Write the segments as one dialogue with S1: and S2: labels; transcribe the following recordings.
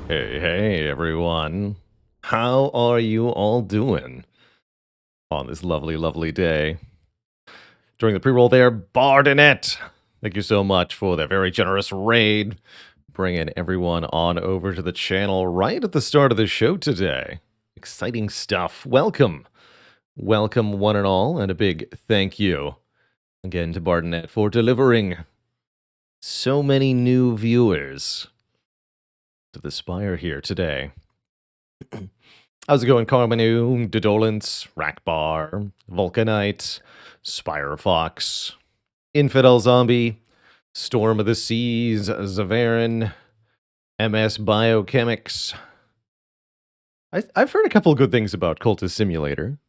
S1: Hey, everyone. How are you all doing on this lovely, lovely day? During the pre-roll there, Bardinet. Thank you so much for the very generous raid, bringing everyone on over to the channel right at the start of the show today. Exciting stuff. Welcome. Welcome, one and all, and a big thank you again to Bardinet for delivering so many new viewers to the Spire here today. How's it going, Carmenu, Dodolence, Rackbar, Vulcanite, Spire Fox, Infidel Zombie, Storm of the Seas, Zavarin, MS Biochemics? I've heard a couple good things about Cultist Simulator.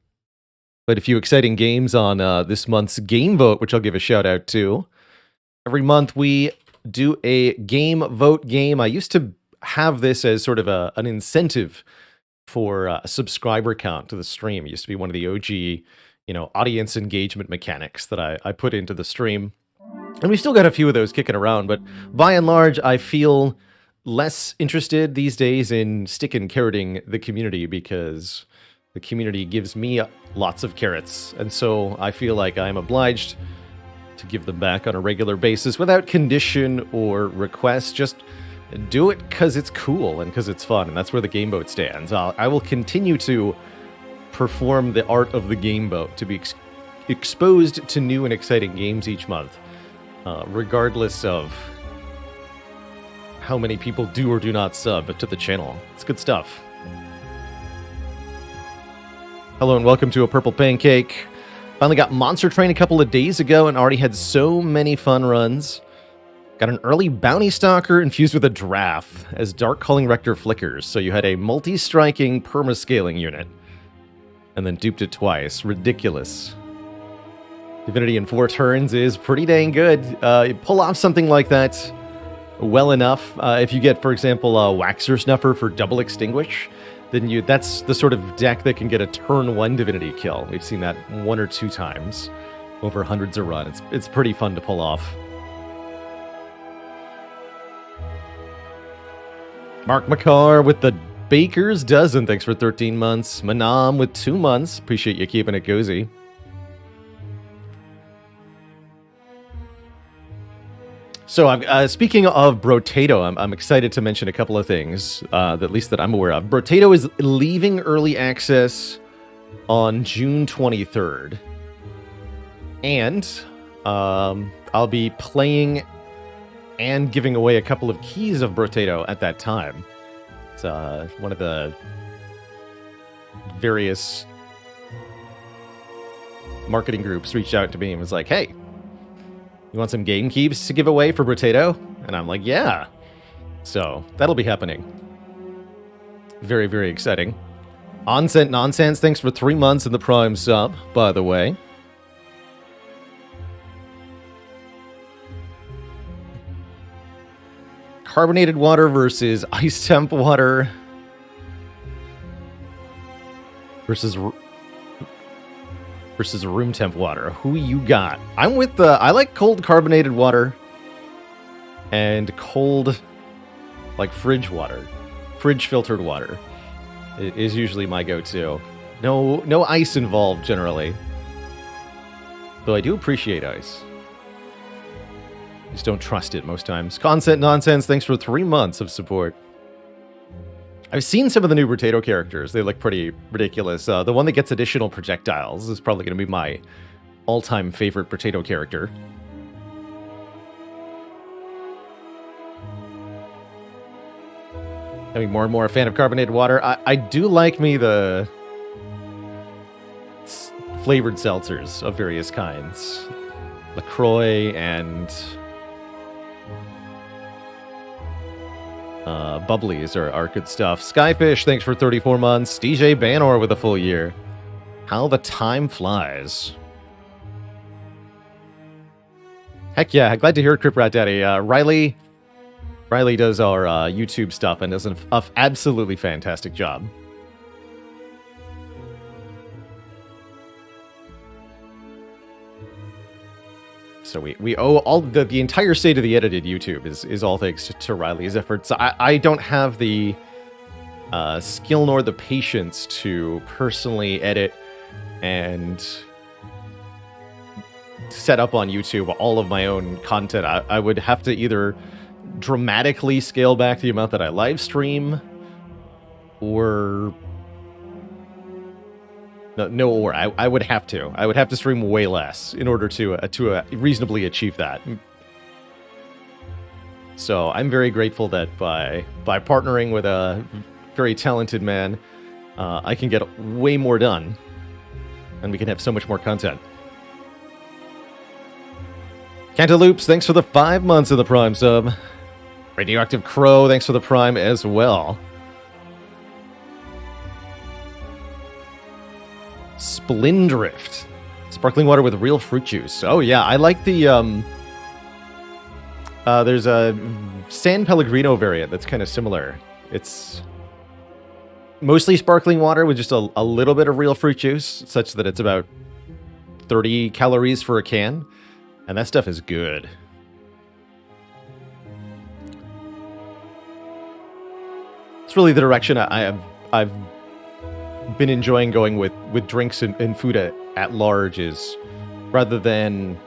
S1: But a few exciting games on this month's Game Vote, which I'll give a shout out to. Every month we do a game vote game. I used to have this as sort of an incentive for a subscriber count to the stream. It used to be one of the OG, audience engagement mechanics that I put into the stream. And we still got a few of those kicking around, but by and large, I feel less interested these days in stick and carroting the community because the community gives me lots of carrots. And so I feel like I'm obliged to give them back on a regular basis without condition or request. Just do it because it's cool and because it's fun, and that's where the game boat stands. I will continue to perform the art of the game boat, to be exposed to new and exciting games each month, regardless of how many people do or do not sub to the channel. It's good stuff. Hello and welcome to A Purple Pancake. Finally got Monster Train a couple of days ago and already had so many fun runs. Got an early Bounty Stalker infused with a Draft as Dark Calling Rector flickers, so you had a multi-striking perma-scaling unit. And then duped it twice. Ridiculous. Divinity in 4 turns is pretty dang good. You pull off something like that well enough. If you get, for example, a Waxer Snuffer for double Extinguish, then that's the sort of deck that can get a turn 1 Divinity kill. We've seen that 1 or 2 times over hundreds of runs. It's pretty fun to pull off. Mark McCarr with the Baker's Dozen. Thanks for 13 months. Manam with 2 months. Appreciate you keeping it cozy. So, speaking of Brotato, I'm excited to mention a couple of things, at least that I'm aware of. Brotato is leaving early access on June 23rd. And I'll be playing and giving away a couple of keys of Brotato at that time. It's one of the various marketing groups reached out to me and was like, hey, you want some game keys to give away for Brotato? And I'm like, yeah. So that'll be happening. Very, very exciting. Onsent Nonsense, thanks for 3 months in the Prime sub, by the way. Carbonated water versus ice temp water versus room temp water. Who you got? I'm with I like cold carbonated water and cold, like fridge water. Fridge filtered water is usually my go-to. No ice involved generally. Though I do appreciate ice. Just don't trust it most times. Consent Nonsense, thanks for 3 months of support. I've seen some of the new Brotato characters. They look pretty ridiculous. The one that gets additional projectiles is probably going to be my all-time favorite Brotato character. Becoming more and more a fan of carbonated water. I do like me the flavored seltzers of various kinds. LaCroix and Bubblies are good stuff. Skyfish, thanks for 34 months. DJ Banor with a full year. How the time flies. Heck yeah, glad to hear it, Crip Rat Daddy. Riley does our YouTube stuff and does an absolutely fantastic job. So we owe all the entire state of the edited YouTube is all thanks to Riley's efforts. I don't have the skill nor the patience to personally edit and set up on YouTube all of my own content. I would have to either dramatically scale back the amount that I live stream, or I would have to stream way less in order to reasonably achieve that. So I'm very grateful that by partnering with a very talented man, I can get way more done, and we can have so much more content. Cantaloupes, thanks for the 5 months of the Prime sub. Radioactive Crow, thanks for the Prime as well. Splindrift. Sparkling water with real fruit juice. Oh yeah, I like the there's a San Pellegrino variant that's kind of similar. It's mostly sparkling water with just a little bit of real fruit juice, such that it's about 30 calories for a can, and that stuff is good. It's really the direction I've been enjoying going with drinks and food at large, is rather than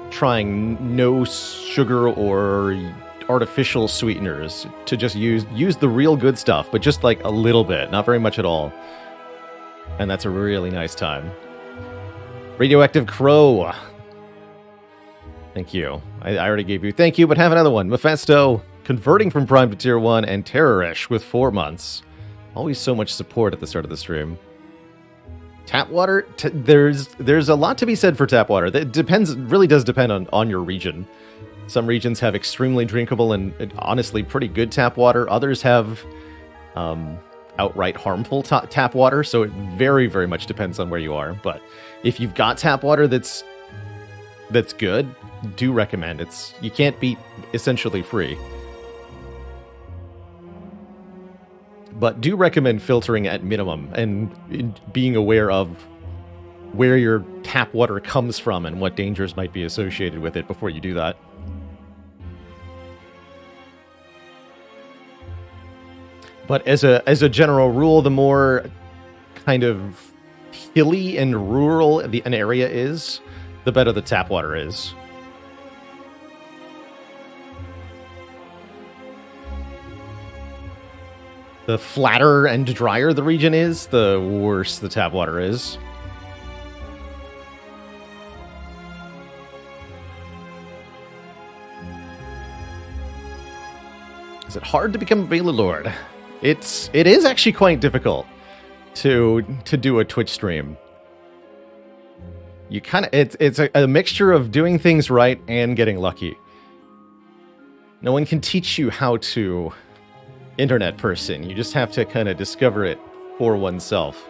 S1: trying no sugar or artificial sweeteners, to just use the real good stuff, but just like a little bit, not very much at all. And that's a really nice time. Radioactive Crow. Thank you. I already gave you thank you, but have another one. Mephisto, converting from Prime to Tier 1, and Terrorish with 4 months. Always so much support at the start of the stream. Tap water, there's a lot to be said for tap water. It really does depend on your region. Some regions have extremely drinkable and honestly pretty good tap water. Others have outright harmful tap water, so it very, very much depends on where you are. But if you've got tap water that's good, do recommend. You can't beat essentially free. But do recommend filtering at minimum and being aware of where your tap water comes from and what dangers might be associated with it before you do that. But as a general rule, the more kind of hilly and rural an area is, the better the tap water is. The flatter and drier the region is, the worse the tap water is. Is it hard to become a Bela Lord? It is actually quite difficult to do a Twitch stream. You kind of it's a mixture of doing things right and getting lucky. No one can teach you how to internet person. You just have to kind of discover it for oneself.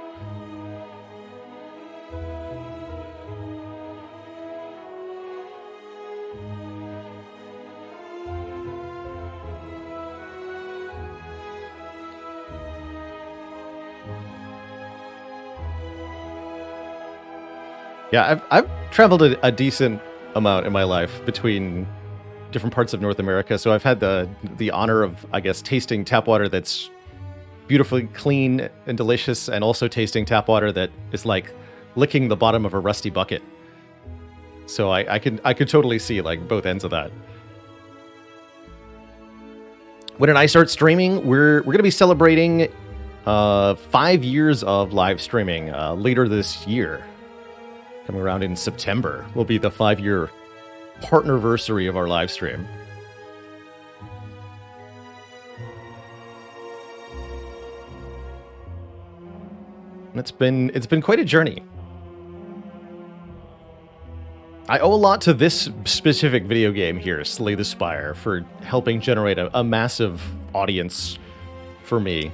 S1: Yeah, I've traveled a decent amount in my life between different parts of North America, so I've had the honor of, I guess, tasting tap water that's beautifully clean and delicious, and also tasting tap water that is like licking the bottom of a rusty bucket. So I could totally see like both ends of that. When did I start streaming? We're gonna be celebrating 5 years of live streaming later this year. Coming around in September will be the 5-year partnerversary of our live stream. And it's been quite a journey. I owe a lot to this specific video game here, Slay the Spire, for helping generate a massive audience for me.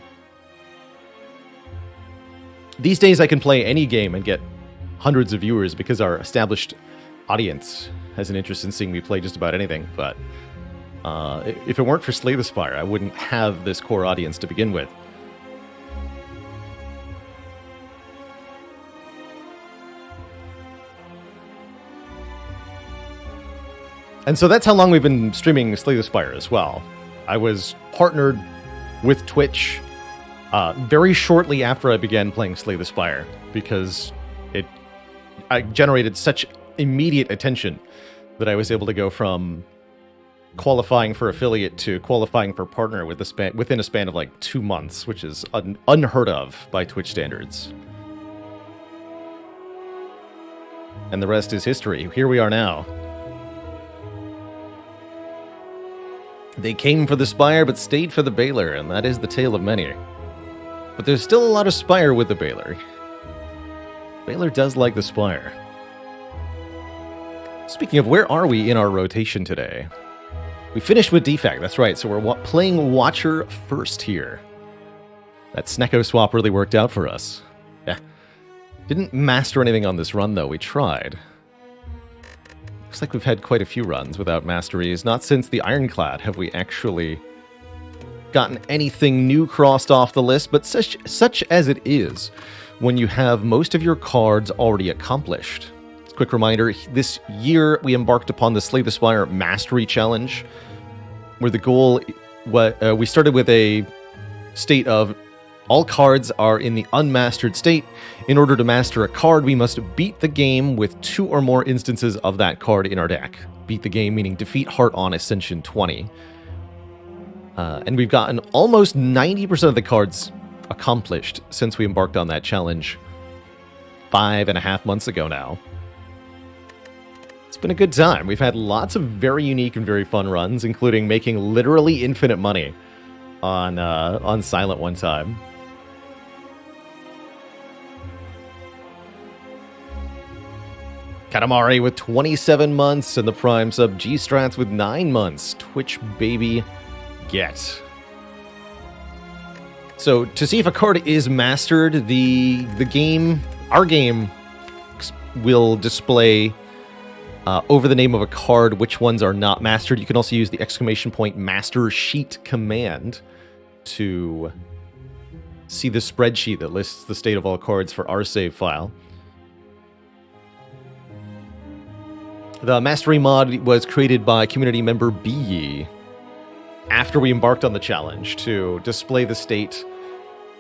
S1: These days I can play any game and get hundreds of viewers because our established audience has an interest in seeing me play just about anything. But if it weren't for Slay the Spire, I wouldn't have this core audience to begin with. And so that's how long we've been streaming Slay the Spire as well. I was partnered with Twitch very shortly after I began playing Slay the Spire, because I generated such immediate attention that I was able to go from qualifying for affiliate to qualifying for partner within a span of like 2 months, which is unheard of by Twitch standards. And the rest is history. Here we are now. They came for the Spire, but stayed for the Baylor, and that is the tale of many. But there's still a lot of Spire with the Baylor. Baylor does like the Spire. Speaking of, where are we in our rotation today? We finished with Defect, that's right, so we're playing Watcher first here. That Snecko swap really worked out for us. Yeah. Didn't master anything on this run, though. We tried. Looks like we've had quite a few runs without masteries. Not since the Ironclad have we actually gotten anything new crossed off the list, but such as it is, when you have most of your cards already accomplished. Quick reminder, this year we embarked upon the Slay the Spire Mastery Challenge, where the goal, we started with a state of all cards are in the unmastered state. In order to master a card, we must beat the game with 2 or more instances of that card in our deck. Beat the game meaning defeat Heart on Ascension 20. And we've gotten almost 90% of the cards accomplished since we embarked on that challenge 5.5 months ago now. It's been a good time. We've had lots of very unique and very fun runs, including making literally infinite money on Silent one time. Katamari with 27 months, and the Prime sub G-Strats with 9 months. Twitch baby get. So, to see if a card is mastered, our game will display over the name of a card which ones are not mastered. You can also use the ! master sheet command to see the spreadsheet that lists the state of all cards for our save file. The mastery mod was created by community member B after we embarked on the challenge to display the state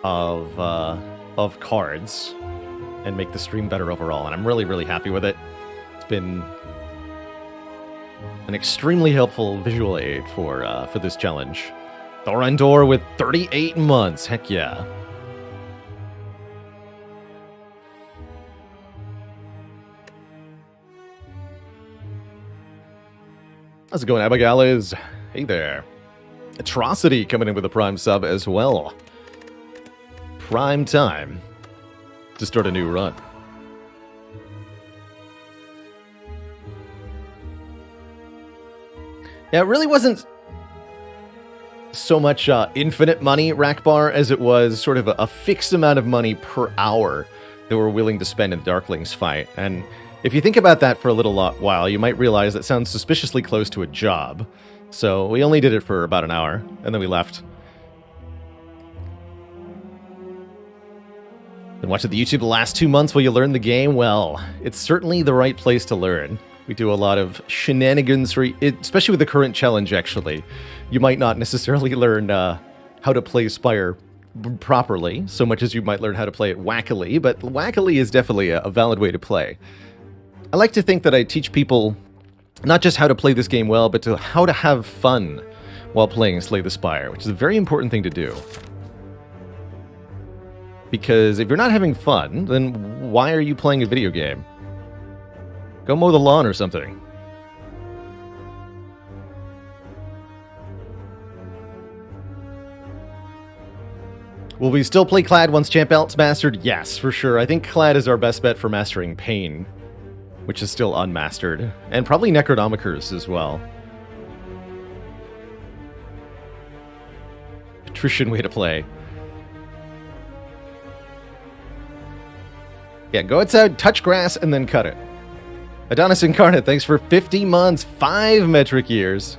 S1: of cards and make the stream better overall, and I'm really, really happy with it. It's been an extremely helpful visual aid for this challenge. Thorandor with 38 months, heck yeah. How's it going, Abigail? Hey there. Atrocity coming in with a Prime sub as well. Prime time to start a new run. Yeah, it really wasn't so much infinite money, Rackbar, as it was sort of a fixed amount of money per hour that we're willing to spend in the Darklings fight. And if you think about that for a little while, you might realize that sounds suspiciously close to a job. So we only did it for about an hour, and then we left. Been watching the YouTube the last 2 months while you learn the game? Well, it's certainly the right place to learn. We do a lot of shenanigans, especially with the current challenge, actually. You might not necessarily learn how to play Spire properly, so much as you might learn how to play it wackily, but wackily is definitely a valid way to play. I like to think that I teach people not just how to play this game well, but how to have fun while playing Slay the Spire, which is a very important thing to do. Because if you're not having fun, then why are you playing a video game? Go mow the lawn or something. Will we still play Clad once Champ Alt's mastered? Yes, for sure. I think Clad is our best bet for mastering Pain, which is still unmastered. And probably Necronomicers as well. Patrician way to play. Yeah, go outside, touch grass, and then cut it. Adonis Incarnate, thanks for 50 months, 5 metric years.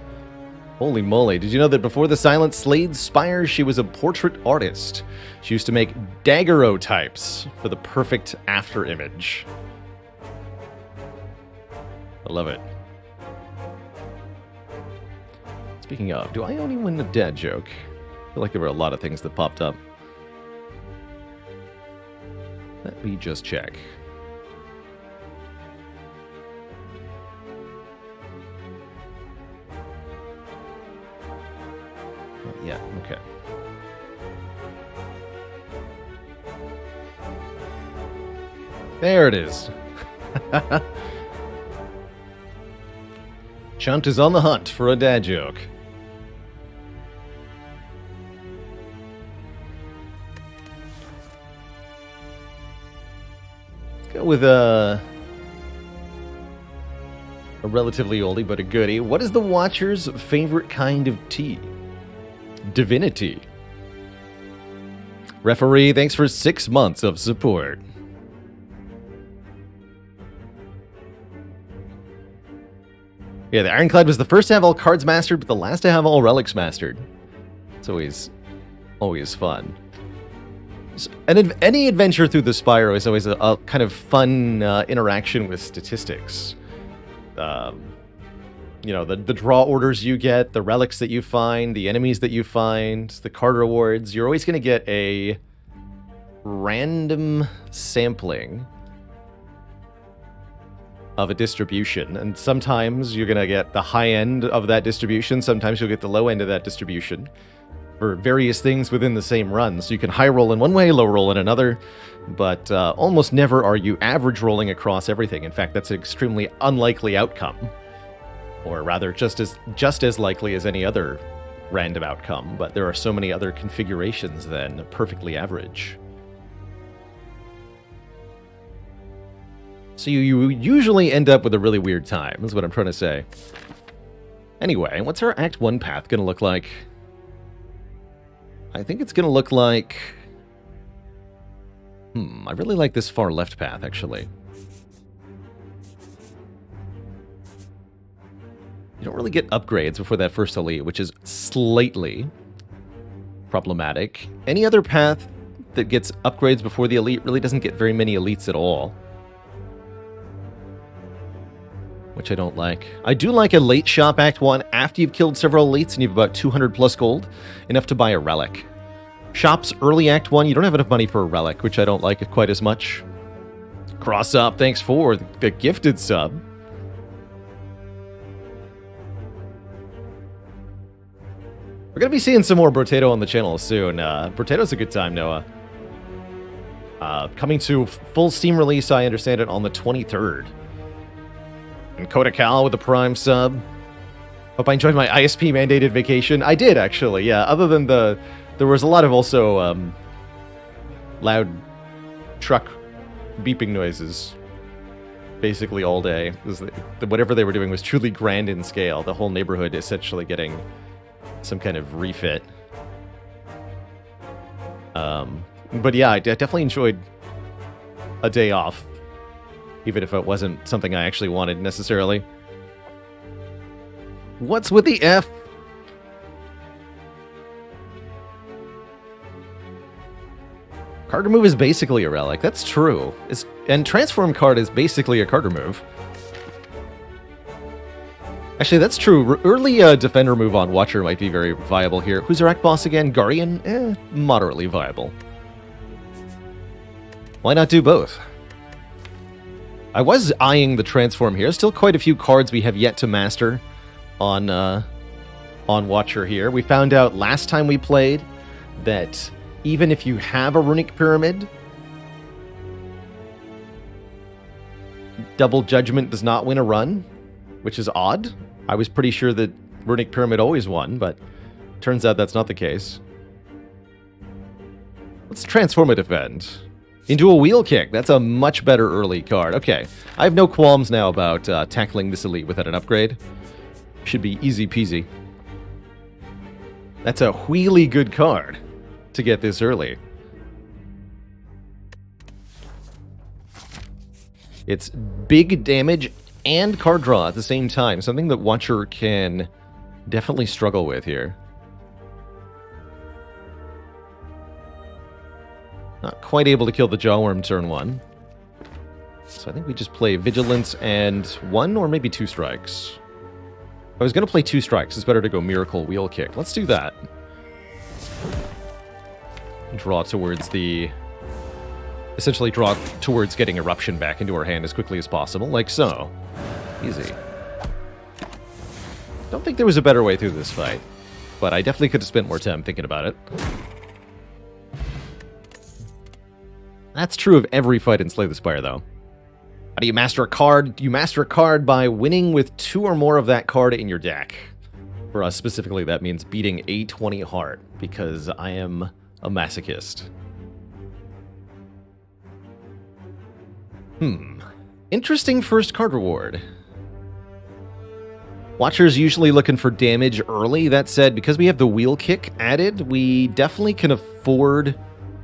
S1: Holy moly, did you know that before the Silent Slade Spire, she was a portrait artist? She used to make daguerreotypes for the perfect after image. I love it. Speaking of, do I owe anyone a dad joke? I feel like there were a lot of things that popped up. Let me just check. Oh, yeah, okay. There it is. Chunt is on the hunt for a dad joke. Let's go with a relatively oldie but a goodie. What is the Watcher's favorite kind of tea? Divinity. Referee, thanks for 6 months of support. Yeah, the Ironclad was the first to have all cards mastered, but the last to have all relics mastered. It's always fun. And any adventure through the Spire is always a kind of fun interaction with statistics. You know, the draw orders you get, the relics that you find, the enemies that you find, the card rewards. You're always going to get a random sampling of a distribution, and sometimes you're going to get the high end of that distribution, sometimes you'll get the low end of that distribution for various things within the same run. So you can high roll in one way, low roll in another, but almost never are you average rolling across everything. In fact, that's an extremely unlikely outcome, or rather just as likely as any other random outcome, but there are so many other configurations than perfectly average. So you usually end up with a really weird time, is what I'm trying to say. Anyway, what's our Act 1 path going to look like? I think it's going to look like... I really like this far left path, actually. You don't really get upgrades before that first elite, which is slightly problematic. Any other path that gets upgrades before the elite really doesn't get very many elites at all, which I don't like. I do like a late shop Act 1 after you've killed several elites and you have about 200 plus gold, enough to buy a relic. Shops early Act 1, you don't have enough money for a relic, which I don't like quite as much. Cross up, thanks for the gifted sub. We're going to be seeing some more Brotato on the channel soon. Brotato's a good time, Noah. Coming to full Steam release, I understand it, on the 23rd. And Kodacal with a Prime sub. Hope I enjoyed my ISP-mandated vacation. I did, actually, yeah. Other than there was a lot of also loud truck beeping noises basically all day. Whatever they were doing was truly grand in scale. The whole neighborhood essentially getting some kind of refit. But yeah, I definitely enjoyed a day off, even if it wasn't something I actually wanted necessarily. What's with the F? Card remove is basically a relic. That's true. And transform card is basically a card remove. Actually, that's true. Early defender move on Watcher might be very viable here. Who's our act boss again? Guardian? Moderately viable. Why not do both? I was eyeing the transform here. Still quite a few cards we have yet to master on Watcher here. We found out last time we played that even if you have a Runic Pyramid, Double Judgment does not win a run, which is odd. I was pretty sure that Runic Pyramid always won, but turns out that's not the case. Let's transform a defend into a Wheel Kick. That's a much better early card. Okay, I have no qualms now about tackling this elite without an upgrade. Should be easy peasy. That's a wheelie good card to get this early. It's big damage and card draw at the same time, something that Watcher can definitely struggle with here. Not quite able to kill the Jawworm turn 1. So I think we just play Vigilance and 1 or maybe 2 strikes. I was going to play 2 strikes. It's better to go Miracle, Wheel Kick. Let's do that. Draw towards the... Essentially draw towards getting Eruption back into our hand as quickly as possible, like so. Easy. Don't think there was a better way through this fight, but I definitely could have spent more time thinking about it. That's true of every fight in Slay the Spire, though. How do you master a card? You master a card by winning with 2 or more of that card in your deck. For us specifically, that means beating a 20 heart, because I am a masochist. Interesting first card reward. Watcher's usually looking for damage early. That said, because we have the Wheel Kick added, we definitely can afford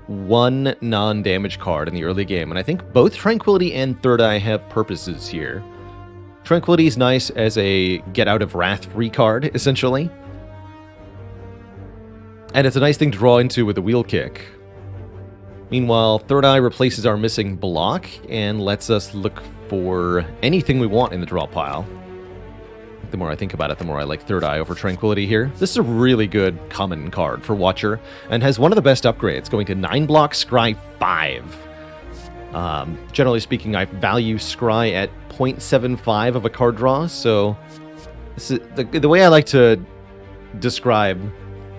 S1: 1 non-damage card in the early game. And I think both Tranquility and Third Eye have purposes here. Tranquility is nice as a get-out-of-wrath free card, essentially. And it's a nice thing to draw into with the Wheel Kick. Meanwhile, Third Eye replaces our missing block and lets us look for anything we want in the draw pile. The more I think about it, the more I like Third Eye over Tranquility here. This is a really good common card for Watcher, and has one of the best upgrades, going to 9 block, Scry 5. Generally speaking, I value Scry at 0.75 of a card draw, so this is the way I like to describe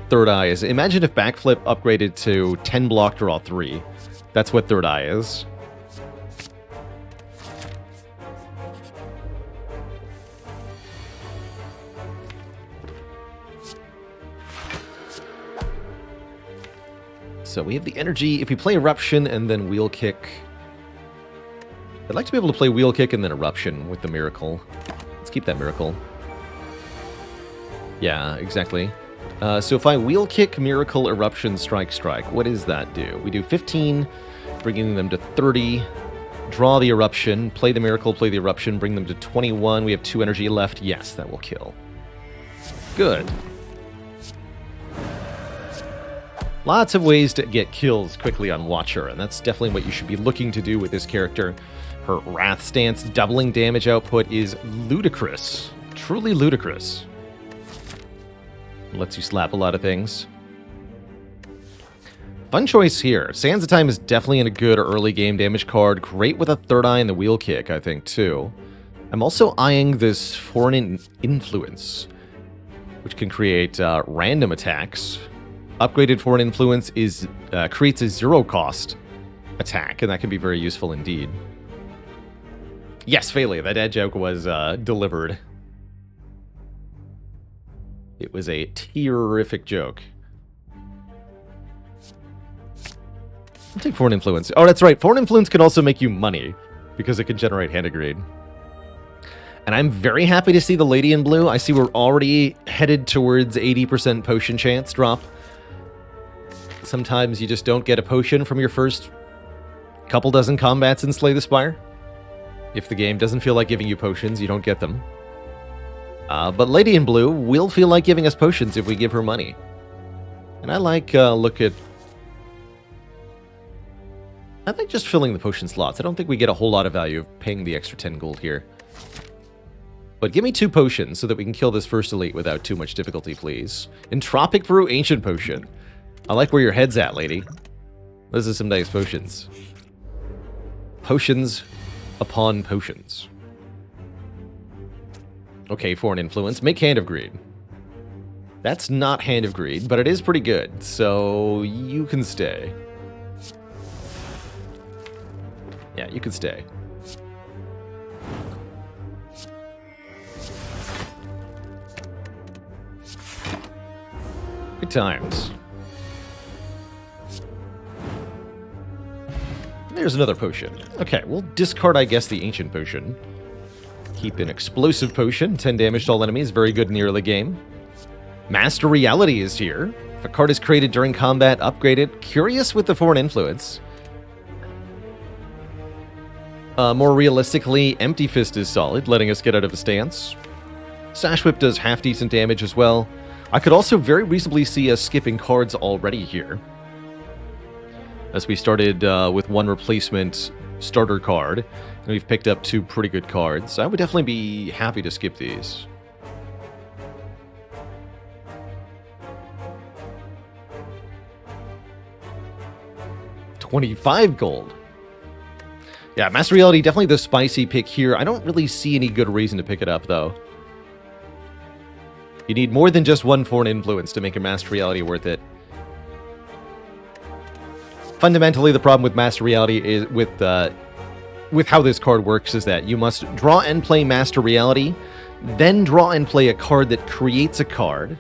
S1: Third Eye is, imagine if Backflip upgraded to 10 block, draw 3. That's what Third Eye is. So we have the energy. If we play Eruption and then Wheel Kick... I'd like to be able to play Wheel Kick and then Eruption with the Miracle. Let's keep that Miracle. Yeah, exactly. So if I Wheel Kick, Miracle, Eruption, Strike, what does that do? We do 15, bringing them to 30. Draw the Eruption, play the Miracle, play the Eruption, bring them to 21. We have 2 energy left. Yes, that will kill. Good. Lots of ways to get kills quickly on Watcher, and that's definitely what you should be looking to do with this character. Her Wrath stance doubling damage output is ludicrous. Truly ludicrous. Lets you slap a lot of things. Fun choice here. Sands of Time is definitely in a good early game damage card. Great with a Third Eye and the Wheel Kick, I think, too. I'm also eyeing this Foreign Influence, which can create random attacks. Upgraded Foreign Influence creates a 0-cost attack, and that can be very useful indeed. Yes, Phalia, that dad joke was delivered. It was a terrific joke. I'll take Foreign Influence. Oh, that's right. Foreign Influence can also make you money, because it can generate Hand of Greed. And I'm very happy to see the Lady in Blue. I see we're already headed towards 80% potion chance drop. Sometimes you just don't get a potion from your first couple dozen combats in Slay the Spire. If the game doesn't feel like giving you potions, you don't get them. But Lady in Blue will feel like giving us potions if we give her money. And I like just filling the potion slots. I don't think we get a whole lot of value of paying the extra 10 gold here. But give me 2 potions so that we can kill this first elite without too much difficulty, please. Entropic Brew Ancient Potion. I like where your head's at, lady. Those are some nice potions. Potions upon potions. Okay, Foreign Influence. Make Hand of Greed. That's not Hand of Greed, but it is pretty good, so you can stay. Yeah, you can stay. Good times. There's another potion. Okay, we'll discard, I guess, the Ancient Potion. Keep an Explosive Potion. 10 damage to all enemies. Very good in the early game. Master Reality is here. If a card is created during combat, upgrade it. Curious with the Foreign Influence. More realistically, Empty Fist is solid, letting us get out of a stance. Sash Whip does half-decent damage as well. I could also very reasonably see us skipping cards already here, as we started with 1 replacement starter card, and we've picked up 2 pretty good cards. I would definitely be happy to skip these. 25 gold. Yeah, Master Reality, definitely the spicy pick here. I don't really see any good reason to pick it up, though. You need more than just one foreign influence to make a Master Reality worth it. Fundamentally, the problem with Master Reality is with how this card works is that you must draw and play Master Reality, then draw and play a card that creates a card,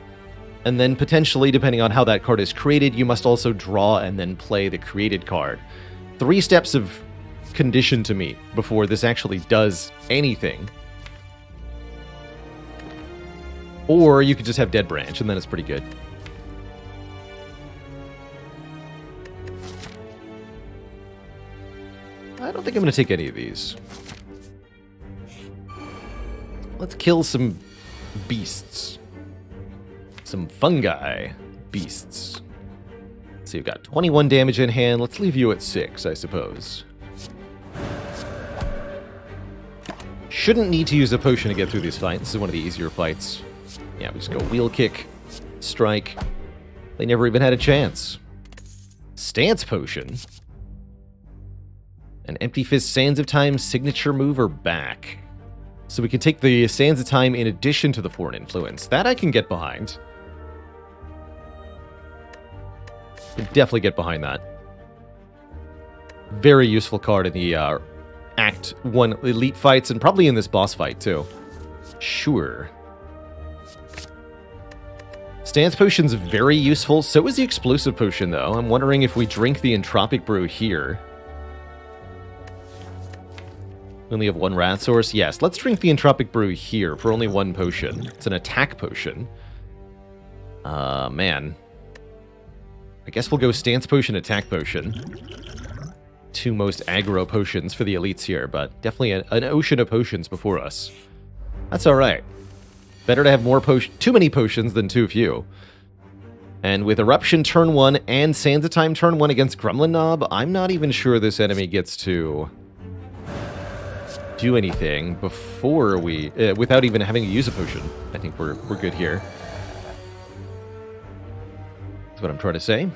S1: and then potentially, depending on how that card is created, you must also draw and then play the created card. 3 steps of condition to meet before this actually does anything. Or you could just have Dead Branch, and then it's pretty good. I don't think I'm going to take any of these. Let's kill some beasts. Some fungi beasts. So you've got 21 damage in hand. Let's leave you at 6, I suppose. Shouldn't need to use a potion to get through this fight. This is one of the easier fights. Yeah, we just go wheel kick, strike. They never even had a chance. Stance potion. An Empty Fist Sands of Time signature move or back. So we can take the Sands of Time in addition to the foreign influence. That I can get behind. Can definitely get behind that. Very useful card in the Act 1 elite fights, and probably in this boss fight too. Sure. Stance Potion's very useful. So is the Explosive Potion, though. I'm wondering if we drink the Entropic Brew here. We only have 1 Rat Source? Yes, let's drink the Entropic Brew here for only 1 potion. It's an attack potion. Man. I guess we'll go Stance Potion, Attack Potion. 2 most aggro potions for the elites here, but definitely an ocean of potions before us. That's alright. Better to have too many potions than too few. And with Eruption turn 1 and Sands of Time turn 1 against Gremlin Knob, I'm not even sure this enemy gets to do anything before we, without even having to use a potion. I think we're good here. That's what I'm trying to say.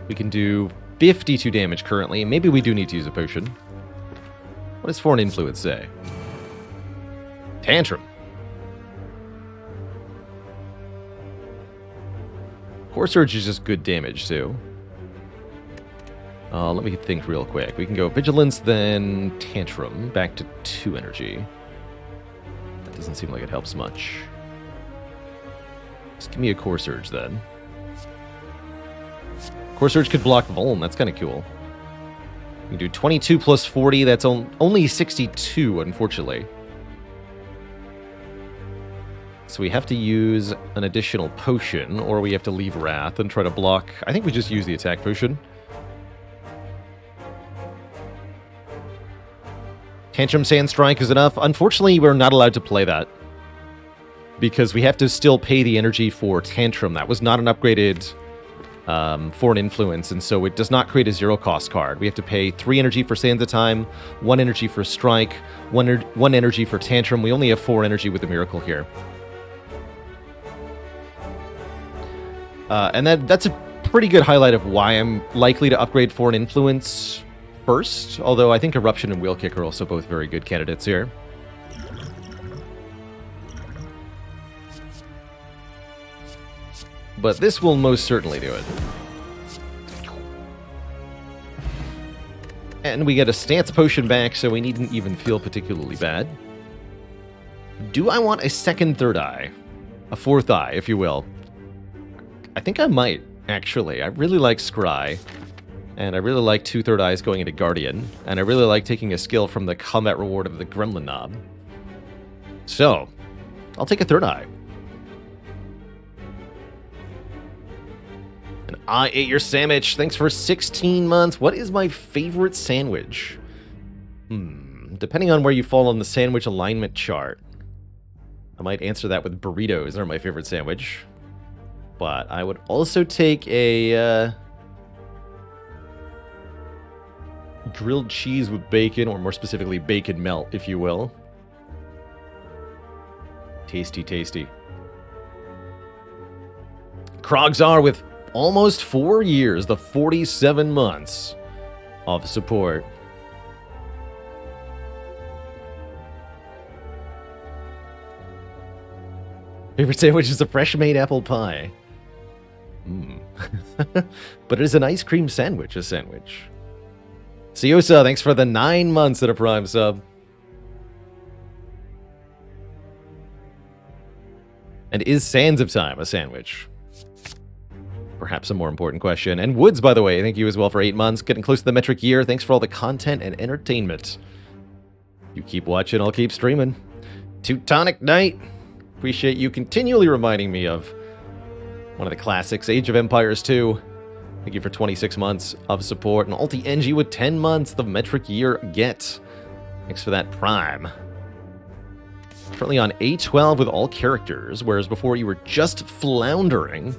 S1: We can do 52 damage currently. Maybe we do need to use a potion. What does Foreign Influence say? Tantrum. Core Surge is just good damage, too. Let me think real quick. We can go Vigilance, then Tantrum. Back to 2 energy. That doesn't seem like it helps much. Just give me a Core Surge, then. Core Surge could block Vuln. That's kind of cool. We can do 22 plus 40. That's only 62, unfortunately. So we have to use an additional potion, or we have to leave Wrath and try to block. I think we just use the attack potion. Tantrum Sand Strike is enough. Unfortunately, we're not allowed to play that, because we have to still pay the energy for Tantrum. That was not an upgraded Foreign Influence, and so it does not create a 0-cost card. We have to pay 3 energy for Sands of Time, 1 energy for Strike, 1 energy for Tantrum. We only have 4 energy with the Miracle here. And that's a pretty good highlight of why I'm likely to upgrade Foreign Influence first, although I think Eruption and Wheel Kick are also both very good candidates here. But this will most certainly do it. And we get a Stance Potion back, so we needn't even feel particularly bad. Do I want a second third eye? A fourth eye, if you will. I think I might, actually. I really like Scry. And I really like 2 third eyes going into Guardian. And I really like taking a skill from the combat reward of the Gremlin Knob. So, I'll take a third eye. And I ate your sandwich. Thanks for 16 months. What is my favorite sandwich? Depending on where you fall on the sandwich alignment chart, I might answer that with burritos. They're my favorite sandwich. But I would also take a grilled cheese with bacon, or more specifically, bacon melt, if you will. Tasty, tasty. Krogzar with almost 4 years, the 47 months of support. Favorite sandwich is a fresh-made apple pie. But it is an ice cream sandwich, a sandwich. Siosa, thanks for the 9 months at a Prime sub. And is Sands of Time a sandwich? Perhaps a more important question. And Woods, by the way, thank you as well for 8 months. Getting close to the metric year. Thanks for all the content and entertainment. You keep watching, I'll keep streaming. Teutonic Knight. Appreciate you continually reminding me of one of the classics, Age of Empires 2. Thank you for 26 months of support. And Alti NG with 10 months, the metric year get. Thanks for that Prime. Currently on A12 with all characters, whereas before you were just floundering.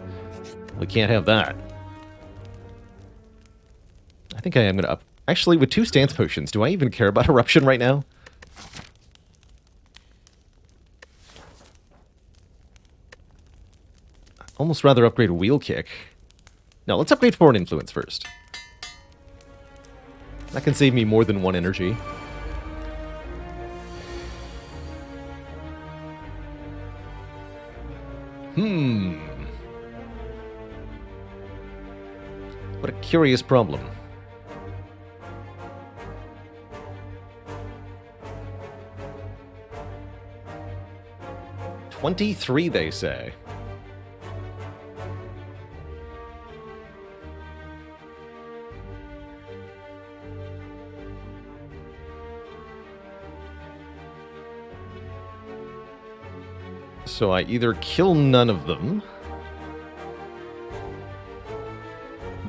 S1: We can't have that. I think I am going to up... Actually, with 2 stance potions, do I even care about Eruption right now? Almost rather upgrade Wheel Kick. No, let's upgrade Foreign Influence first. That can save me more than 1 energy. What a curious problem. $23, they say. So I either kill none of them,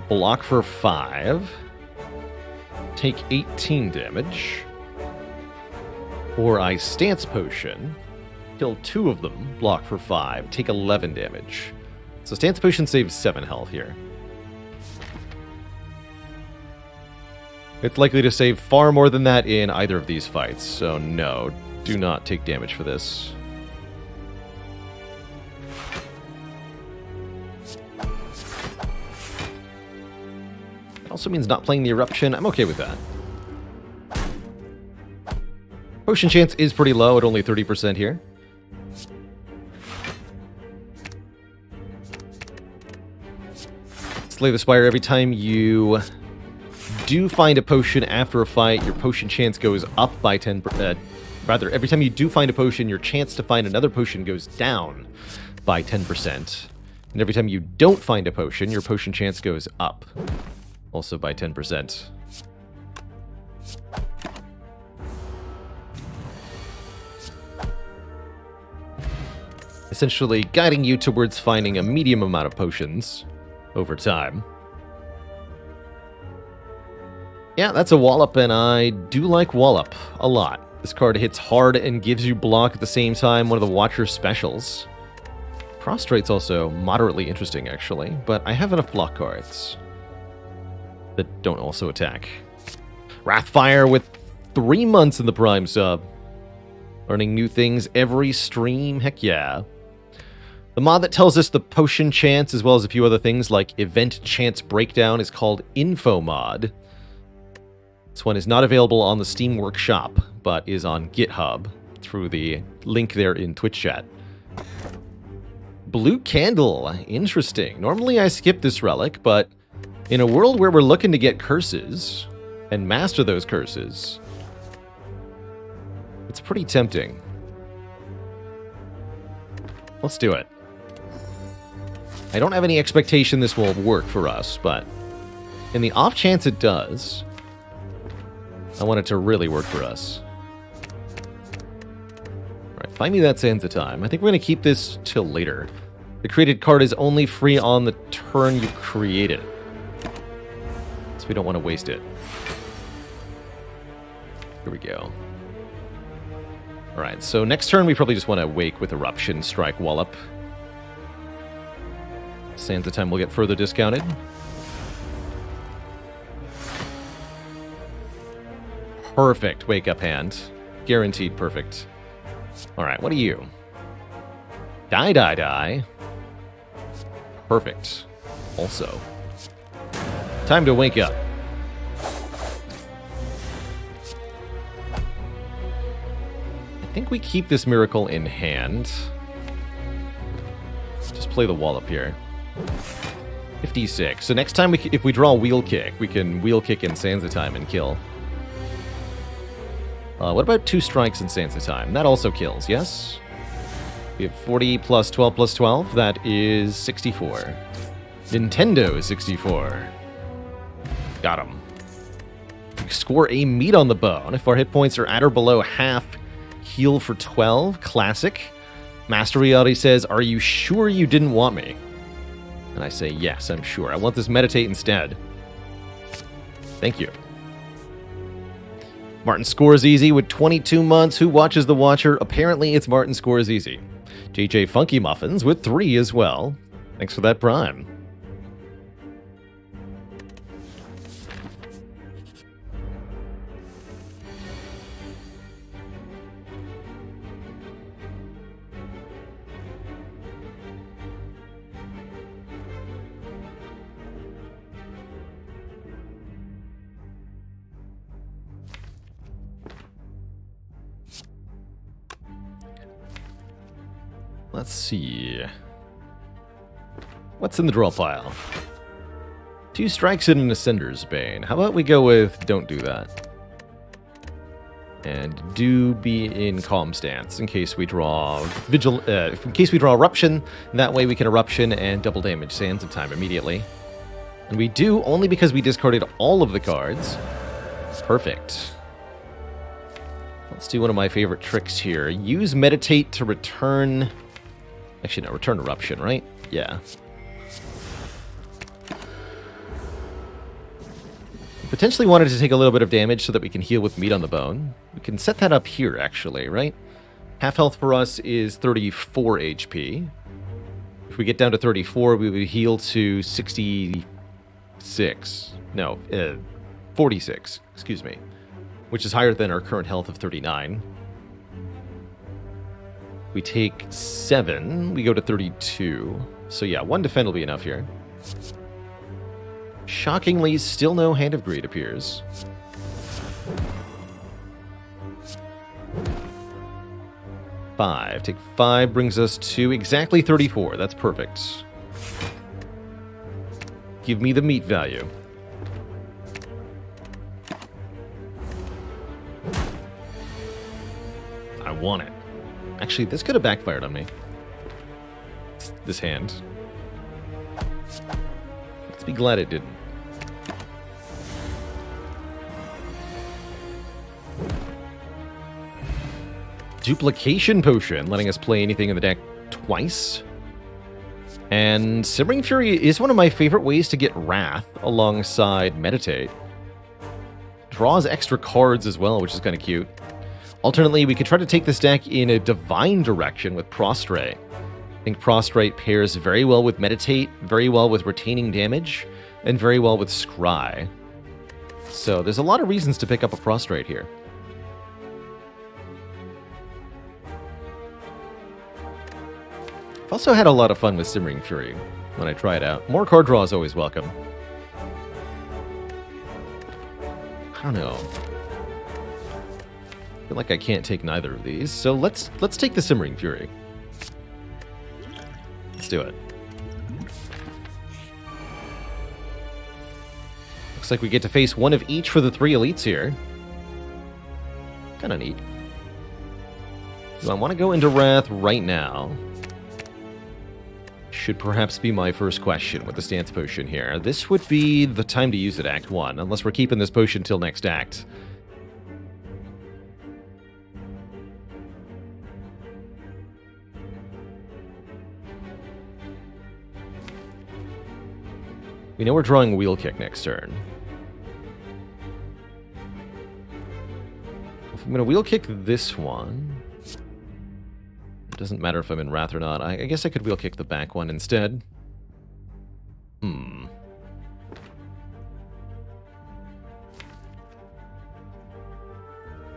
S1: block for 5, take 18 damage, or I stance potion, kill 2 of them, block for 5, take 11 damage. So stance potion saves 7 health here. It's likely to save far more than that in either of these fights, so no, do not take damage for this. Also means not playing the Eruption. I'm okay with that. Potion chance is pretty low at only 30% here. Slay the Spire. Every time you do find a potion after a fight, your potion chance goes up by 10%. Rather, every time you do find a potion, your chance to find another potion goes down by 10%. And every time you don't find a potion, your potion chance goes up. Also by 10%. Essentially guiding you towards finding a medium amount of potions over time. Yeah, that's a Wallop, and I do like Wallop a lot. This card hits hard and gives you block at the same time, one of the Watcher's specials. Prostrate's also moderately interesting, actually, but I have enough block cards that don't also attack. Wrathfire with 3 months in the Prime sub. Learning new things every stream, heck yeah. The mod that tells us the potion chance, as well as a few other things like event chance breakdown, is called Info Mod. This one is not available on the Steam Workshop, but is on GitHub through the link there in Twitch chat. Blue Candle, interesting. Normally I skip this relic, but in a world where we're looking to get curses and master those curses, it's pretty tempting. Let's do it. I don't have any expectation this will work for us, but in the off chance it does, I want it to really work for us. Alright, find me that Sands of Time. I think we're going to keep this till later. The created card is only free on the turn you create it, so we don't want to waste it. Here we go. Alright, so next turn we probably just want to Wake with Eruption, Strike, Wallop. Sands of Time will get further discounted. Perfect Wake Up hand. Guaranteed perfect. Alright, what are you? Die. Perfect. also. Time to wake up. I think we keep this miracle in hand. Just play the wallop here. 56. So next time, if we draw a wheel kick, we can wheel kick in Sansa Time and kill. What about 2 strikes in Sansa Time? That also kills, yes? We have 40 plus 12 plus 12. That is 64. Nintendo 64. Got him. We score a meat on the bone. If our hit points are at or below half, heal for 12. Classic. Master Reality says, "Are you sure you didn't want me?" And I say, yes, I'm sure. I want this meditate instead. Thank you. Martin scores easy with 22 months. Who watches The Watcher? Apparently it's Martin scores easy. JJ Funky Muffins with 3 as well. Thanks for that prime. Let's see. What's in the draw pile? 2 strikes and an Ascender's Bane. How about we go with don't do that. And do be in calm stance in case we draw in case we draw Eruption. That way we can Eruption and double damage Sands Time immediately. And we do only because we discarded all of the cards. Perfect. Let's do one of my favorite tricks here. Use Meditate to return... Actually, no, return Eruption, right? Yeah. Potentially wanted to take a little bit of damage so that we can heal with meat on the bone. We can set that up here, actually, right? Half health for us is 34 HP. If we get down to 34, we would heal to 66. No, 46, excuse me. Which is higher than our current health of 39. We take 7, we go to 32. So yeah, 1 defend will be enough here. Shockingly, still no Hand of Greed appears. Take 5 brings us to exactly 34. That's perfect. Give me the meat value. I want it. Actually, this could have backfired on me. This hand. Let's be glad it didn't. Duplication Potion, letting us play anything in the deck twice. And Simmering Fury is one of my favorite ways to get Wrath alongside Meditate. Draws extra cards as well, which is kind of cute. Alternately, we could try to take this deck in a Divine direction with Prostrate. I think Prostrate pairs very well with Meditate, very well with retaining damage, and very well with Scry. So there's a lot of reasons to pick up a Prostrate here. I've also had a lot of fun with Simmering Fury when I try it out. More card draw is always welcome. I don't know. I feel like I can't take neither of these, so let's take the Simmering Fury. Let's do it. Looks like we get to face one of each for the 3 elites here. Kinda neat. Do I want to go into Wrath right now? Should perhaps be my first question with the Stance Potion here. This would be the time to use it, Act 1, unless we're keeping this potion till next act. We know we're drawing Wheel Kick next turn. If I'm going to Wheel Kick this one... It doesn't matter if I'm in Wrath or not. I guess I could Wheel Kick the back one instead.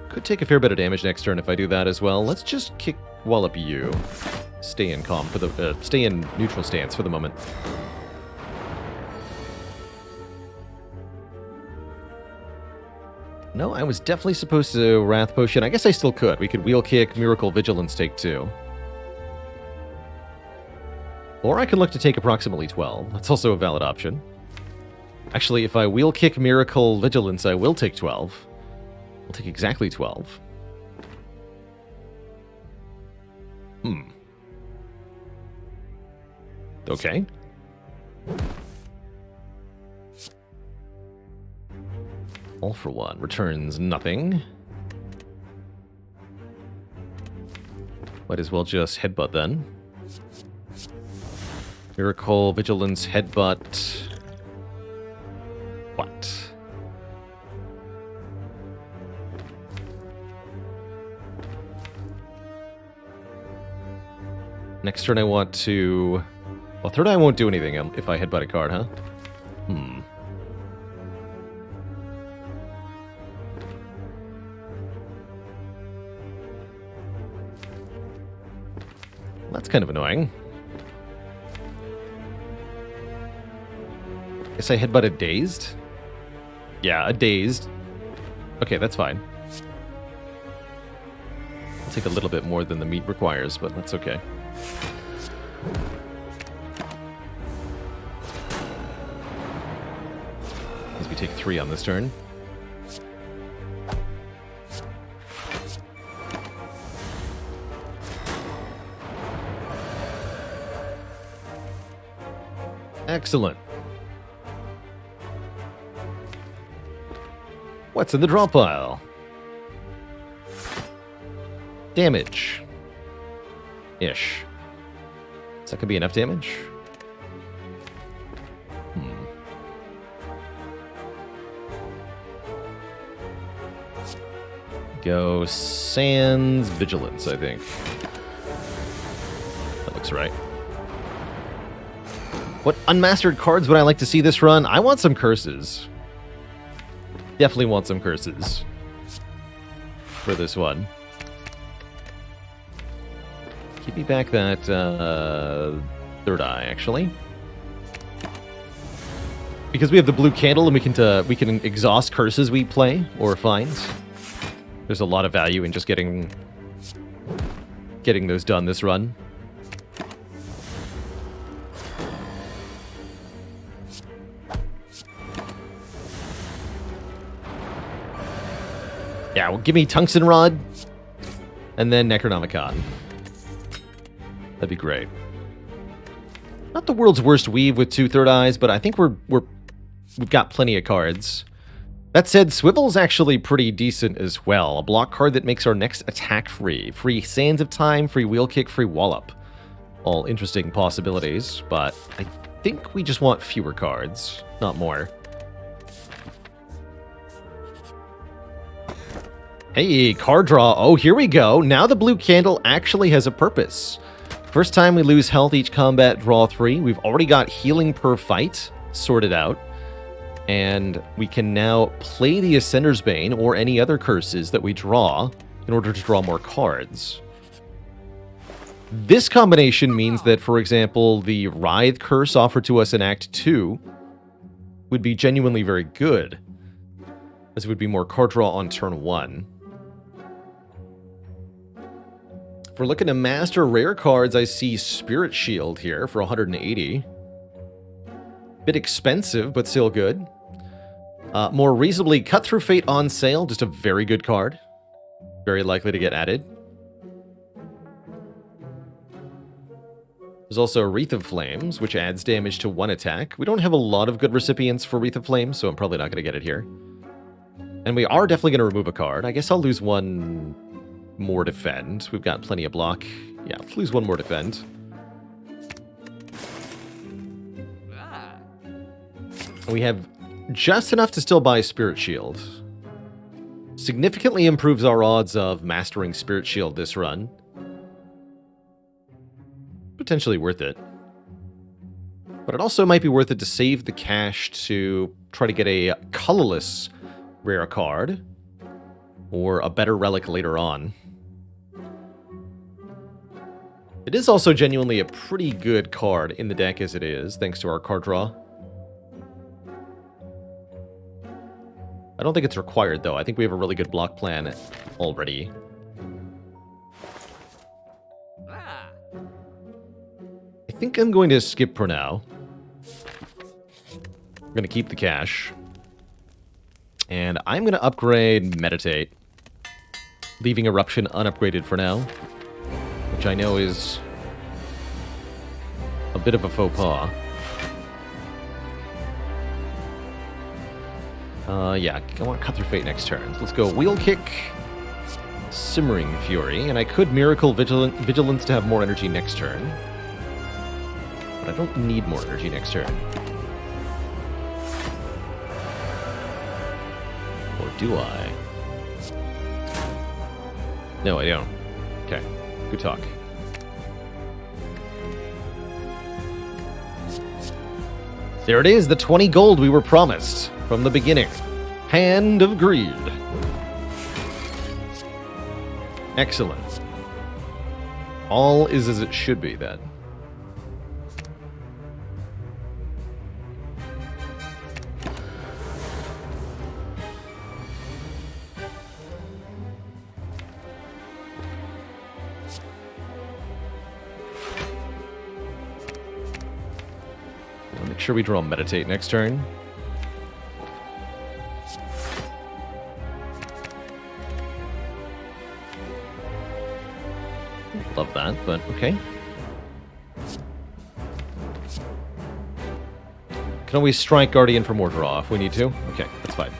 S1: Could take a fair bit of damage next turn if I do that as well. Let's just kick Wallop you. Stay in calm for the... stay in neutral stance for the moment. No, I was definitely supposed to Wrath Potion. I guess I still could. We could Wheel Kick, Miracle, Vigilance, take 2. Or I can look to take approximately 12. That's also a valid option. Actually, if I Wheel Kick, Miracle, Vigilance, I will take 12. I'll take exactly 12. Okay. All for one. Returns nothing. Might as well just Headbutt then. Miracle, Vigilance, Headbutt. What? Next turn I want to... Well, third eye won't do anything if I Headbutt a card, huh? That's kind of annoying. Guess I Headbutt a Dazed? Yeah, a Dazed. Okay, that's fine. I'll take a little bit more than the meat requires, but that's okay. As we take 3 on this turn. Excellent. What's in the draw pile? Damage. Ish. Is that gonna be enough damage? Go Sans Vigilance, I think. That looks right. What unmastered cards would I like to see this run? I want some curses. Definitely want some curses for this one. Give me back that third eye, actually. Because we have the blue candle and we can exhaust curses we play or find. There's a lot of value in just getting those done this run. Yeah, well, give me Tungsten Rod, and then Necronomicon. That'd be great. Not the world's worst weave with 2 third eyes, but I think we've got plenty of cards. That said, Swivel's actually pretty decent as well. A block card that makes our next attack free. Free Sands of Time, free Wheel Kick, free Wallop. All interesting possibilities, but I think we just want fewer cards, not more. Hey, card draw. Oh, here we go. Now the blue candle actually has a purpose. First time we lose health each combat, draw 3. We've already got healing per fight sorted out. And we can now play the Ascender's Bane or any other curses that we draw in order to draw more cards. This combination means that, for example, the Writhe curse offered to us in Act 2 would be genuinely very good, as it would be more card draw on turn 1. If we're looking to master rare cards, I see Spirit Shield here for 180. Bit expensive, but still good. More reasonably, Cut Through Fate on sale, just a very good card. Very likely to get added. There's also Wreath of Flames, which adds damage to 1 attack. We don't have a lot of good recipients for Wreath of Flames, so I'm probably not going to get it here. And we are definitely going to remove a card. I guess I'll lose 1 more defend. We've got plenty of block. Yeah, let's lose 1 more defend. We have just enough to still buy Spirit Shield. Significantly improves our odds of mastering Spirit Shield this run. Potentially worth it. But it also might be worth it to save the cash to try to get a colorless rare card or a better relic later on. It is also genuinely a pretty good card in the deck as it is, thanks to our card draw. I don't think it's required, though. I think we have a really good block plan already. I think I'm going to skip for now. I'm going to keep the cash. And I'm going to upgrade Meditate. Leaving Eruption unupgraded for now. Which I know is a bit of a faux pas. Yeah, I want to cut through Fate next turn. Let's go Wheel Kick, Simmering Fury, and I could Miracle Vigilance to have more energy next turn. But I don't need more energy next turn. Or do I? No, I don't. Okay, good talk. There it is, the 20 gold we were promised from the beginning. Hand of Greed. Excellent. All is as it should be, then. I'll make sure we draw Meditate next turn. Love that, but okay. Can always strike Guardian for more draw if we need to. Okay, that's fine.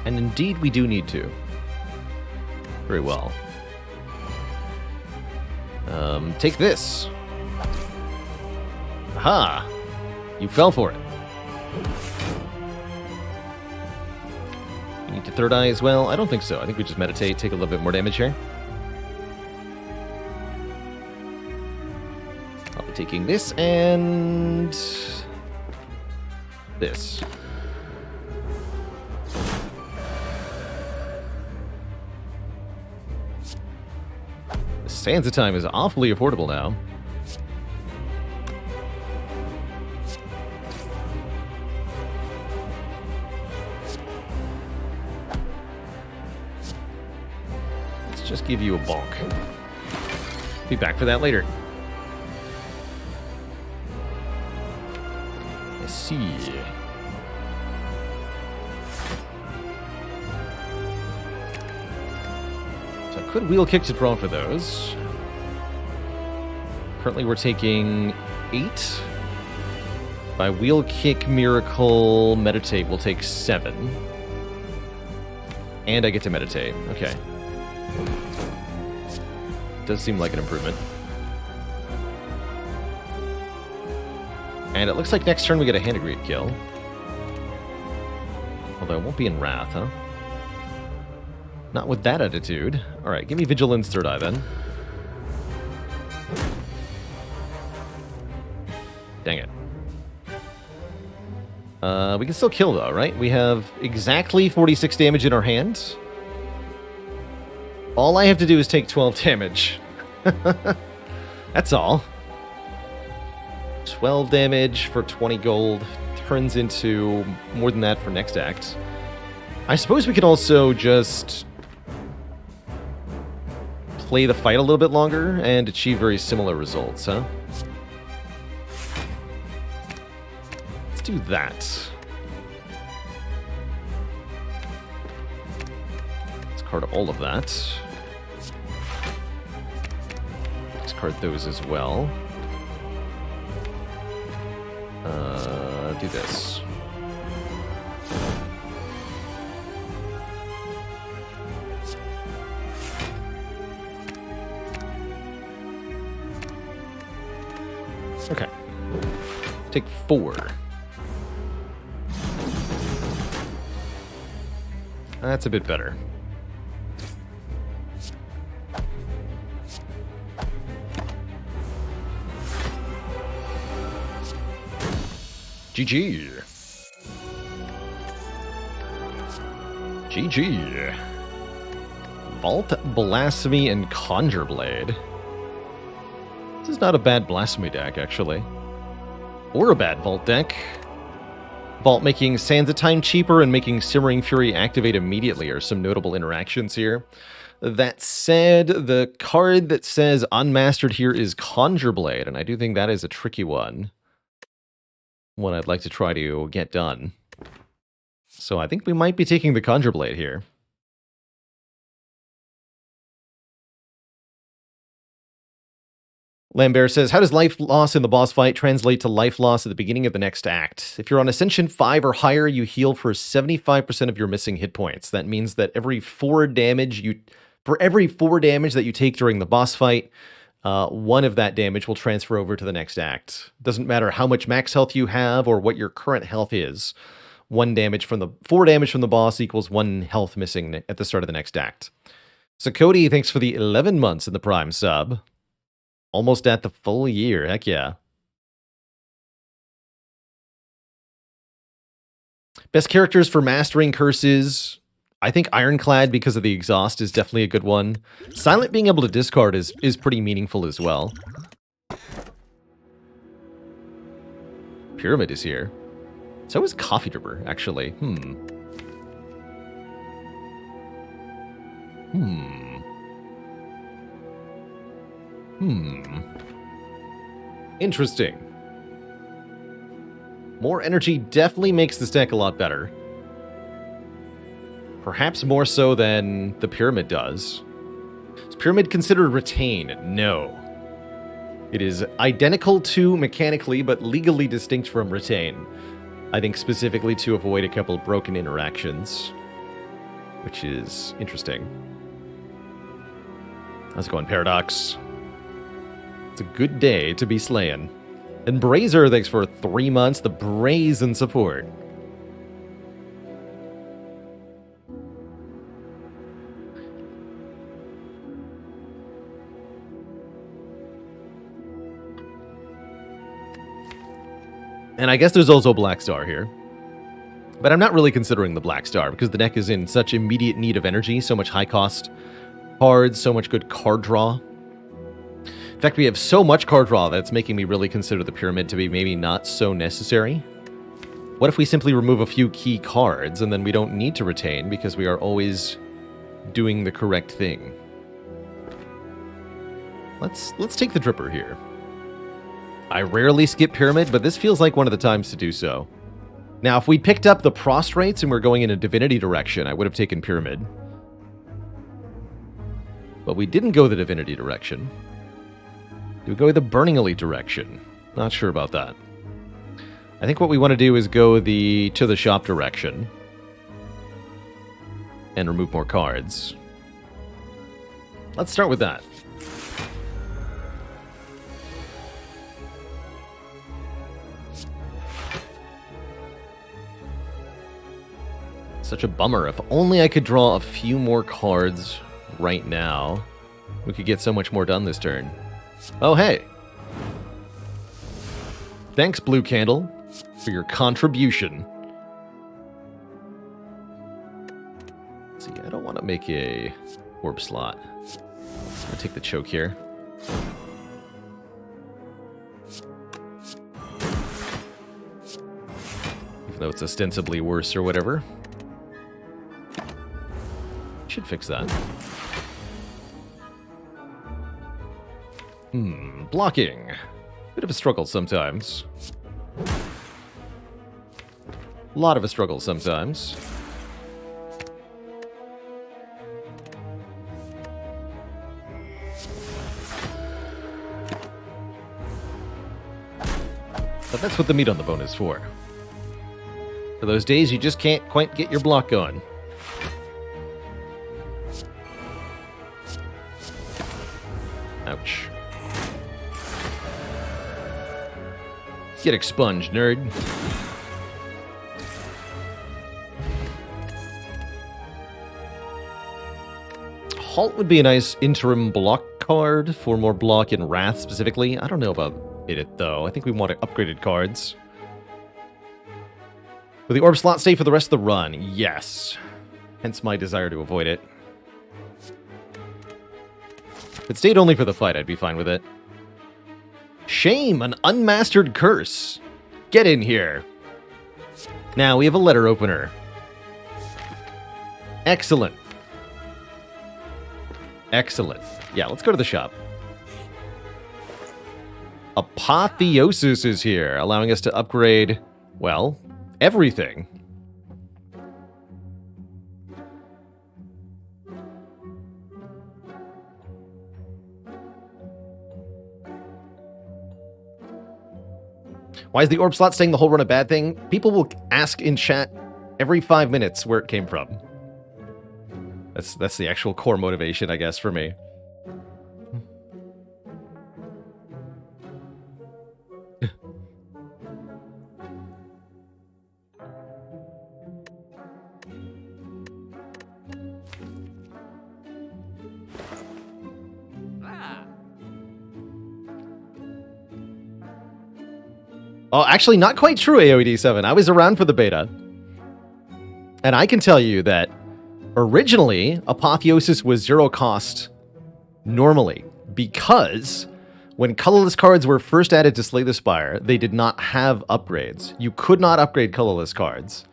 S1: And indeed we do need to. Very well. Take this. Aha! You fell for it. You need to third eye as well? I don't think so. I think we just meditate, take a little bit more damage here. I'll be taking this and this. Sansa time is awfully affordable now. Let's just give you a bonk. Be back for that later. Let's see. So I could wheel kick to draw for those. Currently we're taking 8. By wheel kick, miracle, meditate, we'll take 7. And I get to meditate. Okay. Does seem like an improvement. And it looks like next turn we get a Hand of Greed kill. Although it won't be in Wrath, huh? Not with that attitude. Alright, give me Vigilance, third eye then. Dang it. We can still kill though, right? We have exactly 46 damage in our hand. All I have to do is take 12 damage. That's all. 12 damage for 20 gold turns into more than that for next act. I suppose we could also just play the fight a little bit longer and achieve very similar results, huh? Let's do that. Let's card all of that. Discard those as well. Do this. Okay. Take 4. That's a bit better. GG. GG. Vault, Blasphemy, and Conjure Blade. This is not a bad Blasphemy deck, actually. Or a bad Vault deck. Vault making Sands of Time cheaper and making Simmering Fury activate immediately are some notable interactions here. That said, the card that says Unmastered here is Conjure Blade, and I do think that is a tricky one. One I'd like to try to get done. So I think we might be taking the Conjure Blade here. Lambert says, how does life loss in the boss fight translate to life loss at the beginning of the next act? If you're on Ascension 5 or higher, you heal for 75% of your missing hit points. That means that for every 4 damage that you take during the boss fight, 1 of that damage will transfer over to the next act. Doesn't matter how much max health you have or what your current health is. 4 damage from the boss equals 1 health missing at the start of the next act. So Cody, thanks for the 11 months in the Prime sub. Almost at the full year, heck yeah. Best characters for mastering curses. I think Ironclad, because of the exhaust, is definitely a good one. Silent being able to discard is pretty meaningful as well. Pyramid is here. So is Coffee Dripper, actually. Interesting. More energy definitely makes this deck a lot better. Perhaps more so than the Pyramid does. Is Pyramid considered retain? No. It is identical to mechanically, but legally distinct from retain. I think specifically to avoid a couple broken interactions, which is interesting. How's it going, Paradox? It's a good day to be slaying. And Brazer, thanks for 3 months, the brazen support. And I guess there's also Black Star here. But I'm not really considering the Black Star because the deck is in such immediate need of energy, so much high cost cards, so much good card draw. In fact, we have so much card draw that's making me really consider the Pyramid to be maybe not so necessary. What if we simply remove a few key cards and then we don't need to retain because we are always doing the correct thing? Let's take the Dripper here. I rarely skip Pyramid, but this feels like one of the times to do so. Now, if we picked up the Prostrates and we're going in a Divinity direction, I would have taken Pyramid. But we didn't go the Divinity direction. Do we go the Burning Elite direction? Not sure about that. I think what we want to do is go to the shop direction. And remove more cards. Let's start with that. Such a bummer. If only I could draw a few more cards right now. We could get so much more done this turn. Oh, hey. Thanks, Blue Candle, for your contribution. Let's see, I don't want to make a orb slot. I'm going to take the choke here. Even though it's ostensibly worse or whatever. Should fix that. Blocking. Bit of a struggle sometimes. A lot of a struggle sometimes. But that's what the meat on the bone is for. For those days you just can't quite get your block going. Ouch. Get expunged, nerd. Halt would be a nice interim block card for more block in Wrath specifically. I don't know about it, though. I think we want upgraded cards. Will the orb slot stay for the rest of the run? Yes. Hence my desire to avoid it. If it stayed only for the fight, I'd be fine with it. Shame, an unmastered curse. Get in here. Now we have a letter opener. Excellent. Excellent. Yeah, let's go to the shop. Apotheosis is here, allowing us to upgrade, well, everything. Why is the orb slot staying the whole run a bad thing? People will ask in chat every 5 minutes where it came from. That's the actual core motivation, I guess, for me. Oh, actually, not quite true, AOED7. I was around for the beta. And I can tell you that originally, Apotheosis was 0 cost normally, because when colorless cards were first added to Slay the Spire, they did not have upgrades. You could not upgrade colorless cards.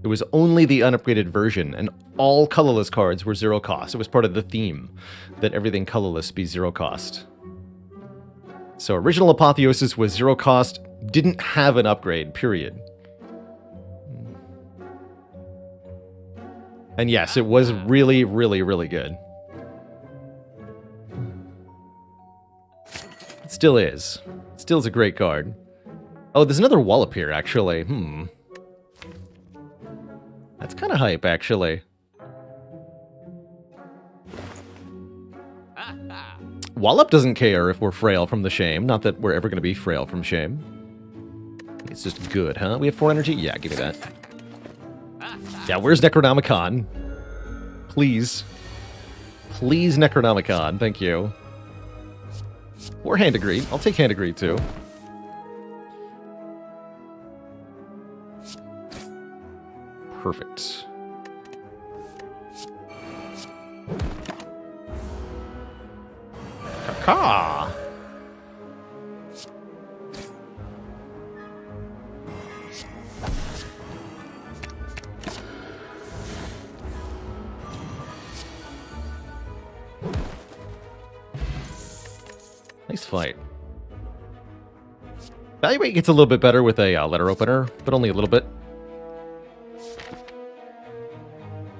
S1: It was only the unupgraded version, and all colorless cards were 0 cost. It was part of the theme that everything colorless be 0 cost. So original Apotheosis was 0 cost, didn't have an upgrade, period. And yes, it was really, really, really good. It still is. Still is a great card. Oh, there's another Wallop here, actually. That's kind of hype, actually. Wallop doesn't care if we're frail from the shame. Not that we're ever going to be frail from shame. It's just good, huh? We have 4 energy? Yeah, give me that. Yeah, where's Necronomicon? Please. Please, Necronomicon. Thank you. Or Hand of Greed. I'll take Hand of Greed, too. Perfect. Caw. Nice fight. Value rate gets a little bit better with a letter opener, but only a little bit.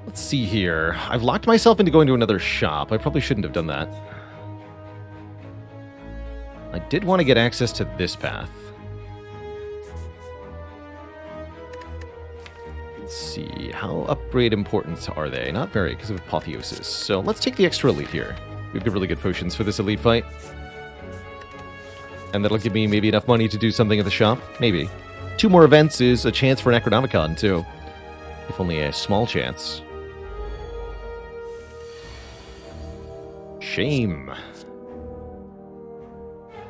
S1: Let's see here. I've locked myself into going to another shop. I probably shouldn't have done that. I did want to get access to this path. Let's see. How upgrade important are they? Not very, because of Apotheosis. So let's take the extra elite here. We've got really good potions for this elite fight. And that'll give me maybe enough money to do something at the shop. Maybe. 2 more events is a chance for Necronomicon, too. If only a small chance. Shame.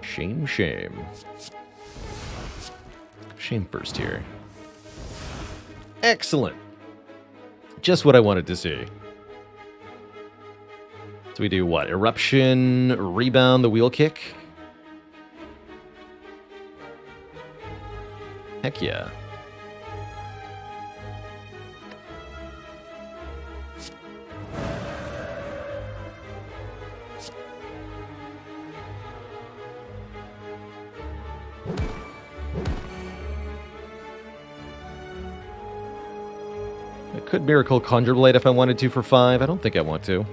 S1: Shame, shame. Shame first here. Excellent. Just what I wanted to see. So we do what? Eruption, rebound, the wheel kick. Heck yeah. I could Miracle Conjure Blade if I wanted to for 5. I don't think I want to.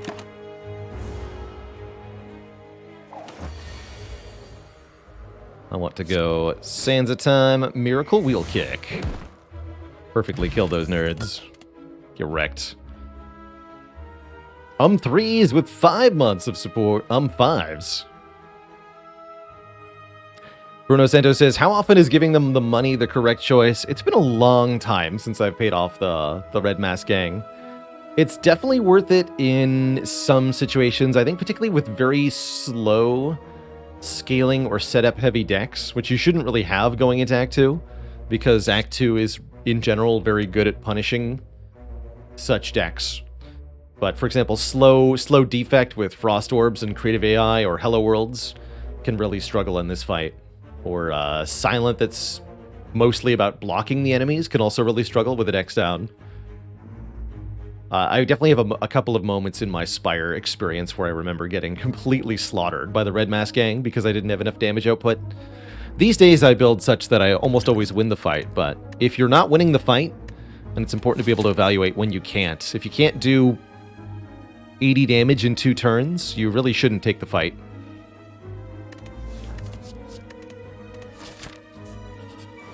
S1: I want to go Sansa time, Miracle Wheel Kick. Perfectly kill those nerds. Get wrecked. 3s with 5 months of support. 5s. Bruno Santos says, how often is giving them the money the correct choice? It's been a long time since I've paid off the Red Mask gang. It's definitely worth it in some situations. I think particularly with very slow scaling or setup heavy decks, which you shouldn't really have going into Act 2, because Act 2 is, in general, very good at punishing such decks. But, for example, slow defect with Frost Orbs and Creative AI or Hello Worlds can really struggle in this fight. Or Silent that's mostly about blocking the enemies, can also really struggle with a dex down. I definitely have a couple of moments in my Spire experience where I remember getting completely slaughtered by the Red Mask gang because I didn't have enough damage output. These days I build such that I almost always win the fight, but if you're not winning the fight, then it's important to be able to evaluate when you can't. If you can't do 80 damage in 2 turns, you really shouldn't take the fight.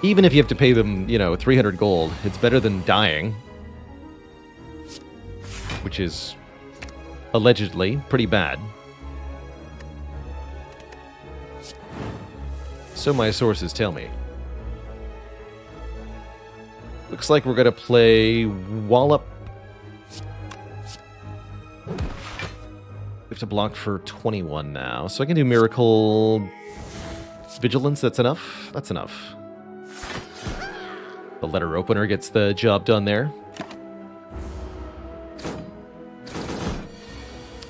S1: Even if you have to pay them, 300 gold, it's better than dying. Which is, allegedly, pretty bad. So my sources tell me. Looks like we're going to play Wallop. We have to block for 21 now. So I can do Miracle Vigilance. That's enough? That's enough. The letter opener gets the job done there.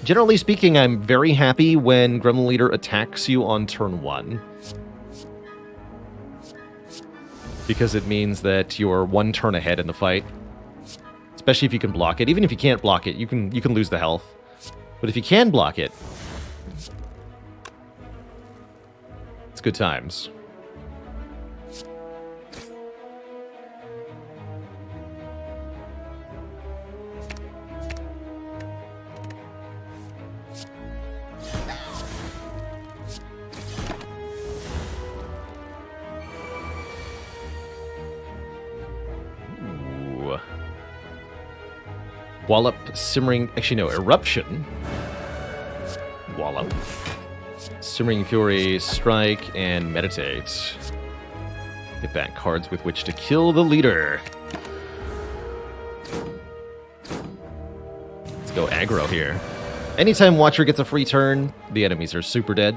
S1: Generally speaking, I'm very happy when Gremlin Leader attacks you on turn 1. Because it means that you're 1 turn ahead in the fight. Especially if you can block it. Even if you can't block it, you can lose the health. But if you can block it, it's good times. Wallop, Simmering... Actually, no, Eruption. Wallop. Simmering Fury, Strike, and Meditate. Get back cards with which to kill the leader. Let's go aggro here. Anytime Watcher gets a free turn, the enemies are super dead.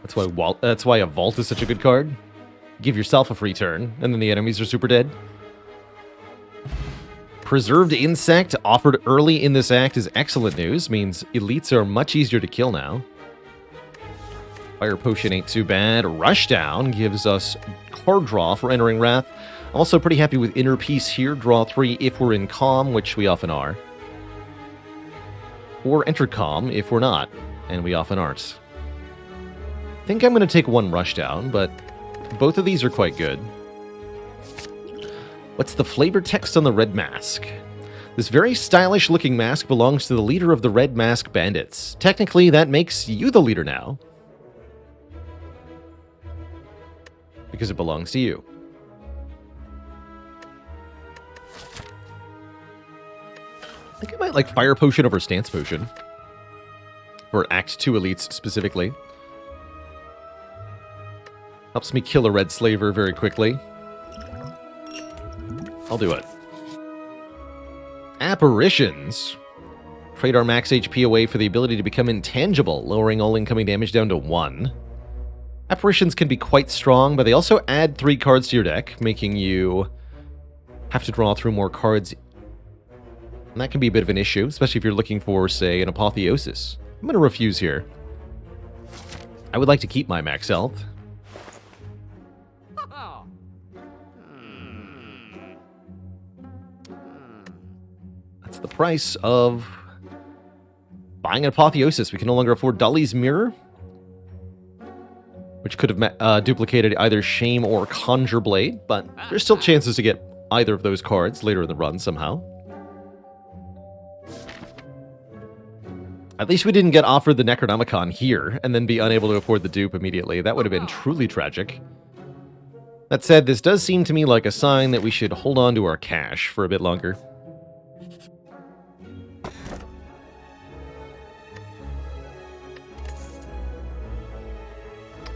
S1: That's why a Vault is such a good card. Give yourself a free turn, and then the enemies are super dead. Preserved Insect, offered early in this act, is excellent news. Means elites are much easier to kill now. Fire Potion ain't too bad. Rushdown gives us card draw for entering Wrath. I'm also pretty happy with Inner Peace here. Draw 3 if we're in Calm, which we often are. Or enter Calm if we're not, and we often aren't. I think I'm going to take 1 Rushdown, but both of these are quite good. What's the flavor text on the Red Mask? This very stylish looking mask belongs to the leader of the Red Mask Bandits. Technically, that makes you the leader now. Because it belongs to you. I think I might like Fire Potion over Stance Potion. For Act 2 elites specifically. Helps me kill a Red Slaver very quickly. I'll do it. Apparitions. Trade our max HP away for the ability to become intangible, lowering all incoming damage down to 1. Apparitions can be quite strong, but they also add 3 cards to your deck, making you have to draw through more cards. And that can be a bit of an issue, especially if you're looking for, say, an Apotheosis. I'm going to refuse here. I would like to keep my max health. That's the price of buying an Apotheosis. We can no longer afford Dolly's Mirror, which could have duplicated either Shame or Conjure Blade, but there's still chances to get either of those cards later in the run somehow. At least we didn't get offered the Necronomicon here and then be unable to afford the dupe immediately. That would have been truly tragic. That said, this does seem to me like a sign that we should hold on to our cash for a bit longer.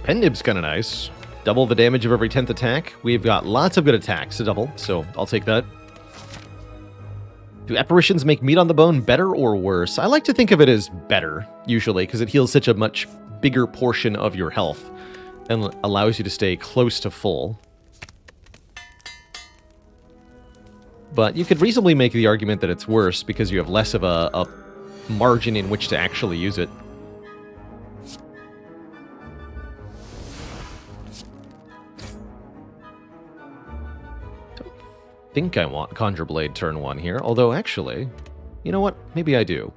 S1: Pendib's kind of nice. Double the damage of every 10th attack. We've got lots of good attacks to double, so I'll take that. Do apparitions make meat on the bone better or worse? I like to think of it as better, usually, because it heals such a much bigger portion of your health and allows you to stay close to full. But you could reasonably make the argument that it's worse because you have less of a margin in which to actually use it. think I want Conjure Blade turn 1 here, although actually, you know what? Maybe I do.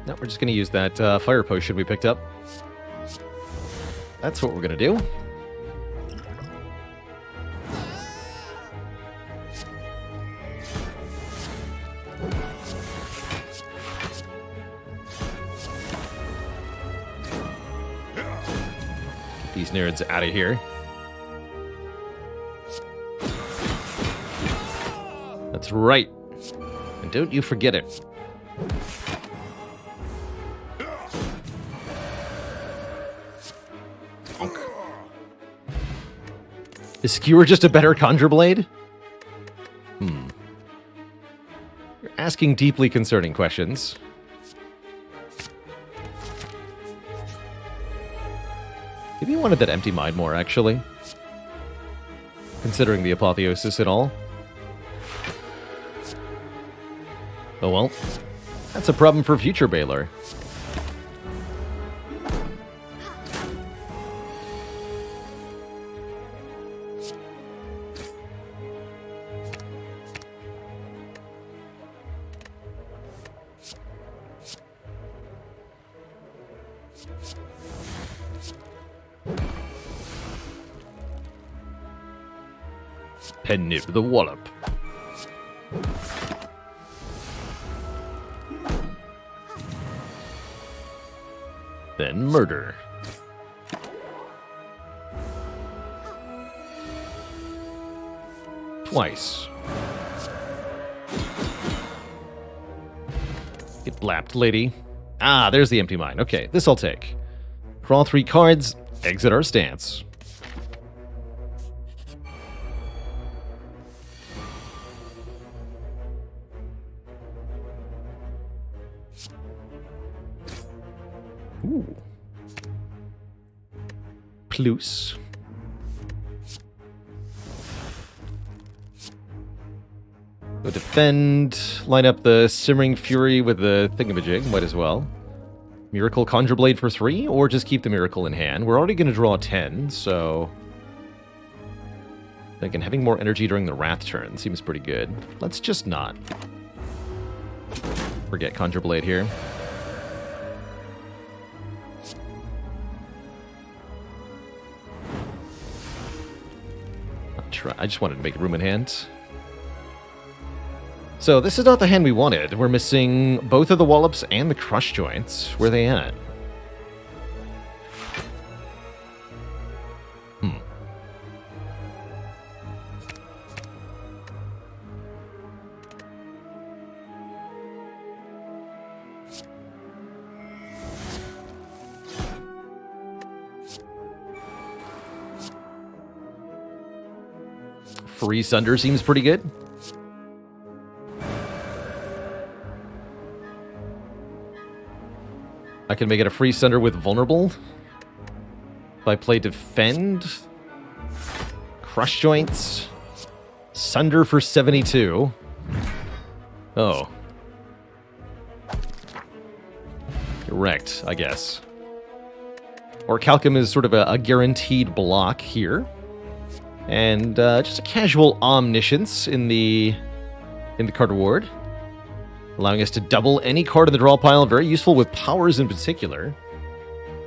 S1: No, we're just going to use that fire potion we picked up. That's what we're going to do. Get these nerds out of here. That's right. And don't you forget it. Is Skewer just a better Conjure Blade? You're asking deeply concerning questions. Maybe you wanted that empty mind more, actually. Considering the apotheosis and all. Oh well. That's a problem for future Baylor. Penny the Wallop. Then murder. Twice. Get blapped, lady. Ah, there's the empty mine. Okay, this I'll take. Draw 3 cards, exit our stance. Ooh. Plus. Go defend. Line up the Simmering Fury with the thingamajig. Might as well. Miracle Conjure Blade for 3, or just keep the Miracle in hand. We're already going to draw 10, so... Again, having more energy during the Wrath turn seems pretty good. Let's just not forget Conjure Blade here. I just wanted to make room in hand. So this is not the hand we wanted. We're missing both of the Wallops and the Crush Joints. Where are they at? Free Sunder seems pretty good. I can make it a free Sunder with Vulnerable. If I play Defend. Crush Joints. Sunder for 72. Oh. Correct, I guess. Or Calcum is sort of a guaranteed block here. And just a casual Omniscience in the card reward, allowing us to double any card in the draw pile. Very useful with powers in particular.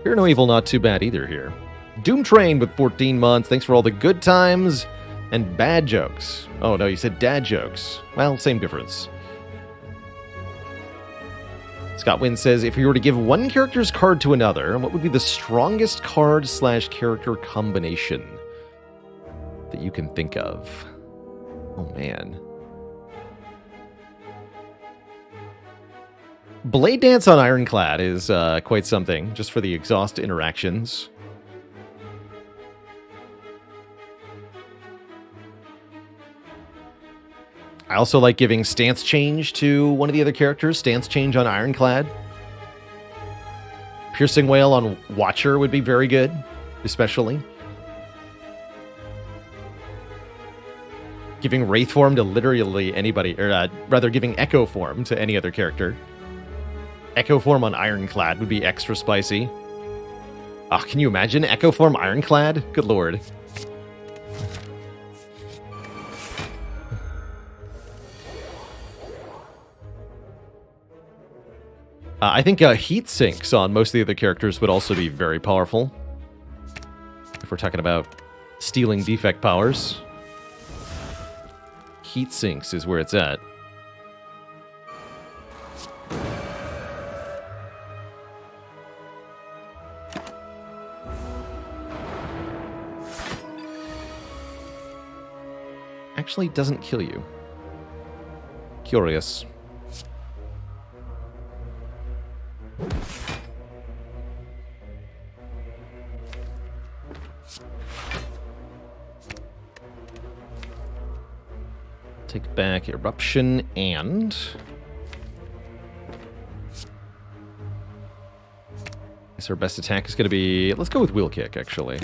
S1: Fear No Evil, not too bad either here. Doom Train with 14 months. Thanks for all the good times and bad jokes. Oh no, you said dad jokes. Well, same difference. Scott Wynn says, if you were to give one character's card to another, what would be the strongest card/character combination that you can think of? Oh, man. Blade Dance on Ironclad is quite something, just for the exhaust interactions. I also like giving Stance Change to one of the other characters. Stance Change on Ironclad. Piercing Wail on Watcher would be very good, especially. Giving Wraith form to literally anybody, or rather giving Echo form to any other character. Echo form on Ironclad would be extra spicy. Ah, can you imagine Echo form Ironclad? Good lord. I think heat sinks on most of the other characters would also be very powerful. If we're talking about stealing defect powers. Heat sinks is where it's at. Actually doesn't kill you. Curious. Take back Eruption and... I guess our best attack is going to be... Let's go with Wheel Kick, actually.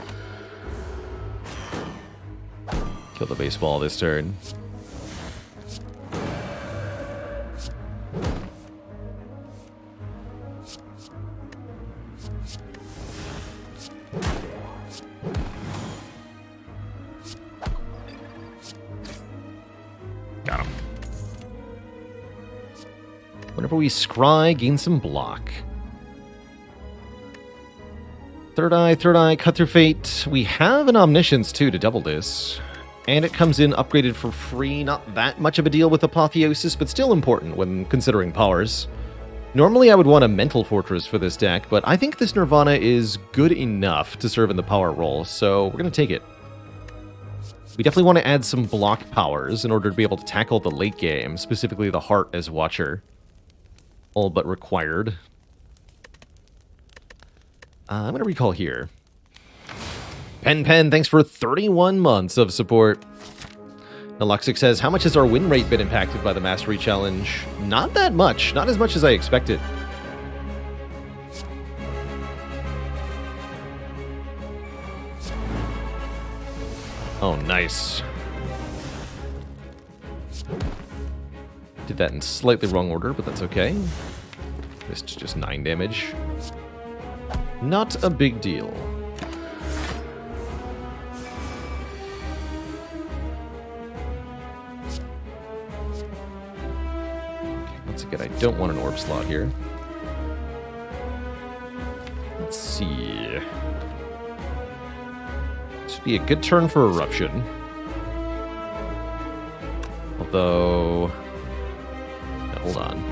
S1: Kill the baseball this turn. Got him. Whenever we scry, gain some block. Third Eye, Cut Through Fate. We have an Omniscience, too, to double this. And it comes in upgraded for free. Not that much of a deal with Apotheosis, but still important when considering powers. Normally I would want a Mental Fortress for this deck, but I think this Nirvana is good enough to serve in the power role, so we're going to take it. We definitely want to add some block powers in order to be able to tackle the late game, specifically the Heart as Watcher. All but required. I'm going to recall here. Pen, thanks for 31 months of support. Naluxic says, how much has our win rate been impacted by the Mastery Challenge? Not that much. Not as much as I expected. Oh, nice. Did that in slightly wrong order, but that's okay. Missed just 9 damage. Not a big deal. Once again, I don't want an orb slot here. Let's see. This would be a good turn for Eruption. Although... Now, hold on.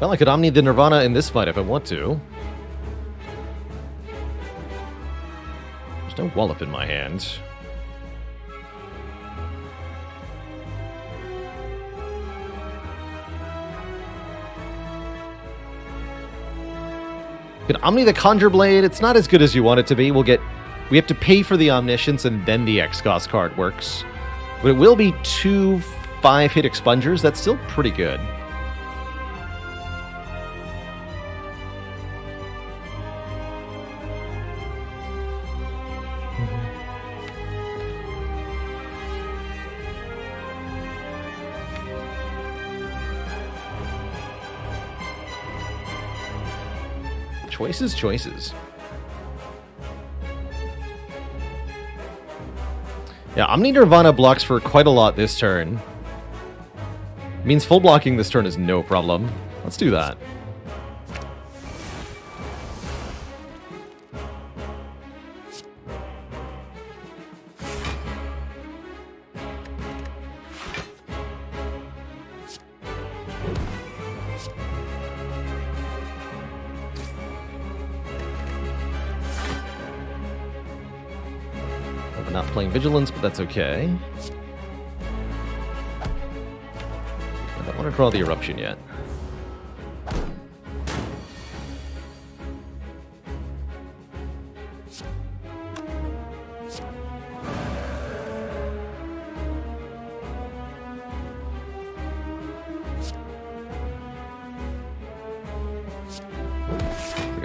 S1: Well, I could Omni the Nirvana in this fight if I want to. There's no Wallop in my hand. Could Omni the Conjure Blade. It's not as good as you want it to be. We have to pay for the Omniscience and then the X-Cost card works. But it will be 2 5-hit expungers. That's still pretty good. Choices. Yeah, Omni Nirvana blocks for quite a lot this turn. Means full blocking this turn is no problem. Let's do that. Not playing Vigilance, but that's okay. I don't want to draw the Eruption yet.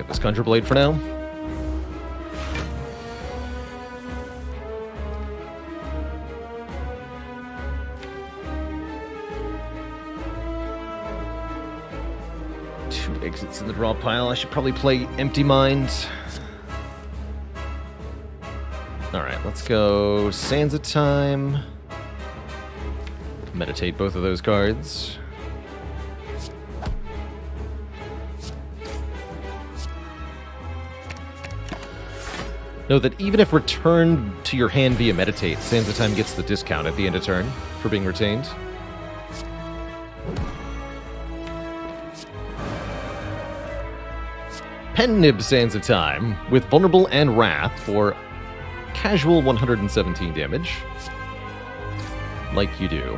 S1: take this Conjure Blade for now. Two exits in the draw pile. I should probably play Empty Mind. Alright, let's go Sands of Time. Meditate both of those cards. Note that even if returned to your hand via Meditate, Sands of Time gets the discount at the end of turn for being retained. Pen Nib Sands of Time with Vulnerable and Wrath for casual 117 damage. Like you do.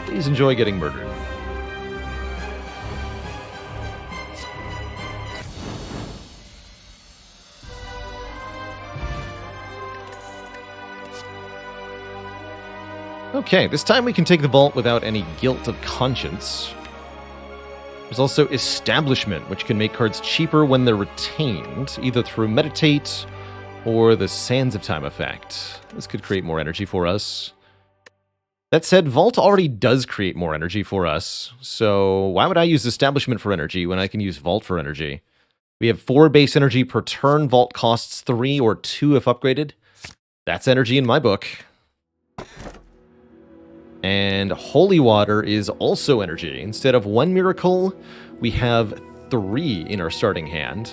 S1: Please enjoy getting murdered. Okay, this time we can take the vault without any guilt of conscience. There's also Establishment, which can make cards cheaper when they're retained, either through Meditate or the Sands of Time effect. This could create more energy for us. That said, Vault already does create more energy for us, so why would I use Establishment for energy when I can use Vault for energy? We have 4 base energy per turn, Vault costs 3 or 2 if upgraded. That's energy in my book. And Holy Water is also energy. Instead of 1 miracle, we have 3 in our starting hand.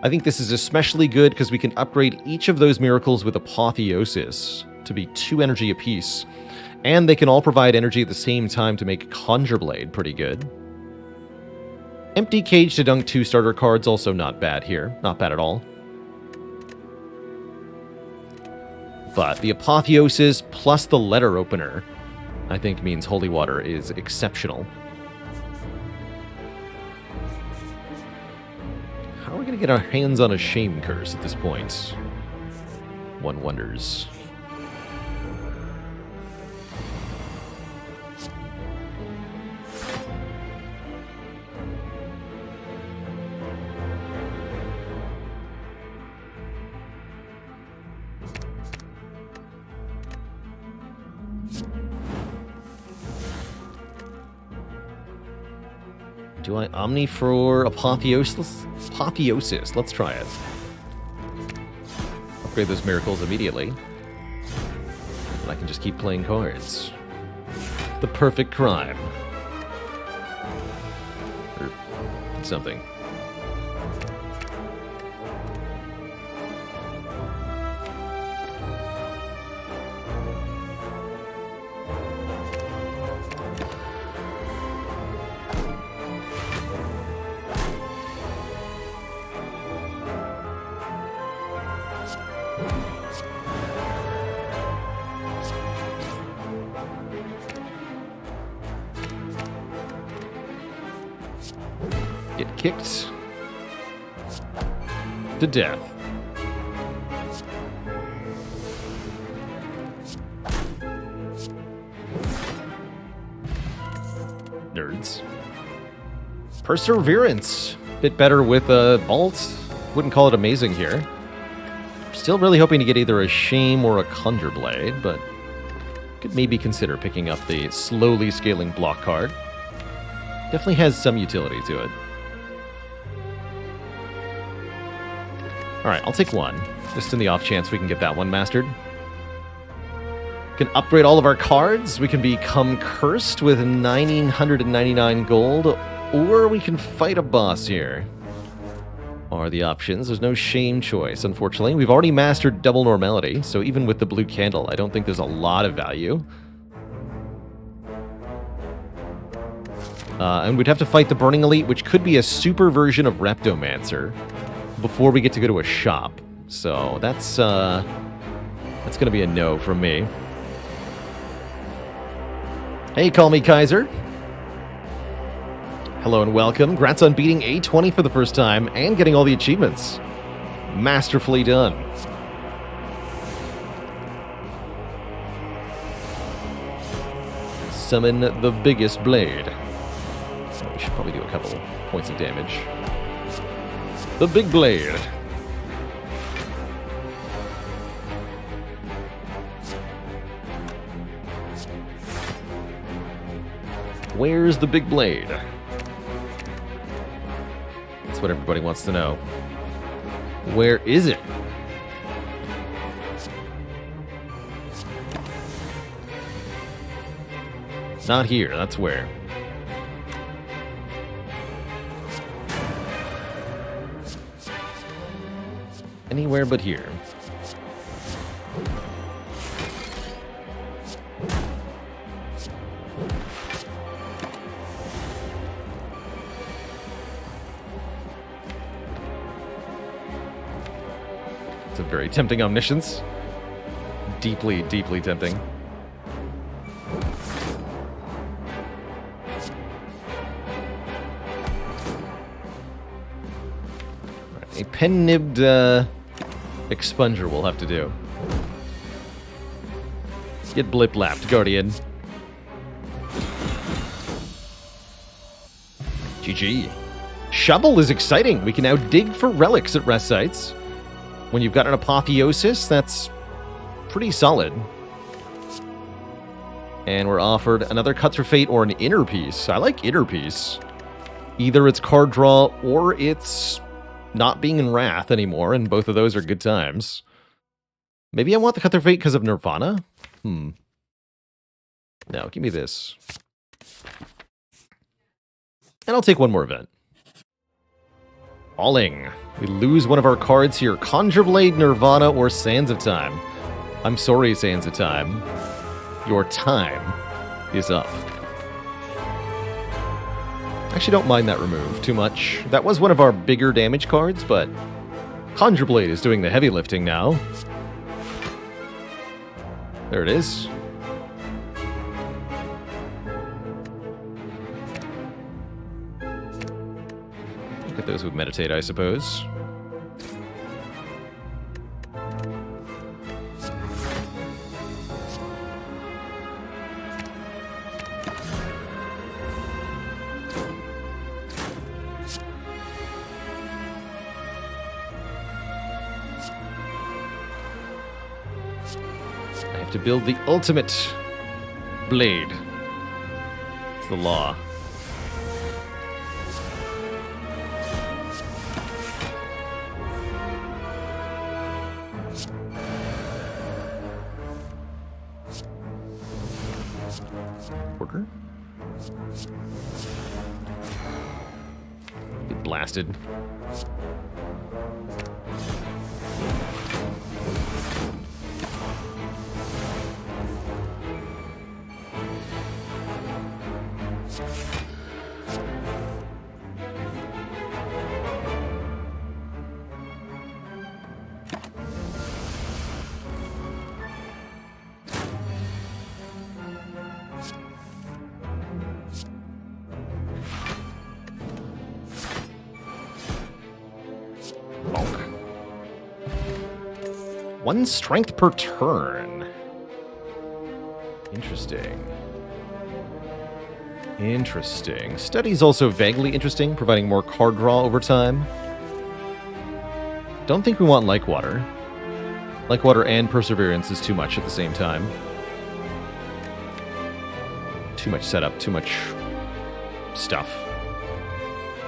S1: I think this is especially good because we can upgrade each of those miracles with Apotheosis to be 2 energy apiece. And they can all provide energy at the same time to make Conjure Blade pretty good. Empty Cage to dunk 2 starter cards, also not bad here. Not bad at all. But the Apotheosis plus the Letter Opener, I think, means Holy Water is exceptional. How are we going to get our hands on a Shame Curse at this point? One wonders. Do I Omni for Apotheosis? Apotheosis. Let's try it. Upgrade those miracles immediately. And I can just keep playing cards. The perfect crime. Or something. Get kicked to death. Nerds. Perseverance. Bit better with a Vault. Wouldn't call it amazing here. Still really hoping to get either a Shame or a Conjure Blade, but could maybe consider picking up the slowly scaling block card. Definitely has some utility to it. Alright, I'll take one, just in the off chance we can get that one mastered. We can upgrade all of our cards, we can become cursed with 999 gold, or we can fight a boss here. Are the options. There's no shame choice, unfortunately. We've already mastered double normality, so even with the blue candle, I don't think there's a lot of value. And we'd have to fight the Burning Elite, which could be a super version of Reptomancer, before we get to go to a shop. So that's going to be a no from me. Hey, call me Kaiser. Hello and welcome. Congrats on beating A20 for the first time and getting all the achievements. Masterfully done. summon the biggest blade. We should probably do a couple points of damage. The big blade. Where's the big blade? That's what everybody wants to know. Where is it? Not here, that's where. Anywhere but here. It's a very tempting omniscience. Deeply, deeply tempting. A pen-nibbed expunger will have to do. Get blip-lapped, Guardian. GG. Shovel is exciting. We can now dig for relics at rest sites. When you've got an apotheosis, that's pretty solid. And we're offered another Cut Through Fate or an Inner Piece. I like Inner Piece. Either it's card draw or it's not being in Wrath anymore, and both of those are good times. Maybe I want the Cut Through Fate because of Nirvana? No, give me this. And I'll take one more event. Falling. We lose one of our cards here. Conjure Blade, Nirvana, or Sands of Time. I'm sorry, Sands of Time. Your time is up. Actually, don't mind that remove too much. That was one of our bigger damage cards, but Conjure Blade is doing the heavy lifting now. There it is. Look at those who meditate, I suppose. To build the ultimate blade. It's the law. Order? Get blasted. One strength per turn. Interesting. Interesting. Study's also vaguely interesting, providing more card draw over time. Don't think we want Like-Water. Like-Water and Perseverance is too much at the same time. Too much setup, too much stuff.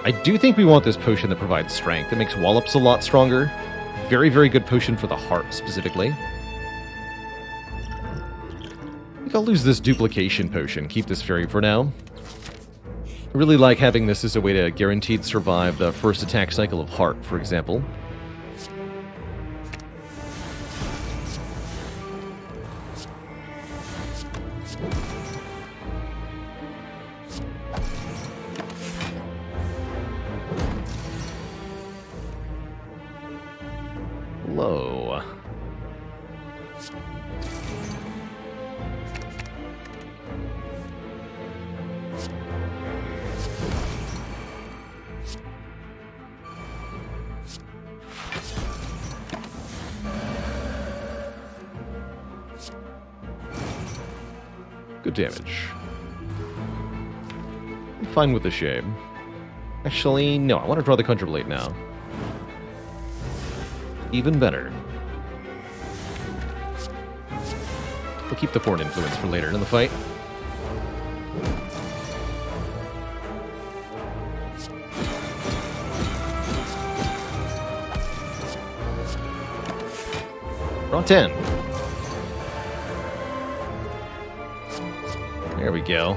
S1: I do think we want this potion that provides strength. It makes Wallops a lot stronger. Very, very good potion for the heart, specifically. I think I'll lose this duplication potion. Keep this fairy for now. I really like having this as a way to guaranteed survive the first attack cycle of heart, for example. Hello. Good damage. fine with the shape. Actually, no, I want to draw the Conjure Blade now. Even better. We'll keep the Foreign Influence for later in the fight. Draw 10. There we go.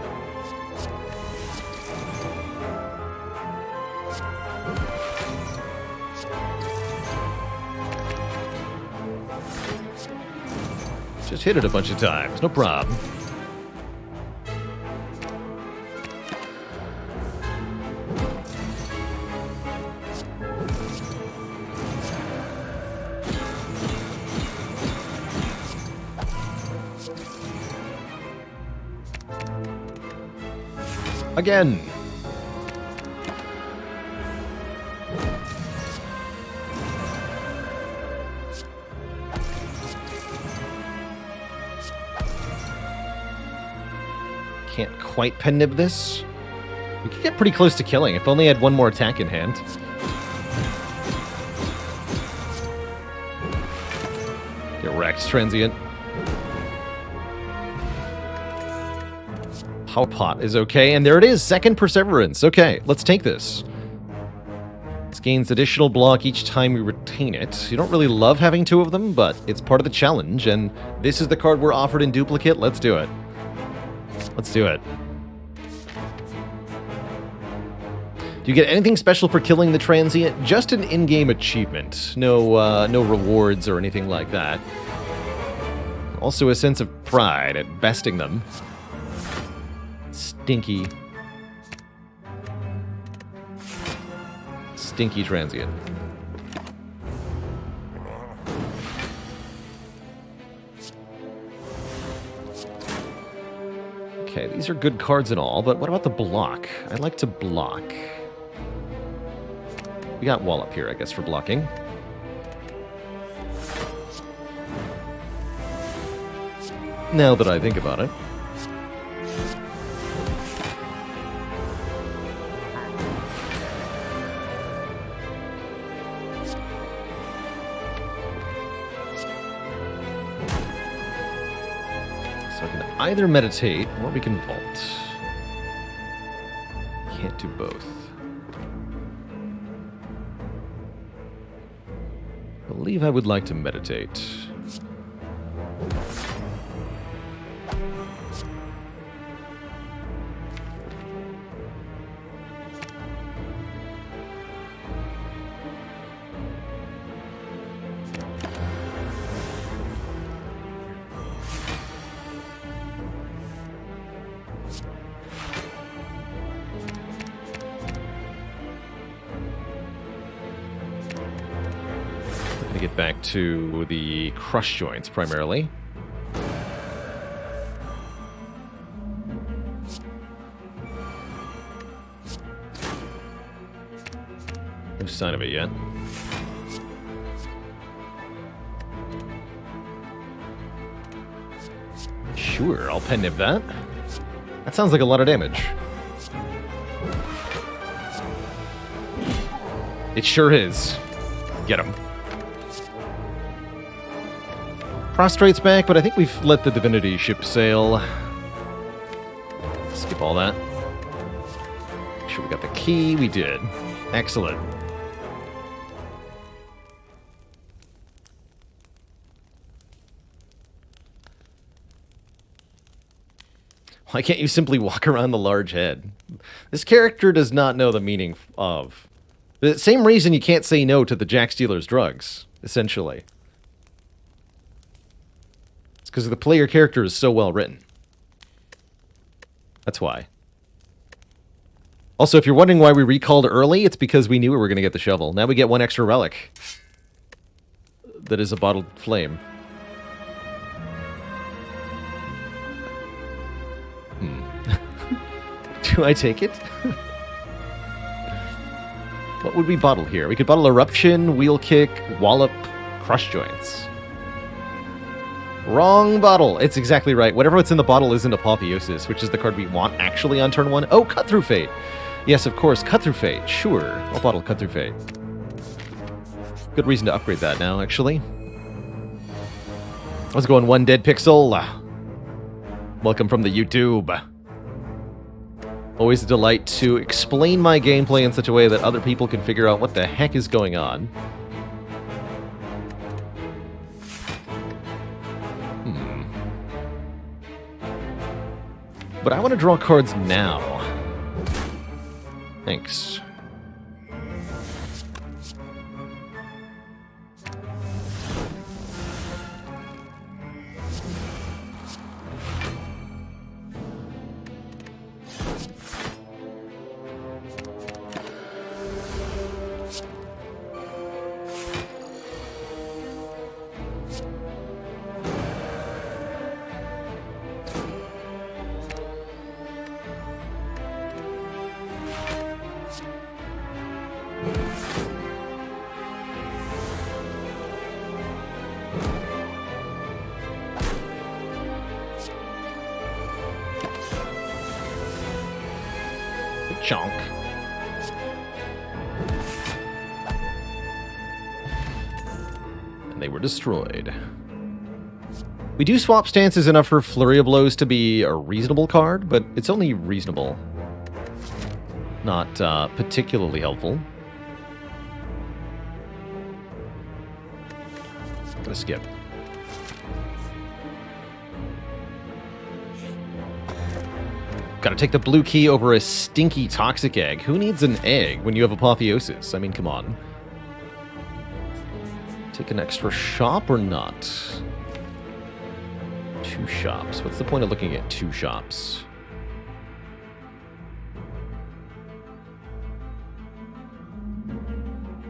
S1: Just hit it a bunch of times, no problem. Again. Can't quite pen nib this. We could get pretty close to killing if only I had one more attack in hand. Get wrecked, Transient. Power Pot is okay, and there it is, second Perseverance. Okay, let's take this. This gains additional block each time we retain it. You don't really love having two of them, but it's part of the challenge, and this is the card we're offered in duplicate. Let's do it. Let's do it. Do you get anything special for killing the Transient? Just an in-game achievement. No rewards or anything like that. Also a sense of pride at besting them. Stinky Transient. Okay, these are good cards and all, but what about the block? I'd like to block. We got Wallop here, I guess, for blocking. Now that I think about it. Either meditate, or we can vault. Can't do both. I believe I would like to meditate. Get back to the crush joints primarily. No sign of it yet. Sure, I'll pen nib that. That sounds like a lot of damage. It sure is. Get him. Prostrate's back, but I think we've let the Divinity ship sail. Skip all that. Make sure we got the key. We did. Excellent. Why can't you simply walk around the large head? This character does not know the meaning of. The same reason you can't say no to the Jack Stealer's drugs, essentially. Because the player character is so well written. That's why. Also, if you're wondering why we recalled early, it's because we knew we were going to get the shovel. Now we get one extra relic. That is a bottled flame. Do I take it? What would we bottle here? We could bottle Eruption, Wheel Kick, Wallop, Crush Joints. Wrong bottle. It's exactly right. Whatever's in the bottle isn't Apotheosis, which is the card we want actually on turn 1. Oh, Cut Through Fate. Yes, of course, Cut Through Fate. Sure. I'll bottle Cut Through Fate. Good reason to upgrade that now, actually. How's it going, One Dead Pixel? Welcome from the YouTube. Always a delight to explain my gameplay in such a way that other people can figure out what the heck is going on. But I want to draw cards now. Thanks. Chonk. And they were destroyed. We do swap stances enough for Flurry of Blows to be a reasonable card, but it's only reasonable. Not particularly helpful. Gotta skip. Gotta take the blue key over a stinky toxic egg. Who needs an egg when you have Apotheosis? I mean, come on. Take an extra shop or not? 2 shops. What's the point of looking at 2 shops?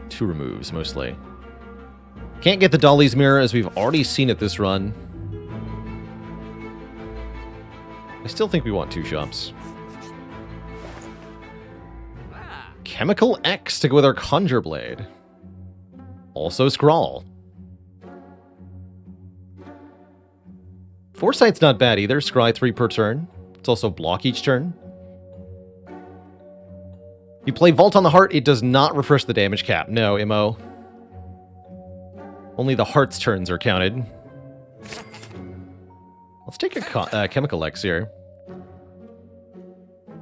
S1: Two removes, mostly. Can't get the Dolly's Mirror, as we've already seen it this run. I still think we want 2 shops. Chemical X to go with our Conjure Blade. Also Scrawl. Foresight's not bad either. Scry 3 per turn. It's also block each turn. You play Vault on the Heart, it does not refresh the damage cap. No, MO. Only the Heart's turns are counted. Let's take a Chemical X here.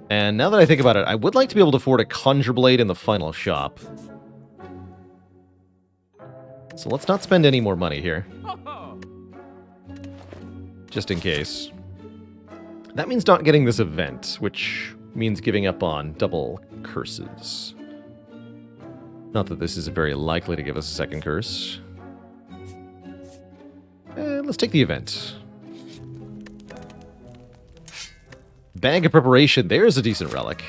S1: And now that I think about it, I would like to be able to afford a Conjure Blade in the final shop. So let's not spend any more money here. Just in case. That means not getting this event, which means giving up on double curses. Not that this is very likely to give us a 2nd curse. Let's take the event. Bag of Preparation, there's a decent relic.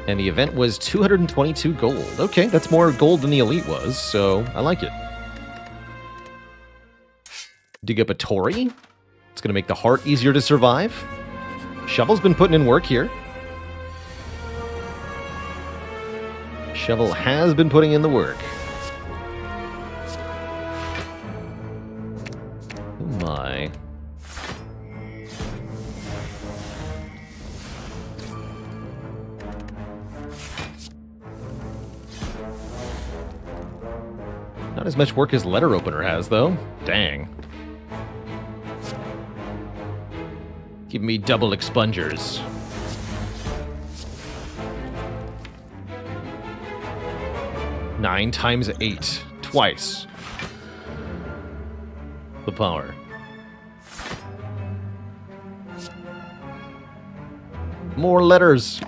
S1: And the event was 222 gold. Okay, that's more gold than the Elite was, so I like it. Dig up a Tori. It's going to make the Heart easier to survive. Shovel's been putting in work here. Shovel has been putting in the work. Oh my. Not as much work as Letter Opener has, though. Dang. Give me double expungers. Nine times 8. Twice. The power. More letters.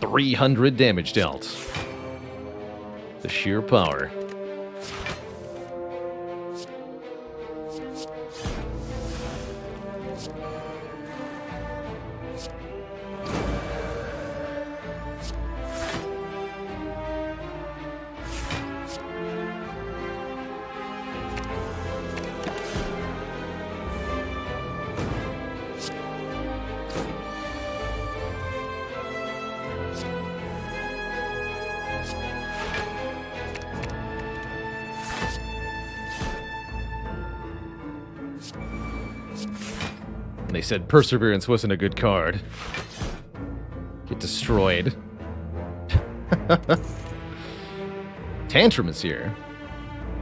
S1: 300 damage dealt. The sheer power. And they said Perseverance wasn't a good card. Get destroyed. Tantrum is here.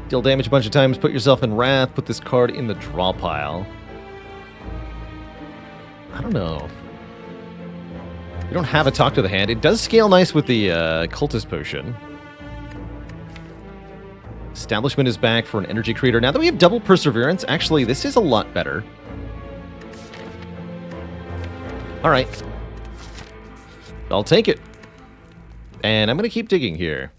S1: Deal damage a bunch of times, put yourself in Wrath, put this card in the draw pile. I don't know. We don't have a Talk to the Hand. It does scale nice with the Cultist Potion. Establishment is back for an Energy Creator. Now that we have double Perseverance, actually, this is a lot better. Alright. I'll take it. And I'm going to keep digging here.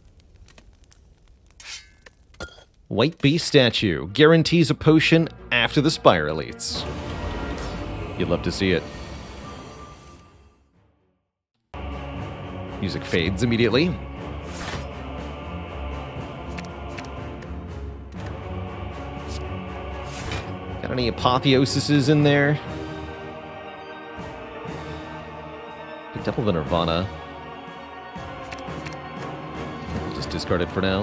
S1: White Beast Statue. Guarantees a potion after the Spire elites. You'd love to see it. Music fades immediately. Got any Apotheosises in there? Double the Nirvana. We'll just discard it for now.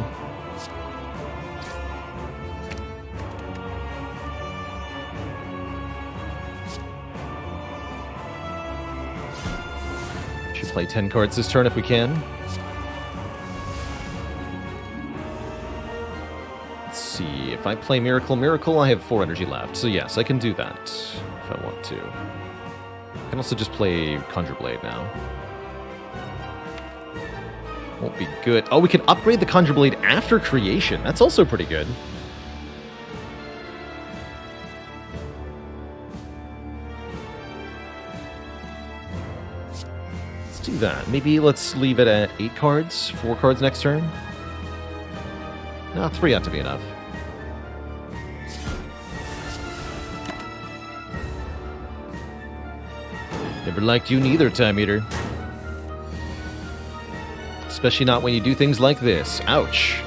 S1: Should play 10 cards this turn if we can. Let's see. If I play Miracle, I have 4 energy left. So yes, I can do that if I want to. I can also just play Conjure Blade now. Won't be good. Oh, we can upgrade the Conjure Blade after creation. That's also pretty good. Let's do that. Maybe let's leave it at 8 cards, 4 cards next turn. No, 3 ought to be enough. Never liked you neither, Time Eater. Especially not when you do things like this. Ouch.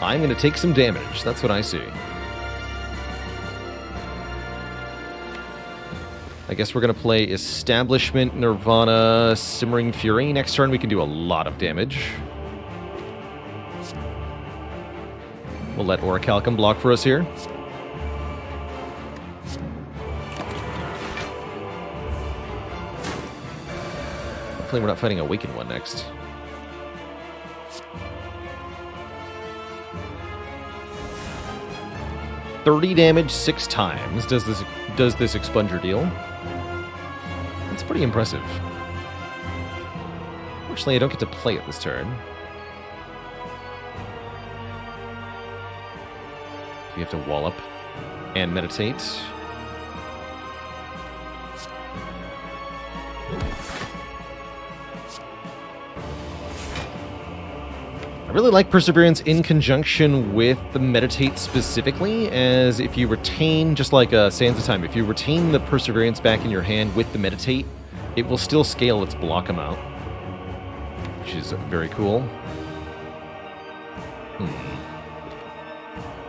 S1: I'm going to take some damage. That's what I see. I guess we're going to play Establishment, Nirvana, Simmering Fury. Next turn we can do a lot of damage. We'll let Orichalcum block for us here. Hopefully we're not fighting Awakened One next. $30 damage 6 times does this Expunger deal. That's pretty impressive. Fortunately, I don't get to play it this turn. We have to Wallop and Meditate. I really like Perseverance in conjunction with the Meditate specifically, as if you retain, just like Sands of Time, if you retain the Perseverance back in your hand with the Meditate, it will still scale its block amount, which is very cool.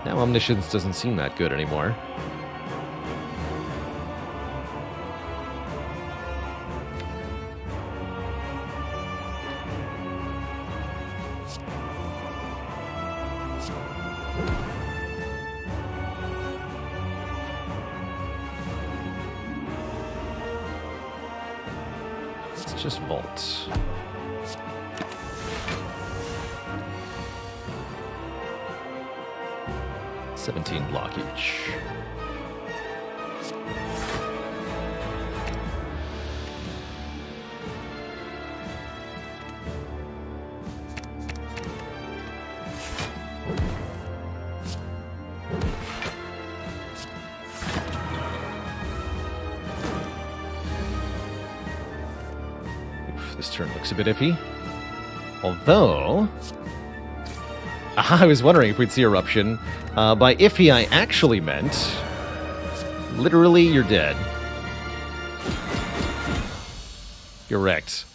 S1: Now Omniscience doesn't seem that good anymore. Just Vault. $17 block each. This turn looks a bit iffy. Although... I was wondering if we'd see Eruption. By iffy, I actually meant... literally, you're dead. You're wrecked.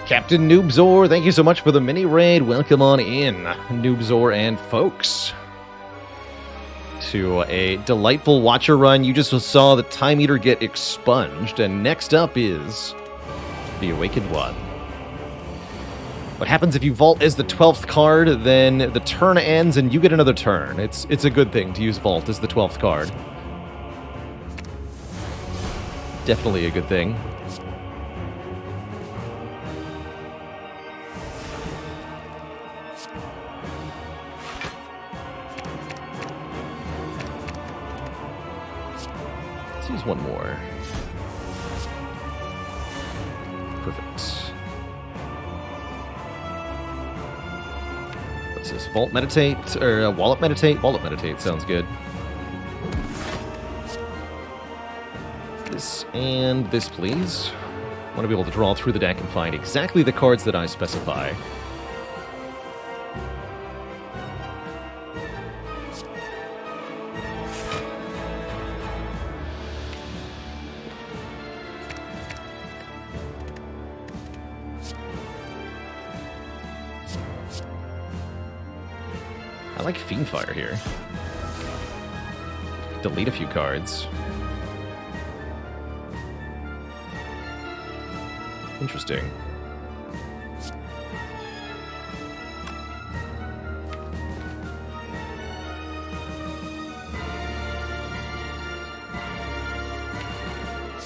S1: Captain Noobzor, thank you so much for the mini-raid. Welcome on in, Noobzor and folks. To a delightful Watcher run. You just saw the Time Eater get expunged. And next up is... the Awakened One. What happens if you Vault as the 12th card, then the turn ends and you get another turn. It's a good thing to use Vault as the 12th card. definitely a good thing. Let's use one more. Perfect. What's this? Vault Meditate? Or Wallet Meditate? Wallet Meditate sounds good. This and this, please. I want to be able to draw through the deck and find exactly the cards that I specify. I like Fiendfire here. Delete a few cards. Interesting.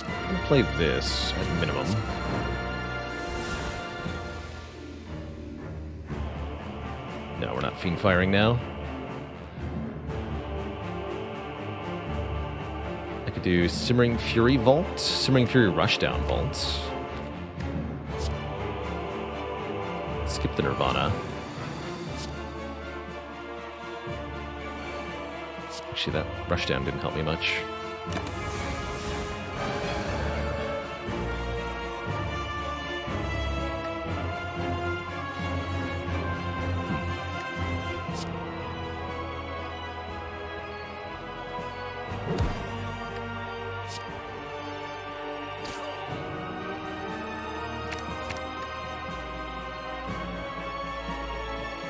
S1: I'm gonna play this at minimum. No, we're not fiend firing now. I could do Simmering Fury Vault, Simmering Fury Rushdown Vault. Skip the Nirvana. Actually, that Rushdown didn't help me much.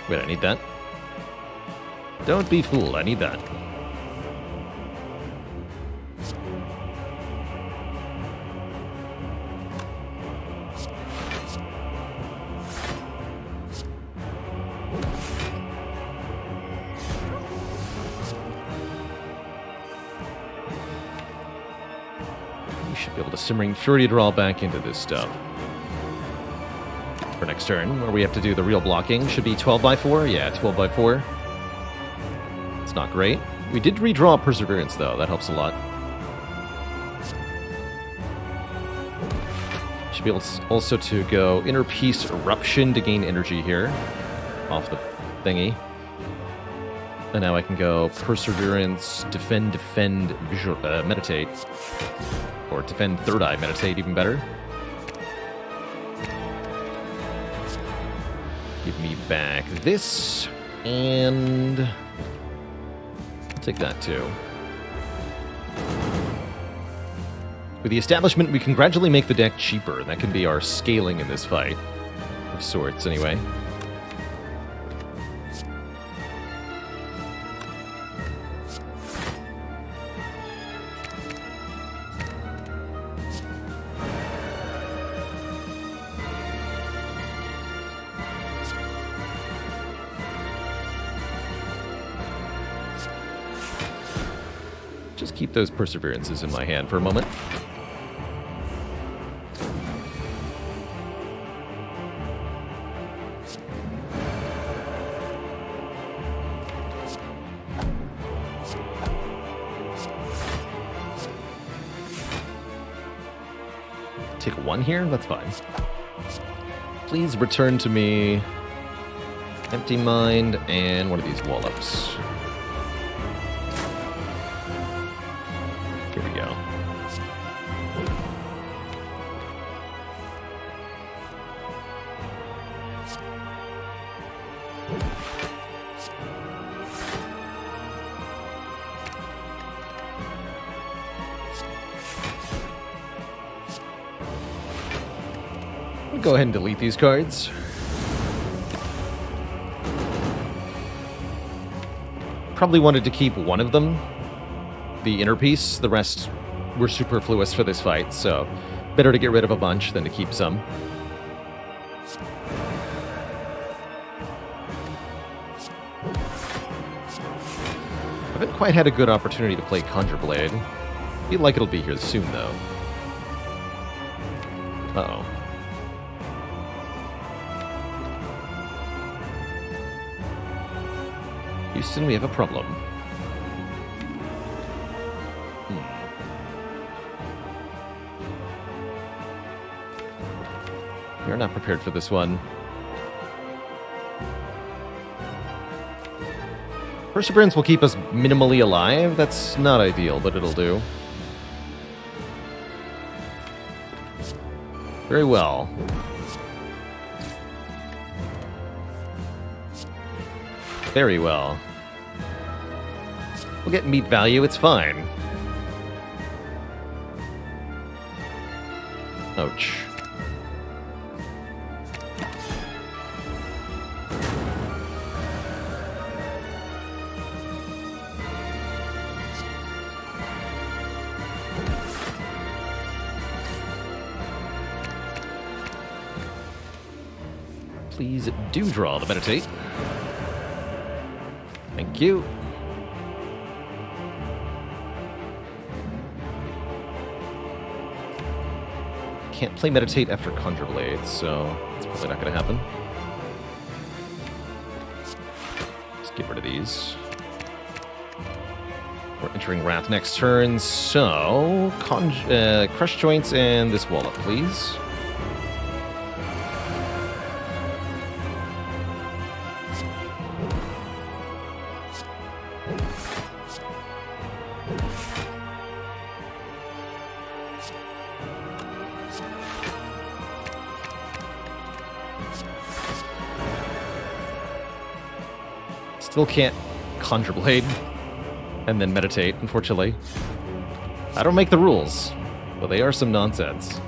S1: Wait, I need that. Don't be fooled, I need that. We should be able to Simmering Fury draw back into this stuff. For next turn, where we have to do the real blocking. Should be 12 by 4? Yeah, 12 by 4. It's not great. We did redraw Perseverance, though. That helps a lot. Should be able to also to go Inner Peace Eruption to gain energy here. Off the thingy. And now I can go Perseverance, Defend, Visual, Meditate. Or Defend, Third Eye, Meditate, even better. Give me back this, and I'll take that too. With the establishment, we can gradually make the deck cheaper, and that can be our scaling in this fight. Of sorts, anyway. Just keep those Perseverances in my hand for a moment. Take one here? That's fine. Please return to me Empty Mind and one of these Wallops. Here we go. I'll go ahead and delete these cards. Probably wanted to keep one of them. The inner piece, the rest were superfluous for this fight, so better to get rid of a bunch than to keep some. I haven't quite had a good opportunity to play Conjure Blade. Feel like it'll be here soon, though. Uh-oh. Houston, we have a problem. We're not prepared for this one. Perseverance will keep us minimally alive. That's not ideal, but it'll do. Very well. Very well. We'll get meat value, it's fine. Ouch. Please do draw to meditate. Thank you. Can't play meditate after Conjure Blade, so it's probably not going to happen. Let's get rid of these. We're entering Wrath next turn, so Crush Joints and this wall up, please. Still can't Conjure Blade and then meditate, unfortunately. I don't make the rules, but they are some nonsense.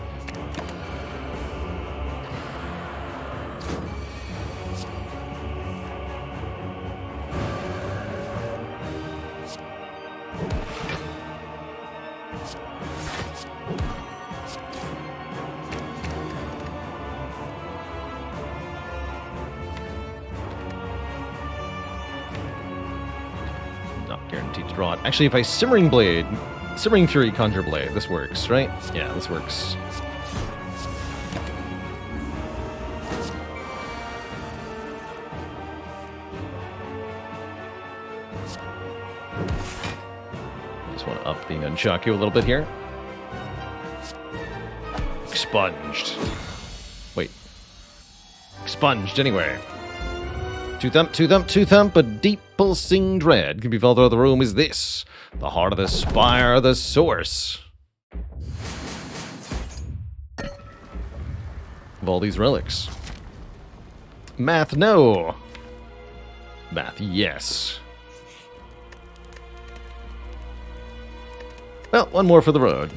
S1: Guaranteed to draw it. Actually, if I Simmering Fury, Conjure Blade, this works, right? Yeah, this works. Just want to up the Nunchaku a little bit here. Expunged. Wait. Expunged, anyway. Two thump, a deep pulsing dread can be felt throughout the room is this. The heart of the Spire, the source of all these relics. Math, no. Math, yes. Well, one more for the road.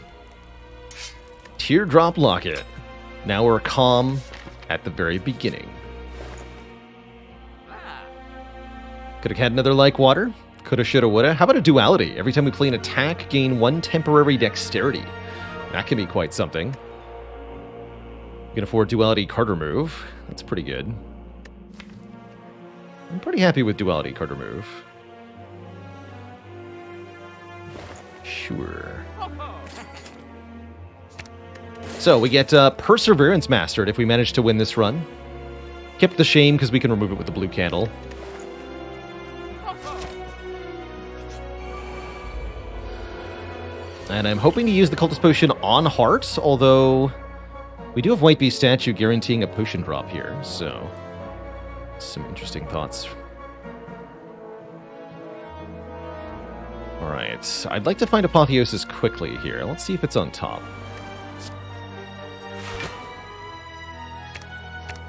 S1: Teardrop Locket. Now we're calm at the very beginning. Could have had another Like Water. Coulda, shoulda, woulda. How about a duality? Every time we play an attack, gain 1 temporary dexterity. That can be quite something. You can afford duality card remove. That's pretty good. I'm pretty happy with duality card remove. Sure. So we get Perseverance mastered if we manage to win this run. Kept the shame because we can remove it with the blue candle. And I'm hoping to use the Cultist Potion on Heart, although we do have White Beast Statue guaranteeing a potion drop here, so some interesting thoughts. Alright, I'd like to find Apotheosis quickly here. Let's see if it's on top.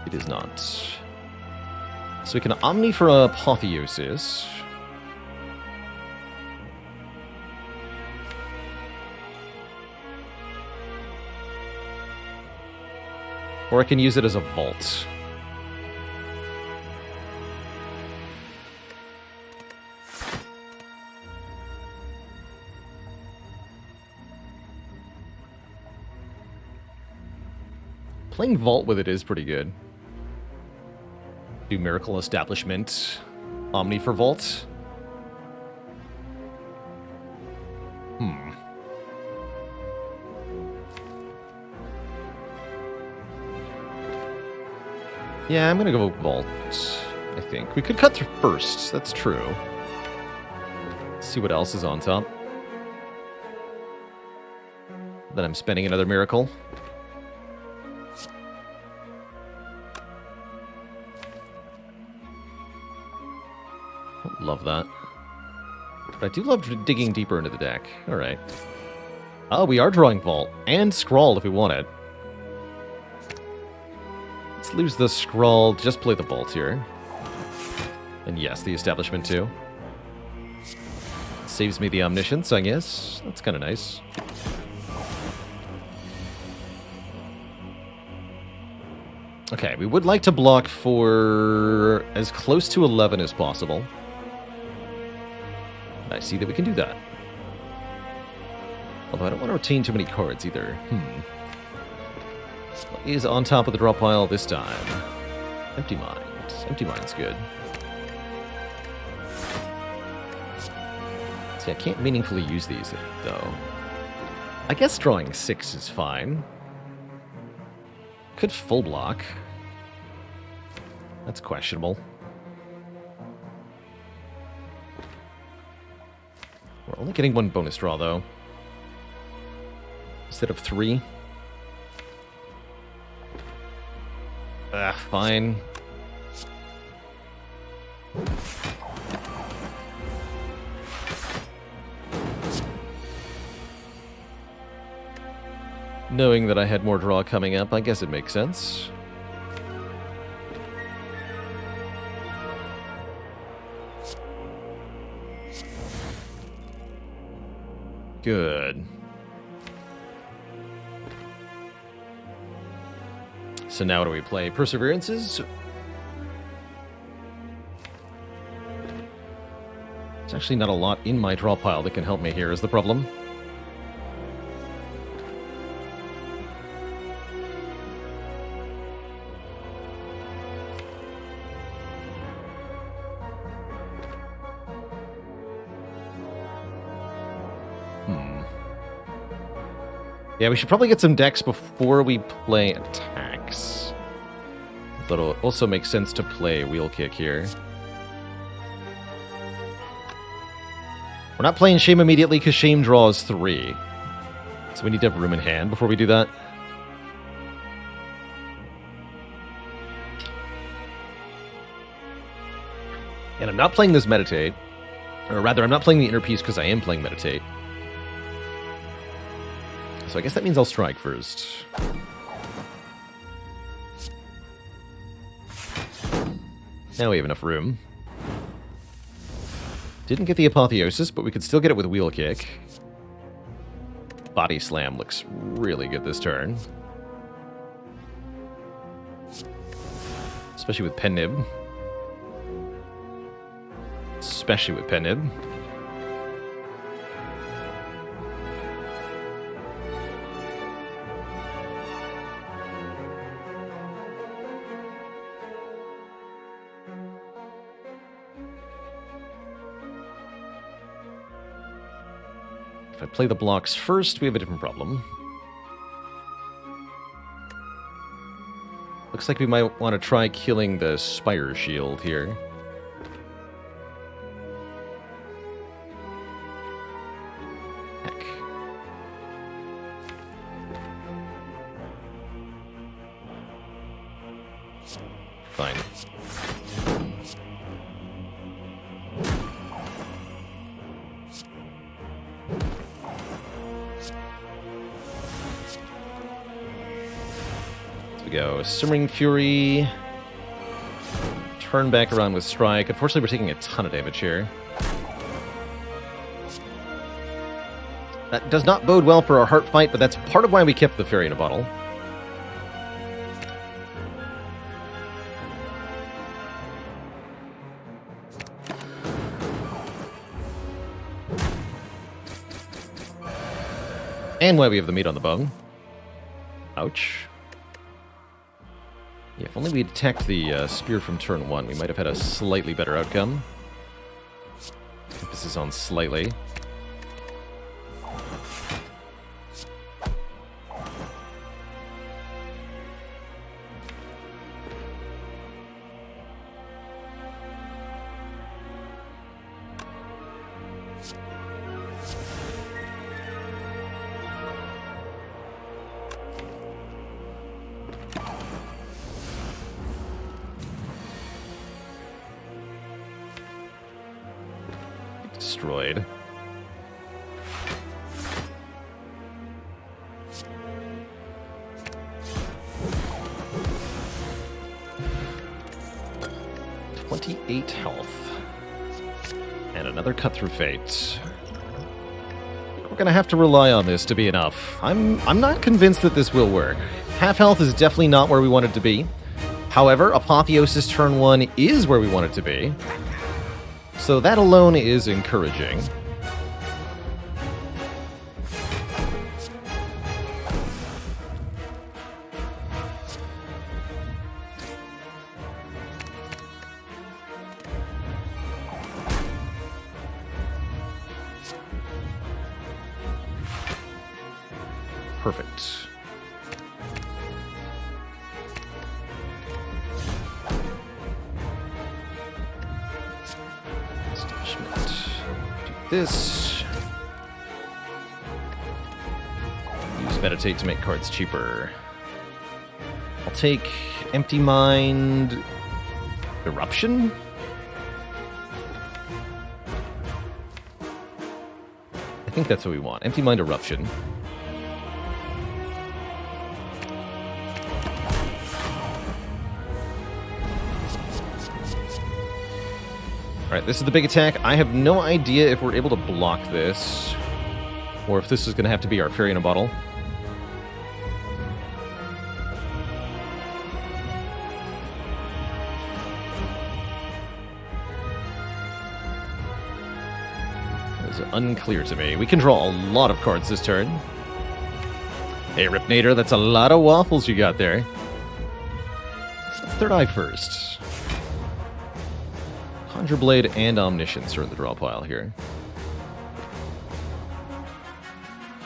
S1: It is not. So we can Omni for Apotheosis. Or I can use it as a vault. Playing vault with it is pretty good. Do Miracle Establishment. Omni for vault. Yeah, I'm gonna go Vault, I think. We could cut through first, that's true. Let's see what else is on top. Then I'm spending another miracle. Love that. But I do love digging deeper into the deck. Alright. Oh, we are drawing Vault. And Scrawl if we want it. Let's lose the Scrawl, just play the Vault here. And yes, the Establishment too. Saves me the Omniscience, I guess. That's kind of nice. Okay, we would like to block for as close to 11 as possible. I see that we can do that. Although I don't want to retain too many cards either. What is on top of the draw pile this time? Empty Mind. Empty Mind's good. See, I can't meaningfully use these, though. I guess drawing 6 is fine. Could full block. That's questionable. We're only getting 1 bonus draw, though. Instead of 3. Fine. Knowing that I had more draw coming up, I guess it makes sense. Good. So now what do we play? Perseverances? There's actually not a lot in my draw pile that can help me here, is the problem. Yeah, we should probably get some decks before we play attacks. But it'll also make sense to play Wheel Kick here. We're not playing Shame immediately because Shame draws 3. So we need to have room in hand before we do that. And I'm not playing this Meditate. Or rather, I'm not playing the Inner Peace because I am playing Meditate. So I guess that means I'll strike first. Now we have enough room. Didn't get the Apotheosis, but we could still get it with Wheel Kick. Body Slam looks really good this turn. Especially with Pen Nib. Especially with Pen Nib. If I play the blocks first, we have a different problem. Looks like we might want to try killing the Spire shield here. Heck. Fine. Go. Simmering Fury. Turn back around with Strike. Unfortunately, we're taking a ton of damage here. That does not bode well for our heart fight, but that's part of why we kept the Fairy in a bottle. And why we have the meat on the bone. Ouch. Yeah, if only we'd attacked the spear from turn 1, we might have had a slightly better outcome. Emphasis on slightly. destroyed. .28 health. And another cut through fate. We're gonna have to rely on this to be enough. I'm not convinced that this will work. Half health is definitely not where we want it to be. However, Apotheosis turn 1 is where we want it to be. So that alone is encouraging. Perfect. Do this. Use Meditate to make cards cheaper. I'll take Empty Mind... Eruption? I think that's what we want. Empty Mind Eruption. Alright, this is the big attack. I have no idea if we're able to block this, or if this is going to have to be our fairy in a bottle. It's unclear to me. We can draw a lot of cards this turn. Hey, Ripnator, that's a lot of waffles you got there. Let's third eye first. Conjure Blade and Omniscience are in the draw pile here.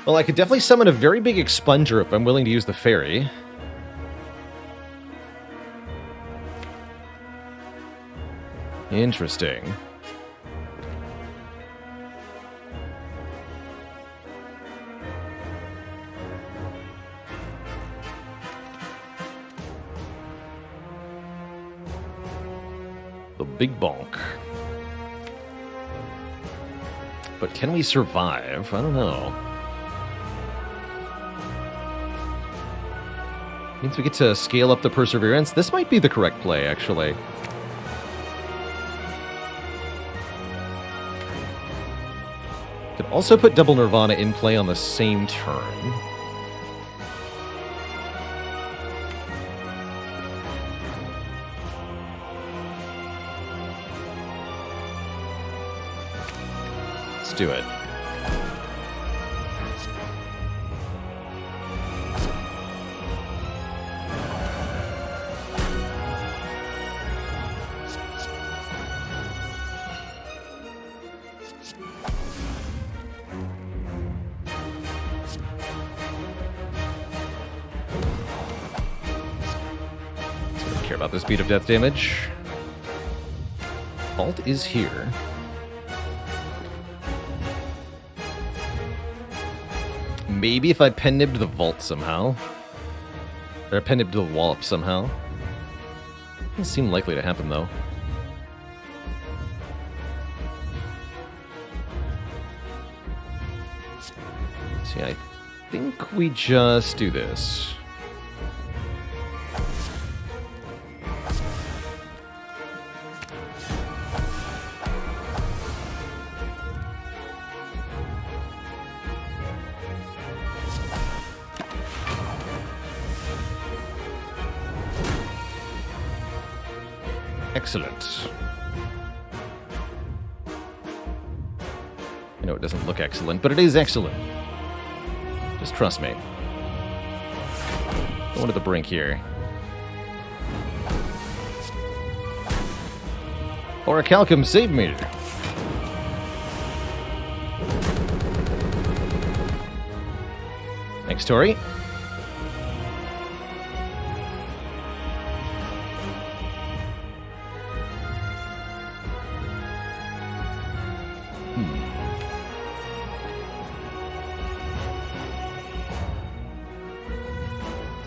S1: Well, I could definitely summon a very big Expunger if I'm willing to use the Fairy. Interesting. The big bonk. But can we survive? I don't know. Means we get to scale up the Perseverance. This might be the correct play, actually. Could also put Double Nirvana in play on the same turn. Do it. Don't care about this beat of death damage. Vault is here. Maybe if I pen-nibbed the vault somehow. Or pen-nibbed the wallop somehow. Doesn't seem likely to happen, though. See, I think we just do this. Excellent. I know it doesn't look excellent, but it is excellent. Just trust me. Going to the brink here. Orichalcum, save me! Thanks, Tori.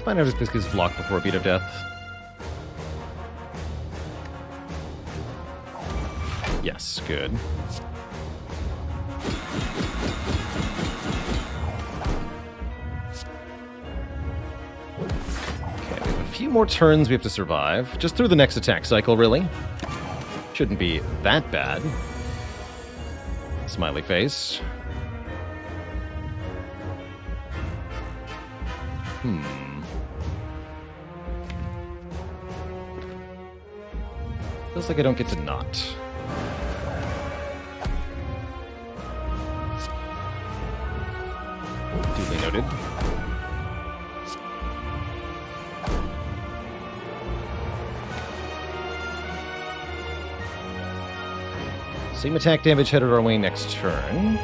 S1: Find out if this gets blocked before a beat of death. Yes, good. Okay, we have a few more turns we have to survive. Just through the next attack cycle, really. Shouldn't be that bad. Smiley face. Feels like I don't get to not. Duly noted. Same attack damage headed our way next turn.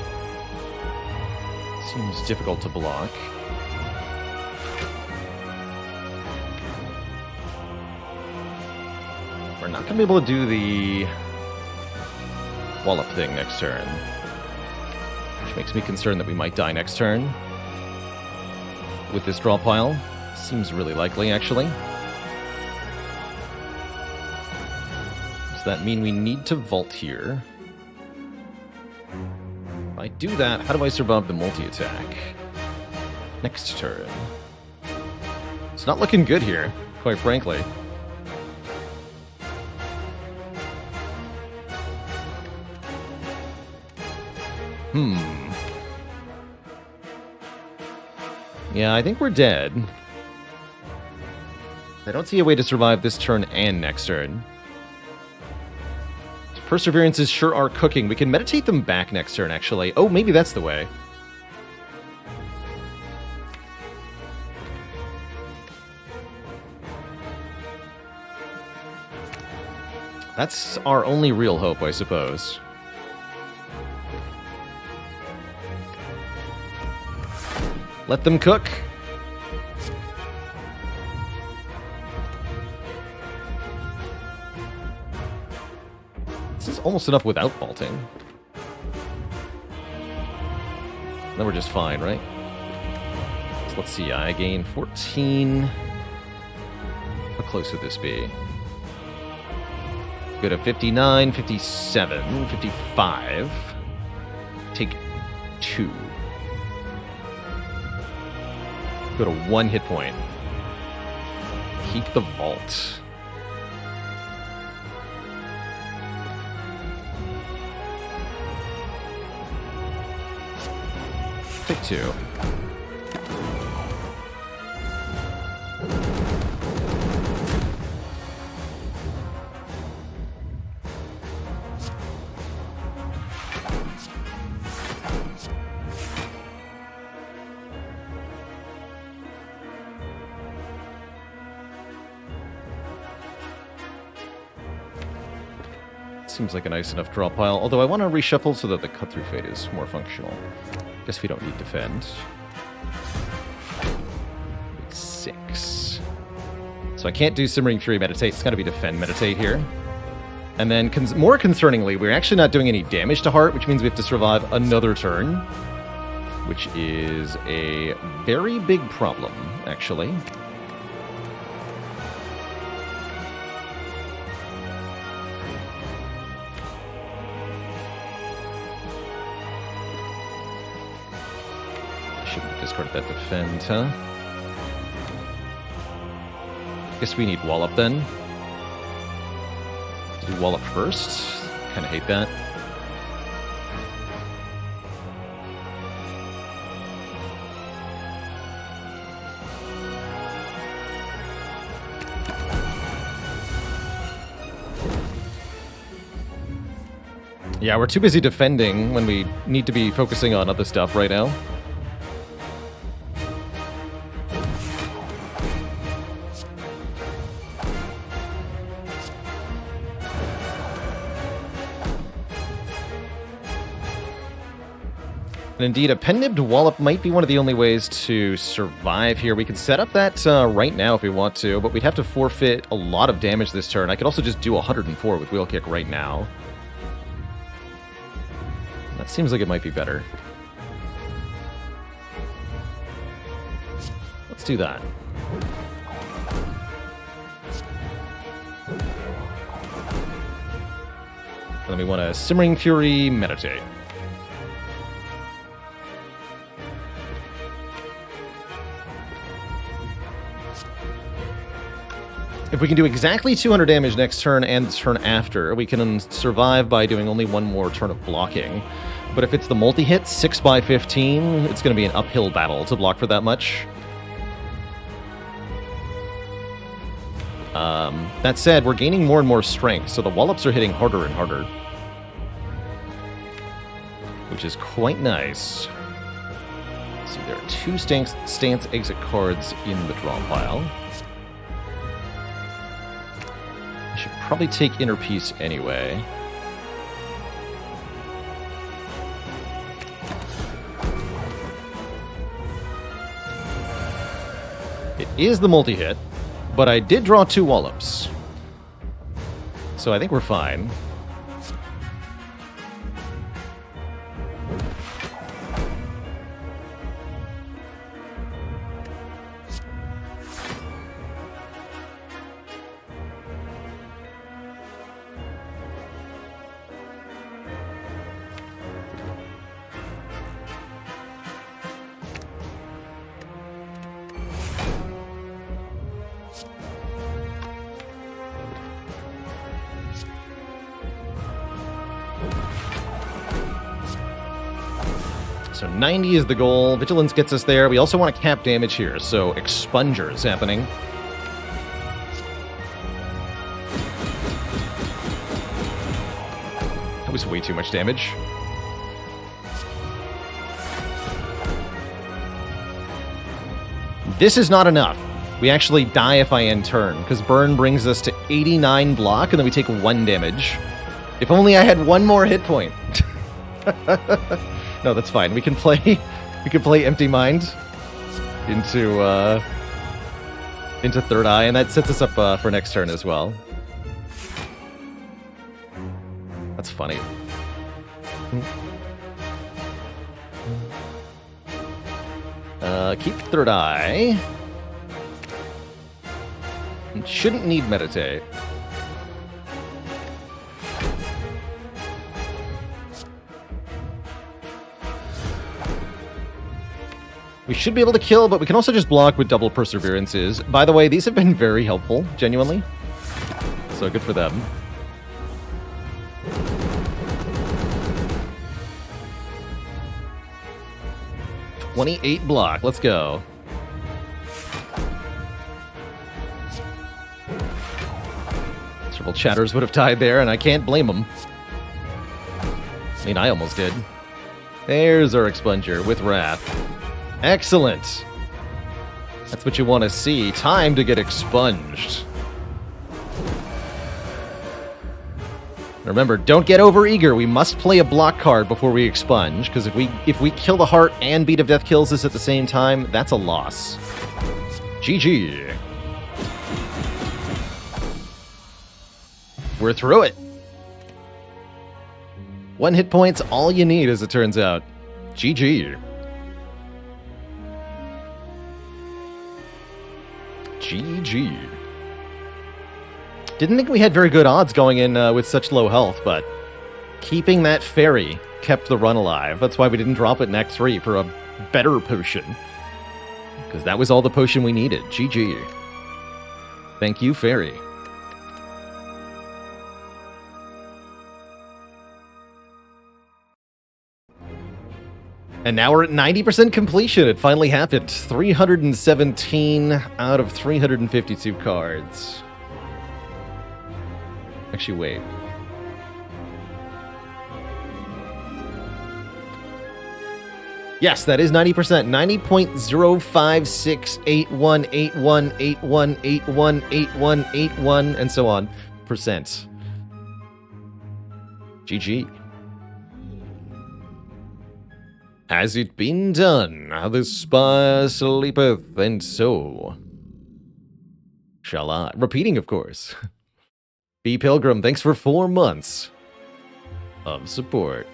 S1: Seems difficult to block. We're not going to be able to do the wallop thing next turn. Which makes me concerned that we might die next turn. With this draw pile. Seems really likely, actually. Does that mean we need to vault here? If I do that, how do I survive the multi-attack? Next turn. It's not looking good here, quite frankly. Yeah, I think we're dead. I don't see a way to survive this turn and next turn. Perseverances sure are cooking. We can meditate them back next turn, actually. Oh, maybe that's the way. That's our only real hope, I suppose. Let them cook. This is almost enough without vaulting. Then we're just fine, right? So let's see, I gain 14. How close would this be? Go to 59, 57, 55. Take 2. Go to 1 hit point. Keep the vault. Take 2. Seems like a nice enough draw pile, although I want to reshuffle so that the cut-through fate is more functional. Guess we don't need defend. 6. So I can't do Simmering Fury Meditate, it's got to be defend Meditate here. And then, more concerningly, we're actually not doing any damage to Heart, which means we have to survive another turn. Which is a very big problem, actually. Discard that defend, huh? Guess we need Wallop then. Do Wallop first. Kinda hate that. Yeah, we're too busy defending when we need to be focusing on other stuff right now. And indeed, a pen-nibbed Wallop might be one of the only ways to survive here. We can set up that right now if we want to, but we'd have to forfeit a lot of damage this turn. I could also just do 104 with Wheel Kick right now. That seems like it might be better. Let's do that. And then we want to Simmering Fury Meditate. If we can do exactly 200 damage next turn and the turn after, we can survive by doing only one more turn of blocking. But if it's the multi-hit, 6 by 15, it's going to be an uphill battle to block for that much. That said, we're gaining more and more strength, so the wallops are hitting harder and harder. Which is quite nice. So there are 2 stance exit cards in the draw pile. I should probably take Inner Peace anyway. It is the multi-hit, but I did draw 2 wallops. So I think we're fine. So 90 is the goal. Vigilance gets us there. We also want to cap damage here, so Expunger is happening. That was way too much damage. This is not enough. We actually die if I end turn, because Burn brings us to 89 block, and then we take 1 damage. If only I had 1 more hit point. No, that's fine. We can play Empty Mind into Third Eye, and that sets us up for next turn as well. That's funny. Keep Third Eye. Shouldn't need Meditate. We should be able to kill, but we can also just block with double Perseverances. By the way, these have been very helpful, genuinely. So good for them. $28 block. Let's go. Several chatters would have died there, and I can't blame them. I mean, I almost did. There's our Expunger with Wrath. Excellent. That's what you want to see. Time to get expunged. Remember, don't get overeager. We must play a block card before we expunge, because if we kill the heart and Beat of Death kills us at the same time, that's a loss. GG. We're through it. 1 hit point's all you need, as it turns out. GG. GG. Didn't think we had very good odds going in with such low health, but keeping that fairy kept the run alive. That's why we didn't drop it in Act 3 for a better potion. Because that was all the potion we needed. GG. Thank you, fairy. And now we're at 90% completion. It finally happened. 317 out of 352 cards. Actually, wait. Yes, that is 90%. 90.056818188181818181 and so on percent. GG. Has it been done? The Spire sleepeth, and so shall I. Repeating, of course. B. Pilgrim, thanks for 4 months of support.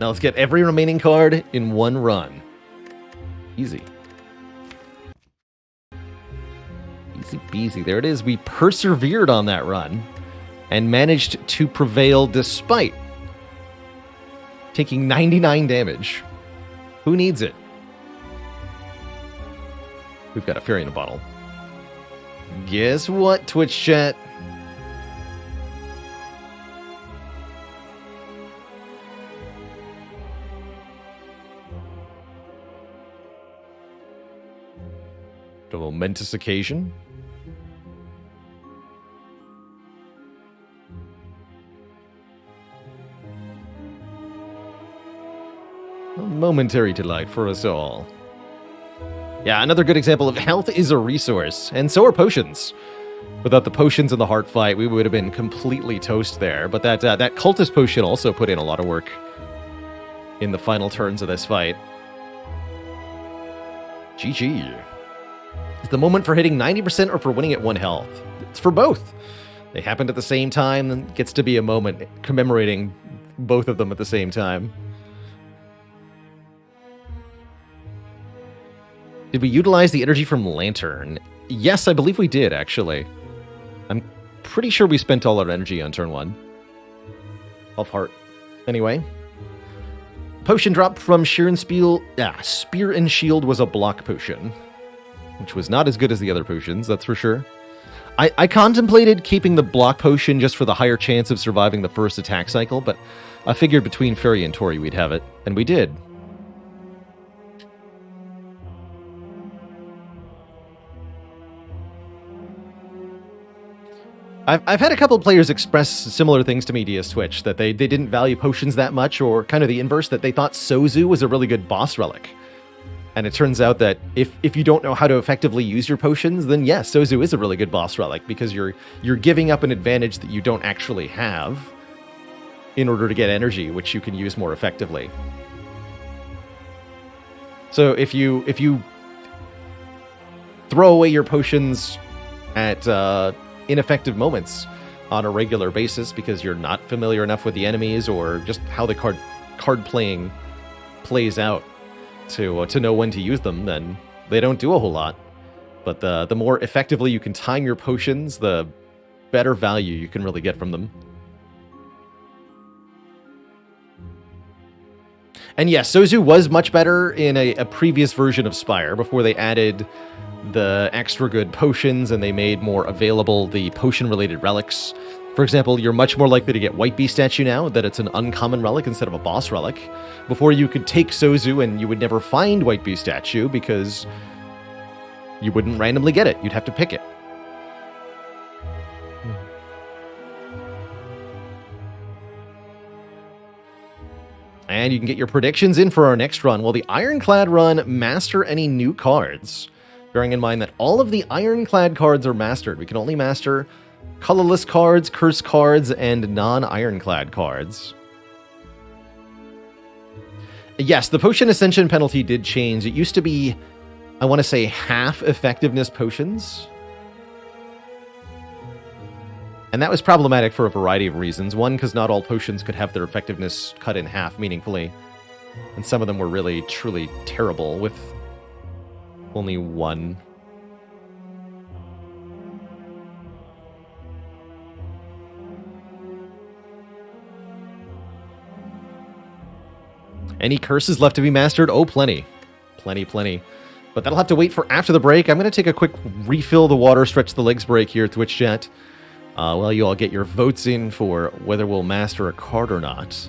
S1: Now let's get every remaining card in one run. Easy. Easy peasy. There it is. We persevered on that run and managed to prevail despite taking 99 damage. Who needs it? We've got a fairy in a bottle. Guess what, Twitch chat? A momentous occasion. A momentary delight for us all. Yeah, another good example of health is a resource, and so are potions. Without the potions in the heart fight, we would have been completely toast there. But that cultist potion also put in a lot of work in the final turns of this fight. GG. Is the moment for hitting 90% or for winning at 1 health? It's for both. They happened at the same time, and gets to be a moment commemorating both of them at the same time. Did we utilize the energy from Lantern? Yes, I believe we did, actually. I'm pretty sure we spent all our energy on turn 1. Of heart. Anyway. Potion drop from Spear and Shield was a block potion, which was not as good as the other potions, that's for sure. I contemplated keeping the block potion just for the higher chance of surviving the first attack cycle, but I figured between Fairy and Tori we'd have it, and we did. I've had a couple of players express similar things to me, DS Twitch, that they didn't value potions that much, or kind of the inverse, that they thought Sozu was a really good boss relic. And it turns out that if you don't know how to effectively use your potions, then yes, Sozu is a really good boss relic, because you're giving up an advantage that you don't actually have in order to get energy, which you can use more effectively. So if you throw away your potions at ineffective moments on a regular basis because you're not familiar enough with the enemies or just how the card playing plays out to know when to use them, then they don't do a whole lot. But the more effectively you can time your potions, the better value you can really get from them. And yes, Sozu was much better in a previous version of Spire before they added the extra good potions and they made more available the potion-related relics. For example, you're much more likely to get White Beast Statue now, that it's an uncommon relic instead of a boss relic. Before, you could take Sozu and you would never find White Beast Statue because you wouldn't randomly get it. You'd have to pick it. And you can get your predictions in for our next run. Well, the Ironclad run, master any new cards. Bearing in mind that all of the Ironclad cards are mastered. We can only master colorless cards, curse cards, and non-Ironclad cards. Yes, the Potion Ascension penalty did change. It used to be, I want to say, half effectiveness potions. And that was problematic for a variety of reasons. One, because not all potions could have their effectiveness cut in half meaningfully. And some of them were really, truly terrible with only one. Any curses left to be mastered? Oh, plenty. Plenty. But that'll have to wait for after the break. I'm going to take a quick refill the water, stretch the legs break here, Twitch chat. While you all get your votes in for whether we'll master a card or not.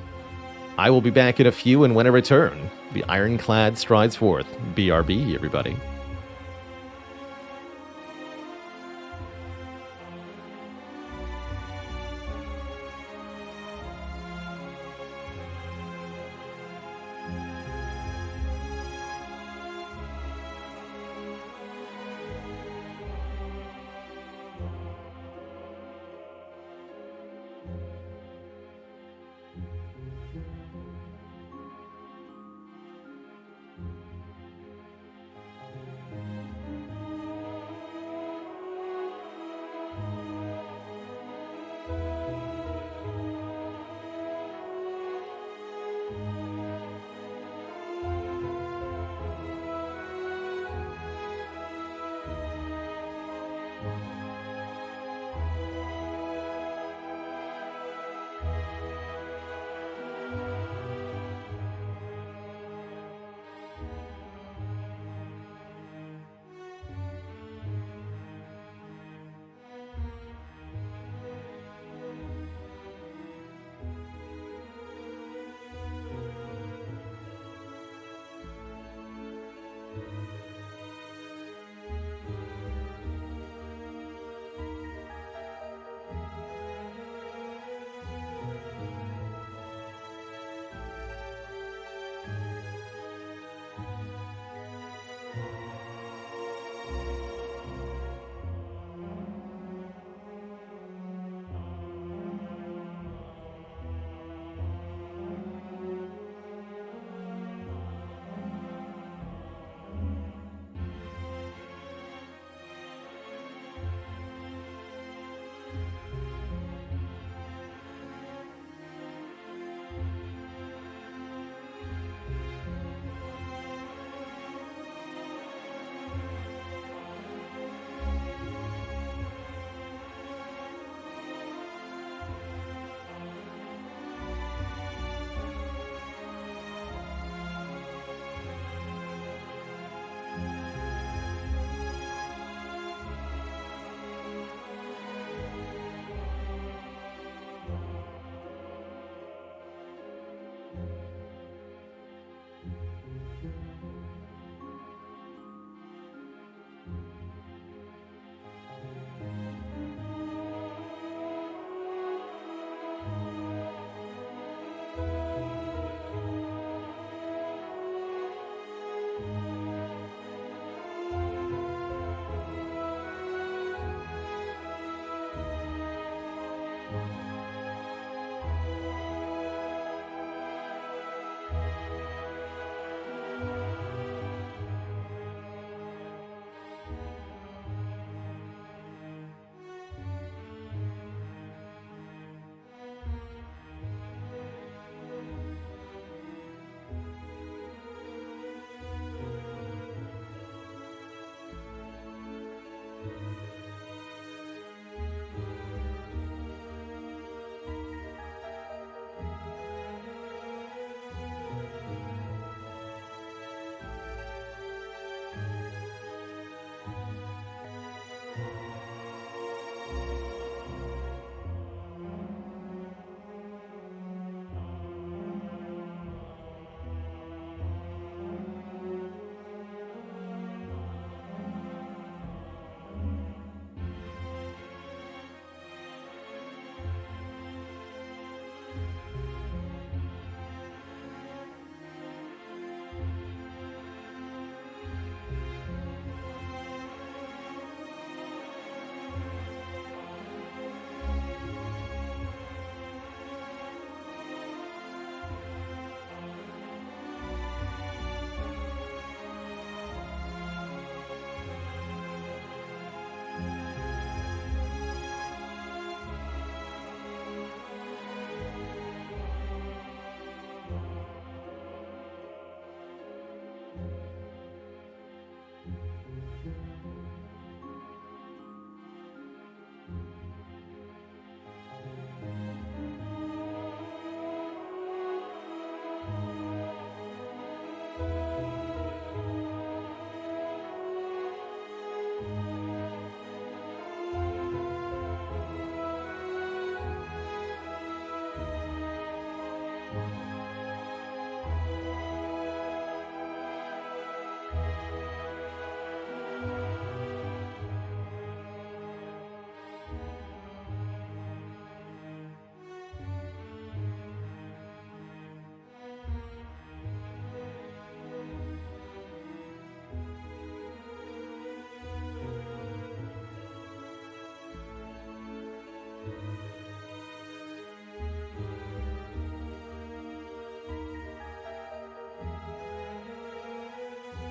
S1: I will be back in a few, and when I return, the Ironclad strides forth. BRB, everybody.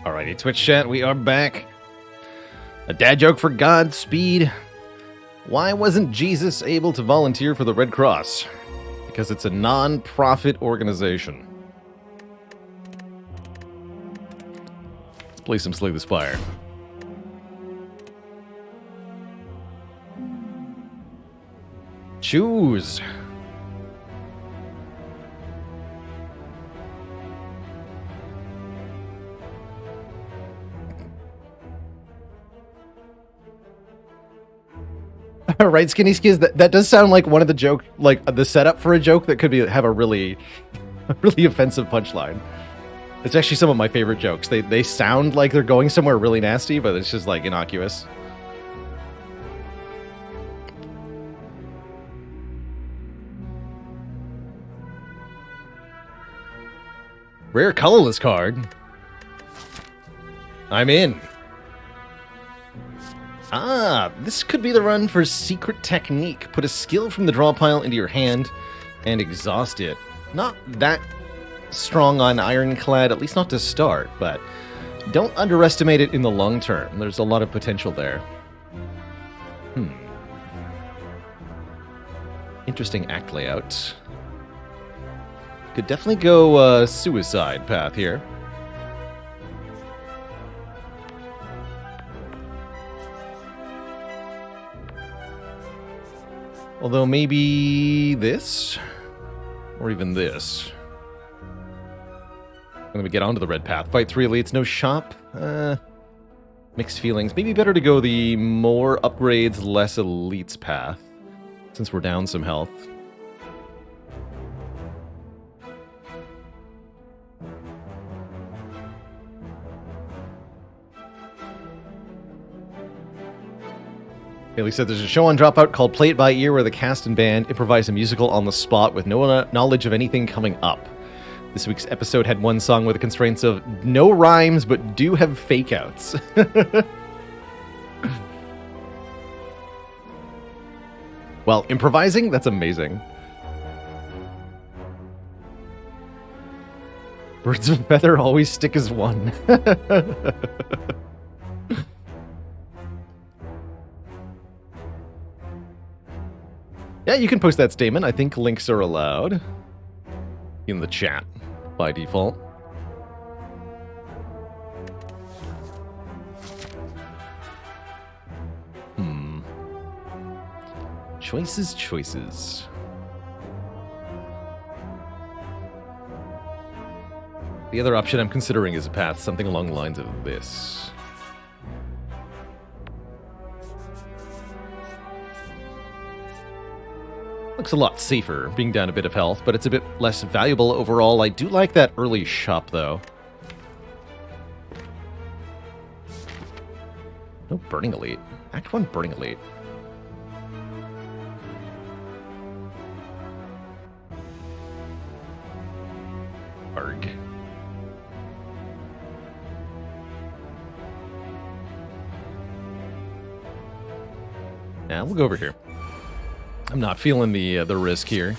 S1: Alrighty, Twitch chat, we are back. A dad joke for Godspeed. Why wasn't Jesus able to volunteer for the Red Cross? Because it's a non-profit organization. Let's play some Slay the Spire. Choose. Right, Skinny Skis? That does sound like one of the joke, like the setup for a joke that could have a really offensive punchline. It's actually some of my favorite jokes. They sound like they're going somewhere really nasty, but it's just like innocuous. Rare colorless card. I'm in. Ah, this could be the run for Secret Technique. Put a skill from the draw pile into your hand and exhaust it. Not that strong on Ironclad, at least not to start, but don't underestimate it in the long term. There's a lot of potential there. Interesting act layout. Could definitely go suicide path here. Although maybe this? Or even this. When we get onto the red path. Fight 3 elites, no shop. Mixed feelings. Maybe better to go the more upgrades, less elites path. Since we're down some health. Haley said there's a show on Dropout called Play It By Ear where the cast and band improvise a musical on the spot with no knowledge of anything coming up. This week's episode had one song with the constraints of no rhymes but do have fake-outs. Well, improvising? That's amazing. Birds of a feather always stick as one. Yeah, you can post that statement. I think links are allowed in the chat by default. Choices. The other option I'm considering is a path, something along the lines of this. Looks a lot safer, being down a bit of health, but it's a bit less valuable overall. I do like that early shop, though. No Burning Elite. Act 1 Burning Elite. Arg. Now we'll go over here. I'm not feeling the risk here.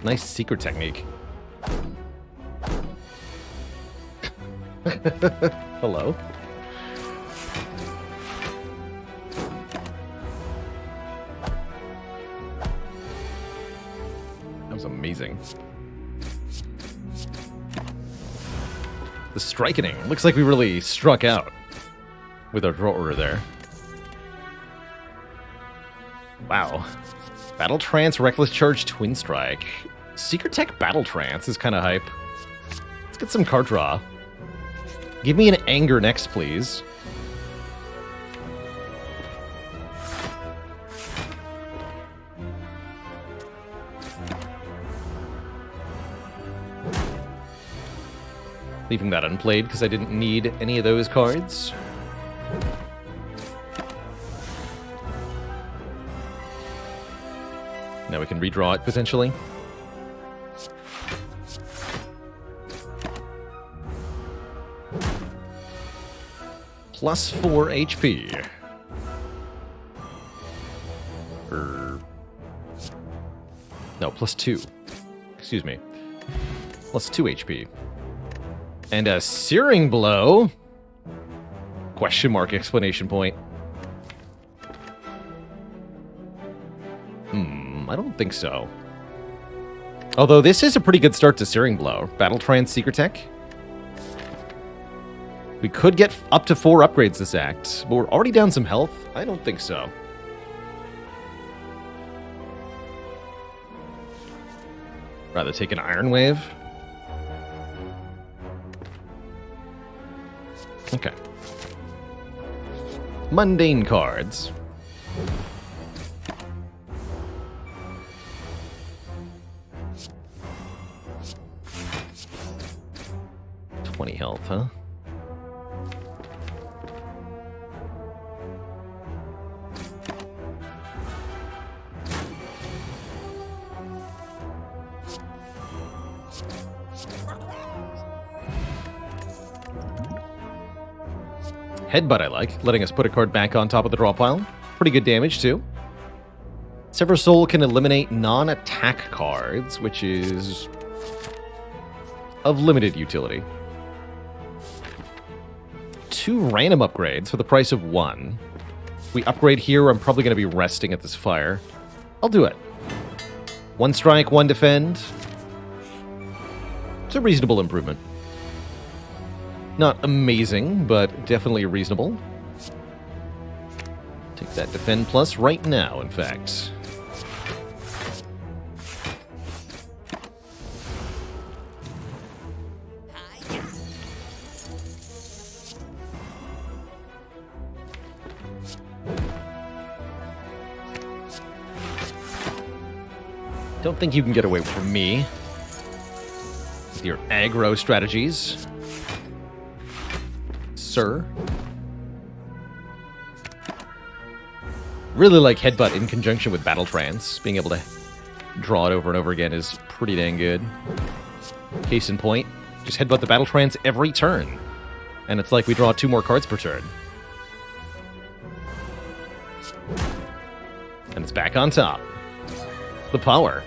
S1: Nice secret technique. Hello? That was amazing. The strikening. Looks like we really struck out with our draw order there. Wow. Battle Trance, Reckless Charge, Twin Strike. Secret Tech Battle Trance is kind of hype. Let's get some card draw. Give me an Anger next, please. Leaving that unplayed because I didn't need any of those cards. Now we can redraw it, potentially. Plus 4 HP. No, plus 2. Excuse me. Plus 2 HP. And a Searing Blow. Question mark, exclamation point. I don't think so. Although this is a pretty good start to Searing Blow. Battle Trance Secret Tech. We could get up to 4 upgrades this act, but we're already down some health? I don't think so. Rather take an Iron Wave. Okay. Mundane cards. $20 health, huh? Headbutt I like, letting us put a card back on top of the draw pile. Pretty good damage, too. Sever Soul can eliminate non-attack cards, which is of limited utility. 2 random upgrades for the price of 1. If we upgrade here, I'm probably going to be resting at this fire. I'll do it. 1 strike, 1 defend. It's a reasonable improvement. Not amazing, but definitely reasonable. Take that defend plus right now, in fact. Don't think you can get away from me with your aggro strategies, sir. Really like Headbutt in conjunction with Battle Trance. Being able to draw it over and over again is pretty dang good. Case in point, just Headbutt the Battle Trance every turn. And it's like we draw 2 more cards per turn. And it's back on top. The power.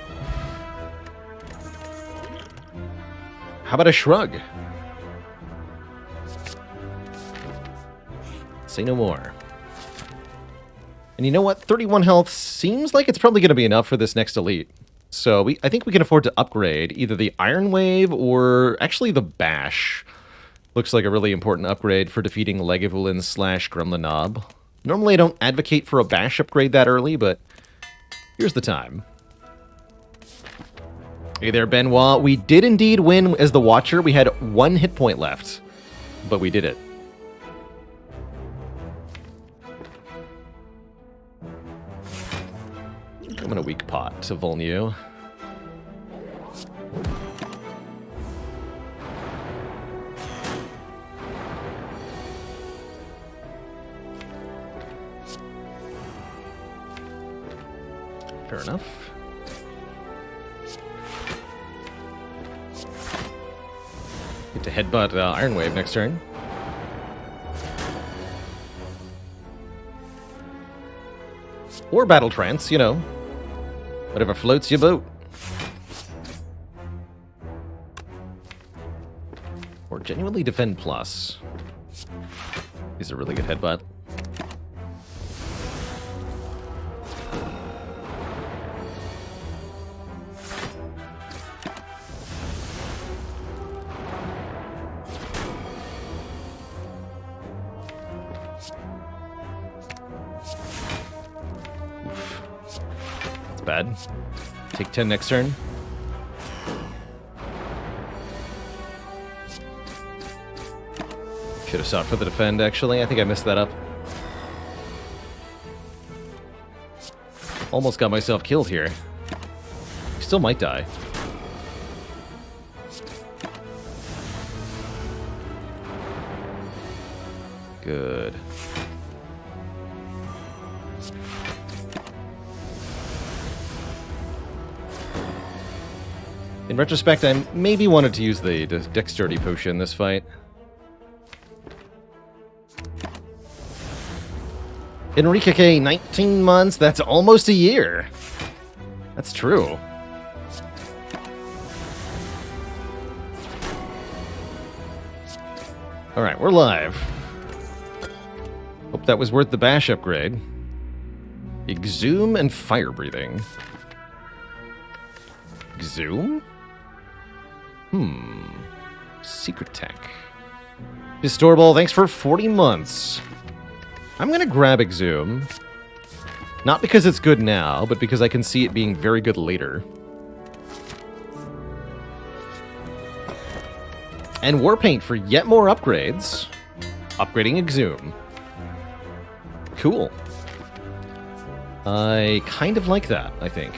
S1: How about a shrug? Say no more. And you know what? 31 health seems like it's probably going to be enough for this next elite. So I think we can afford to upgrade either the Iron Wave or actually the Bash. Looks like a really important upgrade for defeating Legavulin / Gremlin Knob. Normally I don't advocate for a Bash upgrade that early, but here's the time. Hey there, Benoit. We did indeed win as the Watcher. We had 1 hit point left, but we did it. I'm in a weak pot to Volneo. Fair enough. Get to Headbutt Iron Wave next turn. Or Battle Trance, you know. Whatever floats your boat. Or genuinely Defend Plus. He's a really good Headbutt. Bad. Take 10 next turn. Should have sought for the defend, actually. I think I messed that up. Almost got myself killed here. Still might die. Good. In retrospect, I maybe wanted to use the Dexterity Potion this fight. Enrique K, 19 months? That's almost a year. That's true. Alright, we're live. Hope that was worth the bash upgrade. Exhume and fire breathing. Exhume? Secret tech. Distorable, thanks for 40 months. I'm gonna grab Exhume. Not because it's good now, but because I can see it being very good later. And Warpaint for yet more upgrades. Upgrading Exhume. Cool. I kind of like that, I think.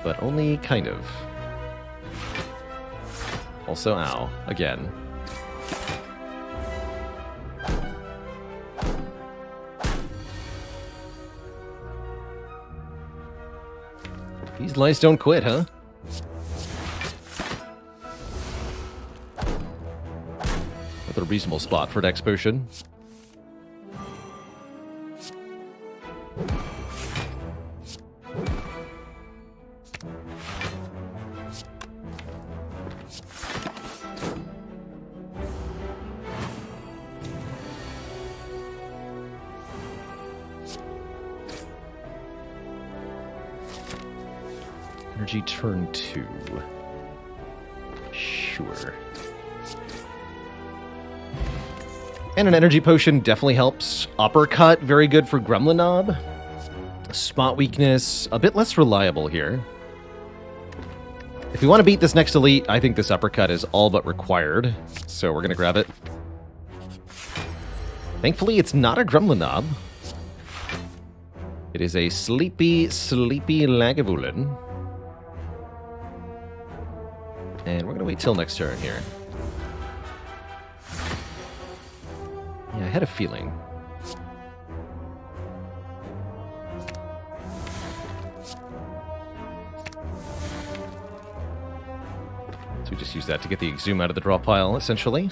S1: But only kind of. Also, ow. Again. These lice don't quit, huh? Another reasonable spot for Dex Potion. Energy turn 2. Sure. And an energy potion definitely helps. Uppercut, very good for Gremlin Knob. Spot weakness, a bit less reliable here. If we want to beat this next elite, I think this uppercut is all but required. So we're going to grab it. Thankfully, it's not a Gremlin Knob. It is a sleepy, sleepy Lagavulin. And we're going to wait till next turn here. Yeah, I had a feeling. So we just use that to get the Exhume out of the draw pile, essentially.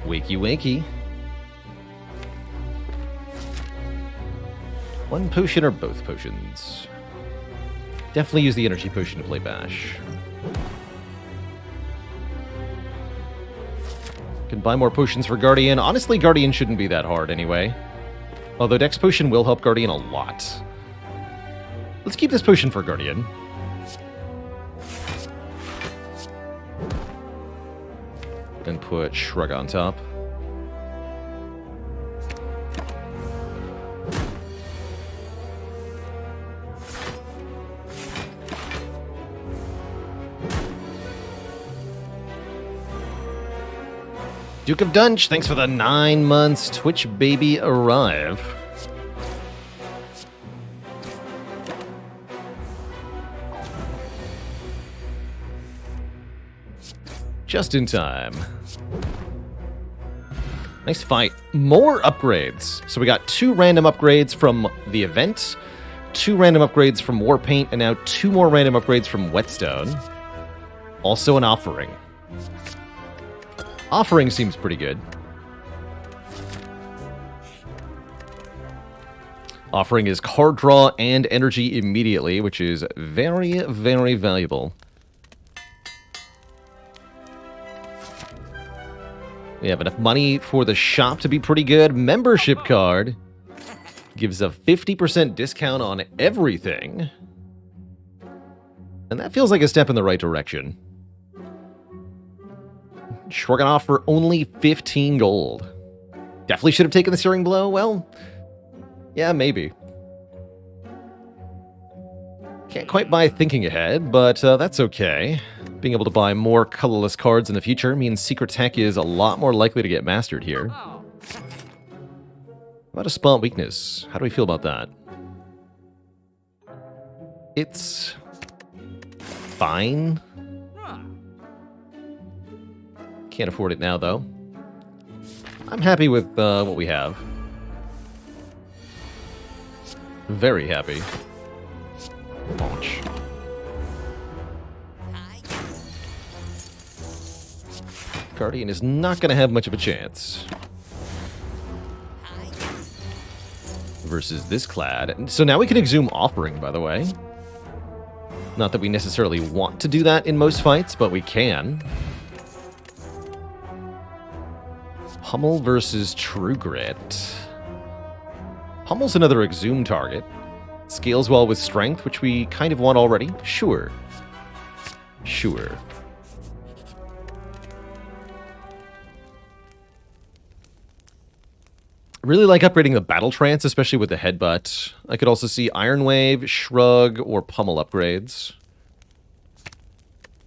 S1: Wakey, wakey. One potion or both potions? Definitely use the energy potion to play bash. Can buy more potions for Guardian. Honestly, Guardian shouldn't be that hard anyway. Although Dex Potion will help Guardian a lot. Let's keep this potion for Guardian. And put Shrug on top. Duke of Dunch, thanks for the 9 months. Twitch baby arrive. Just in time. Nice fight. More upgrades. So we got 2 random upgrades from the event, 2 random upgrades from Warpaint, and now 2 more random upgrades from Whetstone. Also an offering. Offering seems pretty good. Offering is card draw and energy immediately, which is very, very valuable. We have enough money for the shop to be pretty good. Membership card gives a 50% discount on everything. And that feels like a step in the right direction. Shrugging off for only 15 gold. Definitely should have taken the Searing Blow? Well, yeah, maybe. Can't quite buy Thinking Ahead, but that's okay. Being able to buy more colorless cards in the future means Secret Tech is a lot more likely to get mastered here. How about a Spot Weakness? How do we feel about that? It's fine. Can't afford it now, though. I'm happy with what we have. Very happy. Launch. Guardian is not going to have much of a chance. Versus this clad. So now we can exhume Offering, by the way. Not that we necessarily want to do that in most fights, but we can. Pummel versus True Grit. Pummel's another Exhume target. Scales well with Strength, which we kind of want already. Sure. Sure. Really like upgrading the Battle Trance, especially with the Headbutt. I could also see Iron Wave, Shrug, or Pummel upgrades.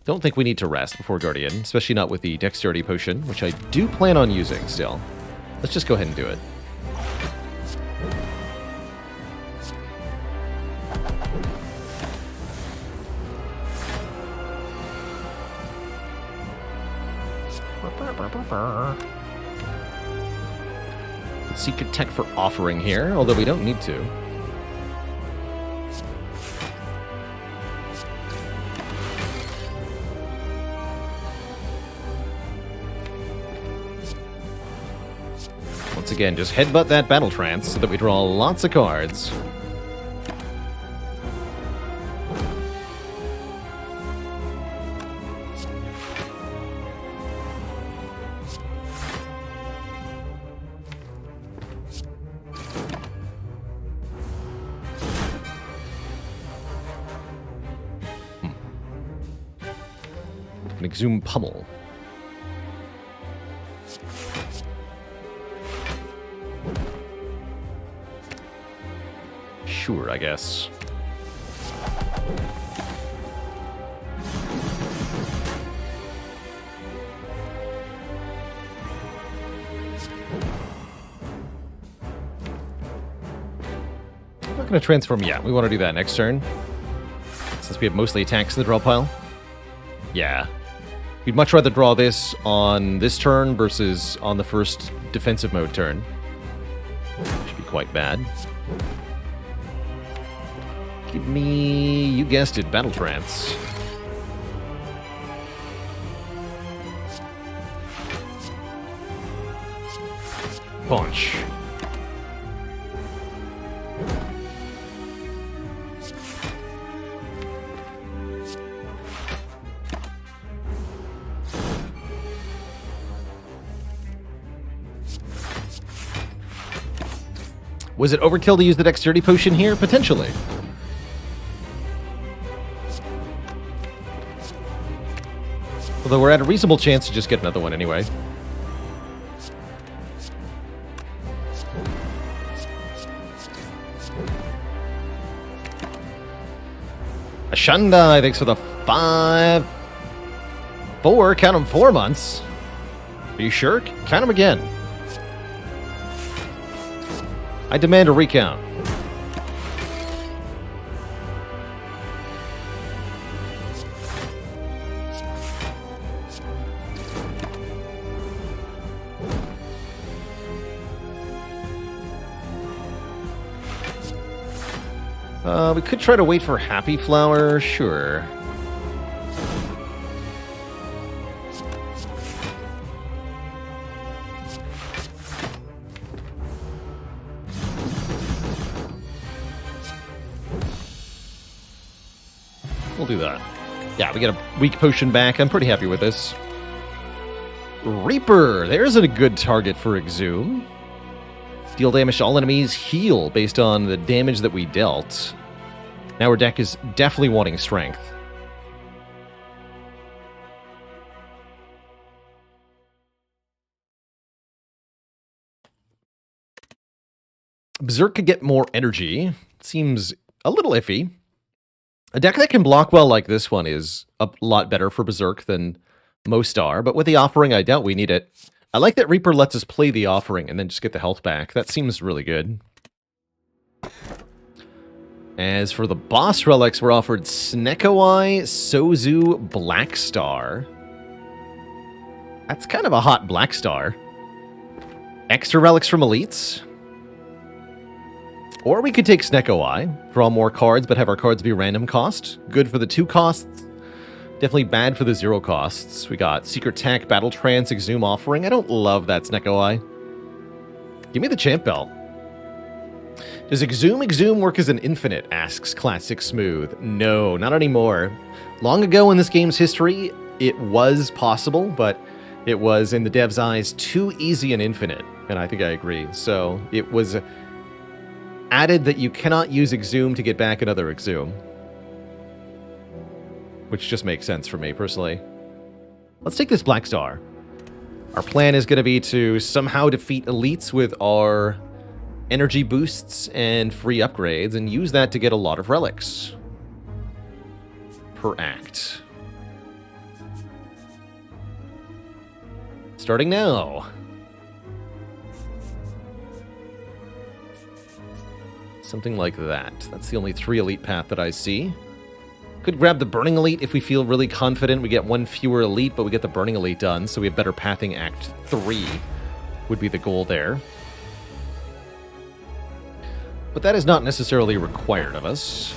S1: Don't think we need to rest before Guardian, especially not with the Dexterity Potion, which I do plan on using still. Let's just go ahead and do it. Secret tech for offering here, although we don't need to. Once again, just headbutt that Battle Trance so that we draw lots of cards. Exhume Pummel. Sure, I guess. I'm not going to transform yet. We want to do that next turn. Since we have mostly attacks in the draw pile. Yeah. We'd much rather draw this on this turn versus on the first defensive mode turn. Should be quite bad. Give me, you guessed it, Battle Trance. Punch. Was it overkill to use the Dexterity Potion here? Potentially. Although we're at a reasonable chance to just get another one anyway. Ashandai, thanks for the 5... 4, count them 4 months. Are you sure? Count them again. I demand a recount. We could try to wait for Happy Flower, sure. We'll do that. Yeah, we get a weak potion back. I'm pretty happy with this. Reaper! There's a good target for Exhume. Deal damage to all enemies, heal based on the damage that we dealt. Now our deck is definitely wanting strength. Berserk could get more energy. Seems a little iffy. A deck that can block well like this one is a lot better for Berserk than most are, but with the offering, I doubt we need it. I like that Reaper lets us play the offering and then just get the health back. That seems really good. As for the boss relics, we're offered Snekoi, Sozu, Blackstar. That's kind of a hot Blackstar. Extra relics from elites. Or we could take Snekoi, draw more cards, but have our cards be random cost. Good for the 2 costs. Definitely bad for the 0 costs. We got Secret Tech, Battle Trance, Exhume Offering. I don't love that Snekoi. Give me the Champ Belt. Does Exhume work as an infinite, asks Classic Smooth. No, not anymore. Long ago in this game's history, it was possible, but it was, in the devs' eyes, too easy and infinite, and I think I agree. So it was added that you cannot use Exhume to get back another Exhume. Which just makes sense for me, personally. Let's take this Black Star. Our plan is going to be to somehow defeat elites with our energy boosts and free upgrades, and use that to get a lot of relics per act. Starting now. Something like that. That's the only 3 elite path that I see. Could grab the Burning Elite if we feel really confident. We get 1 fewer elite, but we get the Burning Elite done, so we have better pathing. Act 3 would be the goal there. But that is not necessarily required of us.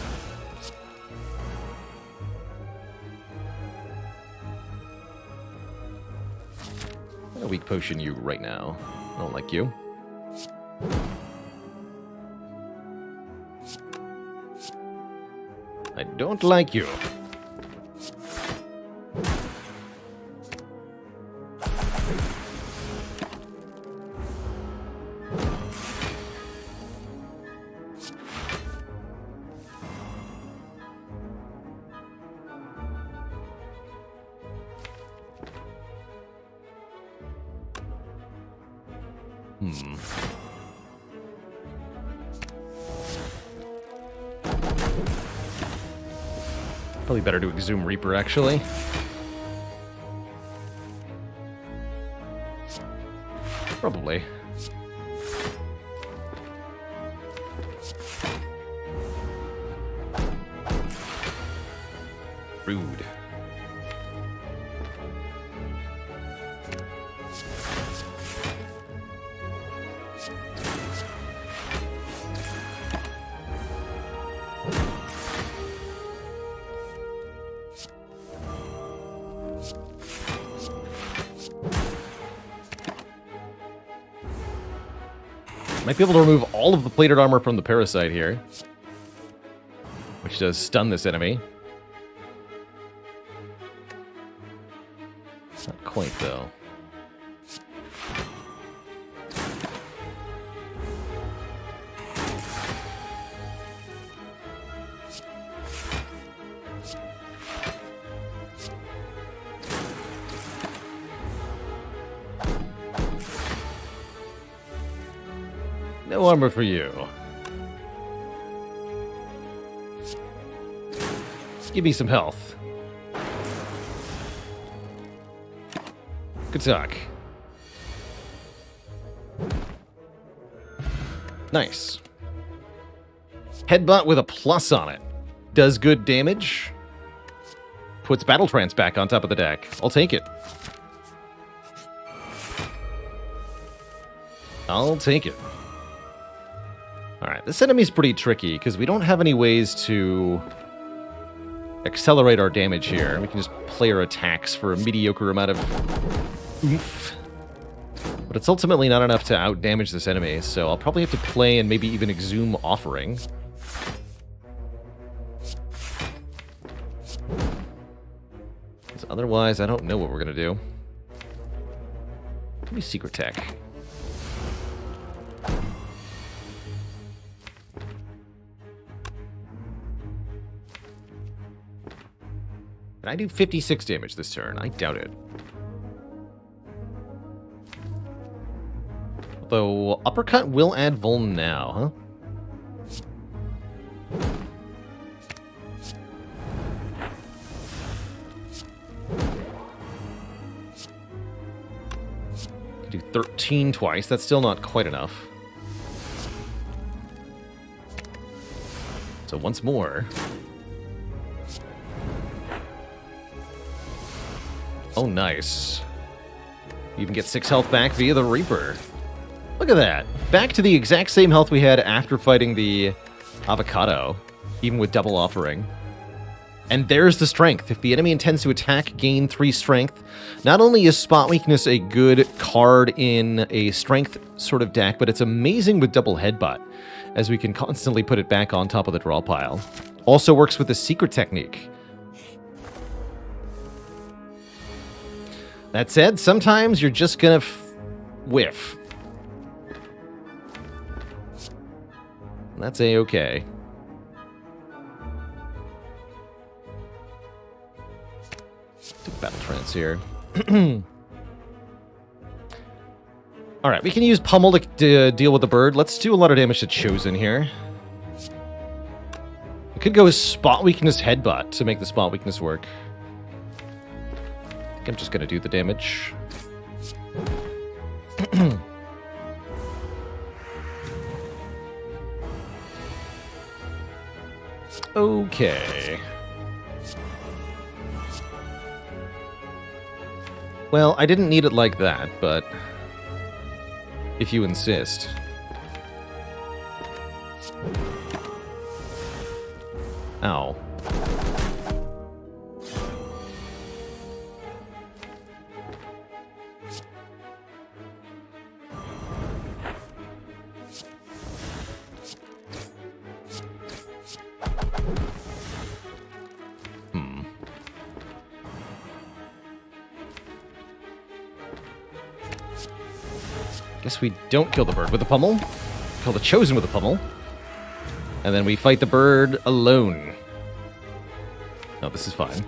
S1: A weak potion you right now. I don't like you. I don't like you. Probably better to Exhume Reaper, actually. Probably. Rude. Might be able to remove all of the plated armor from the parasite here, which does stun this enemy. Not quite, though. No armor for you. Give me some health. Good talk. Nice. Headbutt with a plus on it. Does good damage. Puts Battle Trance back on top of the deck. I'll take it. I'll take it. Alright, this enemy's pretty tricky, because we don't have any ways to accelerate our damage here. We can just play our attacks for a mediocre amount of oomph. But it's ultimately not enough to out-damage this enemy, so I'll probably have to play and maybe even Exhume Offering. Because otherwise, I don't know what we're going to do. Maybe Secret Tech. Can I do 56 damage this turn? I doubt it. Though Uppercut will add Vuln now, huh? Do 13 twice. That's still not quite enough. So once more. Oh, nice. You even get 6 health back via the Reaper. Look at that. Back to the exact same health we had after fighting the Avocado, even with double offering. And there's the strength. If the enemy intends to attack, gain 3 strength. Not only is Spot Weakness a good card in a strength sort of deck, but it's amazing with double headbutt. as we can constantly put it back on top of the draw pile. Also works with the secret technique. That said, sometimes you're just gonna whiff. That's A-okay. Battle trance here. Alright, we can use Pummel to deal with the bird. Let's do a lot of damage to Chosen here. We could go with Spot Weakness Headbutt to make the Spot Weakness work. I think I'm just going to do the damage. Okay. Well, I didn't need it like that, but if you insist. Ow. Guess we don't kill the bird with the pummel. Kill the Chosen with the pummel. And then we fight the bird alone. No, this is fine.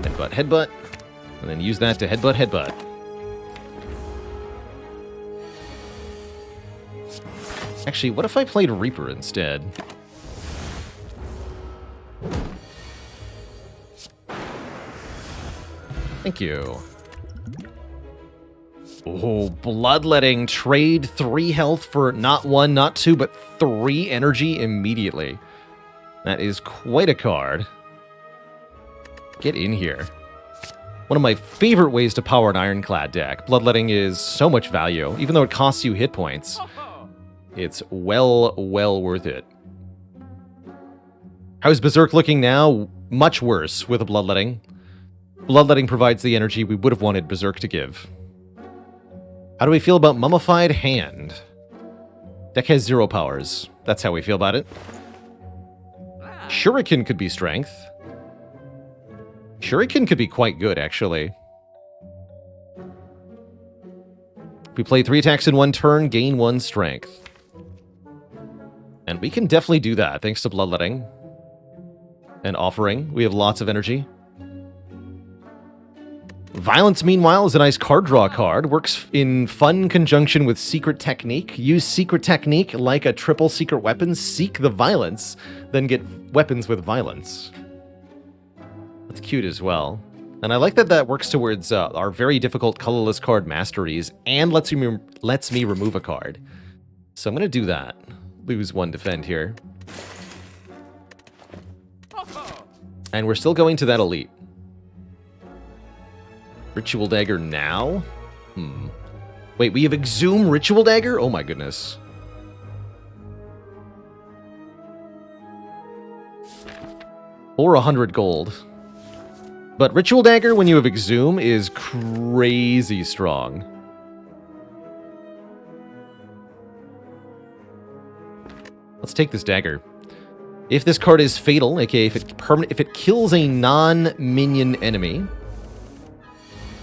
S1: Headbutt, headbutt. And then use that to headbutt, headbutt. Actually, what if I played Reaper instead? Thank you. Oh, Bloodletting. Trade 3 health for not 1, not 2, but 3 energy immediately. That is quite a card. Get in here. One of my favorite ways to power an Ironclad deck. Bloodletting is so much value, even though it costs you hit points. It's well worth it. How's Berserk looking now? Much worse with a Bloodletting. Bloodletting provides the energy we would have wanted Berserk to give. How do we feel about Mummified Hand? Deck has 0 powers. That's how we feel about it. Shuriken could be strength. Shuriken could be quite good, actually. If we play 3 attacks in 1 turn, gain 1 strength. And we can definitely do that, thanks to Bloodletting. And Offering. We have lots of energy. Violence, meanwhile, is a nice card draw card. Works in fun conjunction with Secret Technique. Use Secret Technique like a triple secret weapon. Seek the violence, then get weapons with violence. That's cute as well. And I like that that works towards our very difficult colorless card masteries and lets me remove a card. So I'm going to do that. Lose 1 defend here. And we're still going to that elite. Ritual Dagger now? Wait, we have Exhume Ritual Dagger? Oh my goodness. Or 100 gold. But Ritual Dagger, when you have Exhume, is crazy strong. Let's take this dagger. If this card is fatal, aka if it kills a non-minion enemy,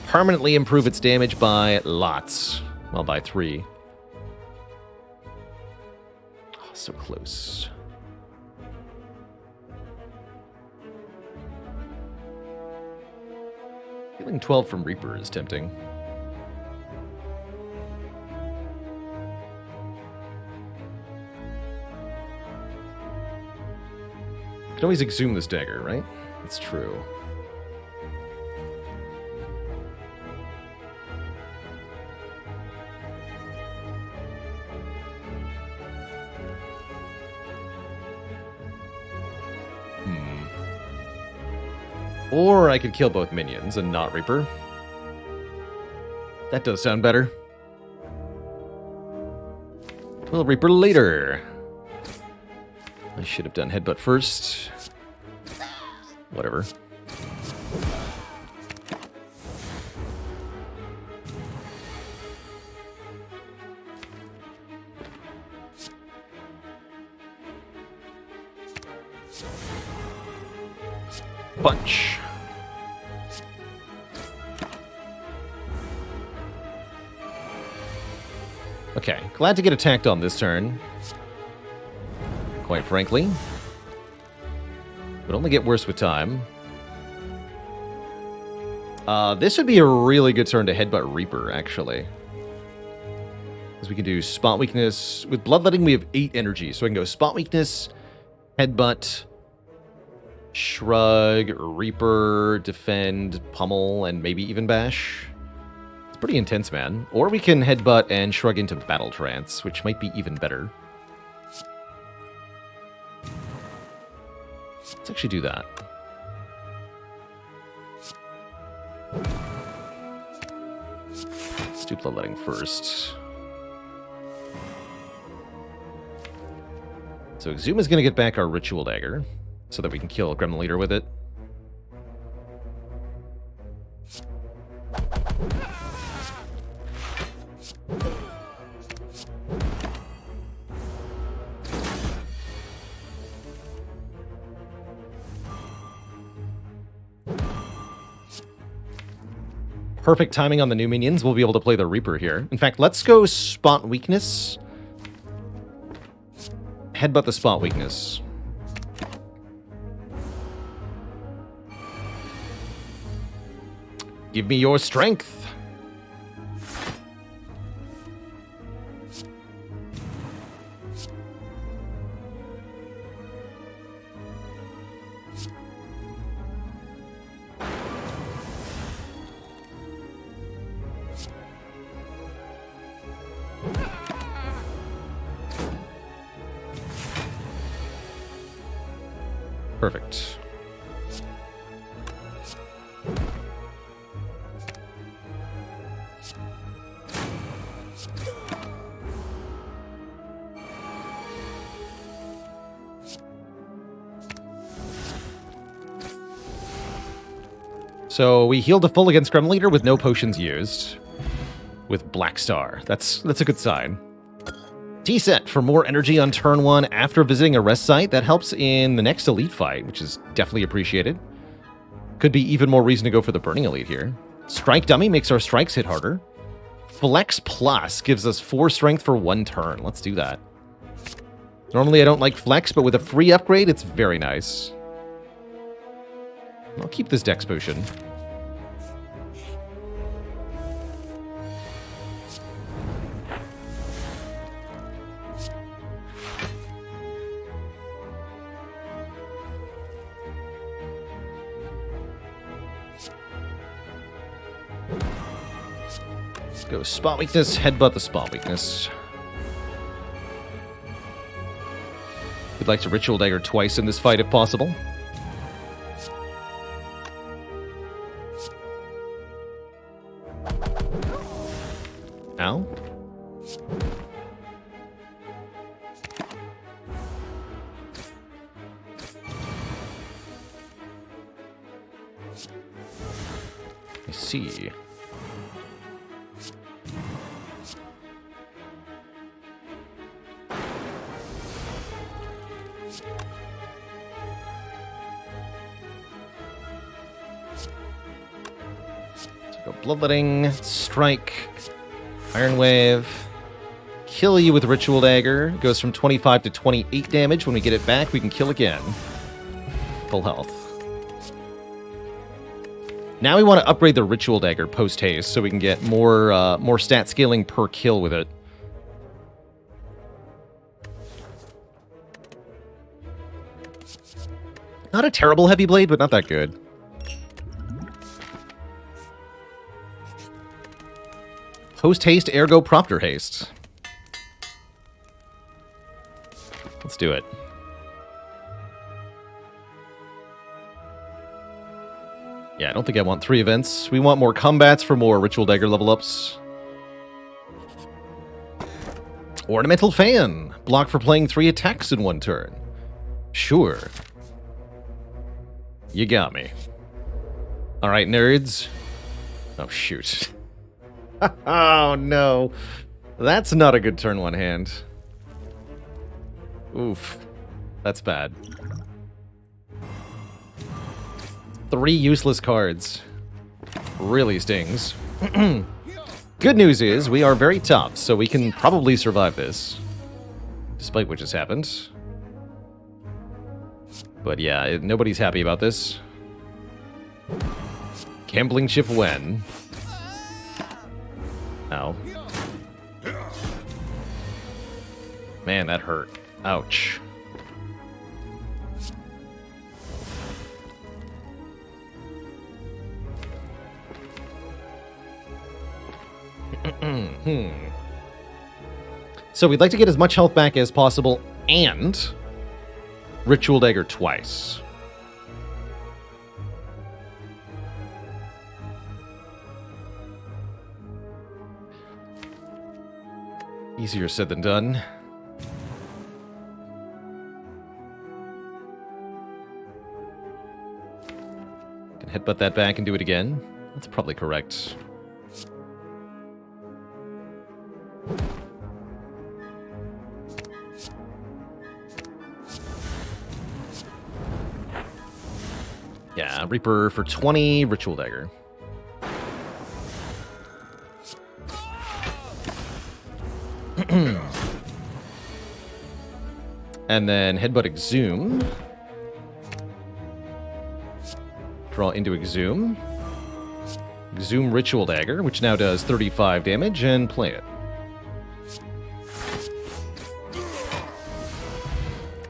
S1: permanently improve its damage by lots. Well, by 3. Oh, so close. Feeling 12 from Reaper is tempting. You can always exhume this dagger, right? It's true. Or I could kill both minions and not Reaper. That does sound better. We'll Reaper later. I should have done Headbutt first. Whatever. Punch. Okay, glad to get attacked on this turn. Quite frankly. Would only get worse with time. This would be a really good turn to Headbutt Reaper, actually. Because we can do Spot Weakness. With Bloodletting, we have 8 energy, so I can go Spot Weakness, Headbutt, Shrug, Reaper, Defend, Pummel, and maybe even Bash. It's pretty intense, man. Or we can Headbutt and Shrug into Battle Trance, which might be even better. Let's actually do that. Let's do Bloodletting first. So Exuma's going to get back our Ritual Dagger so that we can kill Gremlin Leader with it. Perfect timing on the new minions. We'll be able to play the Reaper here. In fact, let's go Spot Weakness. Headbutt the Spot Weakness. Give me your strength. Perfect. So we healed to full against Gremlin Leader with no potions used. With Black Star. That's a good sign. T-set for more energy on turn 1 after visiting a rest site. That helps in the next elite fight, which is definitely appreciated. Could be even more reason to go for the Burning Elite here. Strike Dummy makes our strikes hit harder. Flex Plus gives us 4 strength for 1 turn. Let's do that. Normally I don't like Flex, but with a free upgrade, it's very nice. I'll keep this Dex Potion. Go Spot Weakness, Headbutt the Spot Weakness. We'd like to Ritual Dagger twice in this fight if possible. Ow. I see. Bloodletting, Strike, Iron Wave, kill you with Ritual Dagger. Goes from 25 to 28 damage. When we get it back, we can kill again. Full health. Now we want to upgrade the Ritual Dagger post-haste so we can get more stat scaling per kill with it. Not a terrible heavy blade, but not that good. Post-haste, ergo propter haste. Let's do it. Yeah, I don't think I want 3 events. We want more combats for more Ritual Dagger level ups. Ornamental Fan. Block for playing 3 attacks in 1 turn. Sure. You got me. Alright, nerds. Oh, shoot. Oh, no. That's not a good turn 1 hand. Oof. That's bad. 3 useless cards. Really stings. Good news is we are very tough, so we can probably survive this. Despite what just happened. But yeah, nobody's happy about this. Gambling chip when? Ow. Man, that hurt. Ouch. So we'd like to get as much health back as possible and Ritual Dagger twice. Easier said than done. Can headbutt that back and do it again. That's probably correct. Yeah, Reaper for 20, Ritual Dagger. And then Headbutt Exhume. Draw into Exhume. Exhume Ritual Dagger, which now does 35 damage, and play it.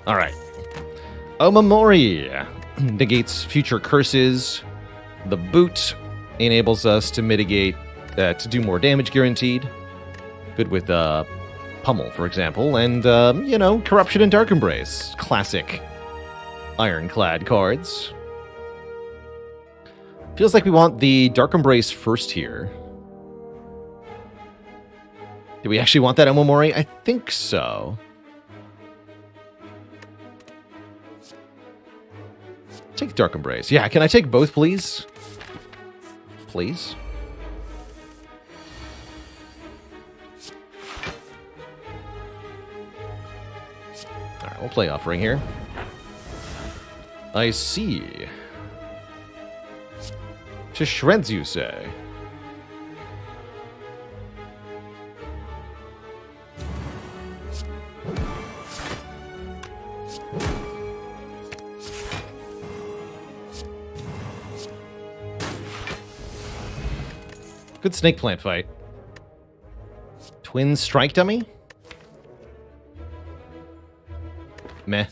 S1: Alright. Omamori negates future curses. The boot enables us to mitigate, to do more damage guaranteed. Good with Pummel, for example, and, you know, Corruption and Dark Embrace. Classic Ironclad cards. Feels like we want the Dark Embrace first here. Do we actually want that Omamori? I think so. Take Dark Embrace. Yeah, can I take both, please? Please? Alright, we'll play Offering here. I see. To shreds, you say? Good snake plant fight. Twin strike dummy? Meh.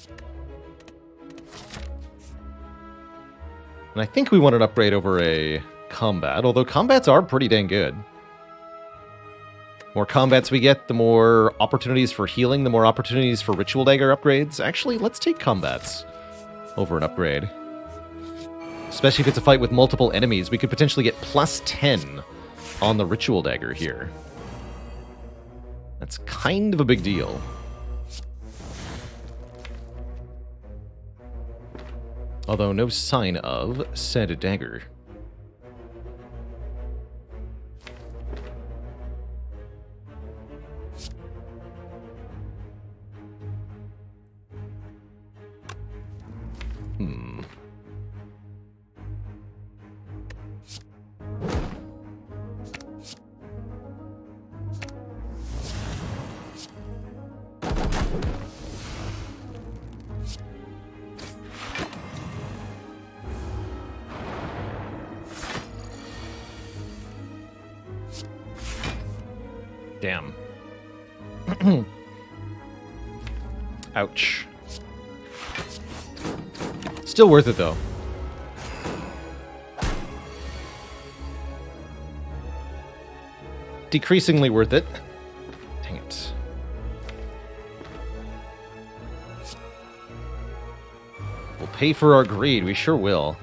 S1: And I think we want an upgrade over a combat, although combats are pretty dang good. More combats we get, the more opportunities for healing, the more opportunities for Ritual Dagger upgrades. Actually, let's take combats over an upgrade. Especially if it's a fight with multiple enemies, we could potentially get plus 10 on the Ritual Dagger here. That's kind of a big deal. Although no sign of said dagger. Damn. Ouch. Still worth it, though. Decreasingly worth it. Dang it. We'll pay for our greed. We sure will.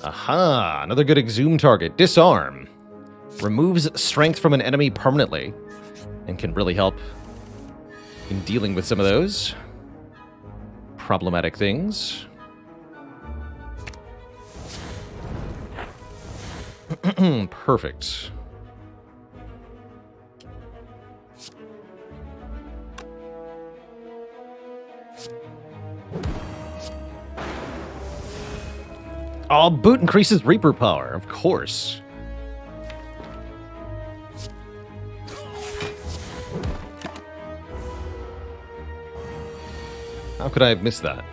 S1: Aha! Another good Exhume target. Disarm. Removes strength from an enemy permanently. And can really help in dealing with some of those problematic things. Perfect. Oh, boot increases Reaper power, of course. How could I have missed that?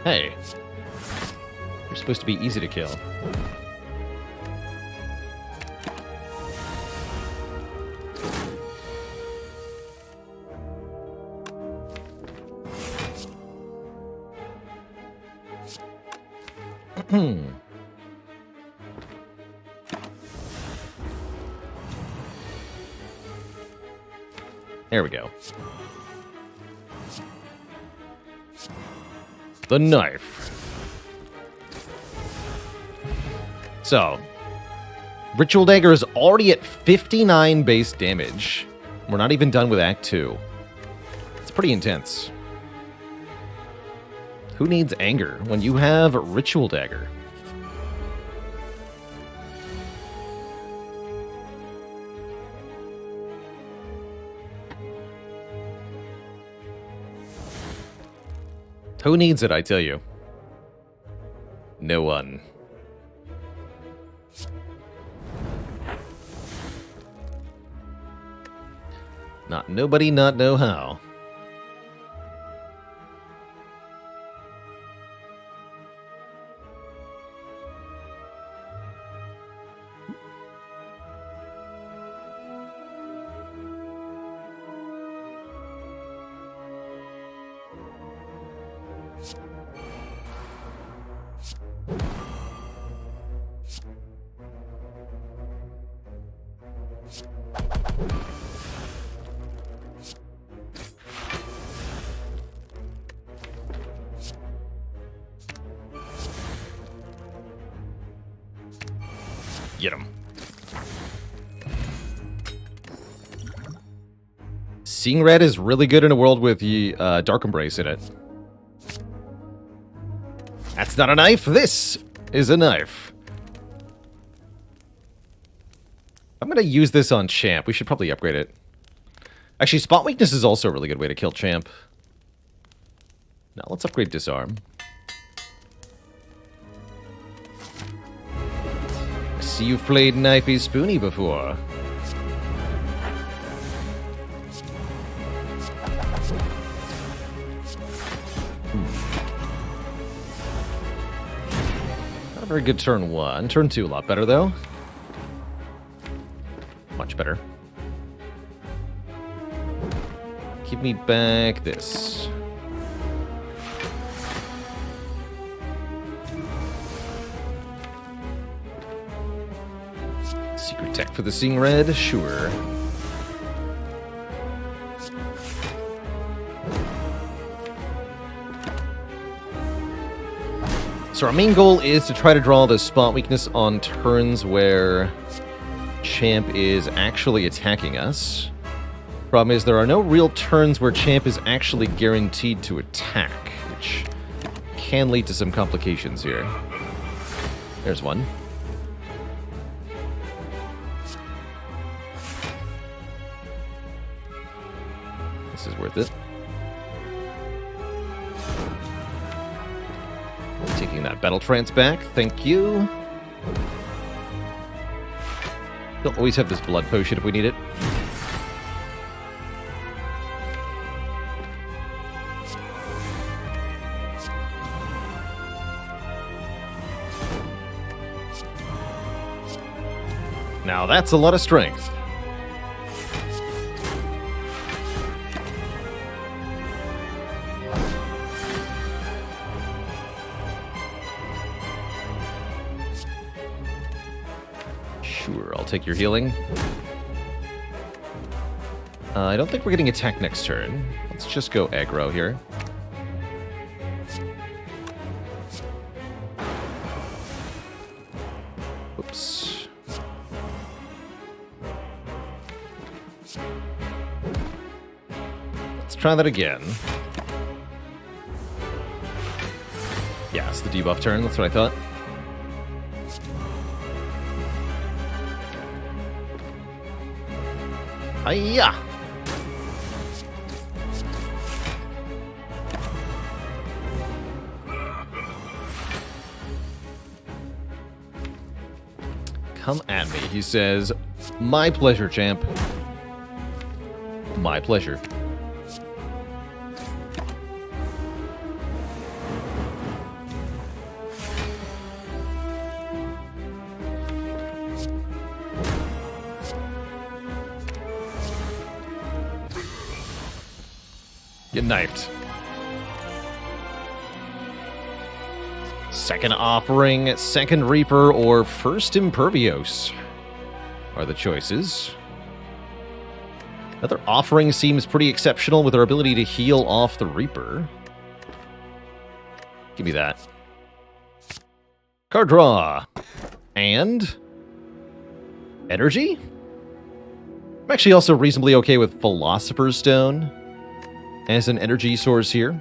S1: Hey. You're supposed to be easy to kill. There we go. The knife. So, Ritual Dagger is already at 59 base damage. We're not even done with Act 2. It's pretty intense. Who needs anger when you have Ritual Dagger? Who needs it, I tell you? No one. Not nobody, not know how. Get him. Seeing Red is really good in a world with the Dark Embrace in it. That's not a knife. This is a knife. I'm going to use this on Champ. We should probably upgrade it. Actually, Spot Weakness is also a really good way to kill Champ. Now let's upgrade Disarm. I see you've played Knifey Spoony before. Not a very good turn 1. Turn 2 a lot better, though. Much better. Give me back this. Secret tech for the Seeing Red? Sure. So our main goal is to try to draw the Spot Weakness on turns where Champ is actually attacking us. Problem is, there are no real turns where Champ is actually guaranteed to attack, which can lead to some complications here. There's one. This is worth it. Taking that Battle Trance back, thank you. Don't always have this blood potion if we need it. Now that's a lot of strength. Sure, I'll take your healing. I don't think we're getting attacked next turn. Let's just go aggro here. Oops. Let's try that again. Yeah, it's the debuff turn. That's what I thought. Hiya! Come at me, he says. My pleasure, champ. My pleasure. Get knifed. Second Offering, Second Reaper, or First Impervious are the choices. Another Offering seems pretty exceptional with our ability to heal off the Reaper. Give me that. Card draw. And energy? I'm actually also reasonably okay with Philosopher's Stone as an energy source here.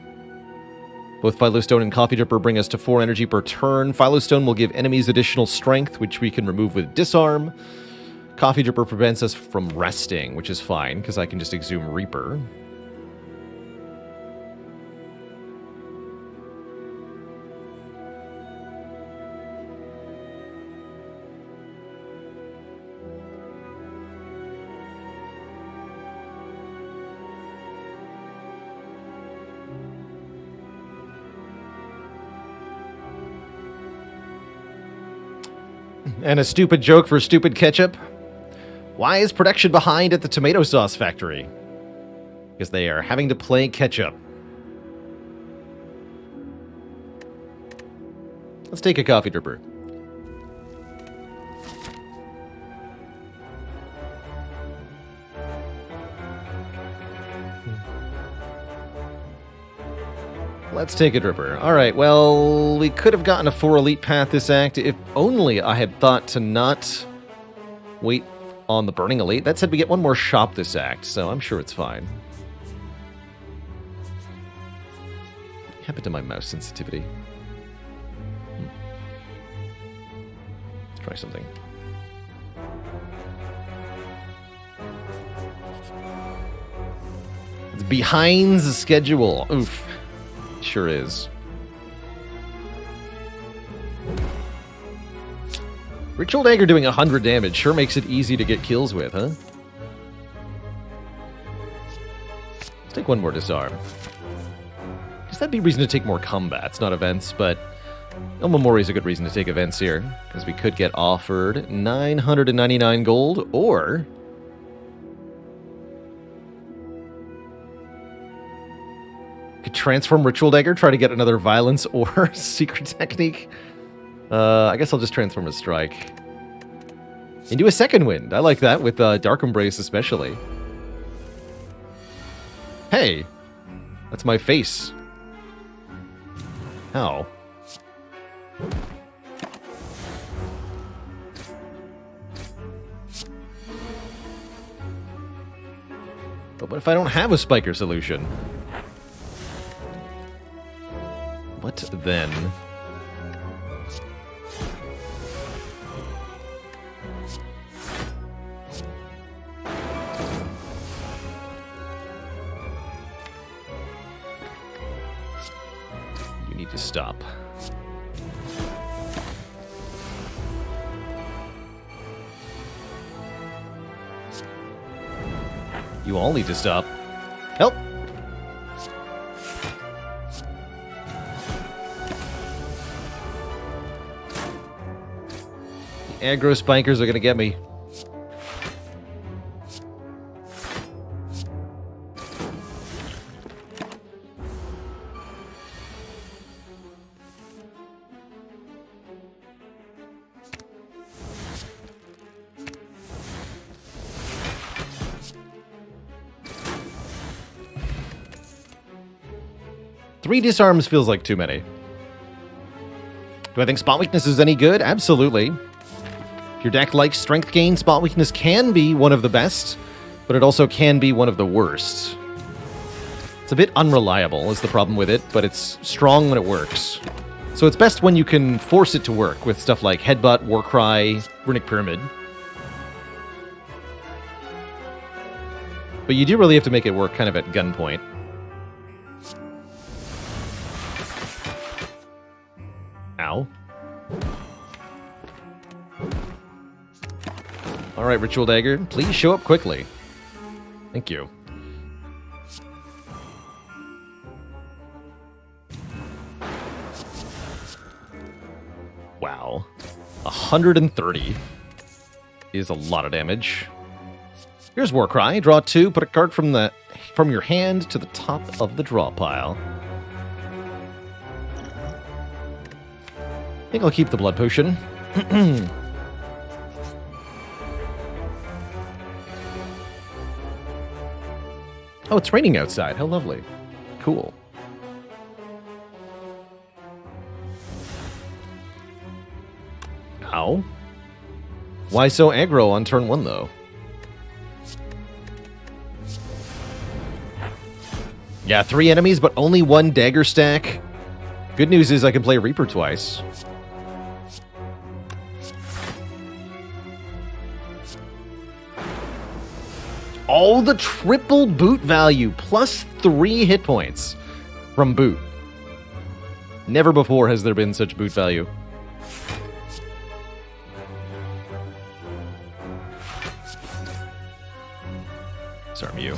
S1: Both Philostone and Coffee Dripper bring us to 4 energy per turn. Philostone will give enemies additional strength, which we can remove with Disarm. Coffee Dripper prevents us from resting, which is fine, because I can just exhume Reaper. And a stupid joke for stupid ketchup. Why is production behind at the tomato sauce factory? Because they are having to play ketchup. Let's take a Coffee Dripper. Let's take a Dripper. Alright, well, we could have gotten a 4 Elite Path this act if only I had thought to not wait on the Burning Elite. That said, we get one more shop this act, so I'm sure it's fine. What happened to my mouse sensitivity? Let's try something. It's behind the schedule. Oof. Sure is. Ritual Dagger doing 100 damage sure makes it easy to get kills with, huh? Let's take one more Disarm. Guess that'd be reason to take more combats, not events, but El Memoria's a good reason to take events here, because we could get offered 999 gold, or could transform Ritual Dagger, try to get another Violence or Secret Technique. I guess I'll just transform a Strike. Into a Second Wind. I like that, with Dark Embrace especially. Hey! That's my face. How? But what if I don't have a Spiker solution? What then? You need to stop. You all need to stop. Help! The aggro spikers are gonna get me. Three disarms feels like too many. Do I think spot weakness is any good? Absolutely. If your deck likes strength gain, spot weakness can be one of the best, but it also can be one of the worst. It's a bit unreliable is the problem with it, but it's strong when it works. So it's best when you can force it to work with stuff like Headbutt, Warcry, Runic Pyramid. But you do really have to make it work kind of at gunpoint. Ow. Alright, Ritual Dagger, please show up quickly. Thank you. Wow. 130 is a lot of damage. Here's Warcry. Draw 2, put a card from your hand to the top of the draw pile. I think I'll keep the Blood Potion. Oh, it's raining outside. How lovely. Cool. Ow. Why so aggro on turn 1, though? Yeah, 3 enemies, but only 1 dagger stack. Good news is I can play Reaper twice. Oh, the triple boot value, plus 3 hit points from boot. Never before has there been such boot value. Sorry, Mew.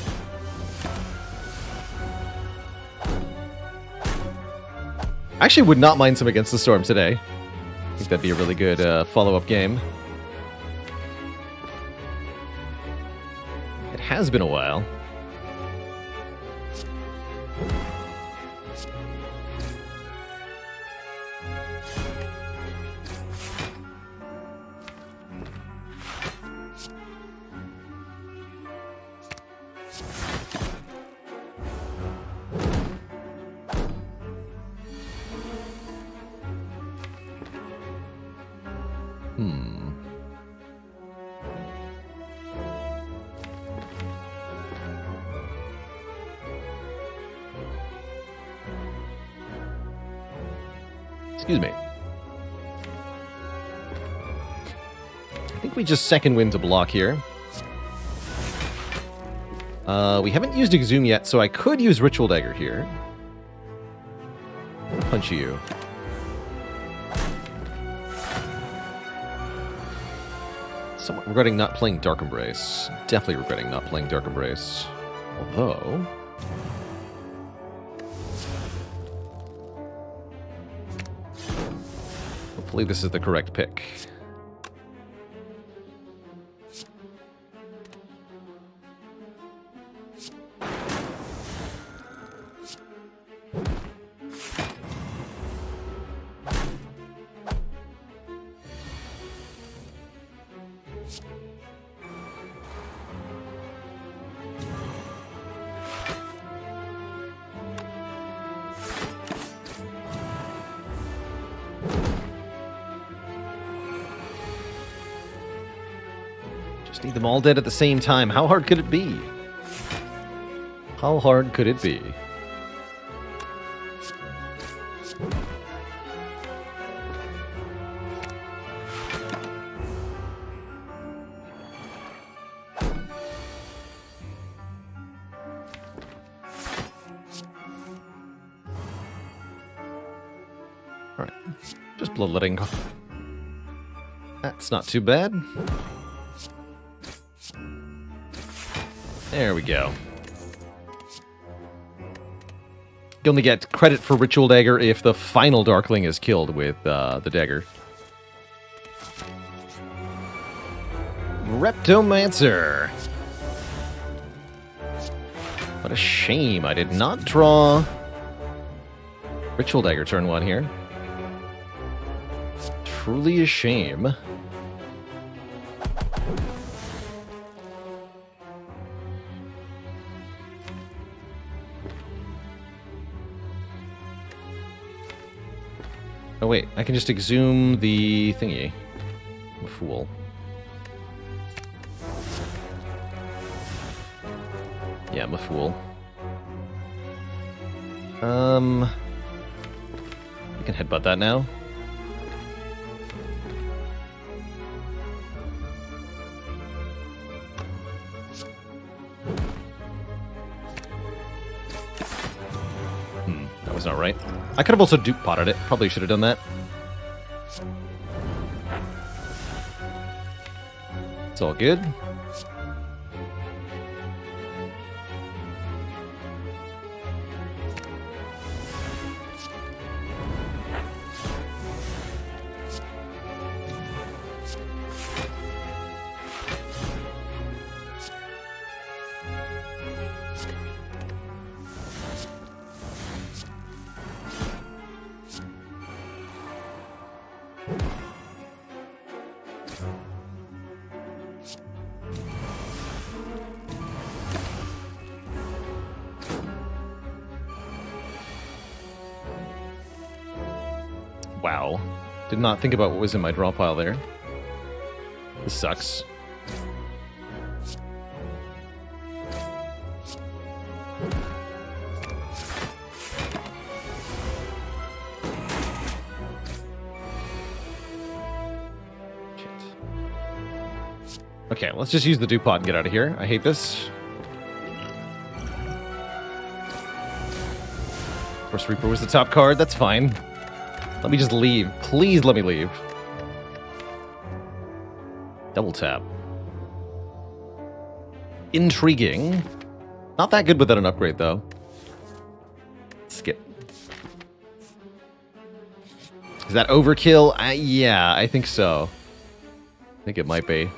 S1: I actually would not mind some Against the Storm today. I think that'd be a really good follow-up game. It has been a while. Excuse me. I think we just second wind to block here. We haven't used Exhume yet, so I could use Ritual Dagger here. Punch you. Somewhat regretting not playing Dark Embrace. Definitely regretting not playing Dark Embrace. Although... hopefully this is the correct pick. Just need them all dead at the same time. How hard could it be? How hard could it be? Alright, just bloodletting. That's not too bad. There we go. You only get credit for Ritual Dagger if the final Darkling is killed with the dagger. Reptomancer. What a shame I did not draw Ritual Dagger turn 1 here. Truly a shame. Oh wait, I can just exhume the thingy. I'm a fool. Yeah, I'm a fool. We can headbutt that now. That was not right. I could have also dupe potted it. Probably should have done that. It's all good. Wow. Did not think about what was in my draw pile there. This sucks. Shit. Okay, let's just use the dupe pod and get out of here. I hate this. Force Reaper was the top card. That's fine. Let me just leave. Please let me leave. Double tap. Intriguing. Not that good without an upgrade, though. Skip. Is that overkill? Yeah, I think so. I think it might be.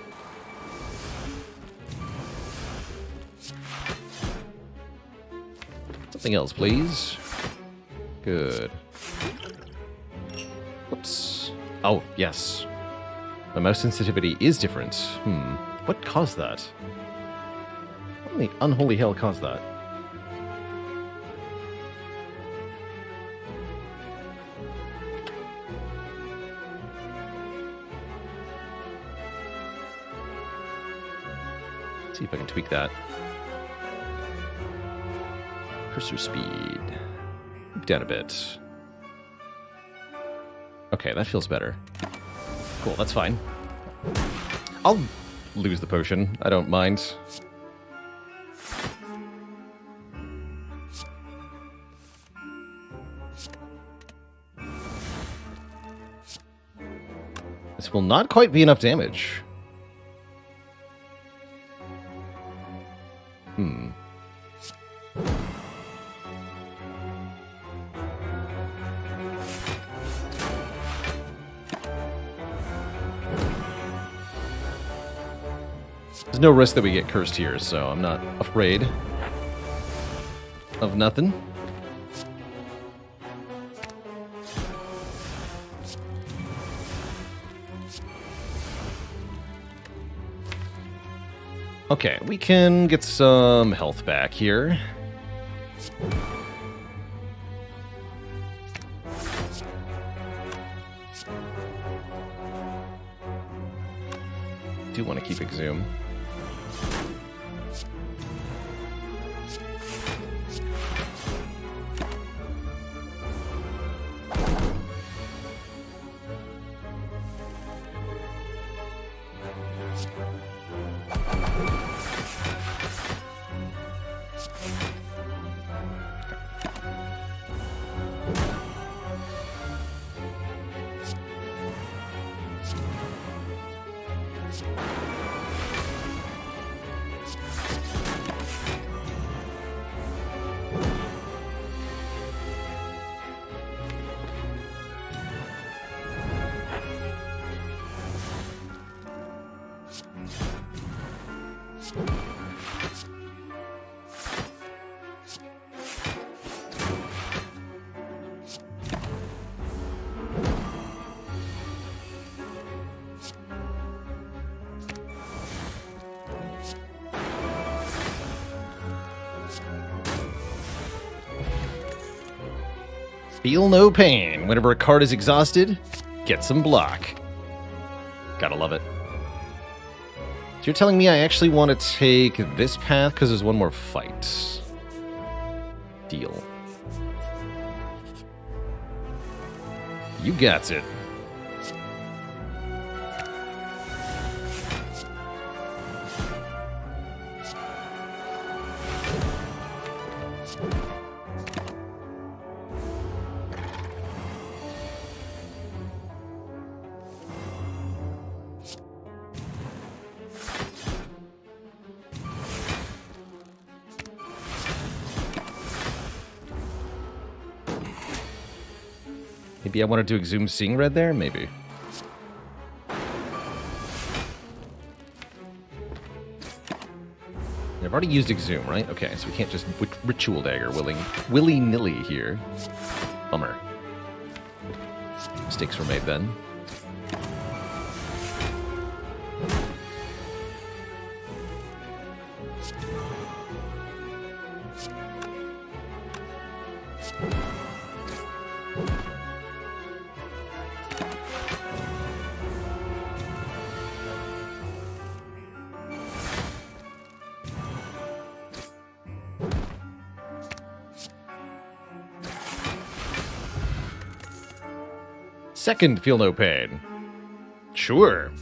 S1: Something else, please. Good. Whoops. Oh, yes. My mouse sensitivity is different. What caused that? What in the unholy hell caused that? Let's see if I can tweak that. Cursor speed. Down a bit. Okay, that feels better. Cool, that's fine. I'll lose the potion. I don't mind. This will not quite be enough damage. There's no risk that we get cursed here, so I'm not afraid of nothing. Okay, we can get some health back here. Do want to keep Exhume. Feel no pain. Whenever a card is exhausted, get some block. Gotta love it. So you're telling me I actually want to take this path because there's one more fight. Deal. You got it. Maybe I wanted to exhume Seeing Red there? Maybe. I've already used Exhume, right? Okay, so we can't just Ritual Dagger willy-nilly here. Bummer. Mistakes were made then. Second, feel no pain. Sure.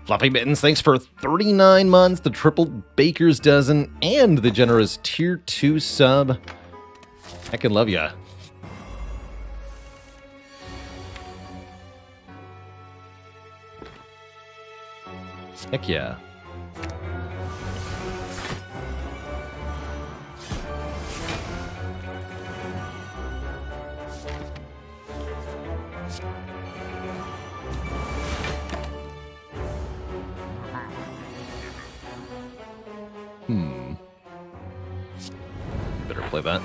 S1: Floppy Mittens, thanks for 39 months, the triple baker's dozen, and the generous tier 2 sub. I can love ya. Heck yeah. Better play that.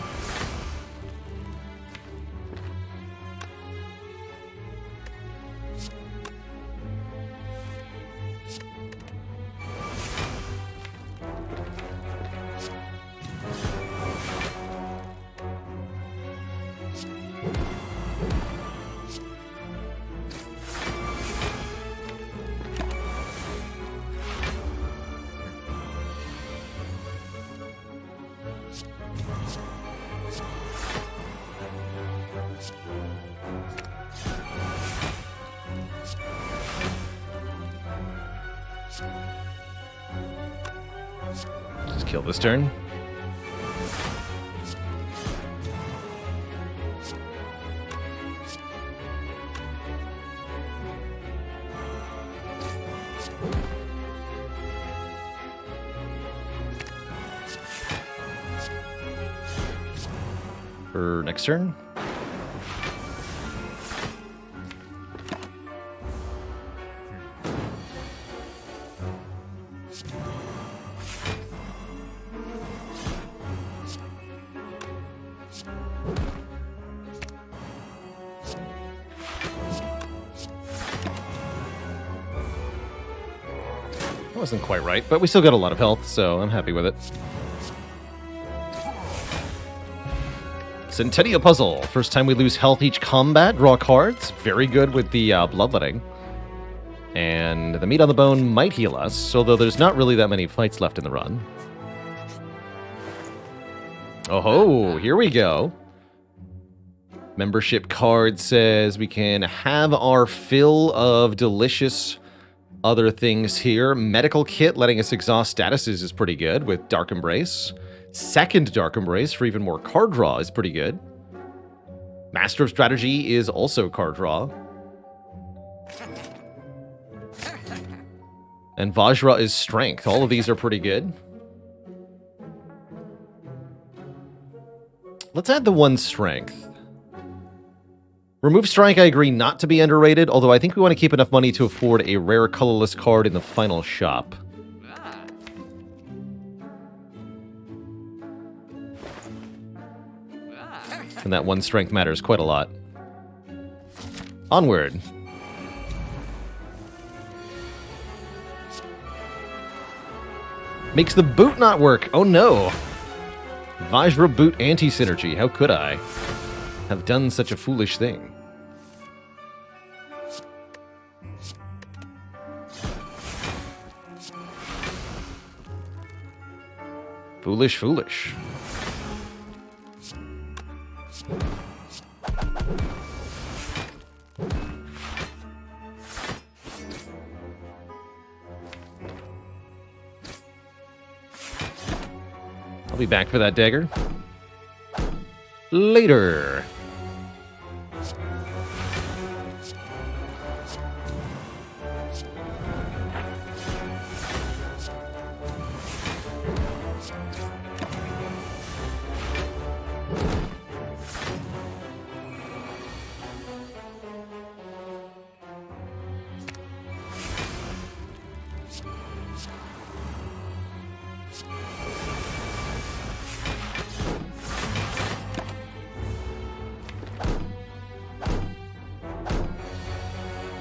S1: Just kill this turn. For next turn. Wasn't quite right, but we still got a lot of health, so I'm happy with it. Centennial Puzzle. First time we lose health each combat, draw cards. Very good with the bloodletting. And the meat on the bone might heal us, although there's not really that many fights left in the run. Oh ho, here we go. Membership card says we can have our fill of delicious other things here. Medical kit letting us exhaust statuses is pretty good with Dark Embrace. Second Dark Embrace for even more card draw is pretty good. Master of Strategy is also card draw. And Vajra is Strength. All of these are pretty good. Let's add the one Strength. Remove Strike, I agree not to be underrated, although I think we want to keep enough money to afford a rare colorless card in the final shop. And that one Strength matters quite a lot. Onward. Makes the boot not work. Oh no. Vajra boot anti-synergy. How could I have done such a foolish thing? Foolish, foolish. I'll be back for that dagger. Later.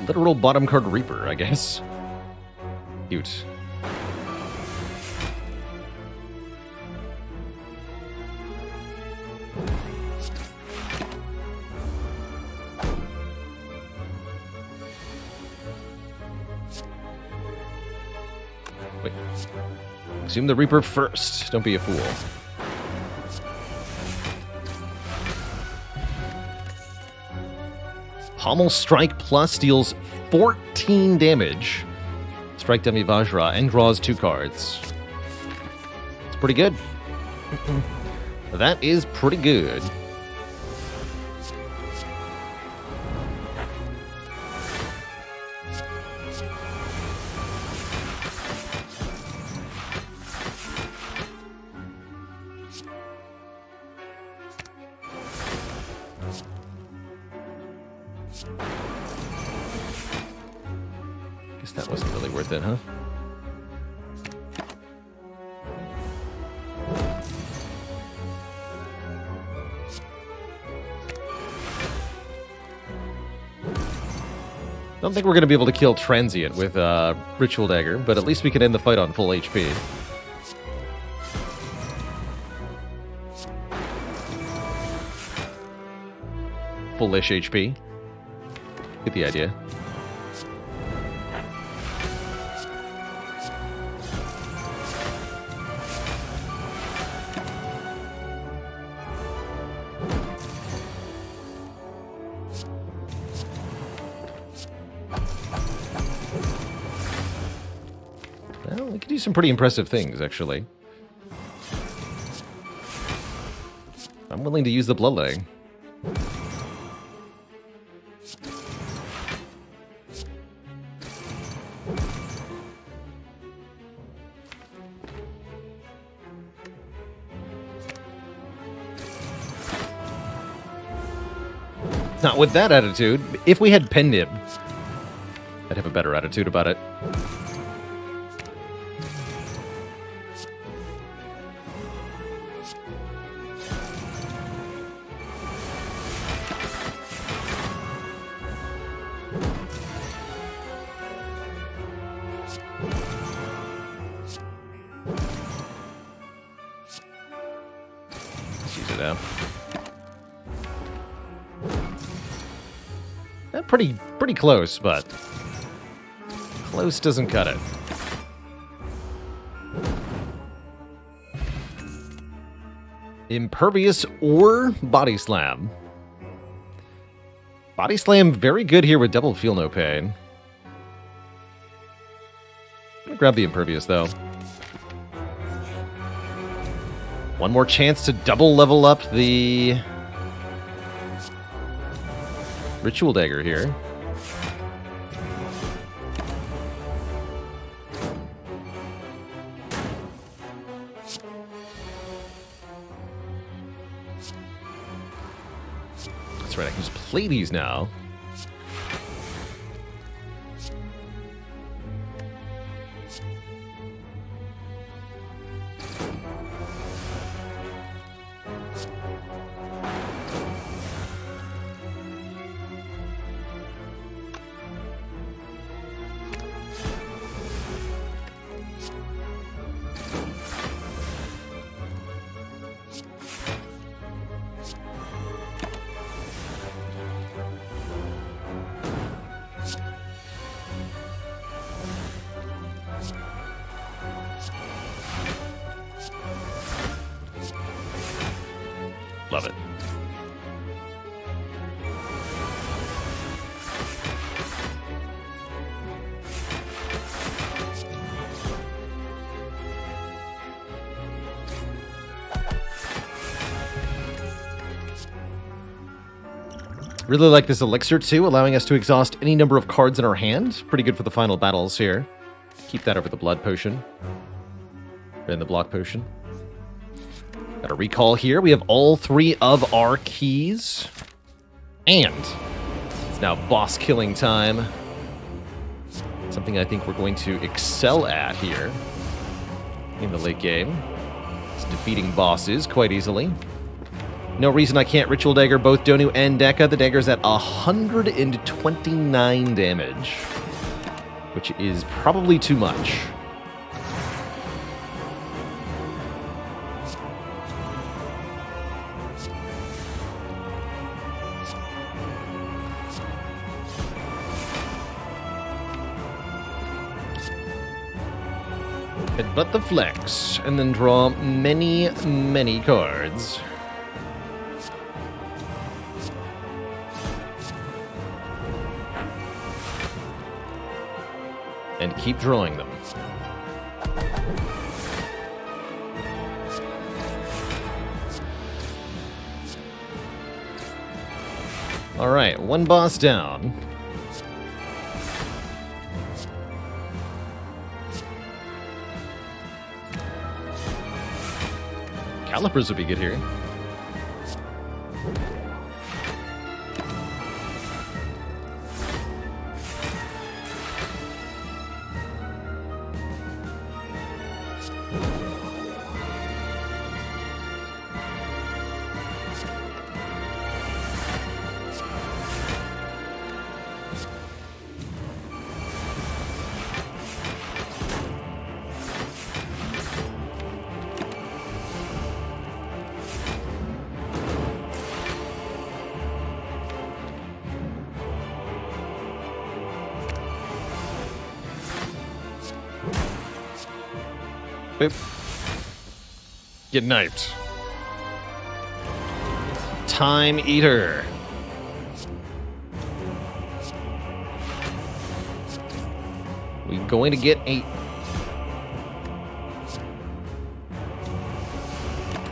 S1: Literal bottom card Reaper, I guess. Cute. Wait. Consume the Reaper first. Don't be a fool. Pommel Strike Plus deals 14 damage. Strike Demi Vajra and draws 2 cards. It's pretty good. That is pretty good. Guess that wasn't really worth it, huh? Don't think we're going to be able to kill Transient with Ritual Dagger, but at least we can end the fight on full HP. Full-ish HP. Get the idea. Well, we could do some pretty impressive things, actually. I'm willing to use the Bloodletting. Not with that attitude. If we had Pen Nib, I'd have a better attitude about it. Let's use it now. Pretty close, but close doesn't cut it. Impervious or Body Slam. Body Slam very good here with double Feel No Pain. I'm gonna grab the Impervious though. One more chance to double level up the Ritual Dagger here. That's right, I can just play these now. Really like this elixir too, allowing us to exhaust any number of cards in our hand. Pretty good for the final battles here. Keep that over the blood potion. And the block potion. Got a recall here. We have all 3 of our keys. And it's now boss killing time. Something I think we're going to excel at here in the late game. It's defeating bosses quite easily. No reason I can't Ritual Dagger both Donu and Dekka. The dagger's at 129 damage, which is probably too much. Headbutt the flex, and then draw many, many cards. And keep drawing them. Alright, 1 boss down. Calipers would be good here. Boop. Get knifed. Time Eater. We're going to get a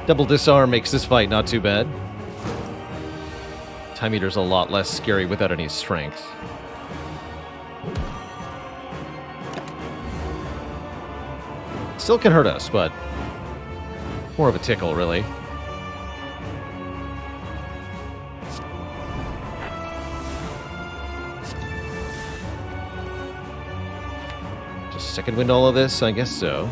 S1: double disarm. Makes this fight not too bad. Time Eater's a lot less scary without any strength. Still can hurt us, but more of a tickle, really. Just second wind all of this? I guess so.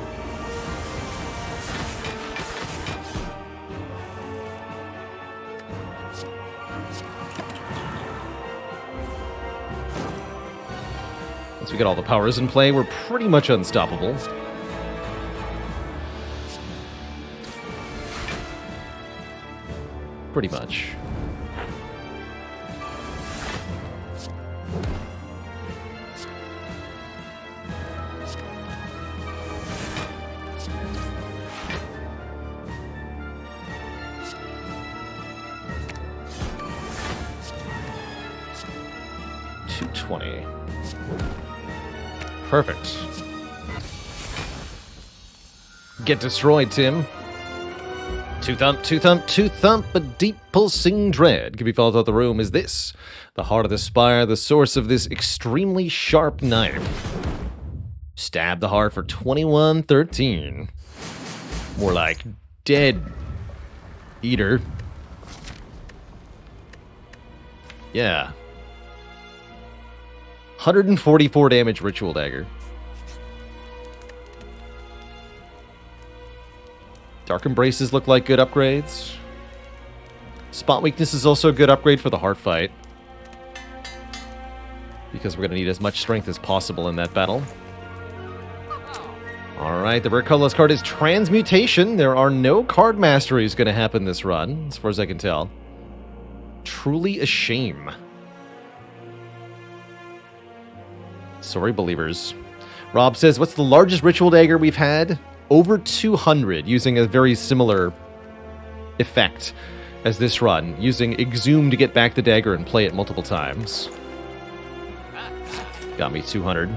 S1: Once we get all the powers in play, we're pretty much unstoppable. Pretty much. $220. Perfect. Get destroyed, Tim. Two thump, a deep pulsing dread can be felt out the room. Is this the heart of the spire, the source of this extremely sharp knife? Stab the heart for 2113. More like dead eater. Yeah. 144 damage Ritual Dagger. Dark Embraces look like good upgrades. Spot Weakness is also a good upgrade for the heart fight, because we're going to need as much strength as possible in that battle. Alright, the rare colorless card is Transmutation. There are no card masteries going to happen this run, as far as I can tell. Truly a shame. Sorry, believers. Rob says, what's the largest Ritual Dagger we've had? Over 200, using a very similar effect as this run, using Exhume to get back the dagger and play it multiple times. Got me 200.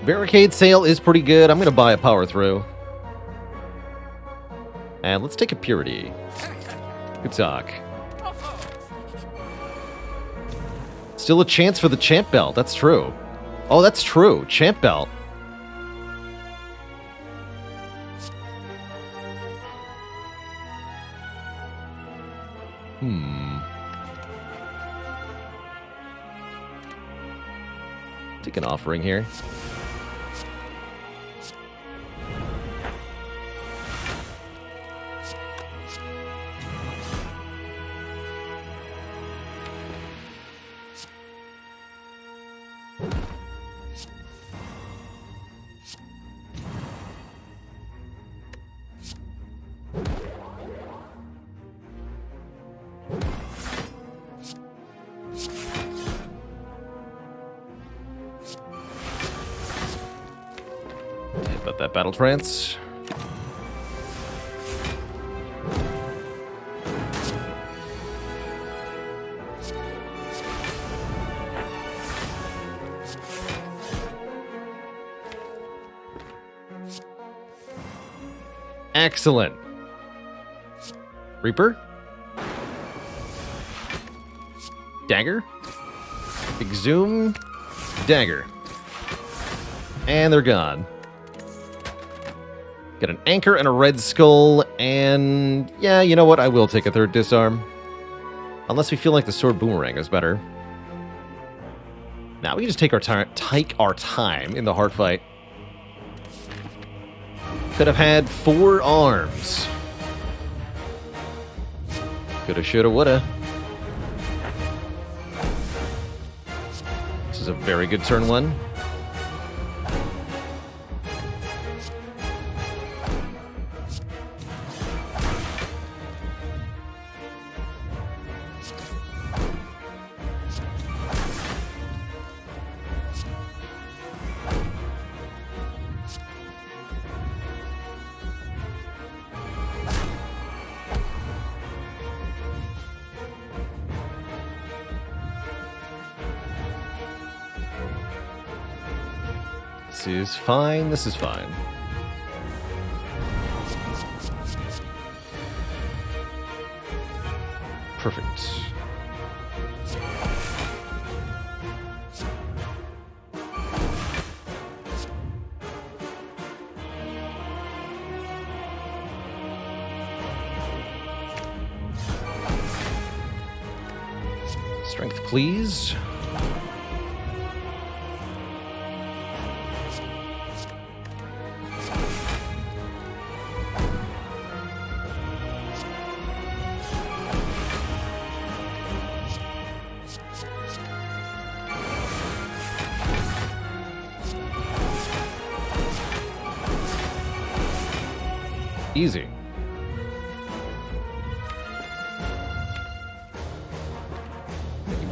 S1: Barricade Sale is pretty good. I'm going to buy a Power Through. And let's take a Purity. Good talk. Still a chance for the champ belt. That's true. Oh, that's true. Champ belt. Take an offering here. About that battle trance. Excellent. Reaper. Dagger. Big zoom. Dagger. And they're gone. Get an anchor and a red skull, and yeah, you know what? I will take a third disarm. Unless we feel like the sword boomerang is better. Now we can just take our time in the hard fight. Could have had 4 arms. Coulda, shoulda, woulda. This is a very good turn 1. This is fine. This is fine. Perfect. Strength, please. Easy.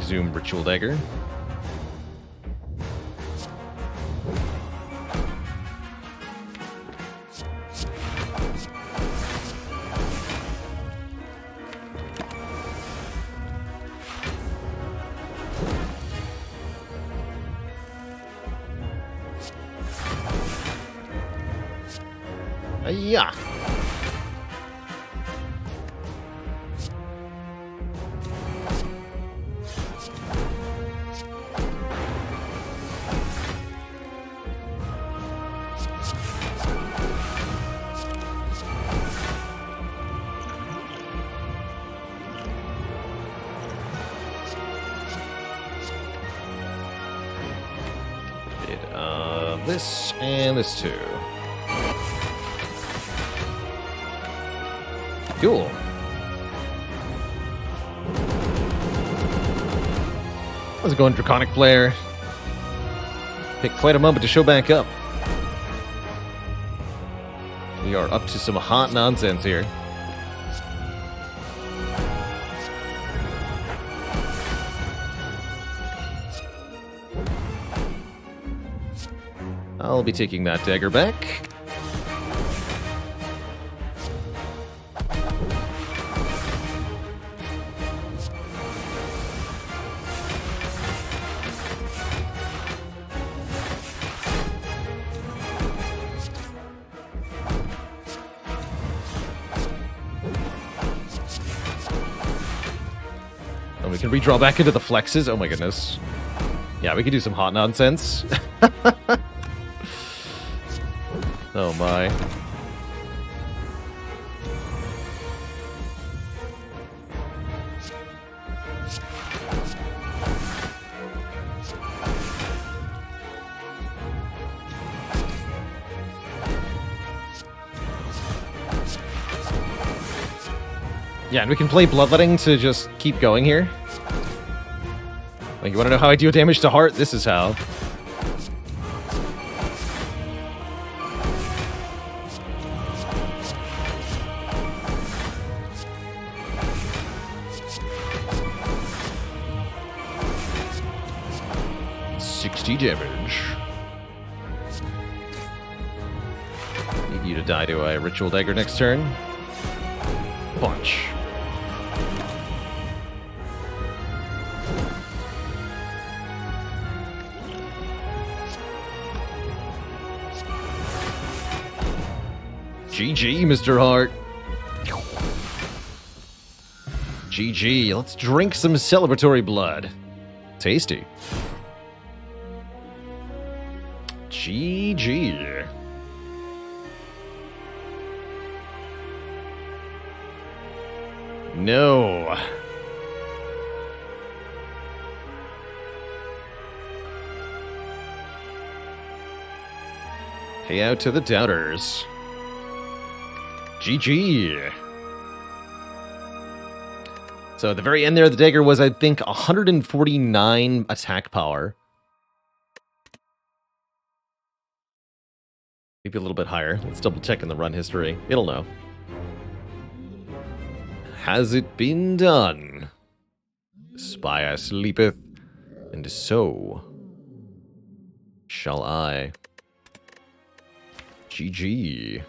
S1: Zoom Ritual Dagger. Yeah. This and this too. Cool. How's it going, Draconic Flare? Take quite a moment to show back up. We are up to some hot nonsense here. I'll be taking that dagger back. And we can redraw back into the flexes. Oh my goodness. Yeah, we could do some hot nonsense. Oh my. Yeah, and we can play Bloodletting to just keep going here. Like, you want to know how I deal damage to heart? This is how. Damage. Need you to die to a Ritual Dagger next turn. Punch. GG, Mr. Hart. GG. Let's drink some celebratory blood. Tasty. GG. No. Pay out to the doubters. GG. So at the very end there, the dagger was, I think, 149 attack power. Maybe a little bit higher. Let's double check in the run history. It'll know. Has it been done? Spire sleepeth, and so shall I. GG.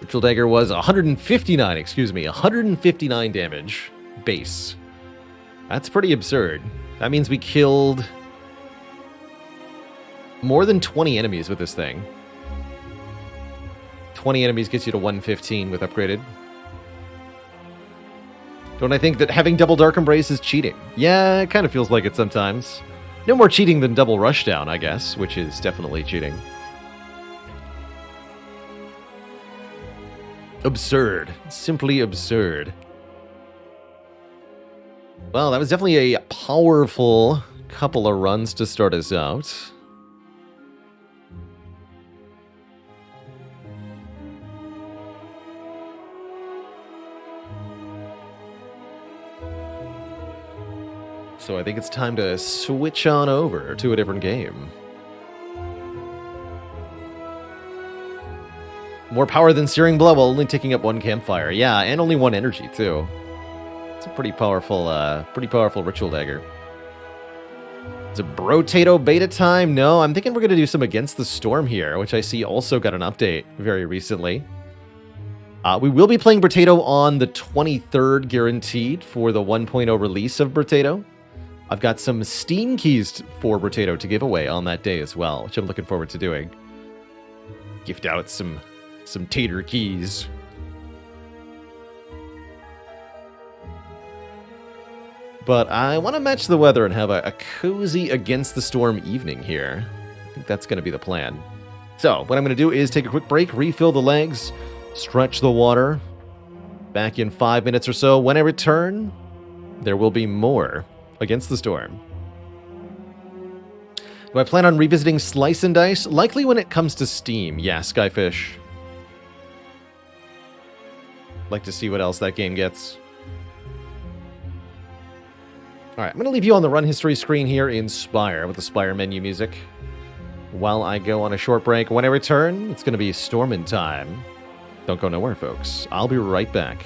S1: Ritual Dagger was 159, excuse me, 159 damage base. That's pretty absurd. That means we killed more than 20 enemies with this thing. 20 enemies gets you to 115 with upgraded. Don't I think that having double Dark Embrace is cheating? Yeah, it kind of feels like it sometimes. No more cheating than double Rushdown, I guess, which is definitely cheating. Absurd. Simply absurd. Well, that was definitely a powerful couple of runs to start us out. So I think it's time to switch on over to a different game. More power than Searing Blow while only taking up one campfire. Yeah, and only one energy, too. It's a pretty powerful Ritual Dagger. Is it Brotato beta time? No, I'm thinking we're going to do some Against the Storm here, which I see also got an update very recently. We will be playing Brotato on the 23rd, guaranteed, for the 1.0 release of Brotato. I've got some Steam keys for Brotato to give away on that day as well, which I'm looking forward to doing. Gift out some tater keys. But I want to match the weather and have a cozy Against the Storm evening here. I think that's going to be the plan. So, what I'm going to do is take a quick break, refill the legs, stretch the water. Back in 5 minutes or so. When I return, there will be more Against the Storm. Do I plan on revisiting Slice and Dice? Likely when it comes to Steam. Yeah, Skyfish. Like to see what else that game gets. Alright, I'm going to leave you on the run history screen here in Spire with the Spire menu music. While I go on a short break, when I return, it's going to be Stormin' time. Don't go nowhere, folks. I'll be right back.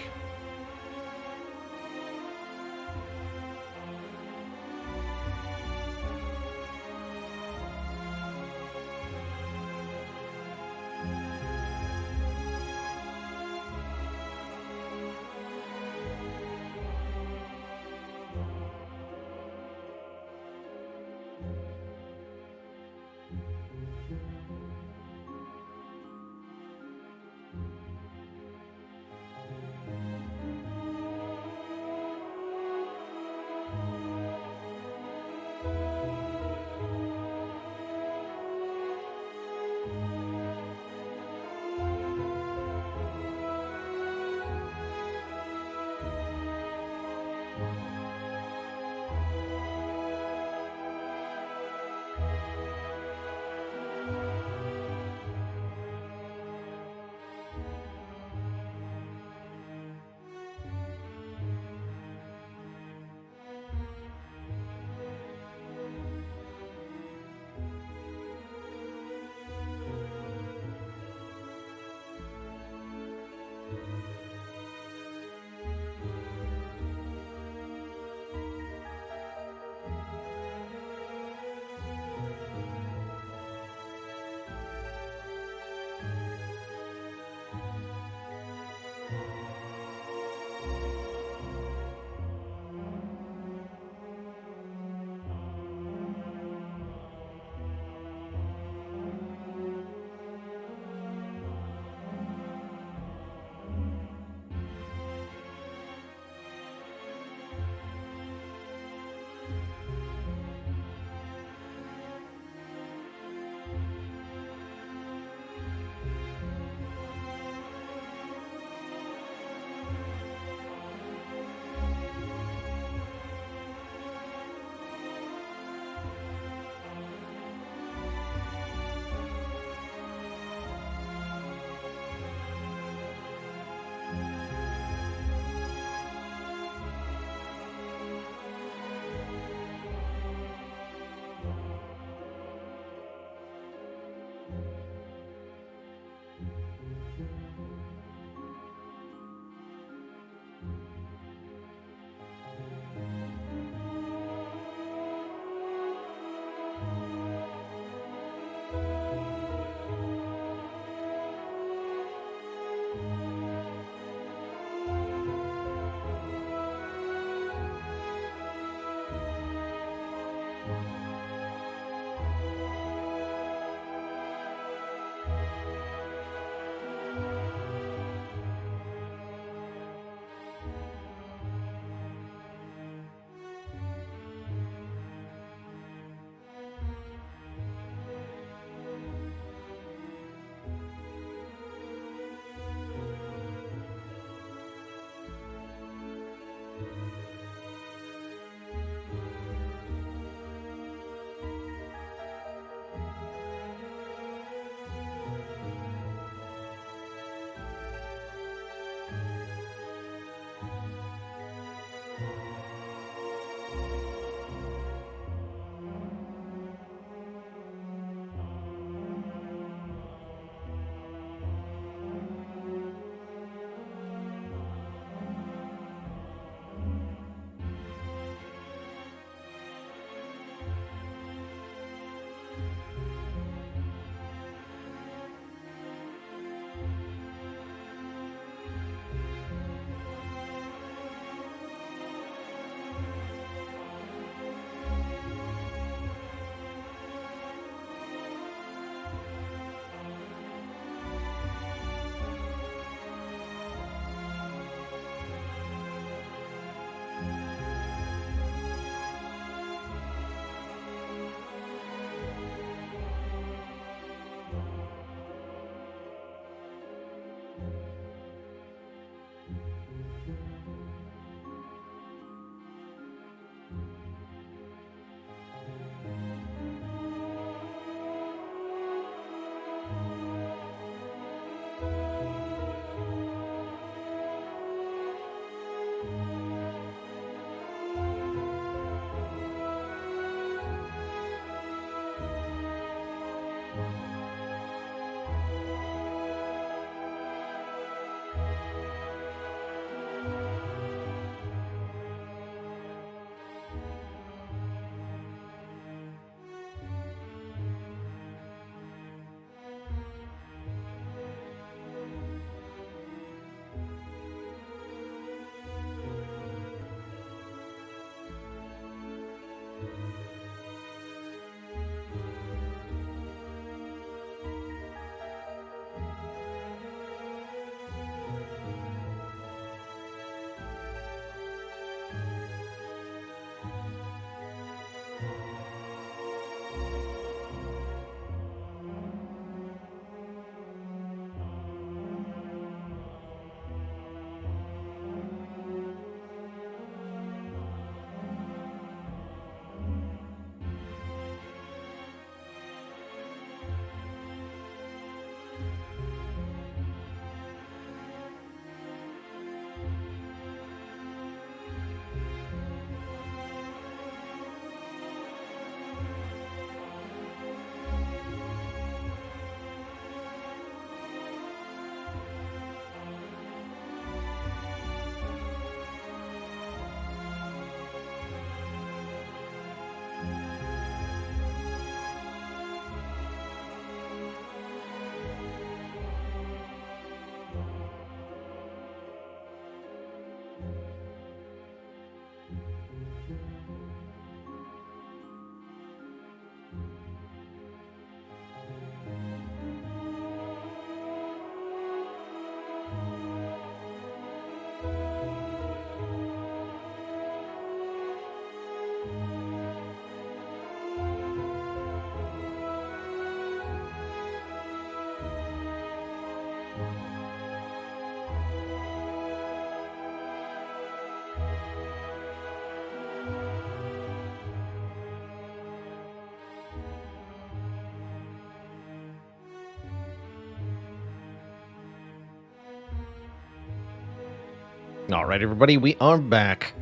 S1: Alright, everybody, we are back.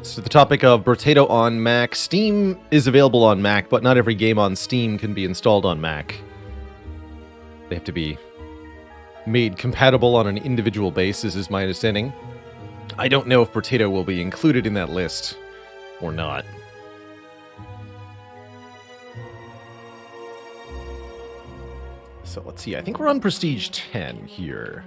S1: So the topic of Potato on Mac. Steam is available on Mac, but not every game on Steam can be installed on Mac. They have to be made compatible on an individual basis, is my understanding. I don't know if Potato will be included in that list or not. So let's see, I think we're on Prestige 10 here.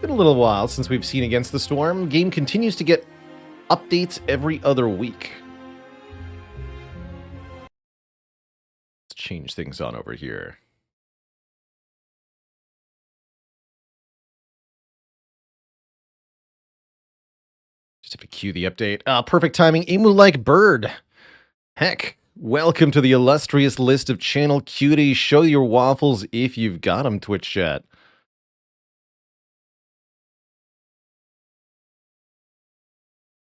S1: Been a little while since we've seen Against the Storm. Game continues to get updates every other week. Let's change things on over here. Just have to cue the update. Perfect timing. Emu like bird. Heck, welcome to the illustrious list of channel cuties. Show your waffles if you've got them, Twitch chat.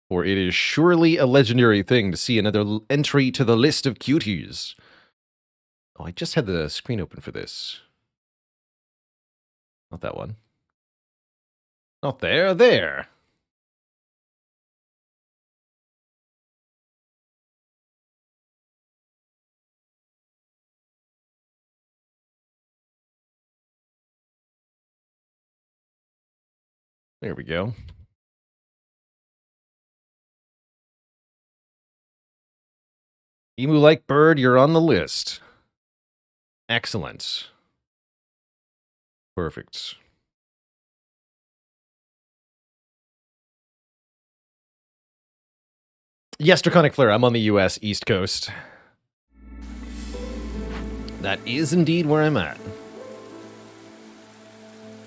S1: For it is surely a legendary thing to see another entry to the list of cuties. Oh, I just had the screen open for this. Not that one. Not there, there. There we go. Emu like bird, you're on the list. Excellent. Perfect. Yes, Draconic Flare, I'm on the US East Coast. That is indeed where I'm at.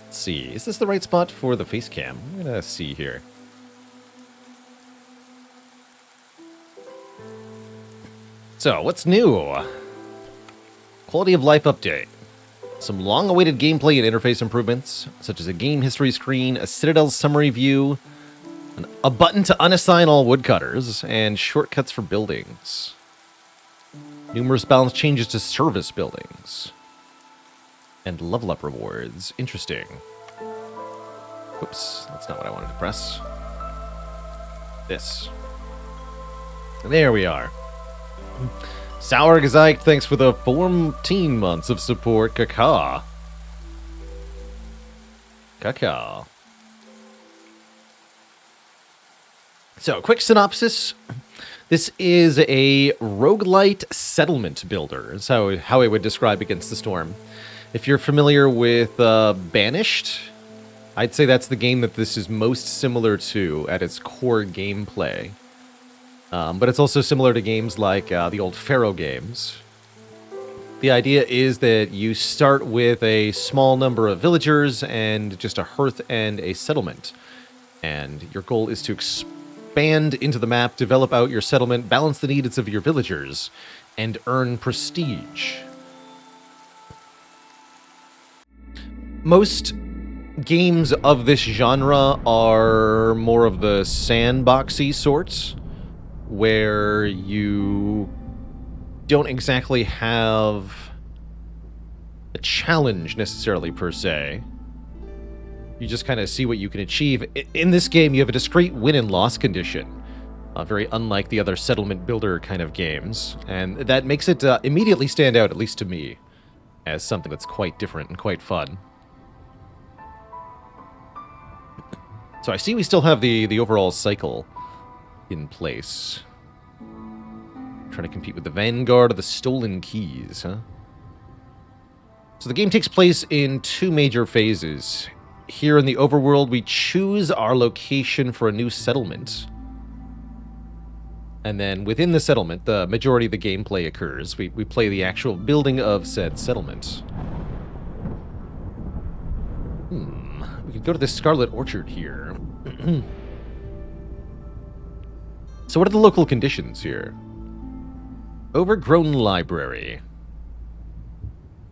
S1: Let's see, is this the right spot for the face cam? I'm gonna see here. So, what's new? Quality of life update. Some long-awaited gameplay and interface improvements, such as a game history screen, a Citadel summary view, a button to unassign all woodcutters, and shortcuts for buildings. Numerous balance changes to service buildings. And level up rewards. Interesting. Oops, that's not what I wanted to press. This. There we are. Sour Gezeigt, thanks for the 14 months of support. Kaka. Kaka. So, quick synopsis. This is a roguelite settlement builder, is how I would describe Against the Storm. If you're familiar with Banished, I'd say that's the game that this is most similar to at its core gameplay. But it's also similar to games like the old Pharaoh games. The idea is that you start with a small number of villagers and just a hearth and a settlement. And your goal is to expand into the map, develop out your settlement, balance the needs of your villagers, and earn prestige. Most games of this genre are more of the sandboxy sorts, where you don't exactly have a challenge necessarily per se. You just kind of see what you can achieve. In this game, you have a discrete win and loss condition, very unlike the other settlement builder kind of games, and that makes it immediately stand out, at least to me, as something that's quite different and quite fun. So I see we still have the overall cycle in place. Trying to compete with the Vanguard of the Stolen Keys, huh? So the game takes place in two major phases. Here in the overworld, we choose our location for a new settlement. And then within the settlement, the majority of the gameplay occurs. We play the actual building of said settlement. We could go to the Scarlet Orchard here. So what are the local conditions here? Overgrown library.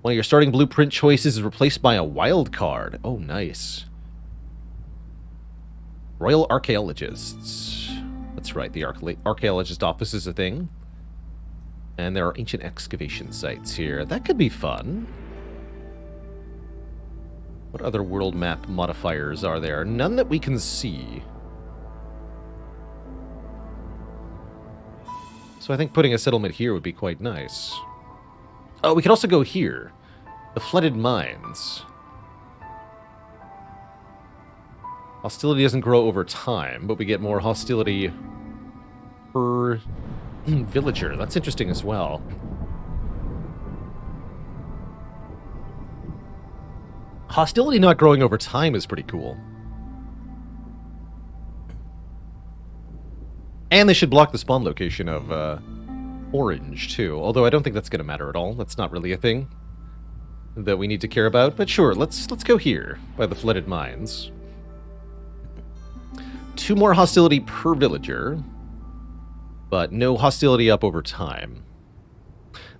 S1: One of your starting blueprint choices is replaced by a wild card. Oh, nice. Royal Archaeologists. That's right, the Archaeologist office is a thing. And there are ancient excavation sites here. That could be fun. What other world map modifiers are there? None that we can see. So I think putting a settlement here would be quite nice. Oh, we could also go here. The flooded mines. Hostility doesn't grow over time, but we get more hostility per villager. That's interesting as well. Hostility not growing over time is pretty cool. And they should block the spawn location of orange, too. Although I don't think that's going to matter at all. That's not really a thing that we need to care about. But sure, let's go here, by the flooded mines. 2 more hostility per villager, but no hostility up over time.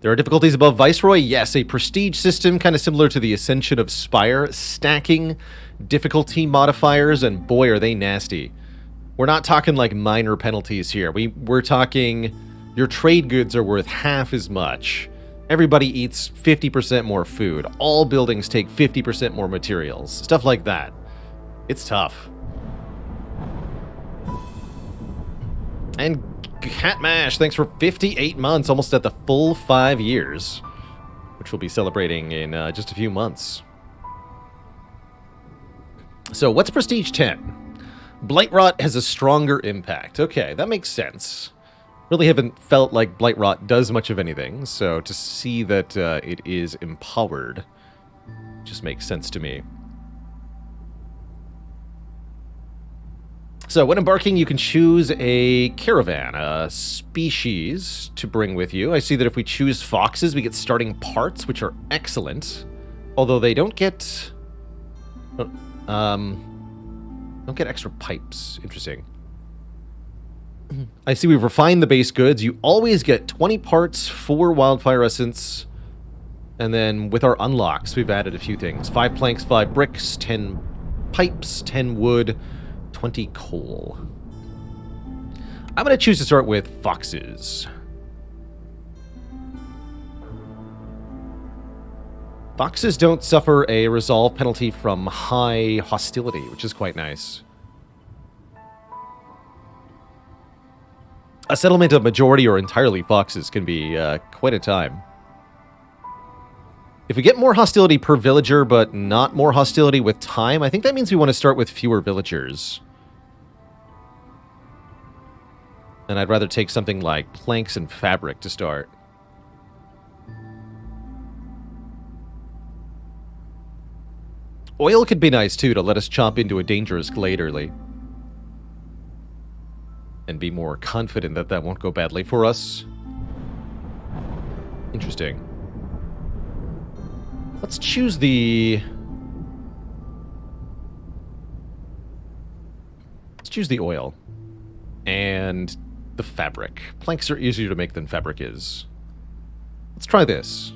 S1: There are difficulties above Viceroy. Yes, a prestige system, kind of similar to the Ascension of Spire, stacking difficulty modifiers, and boy, are they nasty. We're not talking like minor penalties here. We're talking your trade goods are worth half as much. Everybody eats 50% more food. All buildings take 50% more materials. Stuff like that. It's tough. And Catmash, thanks for 58 months, almost at the full 5 years, which we'll be celebrating in just a few months. So what's Prestige 10? Blightrot has a stronger impact. Okay, that makes sense. Really haven't felt like Blightrot does much of anything, so to see that it is empowered just makes sense to me. So when embarking, you can choose a caravan, a species to bring with you. I see that if we choose foxes, we get starting parts, which are excellent. Although they don't get extra pipes. Interesting. I see we've refined the base goods. You always get 20 parts, 4 wildfire essence, and then with our unlocks, we've added a few things. 5 planks, 5 bricks, 10 pipes, 10 wood, 20 coal. I'm going to choose to start with foxes. Foxes don't suffer a resolve penalty from high hostility, which is quite nice. A settlement of majority or entirely foxes can be quite a time. If we get more hostility per villager, but not more hostility with time, I think that means we want to start with fewer villagers. And I'd rather take something like planks and fabric to start. Oil could be nice, too, to let us chop into a dangerous glade early. And be more confident that that won't go badly for us. Interesting. Let's choose the... Let's choose the oil. And the fabric. Planks are easier to make than fabric is. Let's try this.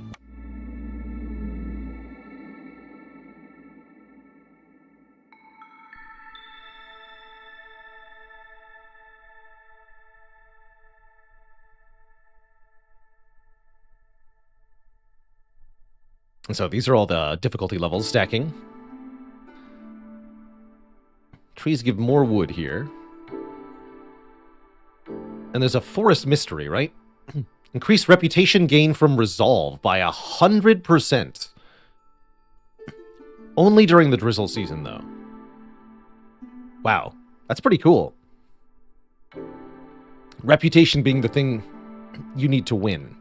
S1: And so these are all the difficulty levels stacking. Trees give more wood here. And there's a forest mystery, right? Increase reputation gain from resolve by 100%. Only during the drizzle season, though. Wow, that's pretty cool. Reputation being the thing you need to win.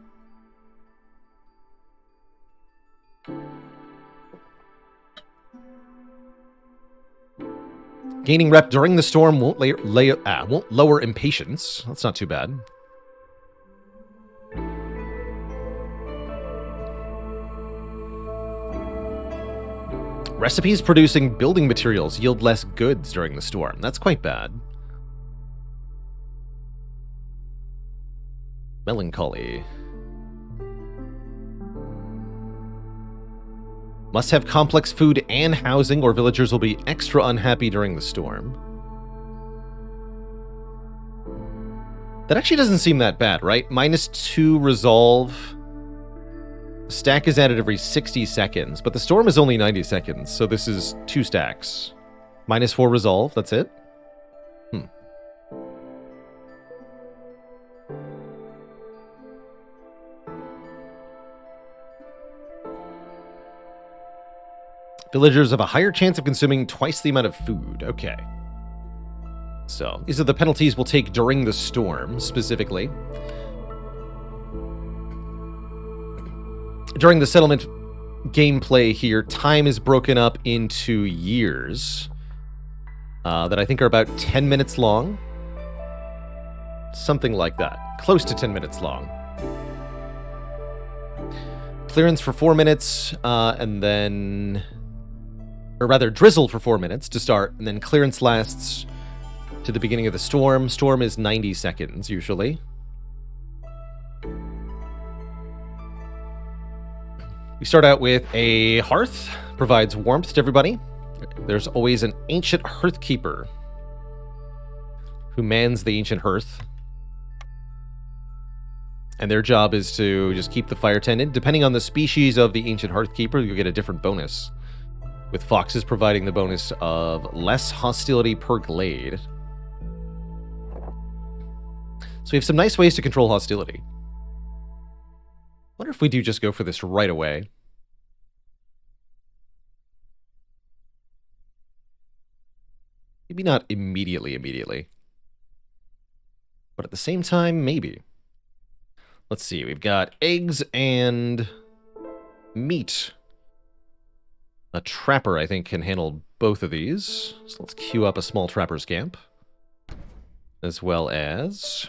S1: Gaining rep during the storm won't lower impatience. That's not too bad. Recipes producing building materials yield less goods during the storm. That's quite bad. Melancholy. Must have complex food and housing, or villagers will be extra unhappy during the storm. That actually doesn't seem that bad, right? -2 resolve. Stack is added every 60 seconds, but the storm is only 90 seconds, so this is 2 stacks. -4 resolve, that's it? Villagers have a higher chance of consuming twice the amount of food. Okay. So, these are the penalties we'll take during the storm, specifically. During the settlement gameplay here, time is broken up into years that I think are about 10 minutes long. Something like that. Close to 10 minutes long. Clearance for 4 minutes, and then... Or rather, drizzle for 4 minutes to start, and then clearance lasts to the beginning of the storm. Storm is 90 seconds, usually. We start out with a hearth, provides warmth to everybody. There's always an ancient hearth keeper who mans the ancient hearth. And their job is to just keep the fire tended. Depending on the species of the ancient hearth keeper, you'll get a different bonus. With foxes providing the bonus of less hostility per glade. So we have some nice ways to control hostility. Wonder if we do just go for this right away. Maybe not immediately. But at the same time, maybe. Let's see, we've got eggs and meat. A trapper, I think, can handle both of these. So let's queue up a small trapper's camp. As well as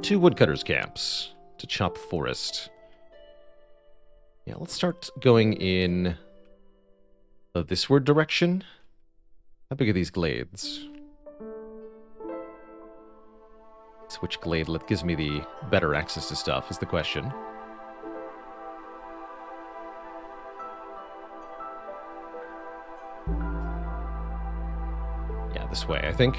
S1: 2 woodcutter's camps to chop forest. Yeah, let's start going in this word direction. How big are these glades? So which glade gives me the better access to stuff is the question. Yeah, this way, I think.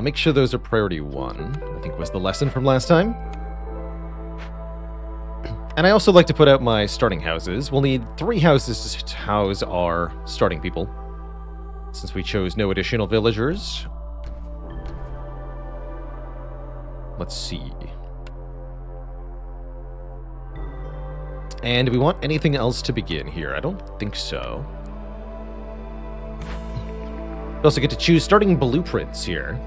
S1: Make sure those are priority 1, I think was the lesson from last time. And I also like to put out my starting houses. We'll need 3 houses to house our starting people, since we chose no additional villagers. Let's see. And do we want anything else to begin here? I don't think so. We also get to choose starting blueprints here.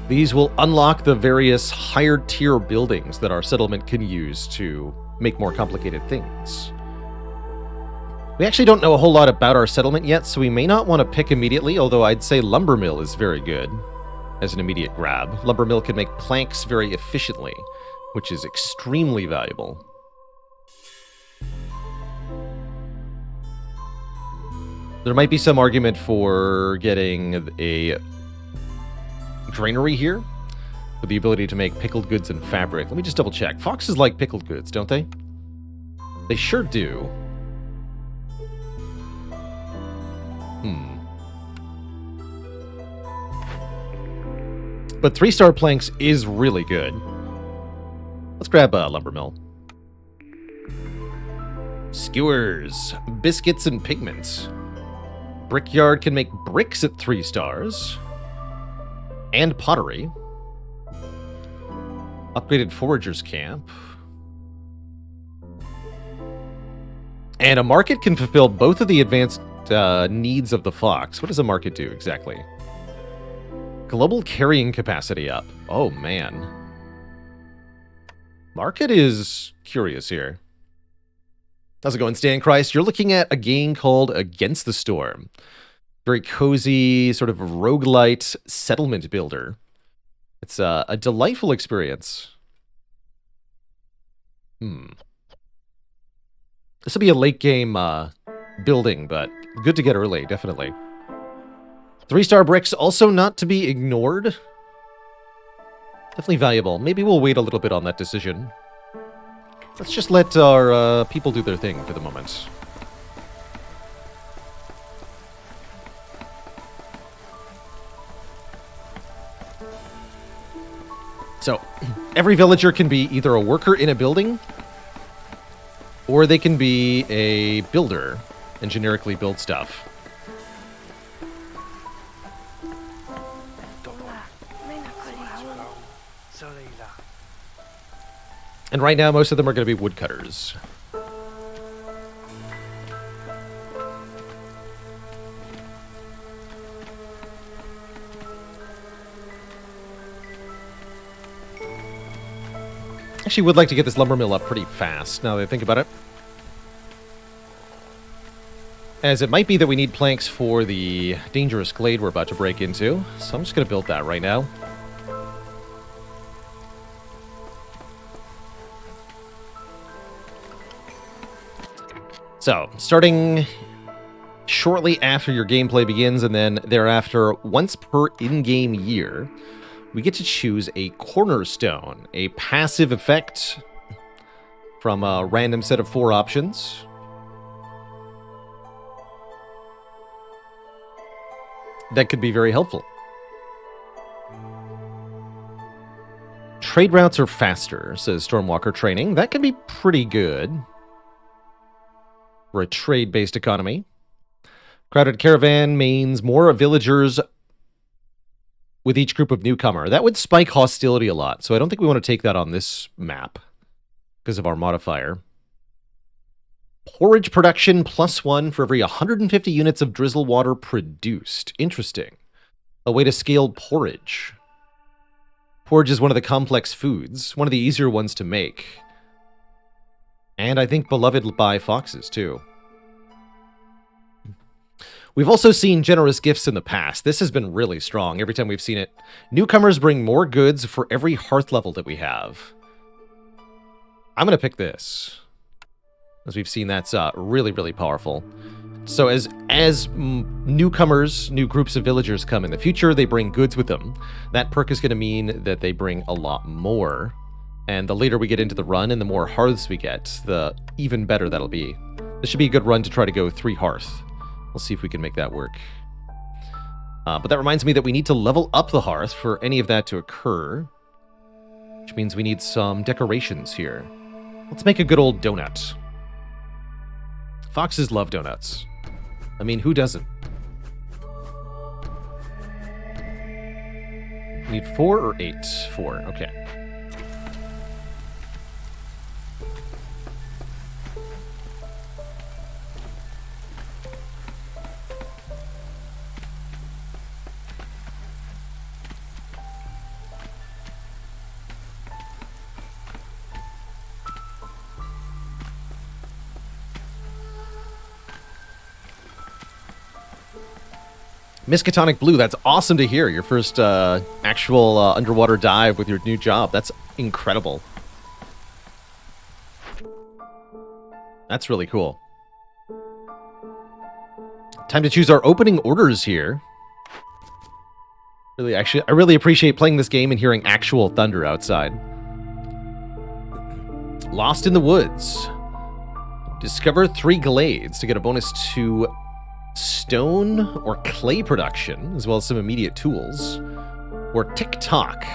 S1: These will unlock the various higher tier buildings that our settlement can use to make more complicated things. We actually don't know a whole lot about our settlement yet, so we may not want to pick immediately, although I'd say lumber mill is very good as an immediate grab. Lumber mill can make planks very efficiently, which is extremely valuable. There might be some argument for getting a granary here with the ability to make pickled goods and fabric. Let me just double check. Foxes like pickled goods, don't they? They sure do. But 3-star planks is really good. Let's grab a lumber mill. Skewers, biscuits, and pigments. Brickyard can make bricks at 3 stars. And pottery. Upgraded forager's camp. And a market can fulfill both of the advanced needs of the fox. What does a market do exactly? Global carrying capacity up. Oh, man. Market is curious here. How's it going, Stan Christ? You're looking at a game called Against the Storm. Very cozy, sort of roguelite settlement builder. It's a delightful experience. This will be a late game building, but good to get early, definitely. 3-star bricks, also not to be ignored. Definitely valuable. Maybe we'll wait a little bit on that decision. Let's just let our people do their thing for the moment. So, every villager can be either a worker in a building, or they can be a builder and generically build stuff. And right now, most of them are going to be woodcutters. Actually, would like to get this lumber mill up pretty fast, now that I think about it. As it might be that we need planks for the dangerous glade we're about to break into, so I'm just going to build that right now. So, starting shortly after your gameplay begins, and then thereafter, once per in-game year, we get to choose a cornerstone, a passive effect from a random set of 4 options. That could be very helpful. Trade routes are faster, says Stormwalker Training. That could be pretty good for a trade-based economy. Crowded caravan means more villagers with each group of newcomer. That would spike hostility a lot, so I don't think we want to take that on this map because of our modifier. Porridge production +1 for every 150 units of drizzle water produced. Interesting. A way to scale porridge. Porridge is one of the complex foods, one of the easier ones to make. And I think beloved by foxes, too. We've also seen generous gifts in the past. This has been really strong every time we've seen it. Newcomers bring more goods for every hearth level that we have. I'm going to pick this. As we've seen, that's really, really powerful. So as newcomers, new groups of villagers come in the future, they bring goods with them. That perk is going to mean that they bring a lot more. And the later we get into the run and the more hearths we get, the even better that'll be. This should be a good run to try to go 3 hearth. We'll see if we can make that work. But that reminds me that we need to level up the hearth for any of that to occur. Which means we need some decorations here. Let's make a good old donut. Foxes love donuts. I mean, who doesn't? Need 4 or 8? 4, okay. Miskatonic Blue, that's awesome to hear. Your first actual underwater dive with your new job. That's incredible. That's really cool. Time to choose our opening orders here. I really appreciate playing this game and hearing actual thunder outside. Lost in the Woods. Discover 3 glades to get a bonus to stone or clay production, as well as some immediate tools. Or TikTok.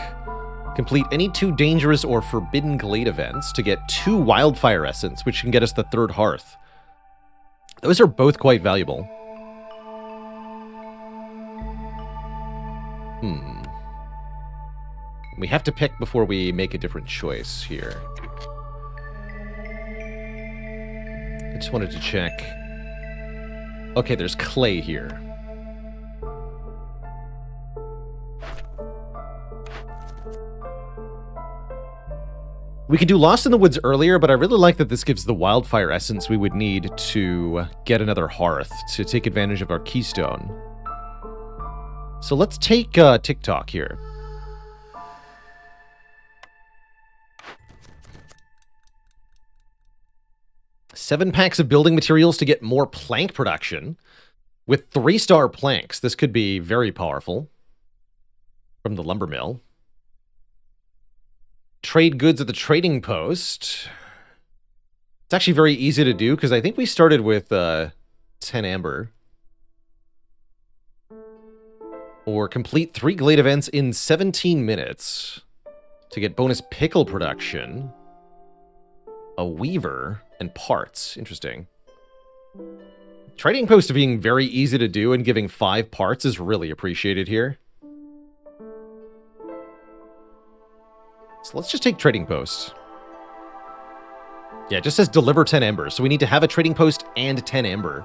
S1: Complete any 2 dangerous or forbidden glade events to get 2 wildfire essence, which can get us the 3rd hearth. Those are both quite valuable. We have to pick before we make a different choice here. I just wanted to check. Okay, there's clay here. We could do Lost in the Woods earlier, but I really like that this gives the wildfire essence we would need to get another hearth, to take advantage of our keystone. So let's take TikTok here. Seven packs of building materials to get more plank production. With 3-star planks, this could be very powerful. From the lumber mill. Trade goods at the trading post. It's actually very easy to do, because I think we started with 10 amber. Or complete 3 glade events in 17 minutes. to get bonus pickle production, a weaver, and parts. Interesting. Trading post being very easy to do and giving 5 parts is really appreciated here. So let's just take trading post. Yeah, it just says deliver 10 amber, so we need to have a trading post and 10 amber.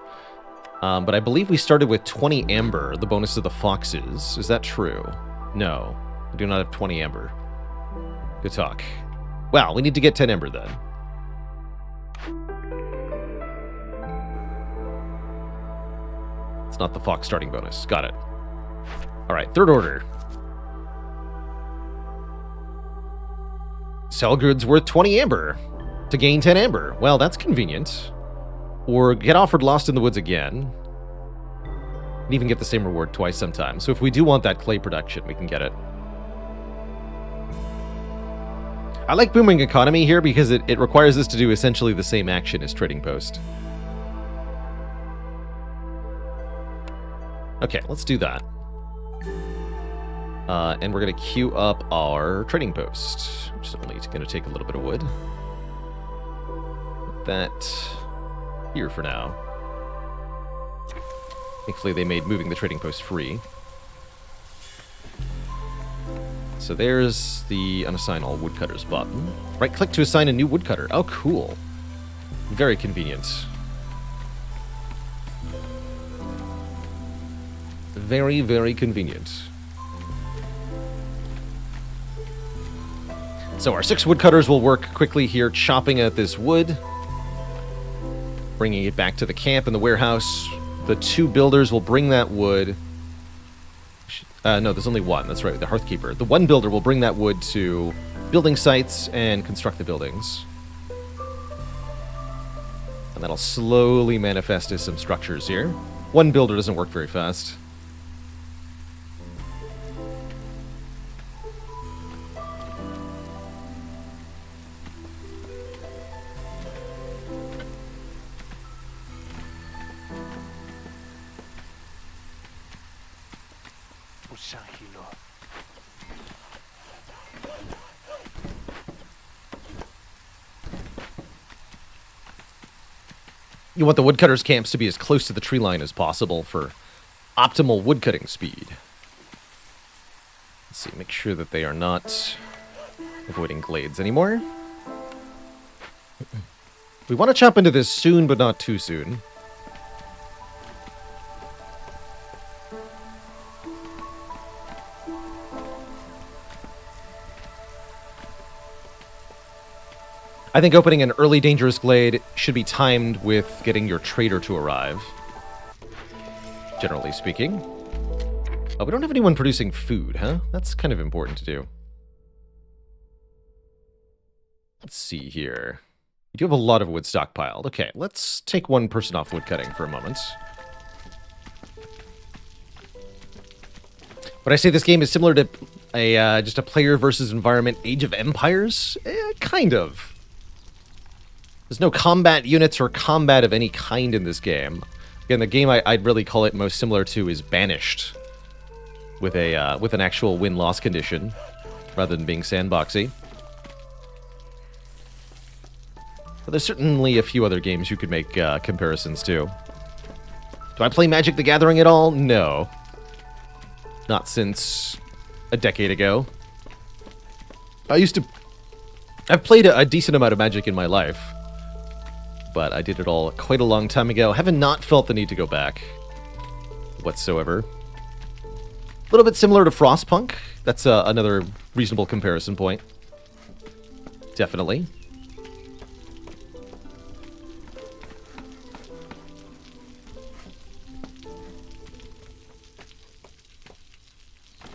S1: But I believe we started with 20 amber, the bonus of the foxes. Is that true? No, we do not have 20 amber. Good talk. Well, we need to get 10 amber then. It's not the fox starting bonus. Got it. All right, third order. Sell goods worth 20 amber to gain 10 amber. Well, that's convenient. Or get offered Lost in the Woods again. And even get the same reward twice sometimes. So if we do want that clay production, we can get it. I like Booming Economy here because it requires us to do essentially the same action as Trading Post. Okay, let's do that. And we're going to queue up our Trading Post, which is only going to take a little bit of wood. Put that here for now. Thankfully, they made moving the Trading Post free. So there's the unassign all woodcutters button. Right-click to assign a new woodcutter. Oh, cool. Very convenient. Very, very convenient. So our 6 woodcutters will work quickly here, chopping at this wood, bringing it back to the camp and the warehouse. The 2 builders will bring that wood. No, there's only 1. That's right, the Hearthkeeper. The 1 builder will bring that wood to building sites and construct the buildings. And that'll slowly manifest as some structures here. 1 builder doesn't work very fast. You want the woodcutters' camps to be as close to the tree line as possible for optimal woodcutting speed. Let's see, make sure that they are not avoiding glades anymore. We want to chop into this soon, but not too soon. I think opening an early dangerous glade should be timed with getting your trader to arrive. Generally speaking. Oh, we don't have anyone producing food, huh? That's kind of important to do. Let's see here. We do have a lot of wood stockpiled. Okay, let's take 1 person off woodcutting for a moment. Would I say this game is similar to just a player versus environment Age of Empires? Kind of. There's no combat units or combat of any kind in this game. Again, the game I'd really call it most similar to is Banished, with an actual win-loss condition, rather than being sandboxy. But there's certainly a few other games you could make comparisons to. Do I play Magic the Gathering at all? No. Not since a decade ago. I've played a decent amount of Magic in my life, but I did it all quite a long time ago. Haven't not felt the need to go back whatsoever. A little bit similar to Frostpunk. That's another reasonable comparison point. Definitely.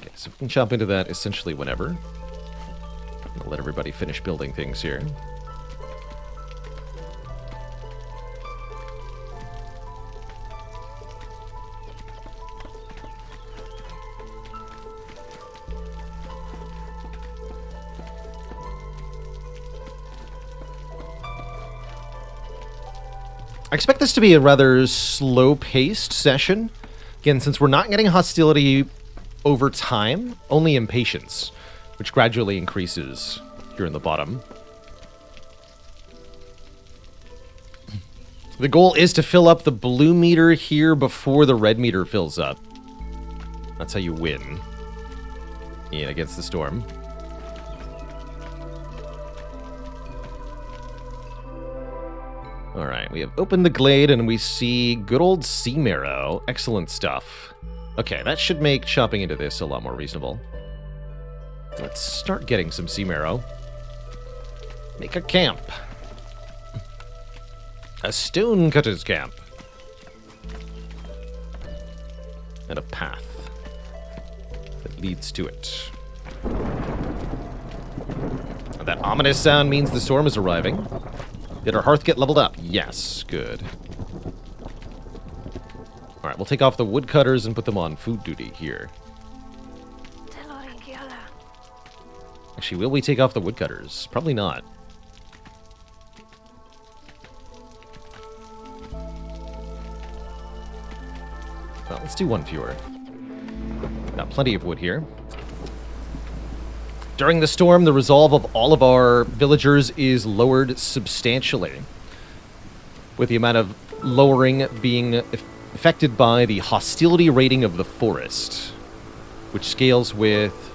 S1: Okay, so we can jump into that essentially whenever. I'll let everybody finish building things here. I expect this to be a rather slow-paced session. Again, since we're not getting hostility over time, only impatience. which gradually increases here in the bottom. The goal is to fill up the blue meter here before the red meter fills up. That's how you win against the storm. Alright, we have opened the glade and we see good old sea marrow. Excellent stuff. Okay, that should make chopping into this a lot more reasonable. Let's start getting some sea marrow. Make a camp. A stonecutter's camp. And a path that leads to it. And that ominous sound means the storm is arriving. Did our hearth get leveled up? Yes, good. Alright, we'll take off the woodcutters and put them on food duty here. Actually, will we take off the woodcutters? Probably not. Well, let's do one fewer. Got plenty of wood here. During the storm, the resolve of all of our villagers is lowered substantially, with the amount of lowering being affected by the hostility rating of the forest, which scales with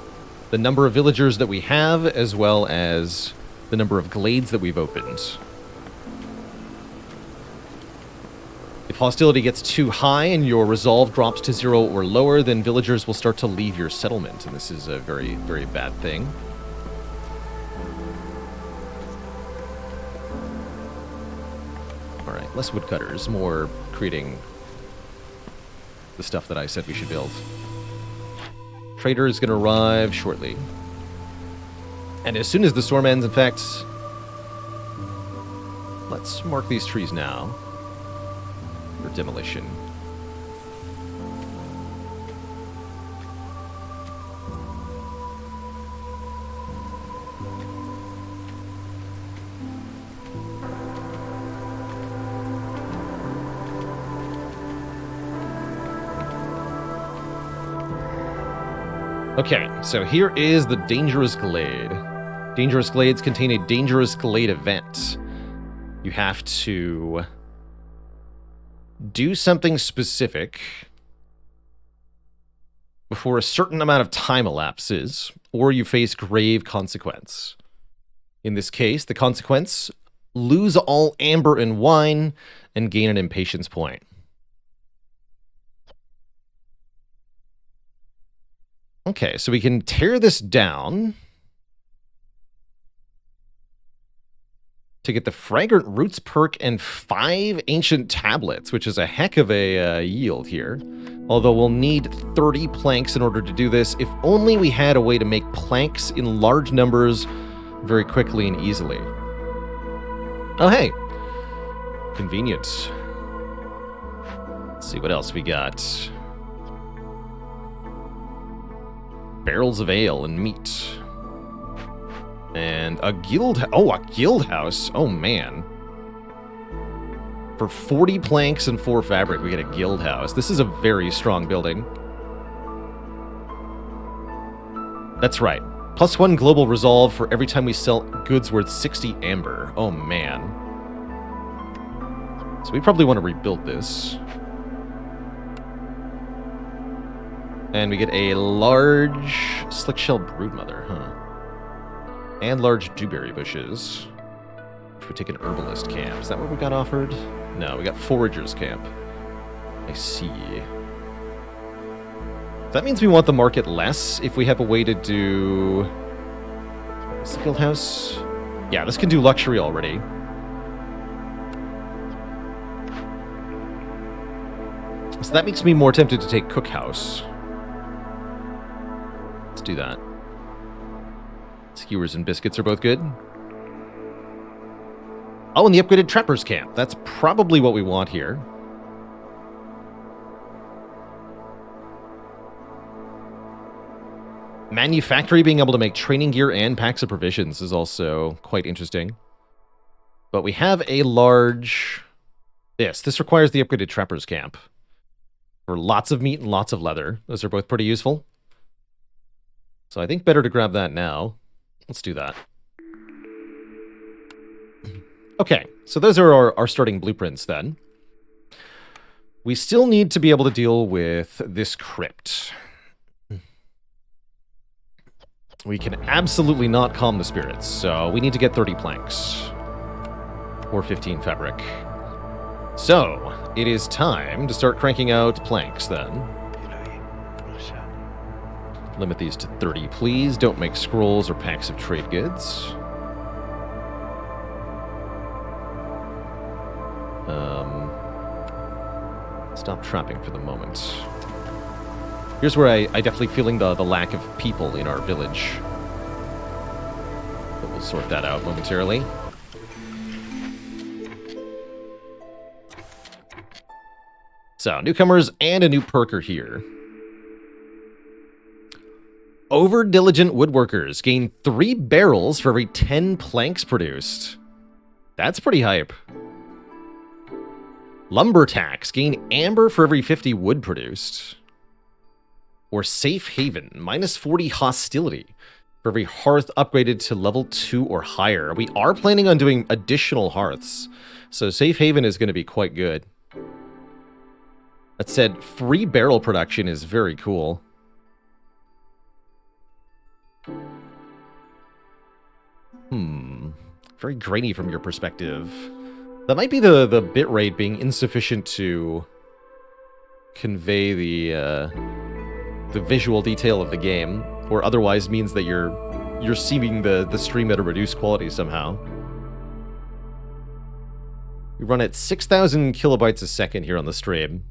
S1: the number of villagers that we have, as well as the number of glades that we've opened. If hostility gets too high and your resolve drops to 0 or lower, then villagers will start to leave your settlement, and this is a very, very bad thing. Alright, less woodcutters, more creating the stuff that I said we should build. Trader is going to arrive shortly. And as soon as the storm ends, in fact, let's mark these trees now for demolition. Okay, so here is the Dangerous Glade. Dangerous Glades contain a Dangerous Glade event. You have to do something specific before a certain amount of time elapses, or you face grave consequence. In this case, the consequence, lose all amber and wine and gain an impatience point. Okay, so we can tear this down to get the Fragrant Roots perk and 5 Ancient Tablets, which is a heck of a yield here. Although we'll need 30 planks in order to do this. If only we had a way to make planks in large numbers very quickly and easily. Oh, hey. Convenient. Let's see what else we got. Barrels of ale and meat. And a guild... Oh, a guild house. Oh, man. For 40 planks and 4 fabric, we get a guild house. This is a very strong building. That's right. +1 global resolve for every time we sell goods worth 60 amber. Oh, man. So we probably want to rebuild this. And we get a large slickshell broodmother, huh? And large dewberry bushes. Which would take an herbalist camp. Is that what we got offered? No, we got forager's camp. I see. That means we want the market less if we have a way to do... What's the guild house? Yeah, this can do luxury already. So that makes me more tempted to take cookhouse. Let's do that. Skewers and biscuits are both good. Oh, and the upgraded trapper's camp. That's probably what we want here. Manufactory being able to make training gear and packs of provisions is also quite interesting. But we have a large... This requires the upgraded trapper's camp. For lots of meat and lots of leather. Those are both pretty useful. So I think better to grab that now. Let's do that. Okay, so those are our starting blueprints then. We still need to be able to deal with this crypt. We can absolutely not calm the spirits, so we need to get 30 planks. Or 15 fabric. So, it is time to start cranking out planks then. Limit these to 30, please. Don't make scrolls or packs of trade goods. Stop trapping for the moment. Here's where I definitely feeling the lack of people in our village. But we'll sort that out momentarily. So, newcomers and a new perk are here. Over-diligent woodworkers gain 3 barrels for every 10 planks produced. That's pretty hype. Lumber tax gain amber for every 50 wood produced. Or Safe Haven, minus 40 hostility for every hearth upgraded to level 2 or higher. We are planning on doing additional hearths, so Safe Haven is going to be quite good. That said, free barrel production is very cool. Very grainy from your perspective. That might be the bitrate being insufficient to convey the visual detail of the game, or otherwise means that you're seeing the stream at a reduced quality somehow. We run at 6,000 kilobytes a second here on the stream.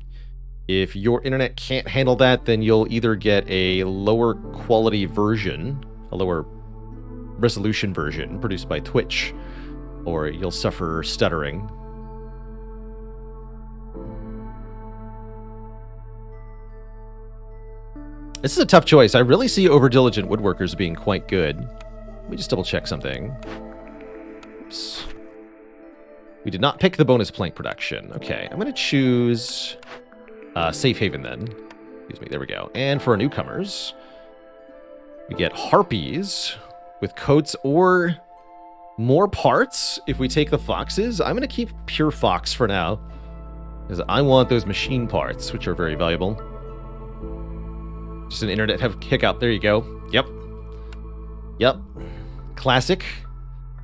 S1: If your internet can't handle that, then you'll either get a lower quality version, a lower resolution version produced by Twitch, or you'll suffer stuttering. This is a tough choice. I really see over-diligent woodworkers being quite good. Let me just double-check something. Oops. We did not pick the bonus plank production. Okay, I'm going to choose Safe Haven then. Excuse me, there we go. And for our newcomers, we get harpies with coats or more parts if we take the foxes. I'm going to keep pure fox for now, because I want those machine parts, which are very valuable. Just an internet hiccup. There you go. Yep. Classic.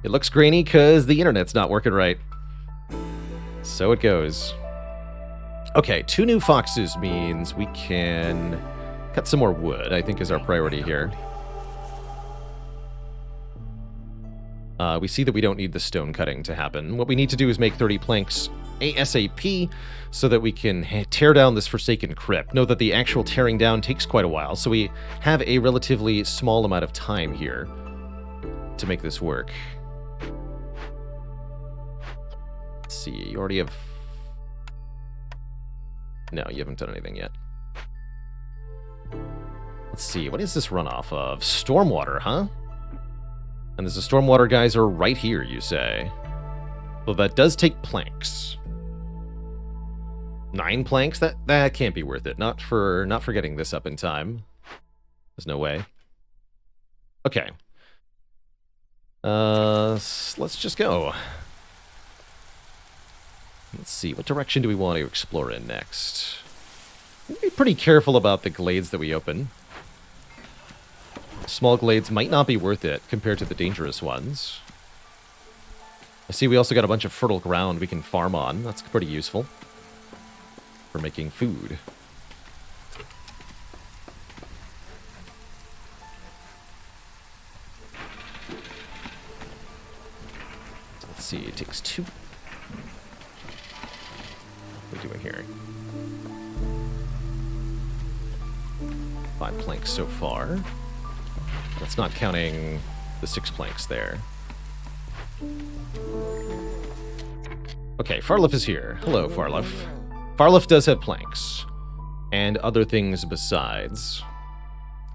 S1: It looks grainy because the internet's not working right. So it goes. Okay, 2 new foxes means we can cut some more wood, I think is our priority here. We see that we don't need the stone cutting to happen. What we need to do is make 30 planks ASAP so that we can tear down this Forsaken Crypt. Note that the actual tearing down takes quite a while, so we have a relatively small amount of time here to make this work. Let's see, you already have... No, you haven't done anything yet. Let's see, what is this runoff of? Stormwater, huh? And there's a stormwater geyser right here, you say. Well, that does take planks. 9 planks? That can't be worth it. Not for getting this up in time. There's no way. Okay. Let's just go. Let's see, what direction do we want to explore in next? We'll be pretty careful about the glades that we open. Small glades might not be worth it compared to the dangerous ones. I see we also got a bunch of fertile ground we can farm on. That's pretty useful for making food. So let's see, it takes 2. What are we doing here? 5 planks so far. That's not counting the 6 planks there. Okay, Farlif is here. Hello, Farlif. Farlif does have planks. And other things besides.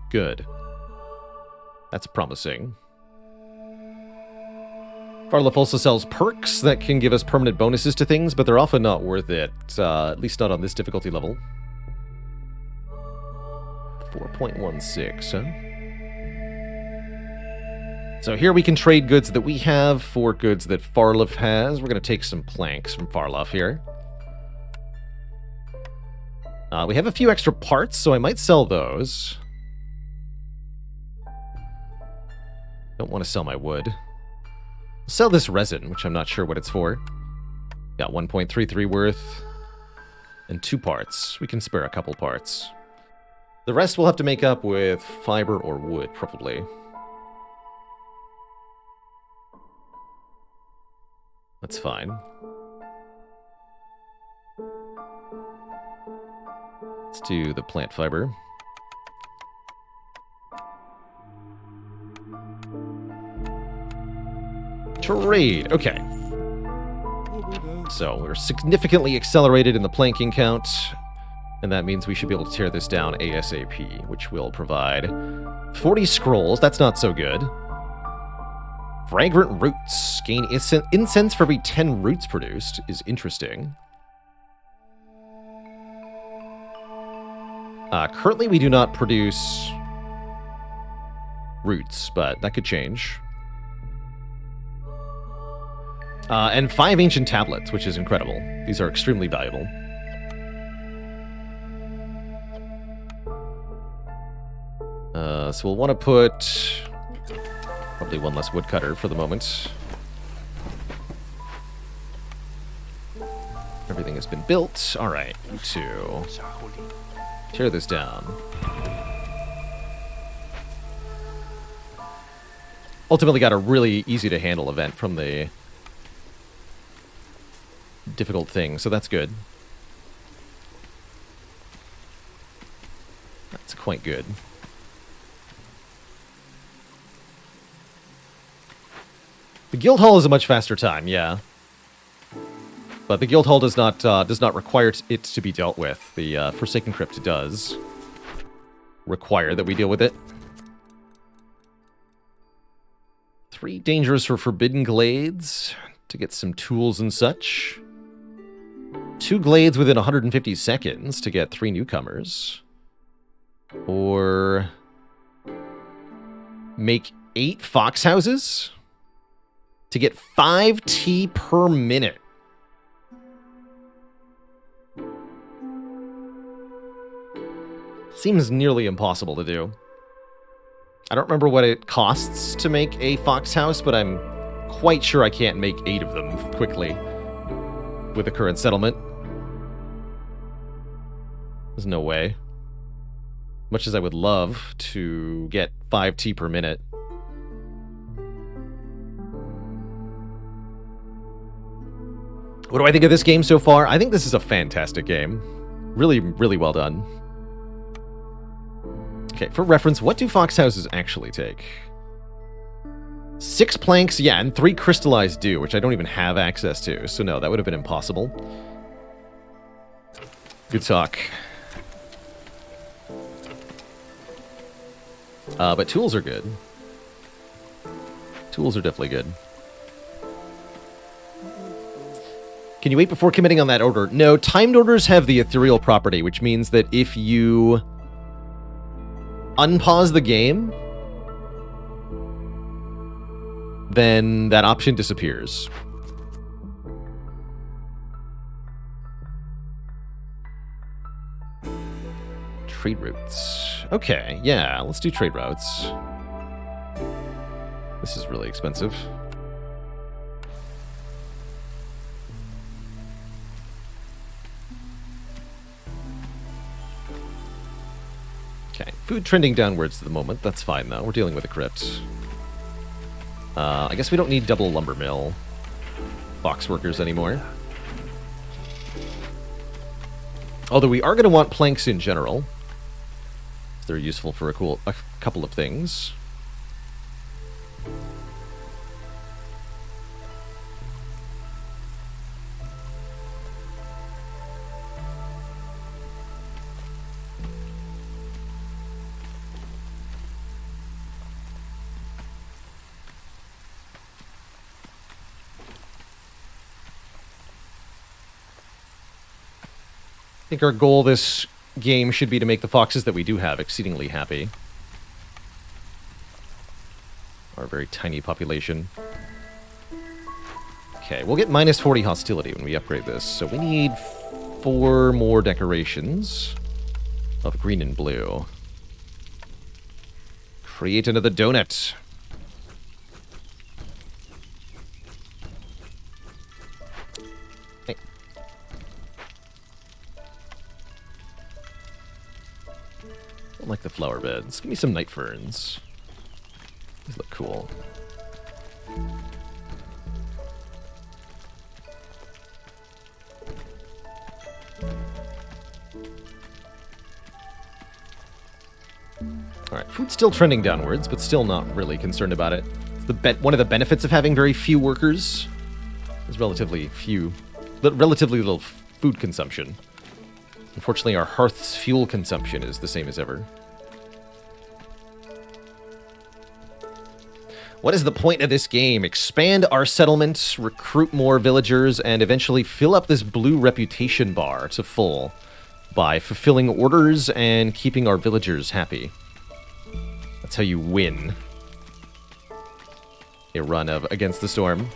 S1: Good. That's promising. Farlif also sells perks that can give us permanent bonuses to things, but they're often not worth it. At least not on this difficulty level. 4.16, huh? So here we can trade goods that we have for goods that Farlov has. We're going to take some planks from Farlov here. We have a few extra parts, so I might sell those. Don't want to sell my wood. I'll sell this resin, which I'm not sure what it's for. Got 1.33 worth. And 2 parts. We can spare a couple parts. The rest we'll have to make up with fiber or wood, probably. That's fine. Let's do the plant fiber. Trade. Okay. So we're significantly accelerated in the planking count, and that means we should be able to tear this down ASAP, which will provide 40 scrolls. That's not so good. Fragrant roots. Gain incense for every 10 roots produced is interesting. Currently we do not produce roots, but that could change. And 5 ancient tablets, which is incredible. These are extremely valuable. So we'll want to put probably 1 less woodcutter for the moment. Everything has been built. All right, you two. Tear this down. Ultimately got a really easy to handle event from the difficult thing, so that's good. That's quite good. The guild hall is a much faster time, yeah. But the guild hall does not require it to be dealt with. The Forsaken Crypt does require that we deal with it. 3 dangers for Forbidden Glades to get some tools and such. 2 glades within 150 seconds to get 3 newcomers. Or make 8 fox houses to get 5 tea per minute. Seems nearly impossible to do. I don't remember what it costs to make a fox house, but I'm quite sure I can't make 8 of them quickly with the current settlement. There's no way. Much as I would love to get 5 tea per minute. What do I think of this game so far? I think this is a fantastic game. Really, really well done. Okay, for reference, what do fox houses actually take? 6 planks, yeah, and 3 crystallized dew, which I don't even have access to, so no, that would have been impossible. Good talk. But tools are good. Tools are definitely good. Can you wait before committing on that order? No, timed orders have the ethereal property, which means that if you unpause the game, then that option disappears. Trade routes. Okay, yeah, let's do trade routes. This is really expensive. Okay, food trending downwards at the moment. That's fine, though. We're dealing with a crypt. I guess we don't need double lumber mill box workers anymore. Although we are going to want planks in general. They're useful for a couple of things. I think our goal this game should be to make the foxes that we do have exceedingly happy. our very tiny population. Okay, we'll get minus 40 hostility when we upgrade this. So we need 4 more decorations of green and blue. Create another donut. Hey. Don't like the flower beds. Give me some night ferns. These look cool. Alright, food's still trending downwards, but still not really concerned about it. It's one of the benefits of having very few workers is relatively little food consumption. Unfortunately, our hearth's fuel consumption is the same as ever. What is the point of this game? Expand our settlement, recruit more villagers, and eventually fill up this blue reputation bar to full by fulfilling orders and keeping our villagers happy. That's how you win a run of Against the Storm.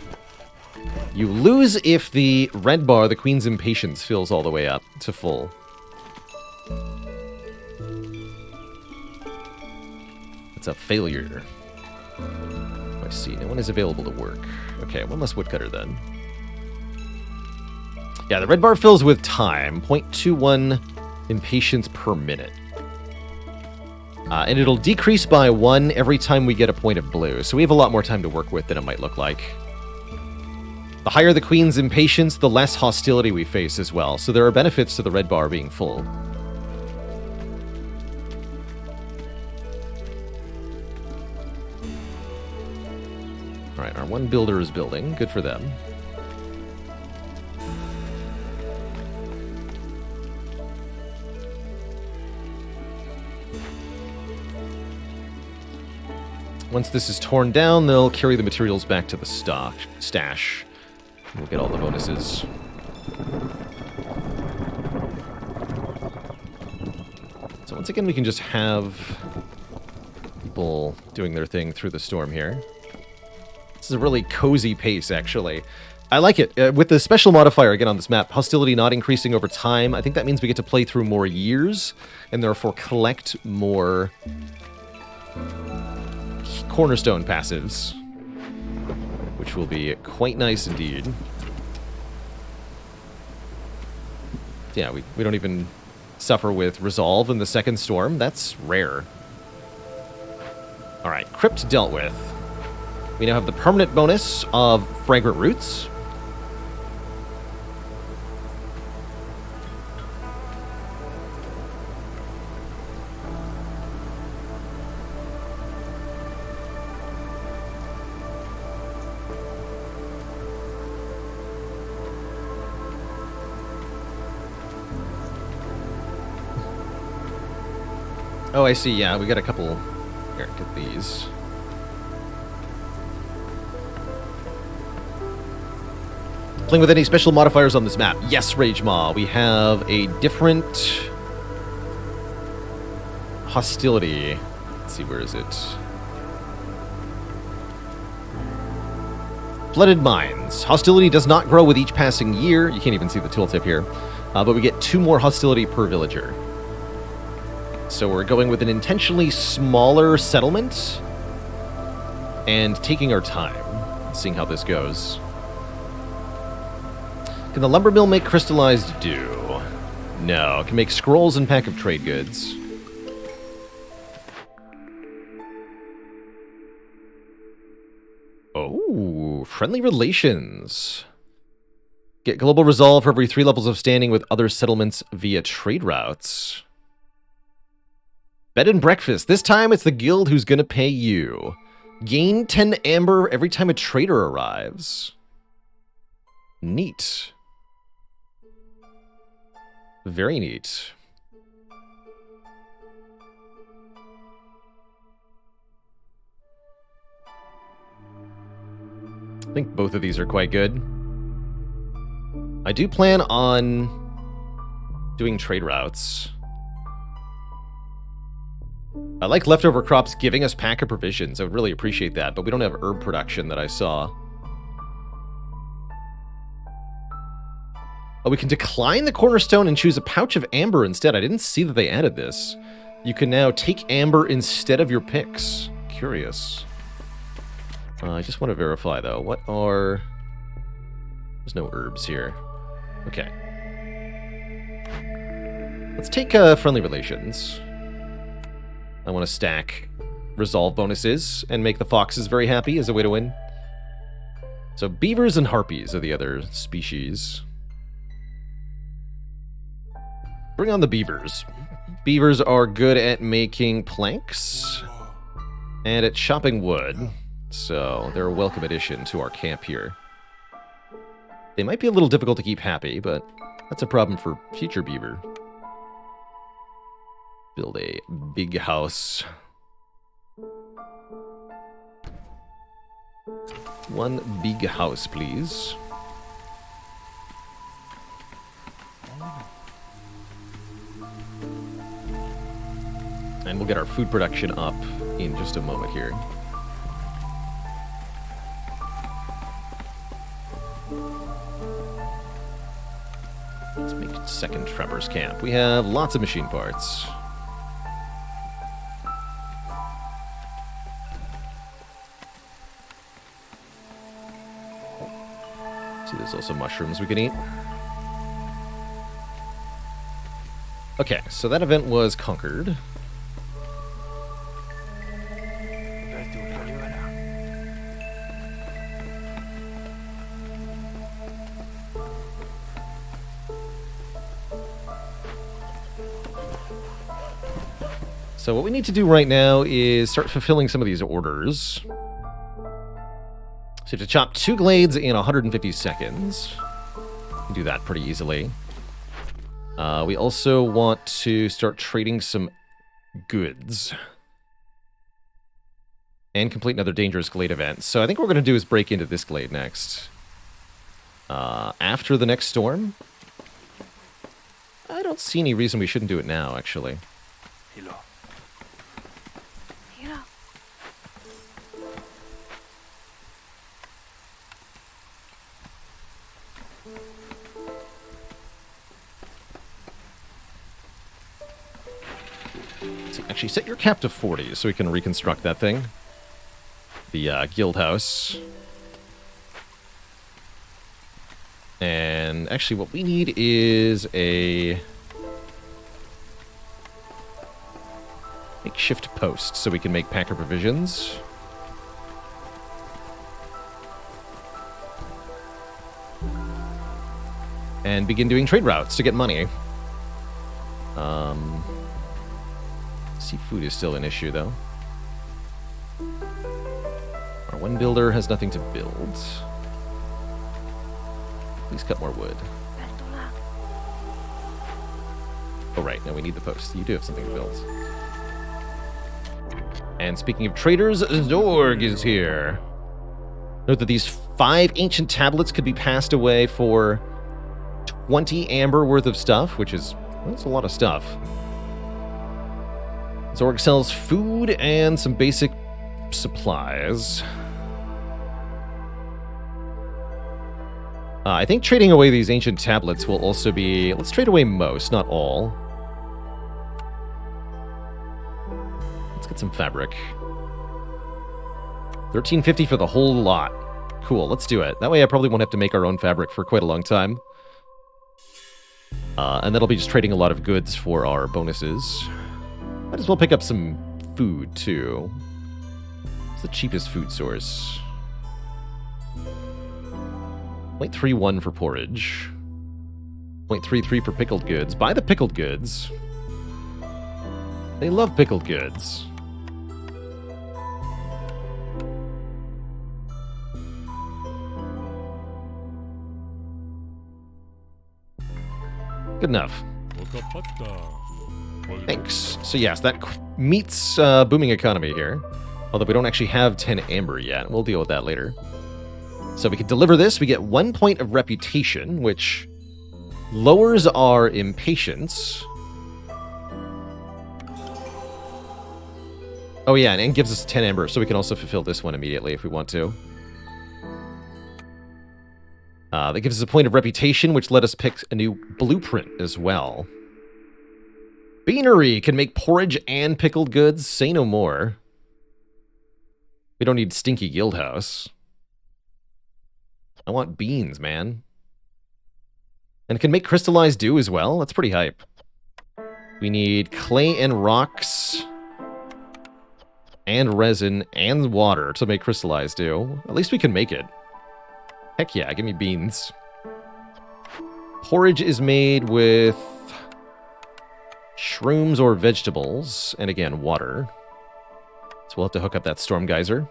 S1: You lose if the red bar, the Queen's Impatience, fills all the way up to full. It's a failure. I see. No one is available to work. Okay, one less woodcutter then. Yeah, the red bar fills with time. 0.21 impatience per minute. And it'll decrease by 1 every time we get a point of blue. So we have a lot more time to work with than it might look like. The higher the Queen's Impatience, the less hostility we face as well. So there are benefits to the red bar being full. Alright, our one builder is building. Good for them. Once this is torn down, they'll carry the materials back to the stash. We'll get all the bonuses. So once again, we can just have people doing their thing through the storm here. This is a really cozy pace, actually. I like it. With the special modifier, again, on this map, hostility not increasing over time, I think that means we get to play through more years, and therefore collect more cornerstone passives, which will be quite nice indeed. Yeah, we don't even suffer with resolve in the second storm. That's rare. Alright, Crypt dealt with. We now have the permanent bonus of Fragrant Roots. Oh, I see, yeah, we got a couple. Here, get these. Playing with any special modifiers on this map? Yes, Rage Maw. We have a different hostility. Let's see, where is it? Flooded Mines. Hostility does not grow with each passing year. You can't even see the tooltip here. But we get 2 more hostility per villager. So we're going with an intentionally smaller settlement and taking our time, seeing how this goes. Can the lumber mill make crystallized dew? No. It can make scrolls and pack of trade goods. Oh, friendly relations. Get global resolve for every 3 levels of standing with other settlements via trade routes. Bed and breakfast. This time it's the guild who's gonna pay you. Gain 10 amber every time a trader arrives. Neat. Very neat. I think both of these are quite good. I do plan on doing trade routes. I like leftover crops giving us pack of provisions. I would really appreciate that, but we don't have herb production that I saw. Oh, we can decline the cornerstone and choose a pouch of amber instead. I didn't see that they added this. You can now take amber instead of your picks. Curious. I just want to verify, though. What are... There's no herbs here. Okay. Let's take friendly relations. I want to stack resolve bonuses and make the foxes very happy as a way to win. So beavers and harpies are the other species. Bring on the beavers. Beavers are good at making planks and at chopping wood, so they're a welcome addition to our camp here. They might be a little difficult to keep happy, but that's a problem for future beaver. Build a big house. One big house, please. And we'll get our food production up in just a moment here. Let's make a second Trevor's camp. We have lots of machine parts. See, there's also mushrooms we can eat. Okay, so that event was conquered. So what we need to do right now is start fulfilling some of these orders. So you have to chop 2 glades in 150 seconds. You can do that pretty easily. We also want to start trading some goods. And complete another dangerous glade event. So I think what we're going to do is break into this glade next. After the next storm? I don't see any reason we shouldn't do it now, actually.
S2: Hello.
S1: Actually, set your cap to 40 so we can reconstruct that thing. The guild house. And actually what we need is a makeshift post so we can make packer provisions. And begin doing trade routes to get money. Food is still an issue, though. Our one builder has nothing to build. Please cut more wood. Oh, right. Now we need the post. You do have something to build. And speaking of traders, Zorg is here. Note that these 5 ancient tablets could be passed away for 20 amber worth of stuff, which is, well, that's a lot of stuff. Zorg sells food and some basic supplies. I think trading away these ancient tablets will also be... Let's trade away most, not all. Let's get some fabric. 1350 for the whole lot. Cool, let's do it. That way I probably won't have to make our own fabric for quite a long time. And that'll be just trading a lot of goods for our bonuses. Might as well pick up some food, too. What's the cheapest food source? 0.31 for porridge. 0.33 for pickled goods. Buy the pickled goods. They love pickled goods. Good enough. Thanks. So yes, that meets booming economy here. Although we don't actually have 10 amber yet. We'll deal with that later. So we can deliver this. We get 1 point of reputation, which lowers our impatience. Oh yeah, and gives us 10 amber, so we can also fulfill this one immediately if we want to. That gives us a point of reputation, which let us pick a new blueprint as well. Beanery can make porridge and pickled goods. Say no more. We don't need stinky guild house. I want beans, man. And it can make crystallized dew as well. That's pretty hype. We need clay and rocks and resin and water to make crystallized dew. At least we can make it. Heck yeah, give me beans. Porridge is made with shrooms or vegetables, and again, water. So we'll have to hook up that storm geyser.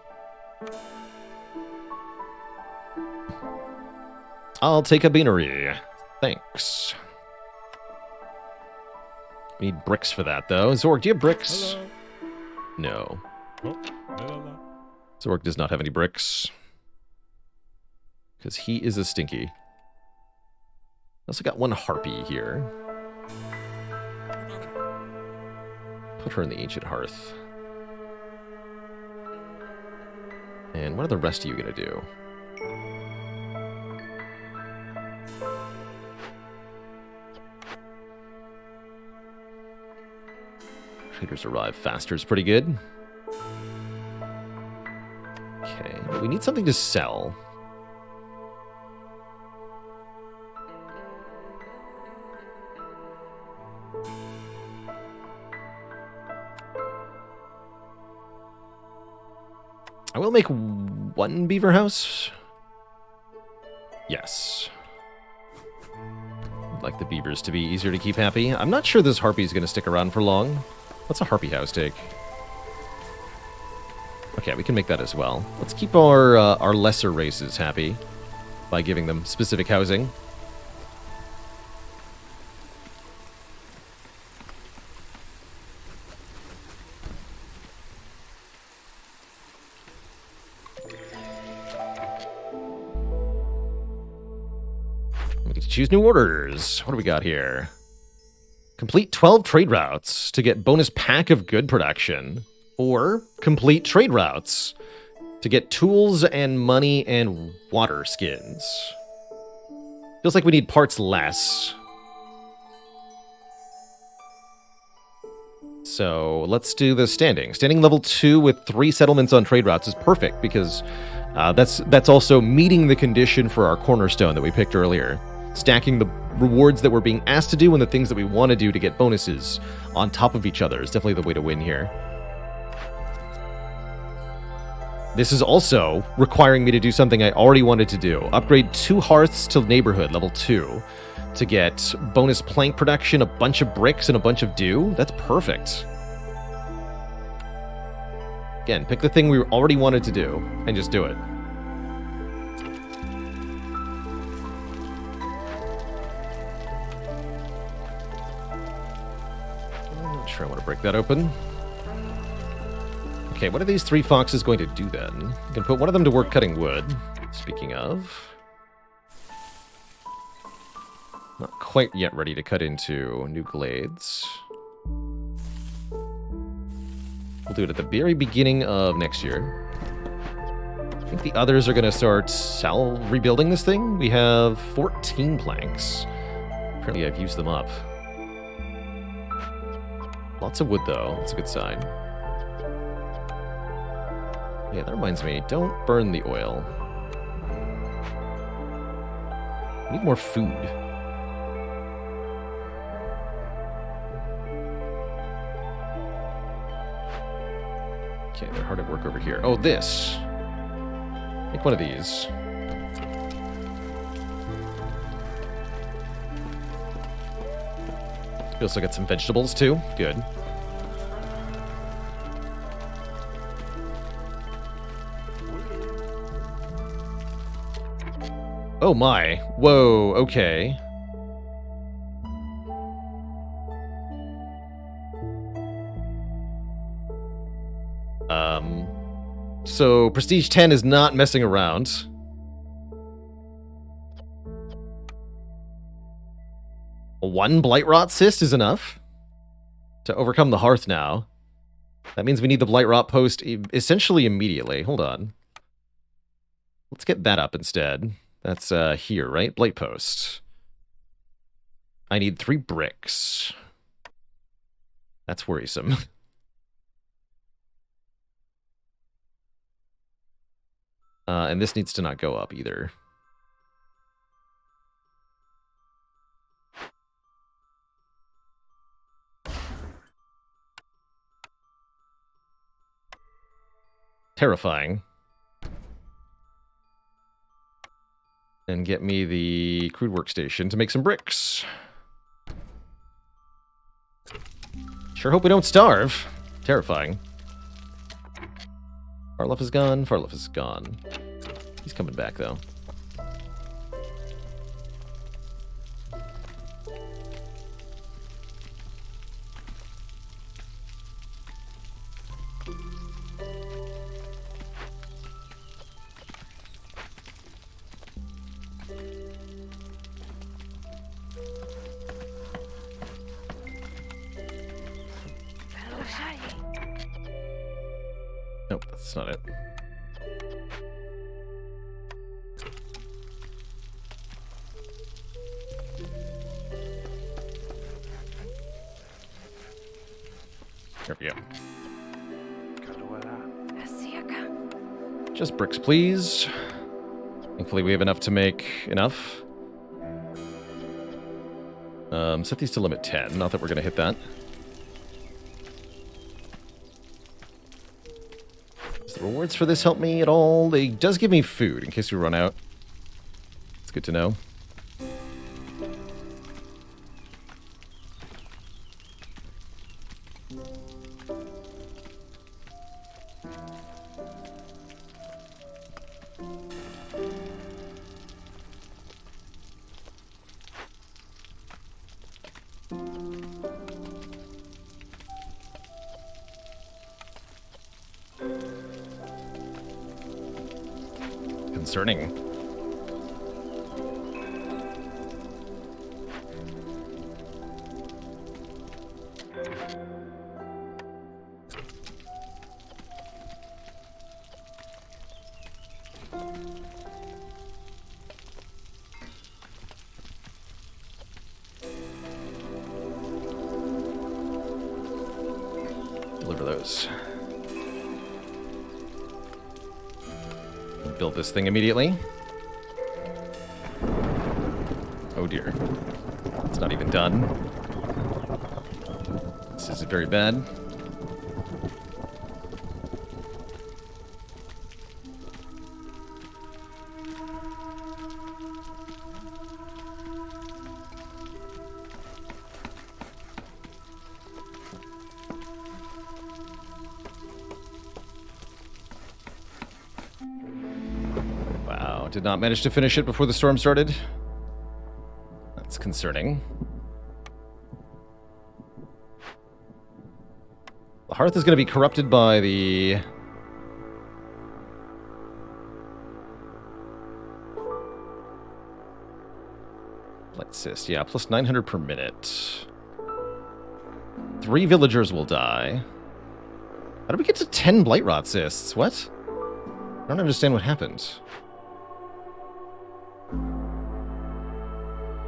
S1: I'll take a beanery. Thanks. We need bricks for that, though. Zorg, do you have bricks?
S2: Hello.
S1: No.
S2: Oh, hello.
S1: Zorg does not have any bricks. Because he is a stinky. I also got one harpy here. Put her in the ancient hearth. And what are the rest of you going to do? Traders arrive faster is pretty good. Okay, we need something to sell. I will make one beaver house. Yes. I'd like the beavers to be easier to keep happy. I'm not sure this harpy is going to stick around for long. What's a harpy house take? Okay, we can make that as well. Let's keep our lesser races happy by giving them specific housing. We get to choose new orders. What do we got here? Complete 12 trade routes to get bonus pack of good production. Or complete trade routes to get tools and money and water skins. Feels like we need parts less. So let's do the standing. Standing level 2 with 3 settlements on trade routes is perfect because that's also meeting the condition for our cornerstone that we picked earlier. Stacking the rewards that we're being asked to do and the things that we want to do to get bonuses on top of each other is definitely the way to win here. This is also requiring me to do something I already wanted to do. Upgrade 2 hearths to neighborhood, level 2. To get bonus plank production, a bunch of bricks, and a bunch of dew. That's perfect. Again, pick the thing we already wanted to do, and just do it. I'm not sure I want to break that open. Okay, what are these 3 foxes going to do then? You can put one of them to work cutting wood. Speaking of... Not quite yet ready to cut into new glades. We'll do it at the very beginning of next year. I think the others are going to start rebuilding this thing. We have 14 planks. Apparently I've used them up. Lots of wood, though. That's a good sign. Yeah, that reminds me. Don't burn the oil. We need more food. Okay, they're hard at work over here. Oh, this. Make one of these. We also got some vegetables, too. Good. Oh my. Whoa, okay. So Prestige 10 is not messing around. One Blight Rot Cyst is enough to overcome the hearth now. That means we need the Blight Rot post essentially immediately. Hold on. Let's get that up instead. That's here, right? Blight post. I need 3 bricks. That's worrisome. And this needs to not go up either. Terrifying. And get me the crude workstation to make some bricks. Sure hope we don't starve. Terrifying. Farluff is gone. Farluff is gone. He's coming back, though. Nope, that's not it. There we go. Just bricks, please. Thankfully, we have enough to make enough. Set these to limit 10. Not that we're going to hit that. Does the rewards for this help me at all? They does give me food in case we run out. It's good to know. Concerning. Deliver those. Build this thing immediately. Oh dear. It's not even done. This is very bad. Did not manage to finish it before the storm started. That's concerning. The hearth is going to be corrupted by the... Light cyst, yeah, plus 900 per minute. 3 villagers will die. How did we get to 10 blight rot cysts? What? I don't understand what happened.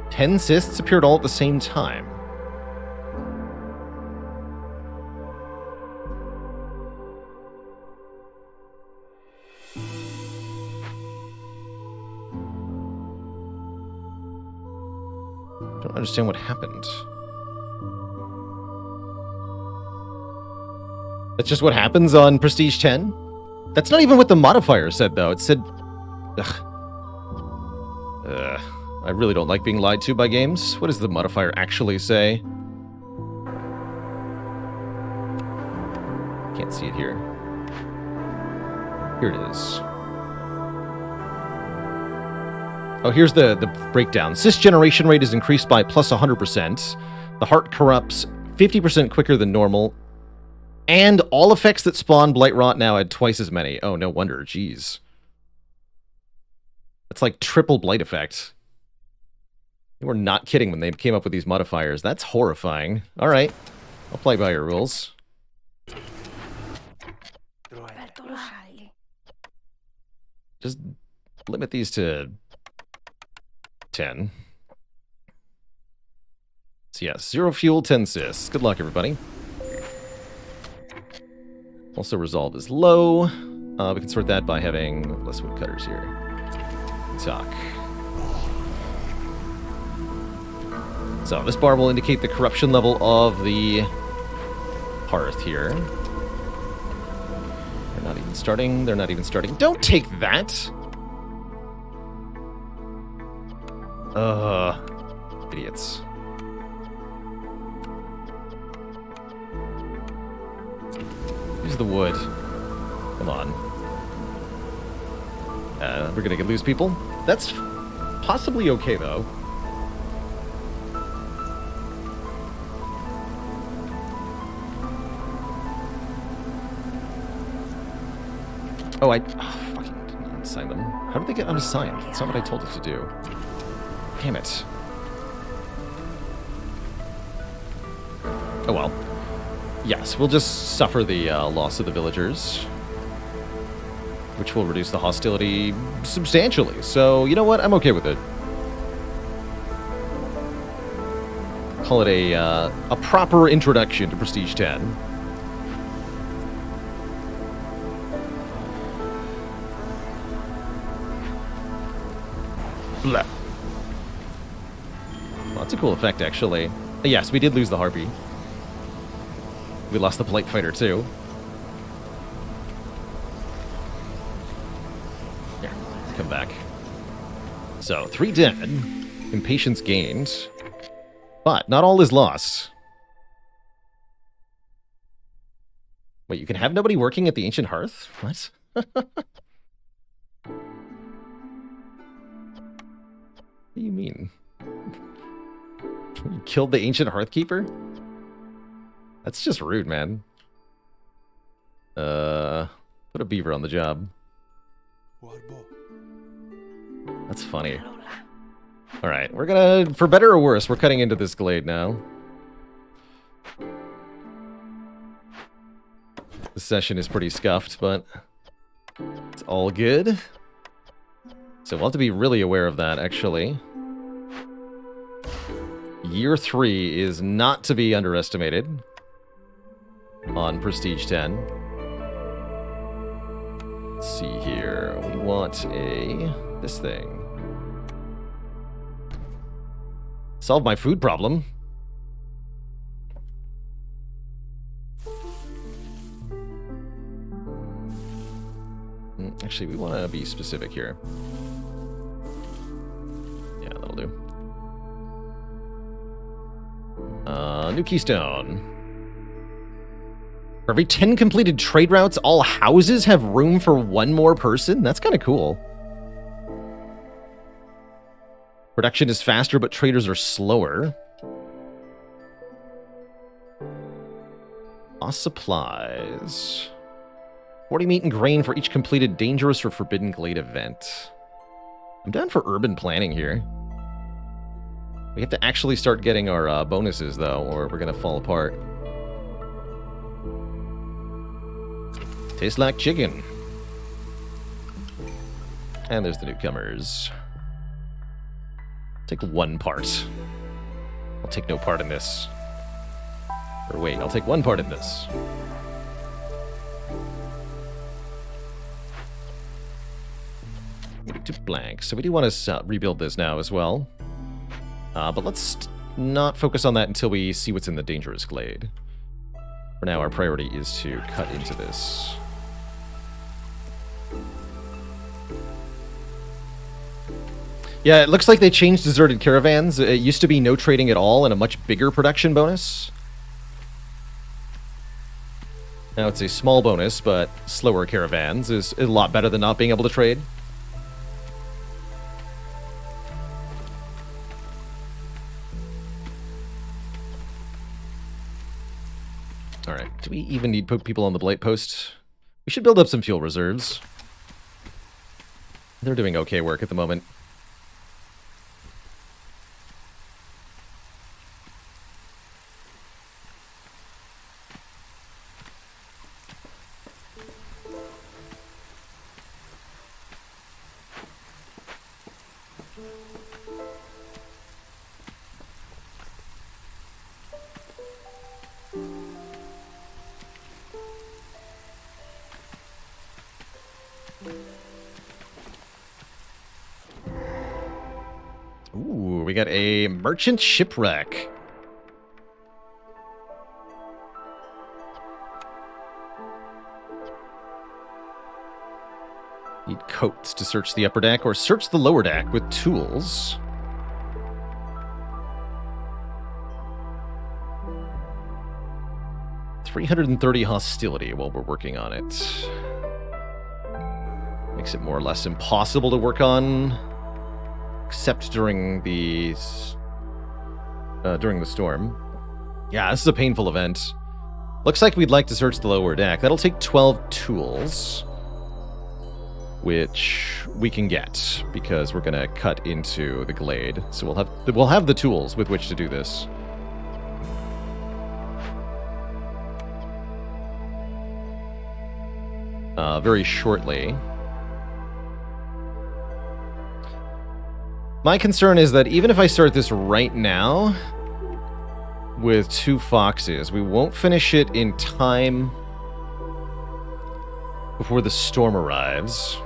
S1: 10 cysts appeared all at the same time. Don't understand what happened. That's just what happens on Prestige 10? That's not even what the modifier said, though. It said... Ugh. I really don't like being lied to by games. What does the modifier actually say? Can't see it here. Here it is. Oh, here's the breakdown. Cyst generation rate is increased by plus 100%. The heart corrupts 50% quicker than normal. And all effects that spawn Blight Rot now add twice as many. Oh, no wonder. Jeez. It's like triple Blight effect. They were not kidding when they came up with these modifiers. That's horrifying. All right. I'll play by your rules. Just limit these to 10. So yes, 0 fuel, 10 sis. Good luck, everybody. Also, resolve is low. We can sort that by having less woodcutters here. Talk. So this bar will indicate the corruption level of the hearth here. They're not even starting. They're not even starting. Don't take that! Idiots. Use the wood. Come on. We're gonna lose people. That's possibly okay, though. Oh, I fucking didn't unassign them. How did they get unassigned? That's not what I told it to do. Damn it. Oh well. Yes, we'll just suffer the loss of the villagers, which will reduce the hostility substantially. So, you know what? I'm okay with it. Call it a proper introduction to Prestige 10. Blah. Well, that's a cool effect, actually. Yes, we did lose the Harpy. We lost the Polite Fighter, too. Here, come back. So, 3 dead. Impatience gained. But not all is lost. Wait, you can have nobody working at the Ancient Hearth? What? What do you mean? You killed the Ancient Hearthkeeper? That's just rude, man. Put a beaver on the job. That's funny. Alright, we're gonna, for better or worse, we're cutting into this glade now. The session is pretty scuffed, but it's all good. So we'll have to be really aware of that, actually. Year 3 is not to be underestimated on Prestige 10. Let's see here. We want this thing. Solve my food problem. Actually, we want to be specific here. Yeah, that'll do. New keystone. For every 10 completed trade routes, all houses have room for 1 more person? That's kind of cool. Production is faster, but traders are slower. Lost supplies. 40 meat and grain for each completed dangerous or forbidden glade event. I'm down for urban planning here. We have to actually start getting our bonuses, though, or we're going to fall apart. Tastes like chicken. And there's the newcomers. Take 1 part. I'll take no part in this. Or wait, I'll take 1 part in this. To blank. So we do want to rebuild this now as well. But let's not focus on that until we see what's in the dangerous glade. For now, our priority is to cut into this. Yeah, it looks like they changed deserted caravans. It used to be no trading at all and a much bigger production bonus. Now it's a small bonus, but slower caravans is a lot better than not being able to trade. Alright, do we even need people on the Blight Post? We should build up some fuel reserves. They're doing okay work at the moment. We got a merchant shipwreck. Need coats to search the upper deck or search the lower deck with tools. $330 hostility while we're working on it. Makes it more or less impossible to work on, except during the storm. Yeah, this is a painful event. Looks like we'd like to search the lower deck. That'll take 12 tools, which we can get because we're gonna cut into the glade. So we'll have the tools with which to do this. Very shortly. My concern is that even if I start this right now with 2 foxes, we won't finish it in time before the storm arrives.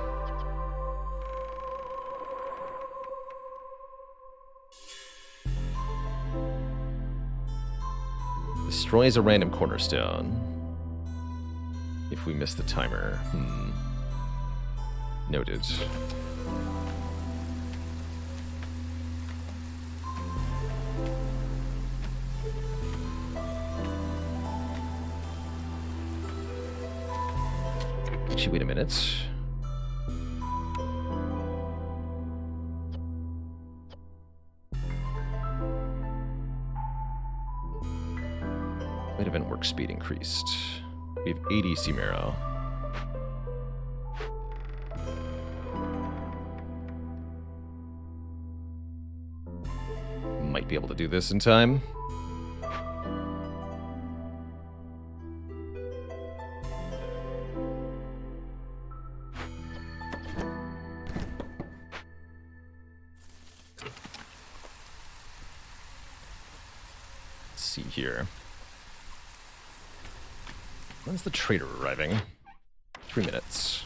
S1: Destroys a random cornerstone. If we miss the timer. Noted. Actually, wait a minute. Might have been work speed increased. We have 80 Cimero. Might be able to do this in time. Let's see here. When's the trader arriving? 3 minutes.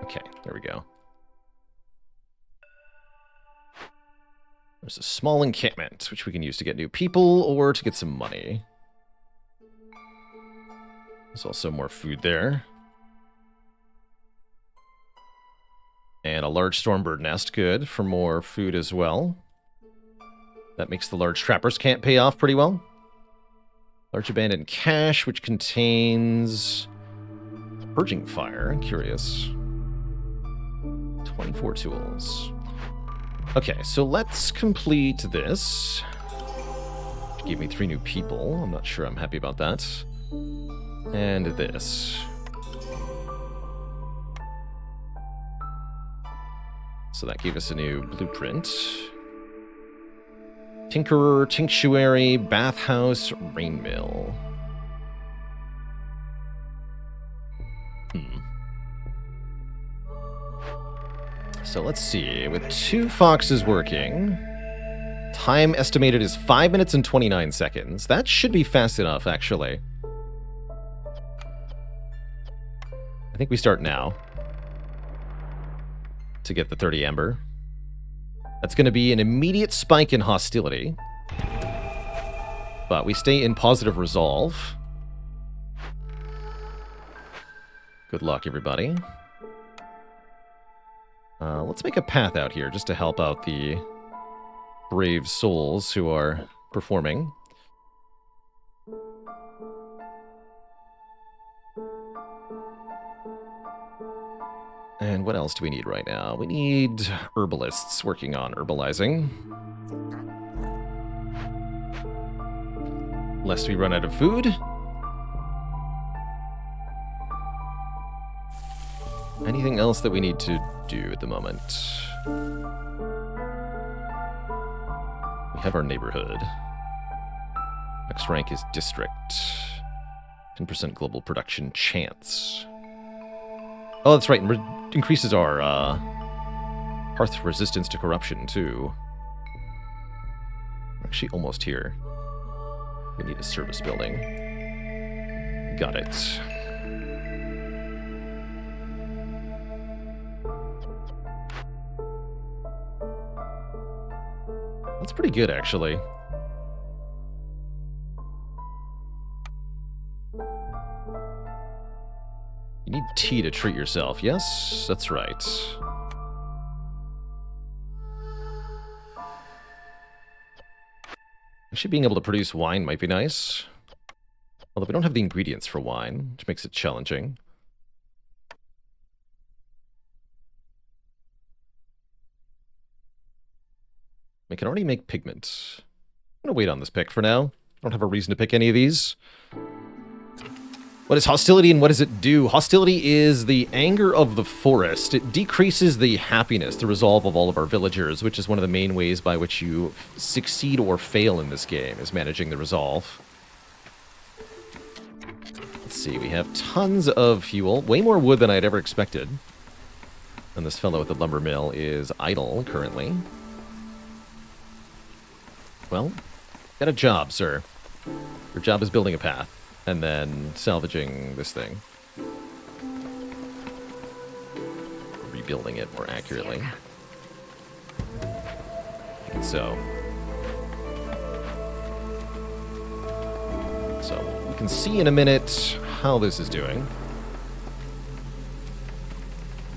S1: Okay, there we go. There's a small encampment, which we can use to get new people or to get some money. There's also more food there. And a large stormbird nest, good, for more food as well. That makes the large trapper's camp pay off pretty well. Large abandoned cache, which contains purging fire. Curious. 24 tools. Okay, so let's complete this. Which gave me 3 new people. I'm not sure I'm happy about that. And this. So that gave us a new blueprint. Tinkerer, Tinctuary, Bathhouse, Rain Mill. So let's see. With 2 foxes working, time estimated is 5 minutes and 29 seconds. That should be fast enough, actually. I think we start now to get the 30 amber. That's going to be an immediate spike in hostility. But we stay in positive resolve. Good luck, everybody. Let's make a path out here just to help out the brave souls who are performing. And what else do we need right now? We need herbalists working on herbalizing. Lest we run out of food. Anything else that we need to do at the moment? We have our neighborhood. Next rank is district. 10% global production chance. Oh, that's right. And increases our hearth resistance to corruption, too. We're actually almost here. We need a service building. Got it. That's pretty good, actually. You need tea to treat yourself. Yes, that's right. Actually, being able to produce wine might be nice. Although we don't have the ingredients for wine, which makes it challenging. We can already make pigment. I'm going to wait on this pick for now. I don't have a reason to pick any of these. What is hostility and what does it do? Hostility is the anger of the forest. It decreases the happiness, the resolve of all of our villagers, which is one of the main ways by which you succeed or fail in this game, is managing the resolve. Let's see, we have tons of fuel. Way more wood than I'd ever expected. And this fellow at the lumber mill is idle currently. Well, got a job, sir. Your job is building a path. And then salvaging this thing. Rebuilding it more accurately. And so we can see in a minute how this is doing.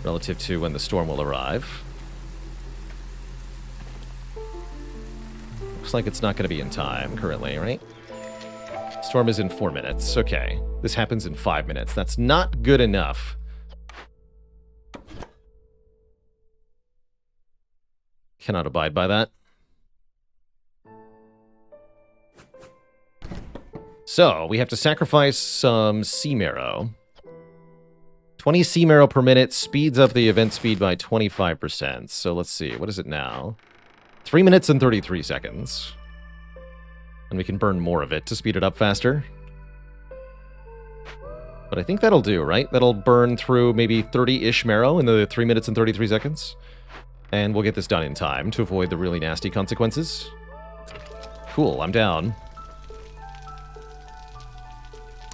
S1: Relative to when the storm will arrive. Looks like it's not going to be in time currently, right? Storm is in 4 minutes. Okay. This happens in 5 minutes. That's not good enough. Cannot abide by that. So, we have to sacrifice some sea marrow. 20 sea marrow per minute speeds up the event speed by 25%. So, let's see. What is it now? 3 minutes and 33 seconds. And we can burn more of it to speed it up faster. But I think that'll do, right? That'll burn through maybe 30-ish marrow in the 3 minutes and 33 seconds. And we'll get this done in time to avoid the really nasty consequences. Cool, I'm down.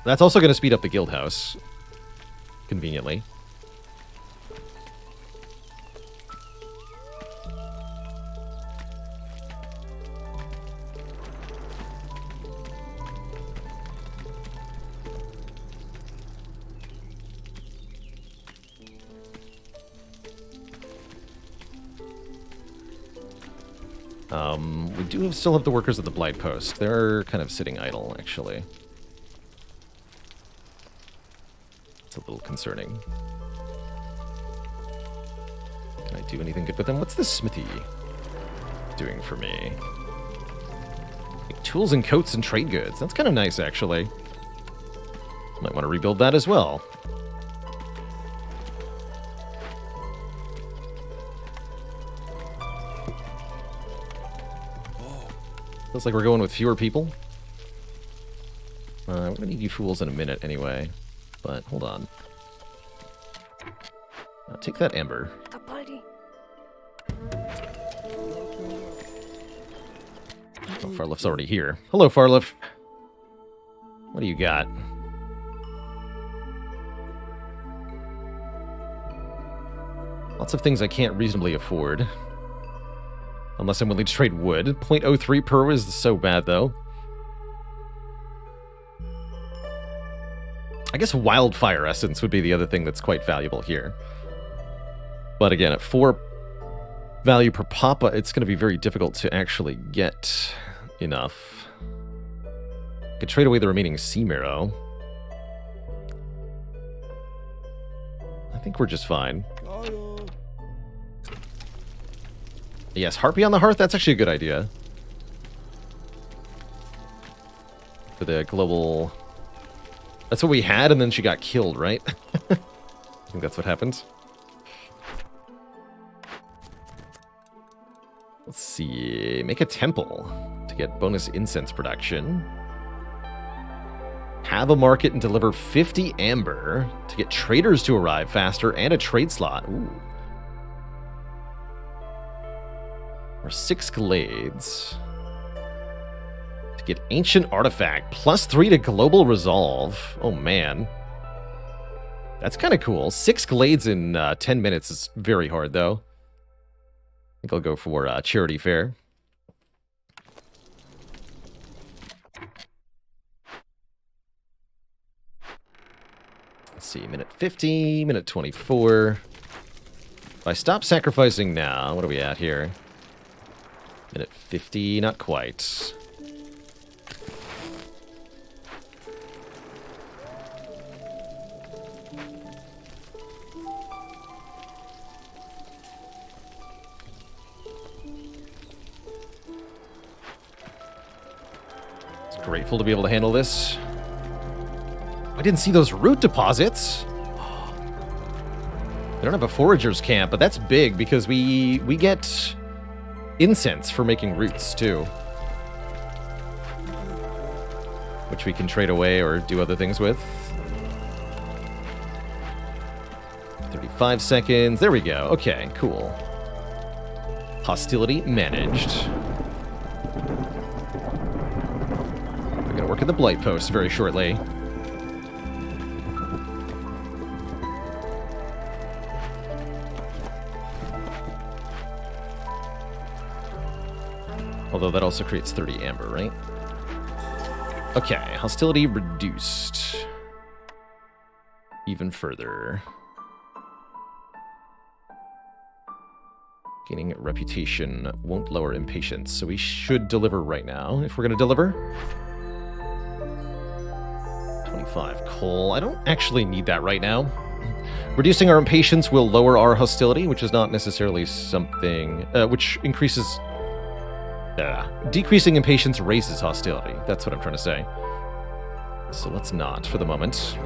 S1: That's also going to speed up the guild house. Conveniently. We do still have the workers at the Blight Post. They're kind of sitting idle, actually. It's a little concerning. Can I do anything good with them? What's the smithy doing for me? Like tools and coats and trade goods. That's kind of nice, actually. Might want to rebuild that as well. Looks like we're going with fewer people. We're going to need you fools in a minute anyway. But hold on. Take that ember. Oh, Farliff's already here. Hello, Farliff. What do you got? Lots of things I can't reasonably afford. Unless I'm willing to trade wood. 0.03 per is so bad, though. I guess wildfire essence would be the other thing that's quite valuable here. But again, at 4 value per papa, it's going to be very difficult to actually get enough. I could trade away the remaining sea marrow. I think we're just fine. Yes, Harpy on the Hearth, that's actually a good idea. For the global... That's what we had, and then she got killed, right? I think that's what happened. Let's see... Make a temple to get bonus incense production. Have a market and deliver 50 amber to get traders to arrive faster and a trade slot. Ooh. Or 6 glades. To get ancient artifact. +3 to global resolve. Oh, man. That's kind of cool. 6 glades in 10 minutes is very hard, though. I think I'll go for charity fair. Let's see, minute 50, minute 24. If I stop sacrificing now, what are we at here? Minute 50, not quite. Grateful to be able to handle this. I didn't see those root deposits. They don't have a forager's camp, but that's big because we get incense for making roots too, which we can trade away or do other things with. 35 seconds. There we go. Okay, cool. Hostility managed. We're gonna work at the blight post very shortly. Although that also creates 30 amber, right? Okay, hostility reduced. Even further. Gaining reputation won't lower impatience, so we should deliver right now, if we're gonna deliver. 25 coal. I don't actually need that right now. Reducing our impatience will lower our hostility, which is not necessarily something... which increases... decreasing impatience raises hostility. That's what I'm trying to say. So let's not for the moment.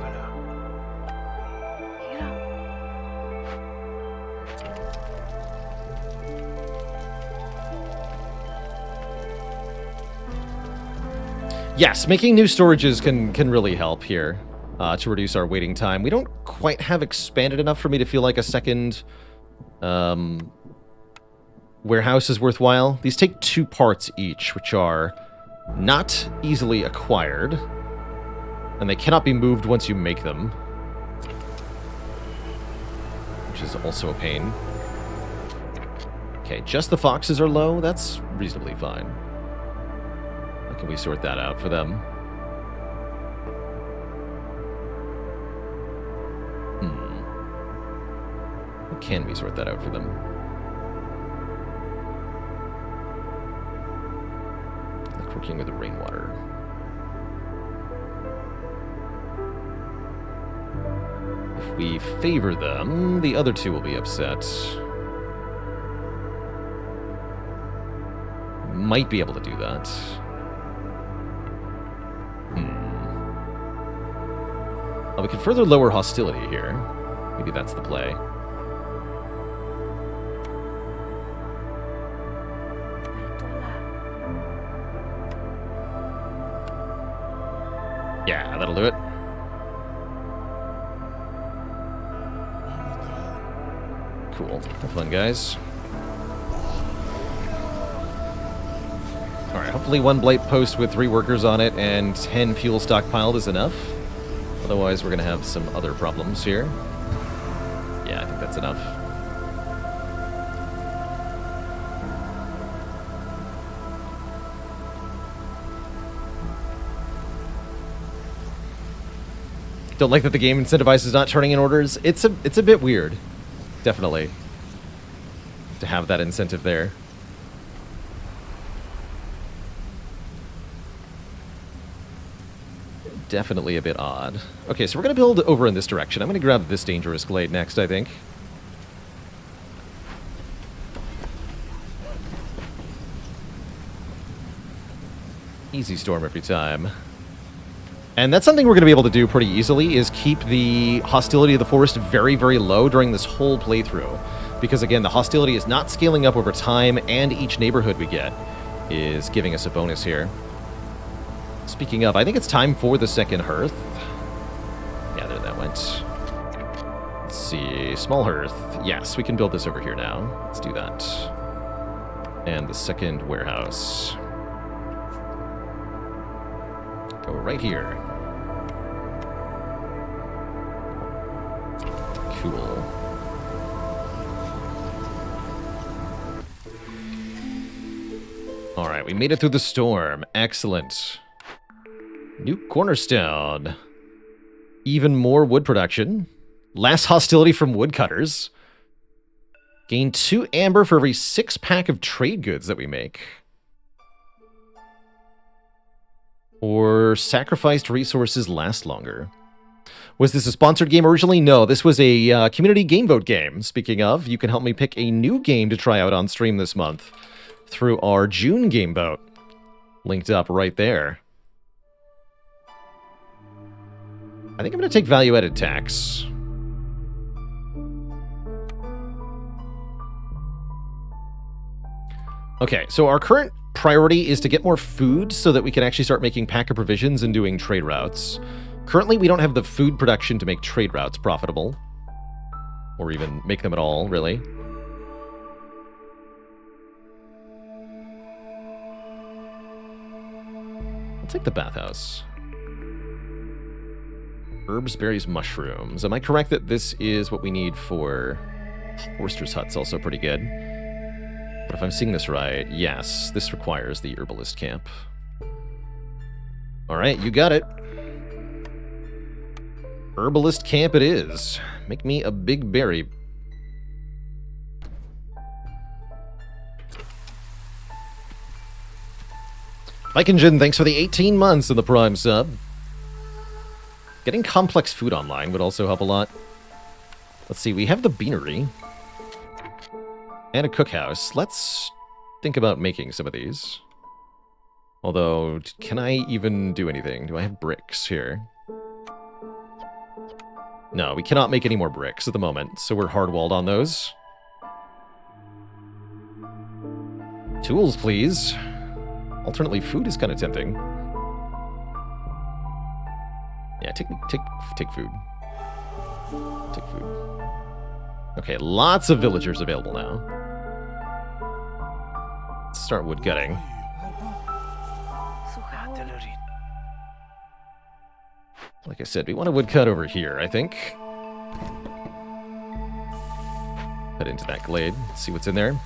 S1: Yes, making new storages can really help here to reduce our waiting time. We don't quite have expanded enough for me to feel like a second warehouse is worthwhile. These take 2 parts each, which are not easily acquired, and they cannot be moved once you make them, which is also a pain. Okay, just the foxes are low. That's reasonably fine. How can we sort that out for them? How can we sort that out for them? Like working with the rainwater. If we favor them, the other 2 will be upset. Might be able to do that. Oh, we can further lower hostility here. Maybe that's the play. Yeah, that'll do it. Cool. Have fun, guys. Alright, hopefully 1 blight post with 3 workers on it and 10 fuel stockpiled is enough. Otherwise, we're going to have some other problems here. Yeah, I think that's enough. Don't like that the game incentivizes not turning in orders. It's a bit weird, definitely, to have that incentive there. Definitely a bit odd. Okay, so we're going to build over in this direction. I'm going to grab this dangerous glade next, I think. Easy storm every time. And that's something we're going to be able to do pretty easily, is keep the hostility of the forest very, very low during this whole playthrough. Because again, the hostility is not scaling up over time, and each neighborhood we get is giving us a bonus here. Speaking of, I think it's time for the second hearth. Yeah, there that went. Let's see, small hearth. Yes, we can build this over here now. Let's do that. And the second warehouse. Go right here. Cool. All right, we made it through the storm. Excellent. New cornerstone. even more wood production. Less hostility from woodcutters. Gain 2 amber for every 6 pack of trade goods that we make. Or sacrificed resources last longer. Was this a sponsored game originally? No, this was a community game vote game. Speaking of, you can help me pick a new game to try out on stream this month through our June game vote. Linked up right there. I think I'm going to take value-added tax. Okay, so our current priority is to get more food so that we can actually start making pack of provisions and doing trade routes. Currently, we don't have the food production to make trade routes profitable. Or even make them at all, really. I'll take the bathhouse. Herbs, berries, mushrooms. Am I correct that this is what we need for... Forster's Hut's also pretty good. But if I'm seeing this right, yes, this requires the herbalist camp. Alright, you got it. Herbalist camp it is. Make me a big berry. Vikinjin, thanks for the 18 months in the Prime sub. Getting complex food online would also help a lot. Let's see, we have the beanery. And a cookhouse. Let's think about making some of these. Although, can I even do anything? Do I have bricks here? No, we cannot make any more bricks at the moment, so we're hard-walled on those. Tools, please. Alternately, food is kind of tempting. Yeah, take food. Take food. Okay, lots of villagers available now. Let's start wood cutting. Like I said, we want a woodcut over here, I think. Head into that glade, see what's in there.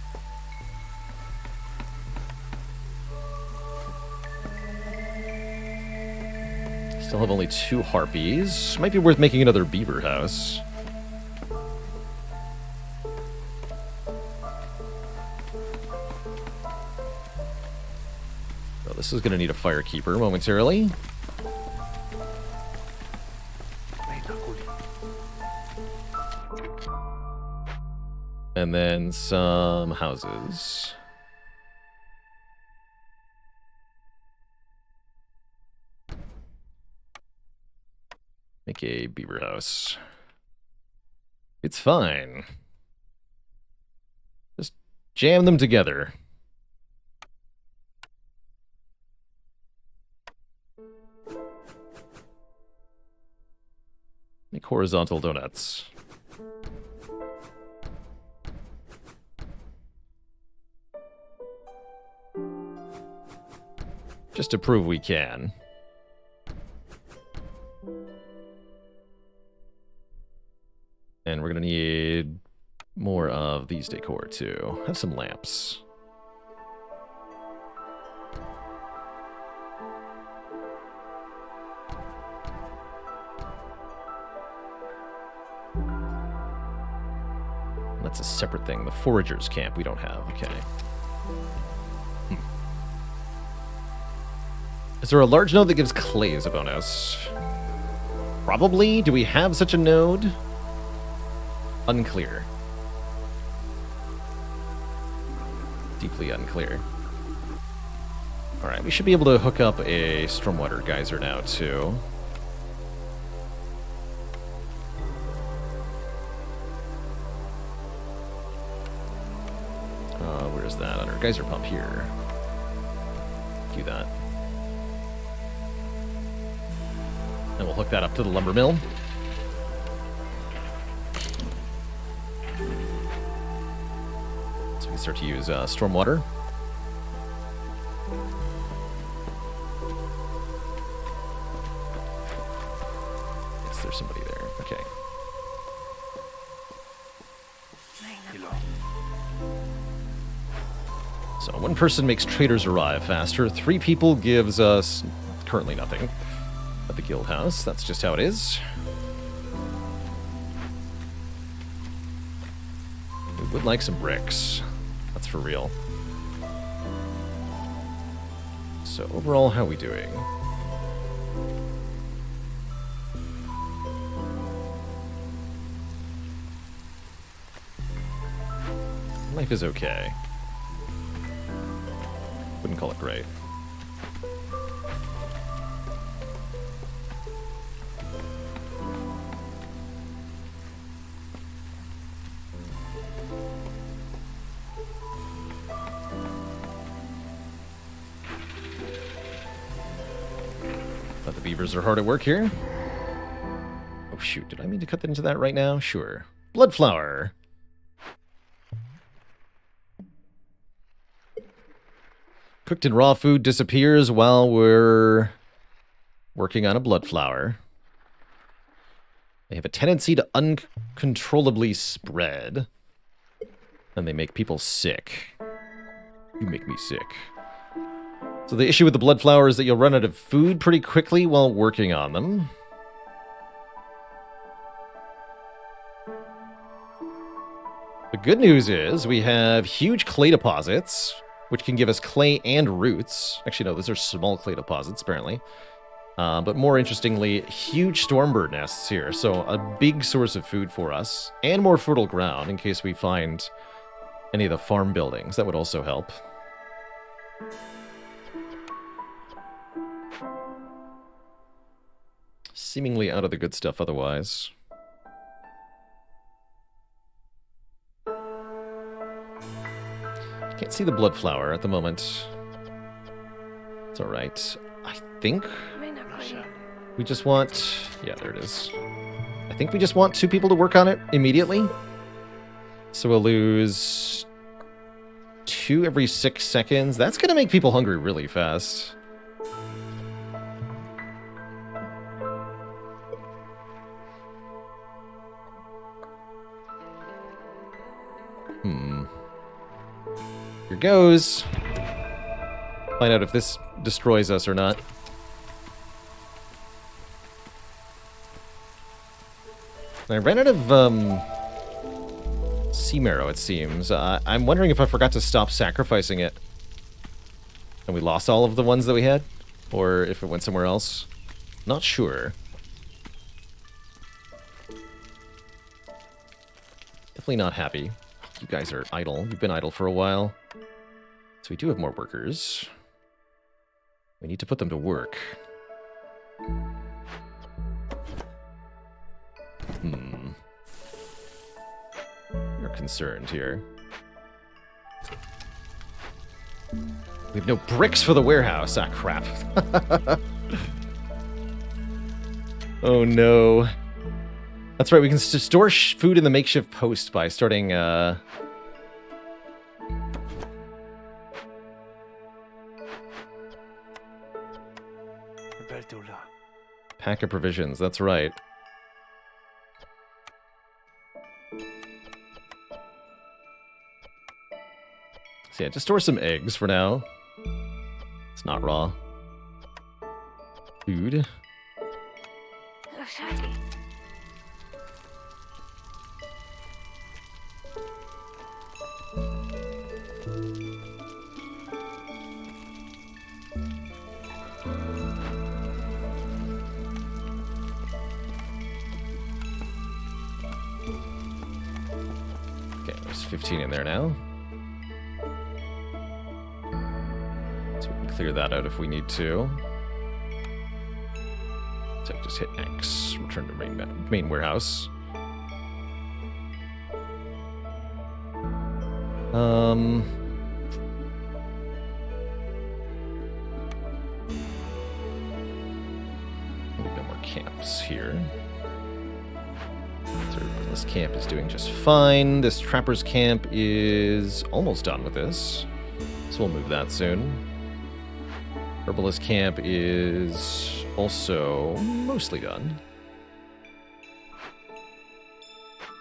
S1: Still have only 2 harpies. Might be worth making another beaver house. Oh, this is going to need a firekeeper momentarily. And then some houses. Make a beaver house. It's fine. Just jam them together. Make horizontal donuts. Just to prove we can. And we're gonna need more of these decor too. Have some lamps. That's a separate thing. The foragers camp we don't have. Okay. Is there a large node that gives clay as a bonus? Probably. Do we have such a node? Unclear. Deeply unclear. Alright, we should be able to hook up a stormwater geyser now, too. Where's that? Under geyser pump here. Do that. And we'll hook that up to the lumber mill. So we can start to use stormwater. Yes, there's somebody there. Okay. So 1 person makes traders arrive faster. 3 people gives us currently nothing. At the guild house, that's just how it is. We would like some bricks. That's for real. So overall, how are we doing? Life is okay. Wouldn't call it great. But the beavers are hard at work here. Oh shoot, did I mean to cut into that right now? Sure. Bloodflower. Cooked and raw food disappears while we're working on a bloodflower. They have a tendency to uncontrollably spread. And they make people sick. You make me sick. So the issue with the bloodflower is that you'll run out of food pretty quickly while working on them. The good news is we have huge clay deposits, which can give us clay and roots. Actually, no, those are small clay deposits, apparently. But more interestingly, huge stormbird nests here, so a big source of food for us, and more fertile ground in case we find any of the farm buildings. That would also help. Seemingly out of the good stuff otherwise. Can't see the bloodflower at the moment. It's alright. I think we just want... Yeah, there it is. I think we just want 2 people to work on it immediately. So we'll lose 2 every 6 seconds. That's going to make people hungry really fast. Here goes. Find out if this destroys us or not. I ran out of sea marrow, it seems. I'm wondering if I forgot to stop sacrificing it. And we lost all of the ones that we had? Or if it went somewhere else. Not sure. Definitely not happy. You guys are idle. You've been idle for a while. So we do have more workers. We need to put them to work. You're concerned here. We have no bricks for the warehouse. Ah, crap. Oh, no. That's right, we can store food in the makeshift post by starting, pack of provisions, that's right. So yeah, just store some eggs for now. It's not raw. Food. Okay, there's 15 in there now. So we can clear that out if we need to. So just hit X, return to main warehouse. We've got more camps here. So this camp is doing just fine. This trapper's camp is almost done with this. So we'll move that soon. Herbalist camp is also mostly done.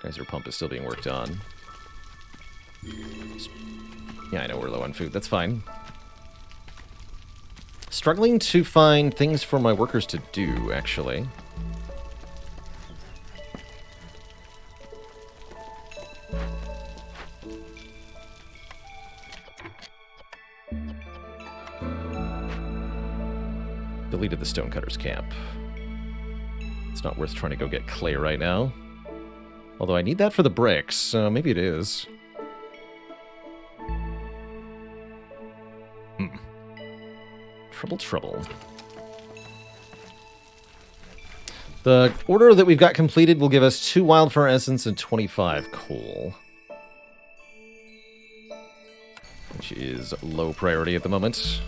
S1: Geyser pump is still being worked on. Yeah, I know we're low on food. That's fine. Struggling to find things for my workers to do, actually. Deleted the Stonecutter's camp. It's not worth trying to go get clay right now. Although I need that for the bricks, so maybe it is. Trouble. The order that we've got completed will give us 2 wildfire essence and 25 coal. Which is low priority at the moment.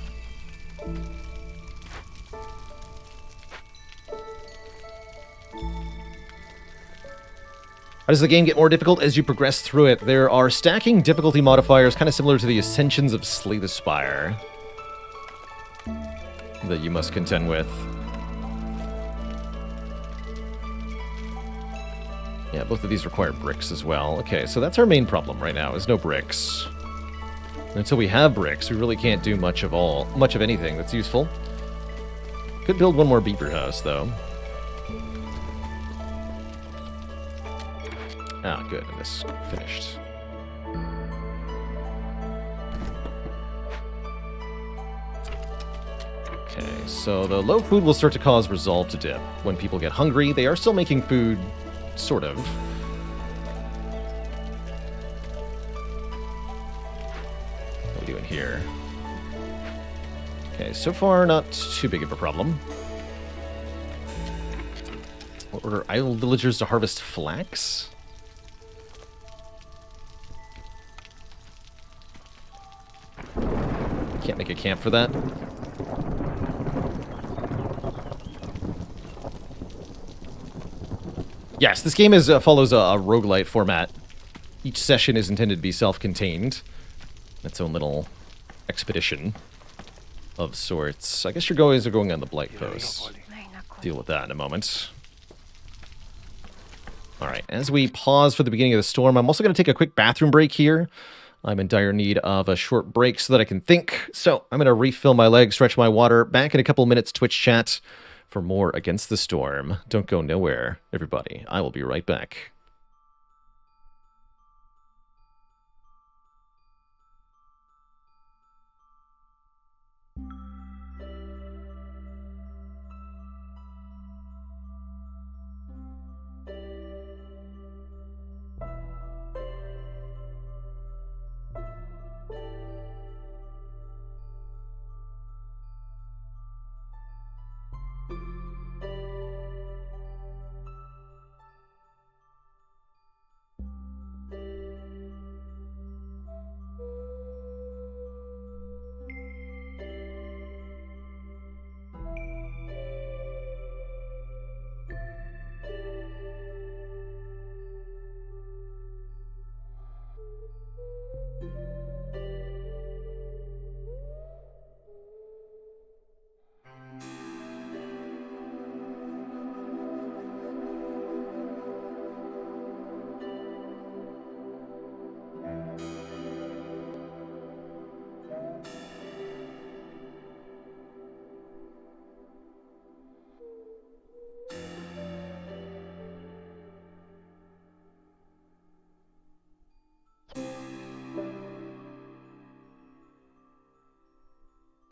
S1: How does the game get more difficult as you progress through it? There are stacking difficulty modifiers, kind of similar to the Ascensions of Slay the Spire, that you must contend with. Yeah, both of these require bricks as well. Okay, so that's our main problem right now, is no bricks. And until we have bricks, we really can't do much of anything that's useful. Could build one more beaver house, though. Ah, good, and this finished. Okay, so the low food will start to cause resolve to dip. When people get hungry, they are still making food, sort of. What are we doing here? Okay, so far not too big of a problem. We'll order idle villagers to harvest flax? Can't make a camp for that. Yes, this game follows a roguelite format. Each session is intended to be self-contained. Its own little expedition of sorts. I guess your guys are going on the Blight Post. Deal with that in a moment. Alright, as we pause for the beginning of the storm, I'm also going to take a quick bathroom break here. I'm in dire need of a short break so that I can think. So I'm going to refill my legs, stretch my water. Back in a couple minutes, Twitch chat for more Against the Storm. Don't go nowhere, everybody. I will be right back.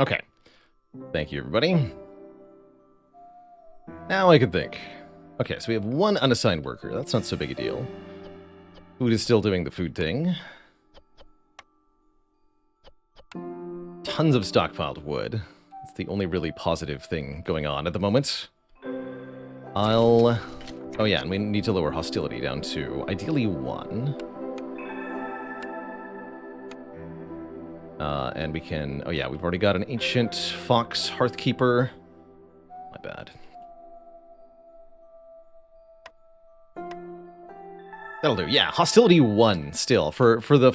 S1: Okay. Thank you, everybody. Now I can think. Okay, so we have one unassigned worker. That's not so big a deal. Food is still doing the food thing. Tons of stockpiled wood. It's the only really positive thing going on at the moment. Oh yeah, and we need to lower hostility down to ideally 1. And we can... Oh yeah, we've already got an ancient fox hearthkeeper. My bad. That'll do. Yeah, hostility 1 still. For the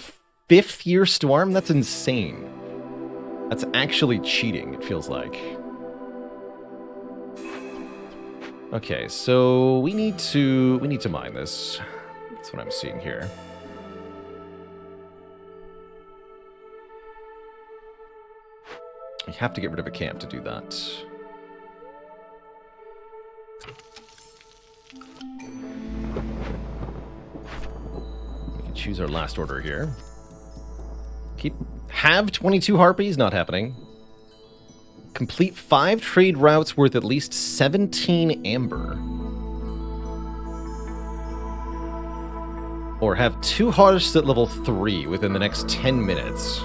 S1: 5th year storm, that's insane. That's actually cheating, it feels like. Okay, so we need to mine this. That's what I'm seeing here. We have to get rid of a camp to do that. We can choose our last order here. Have 22 harpies? Not happening. Complete 5 trade routes worth at least 17 amber. Or have 2 hearths at level 3 within the next 10 minutes.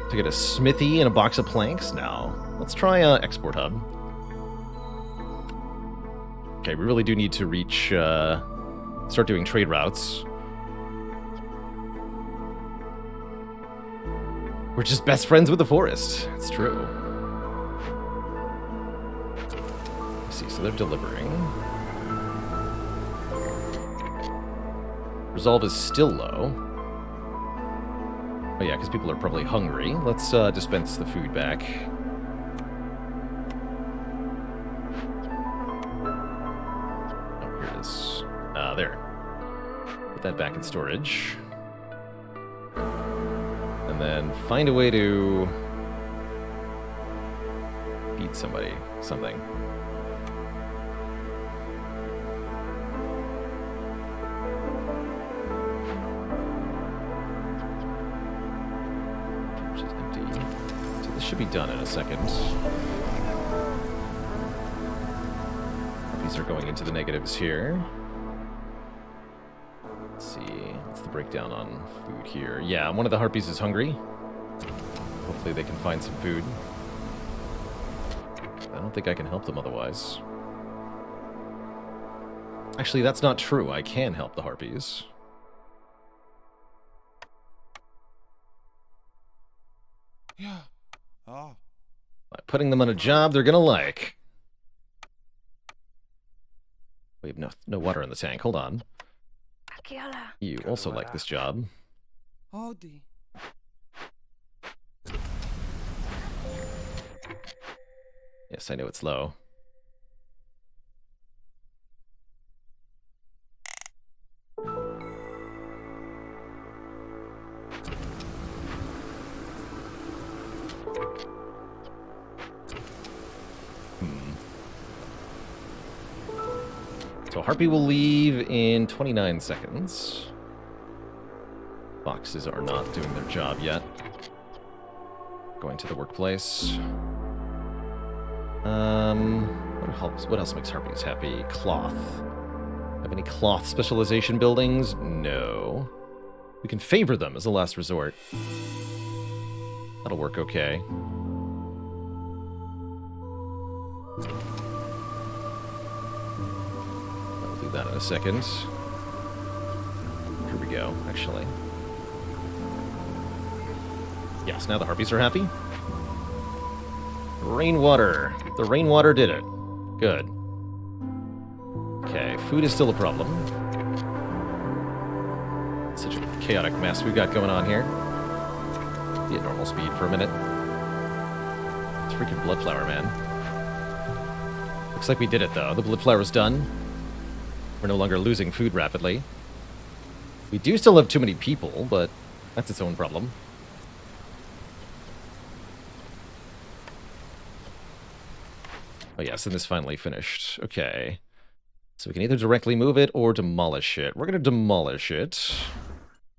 S1: To get a smithy and a box of planks? No. Let's try export hub. Okay, we really do need to reach, start doing trade routes. We're just best friends with the forest. It's true. Let's see, so they're delivering. Resolve is still low. Oh yeah, because people are probably hungry. Let's dispense the food back. Oh, here it is. There. Put that back in storage. And then find a way to feed somebody something. Which is empty. So this should be done in a second. These are going into the negatives here. Let's see. What's the breakdown on food here? Yeah, one of the harpies is hungry. Hopefully they can find some food. I don't think I can help them otherwise. Actually, that's not true. I can help the harpies.
S2: Yeah. Oh.
S1: By putting them on a job they're gonna like. We have no water in the tank. Hold on. You also like this job.
S2: Howdy.
S1: Yes, I know it's low. So Harpy will leave in 29 seconds. Boxes are not doing their job yet. Going to the workplace. What else makes Harpies happy? Cloth. Have any cloth specialization buildings? No. We can favor them as a last resort. That'll work okay. I'll do that in a second. Here we go, actually. Yes, now the harpies are happy. Rainwater. The rainwater did it. Good. Okay, food is still a problem. Such a chaotic mess we've got going on here. Be at normal speed for a minute. It's freaking blood flower, man. Looks like we did it, though. The blood flower's done. We're no longer losing food rapidly. We do still have too many people, but that's its own problem. Oh yes, and this finally finished. Okay. So we can either directly move it or demolish it. We're going to demolish it.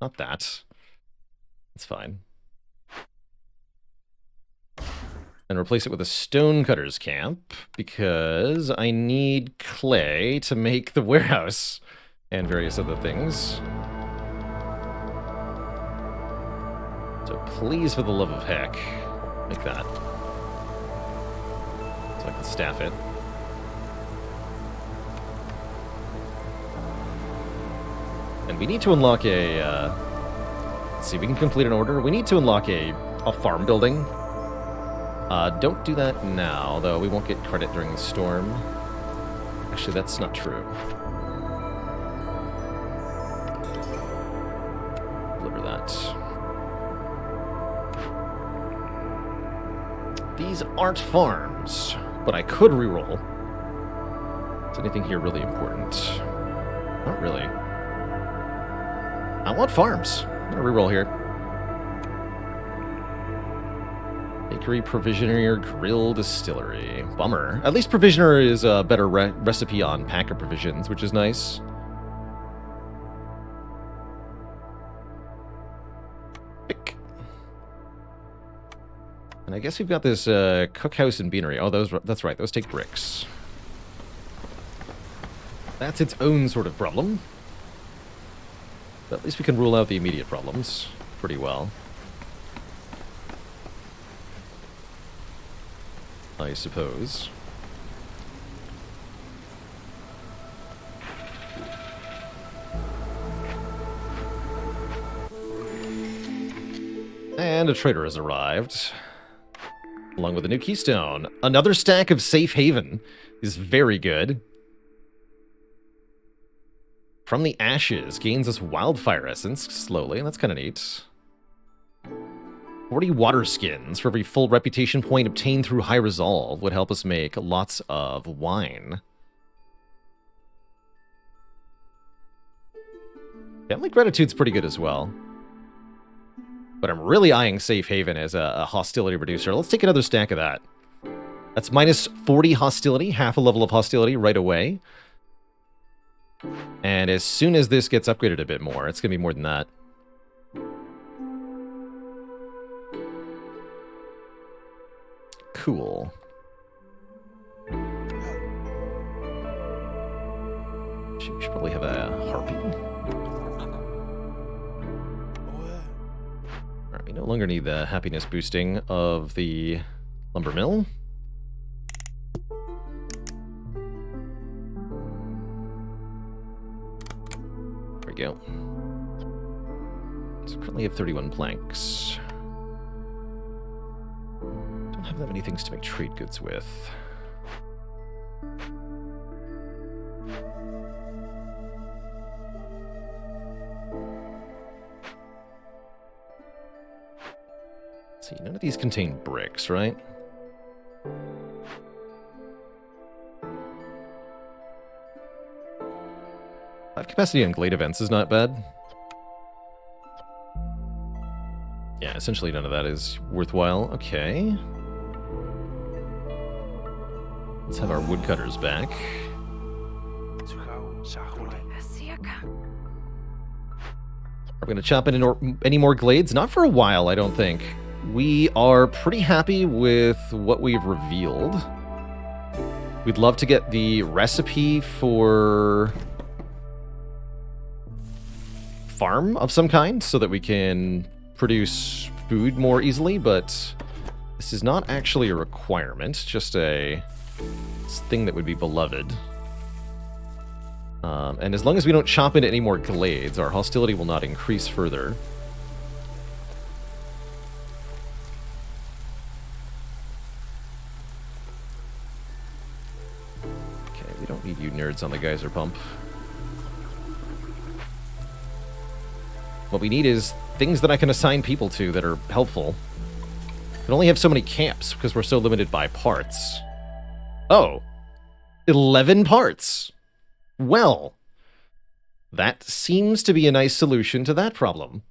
S1: Not that. It's fine. And replace it with a stonecutter's camp, because I need clay to make the warehouse and various other things. So please, for the love of heck, make that. So I can staff it. And we need to unlock a, let's see, we can complete an order. We need to unlock a farm building. Don't do that now, though. We won't get credit during the storm. Actually, that's not true. Deliver that. These aren't farms, but I could reroll. Is anything here really important? Not really. I want farms. I'm gonna reroll here. Bakery, Provisioner, Grill, Distillery. Bummer. At least Provisioner is a better recipe on pack of provisions, which is nice. Pick. And I guess we've got this cookhouse and beanery. Oh, that's right. Those take bricks. That's its own sort of problem. But at least we can rule out the immediate problems pretty well. I suppose. And a trader has arrived. Along with a new keystone. Another stack of Safe Haven is very good. From the Ashes, gains us Wildfire Essence slowly, and that's kind of neat. 40 water skins for every full reputation point obtained through High Resolve would help us make lots of wine. Family Gratitude's pretty good as well. But I'm really eyeing Safe Haven as a hostility reducer. Let's take another stack of that. That's minus 40 hostility, half a level of hostility right away. And as soon as this gets upgraded a bit more, it's going to be more than that. Cool. We should probably have a harpy. Alright, we no longer need the happiness boosting of the lumber mill. There we go. So currently have 31 planks. Don't have that many things to make trade goods with. Let's see, none of these contain bricks, right? Life capacity on Glade events is not bad. Yeah, essentially none of that is worthwhile. Okay. Let's have our woodcutters back. Are we going to chop in any more glades? Not for a while, I don't think. We are pretty happy with what we've revealed. We'd love to get the recipe for farm of some kind so that we can produce food more easily, but this is not actually a requirement, just a thing that would be beloved. And as long as we don't chop into any more glades, our hostility will not increase further. Okay, we don't need you nerds on the geyser pump. What we need is things that I can assign people to that are helpful. We can only have so many camps because we're so limited by parts. Oh, 11 parts. Well, that seems to be a nice solution to that problem.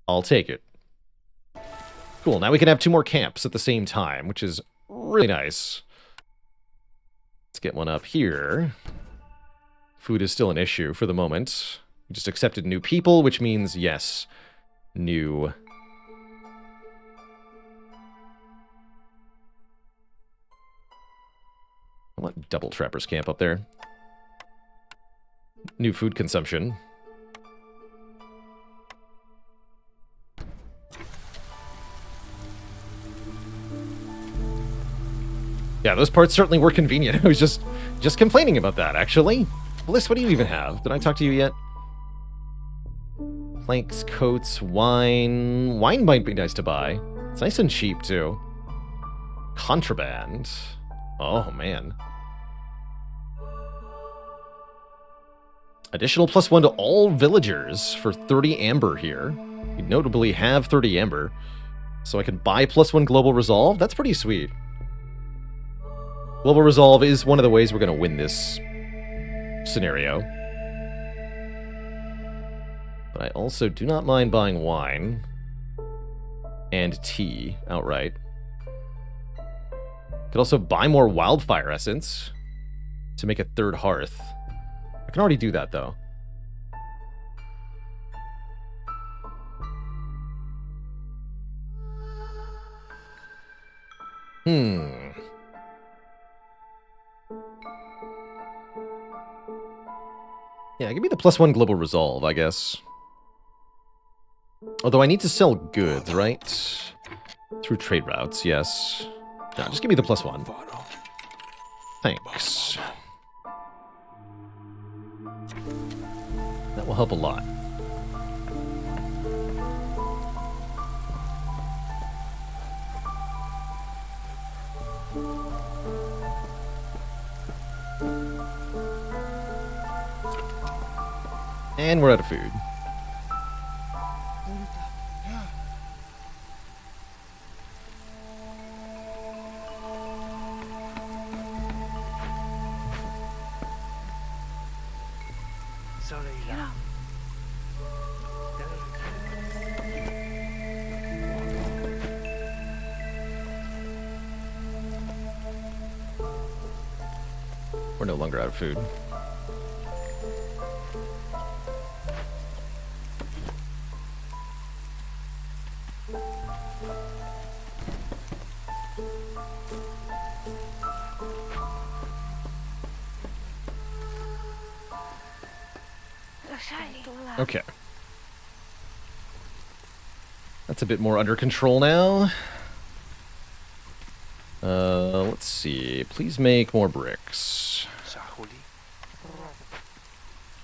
S1: I'll take it. Cool, now we can have 2 more camps at the same time, which is really nice. Let's get one up here. Food is still an issue for the moment. We just accepted new people, which means, yes, new. I want double trappers camp up there. New food consumption. Yeah, those parts certainly were convenient. I was just complaining about that, actually. Bliss, what do you even have? Did I talk to you yet? Planks, coats, wine. Wine might be nice to buy. It's nice and cheap, too. Contraband. Oh, man. Additional +1 to all villagers for 30 amber here. We notably have 30 amber. So I can buy +1 global resolve. That's pretty sweet. Global resolve is one of the ways we're going to win this scenario. But I also do not mind buying wine. and tea outright. Could also buy more wildfire essence to make a third hearth. I can already do that, though. Yeah, give me the +1 global resolve, I guess. Although I need to sell goods, right? Through trade routes, yes. No, just give me the +1. Thanks. That will help a lot. And we're out of food. We're no longer out of food. Okay. That's a bit more under control now. Let's see. Please make more bricks.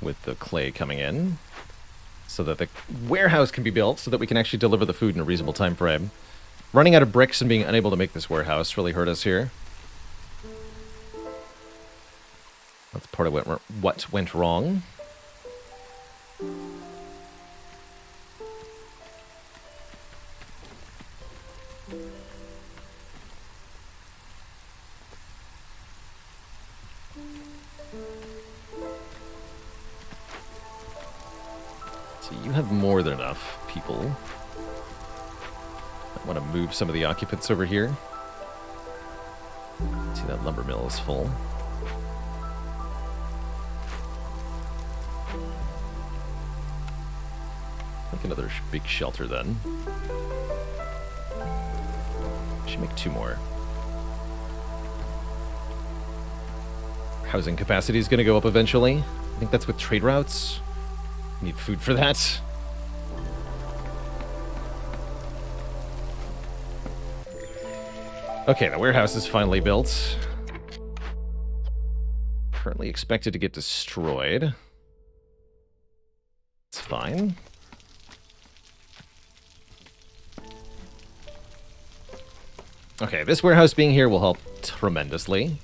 S1: With the clay coming in. So that the warehouse can be built, so that we can actually deliver the food in a reasonable time frame. Running out of bricks and being unable to make this warehouse really hurt us here. That's part of what went wrong. So you have more than enough people. I want to move some of the occupants over here. See, that lumber mill is full. Make another big shelter then. Should make 2 more. Housing capacity is going to go up eventually. I think that's with trade routes. Need food for that. Okay, the warehouse is finally built. Currently expected to get destroyed. It's fine. Okay, this warehouse being here will help tremendously.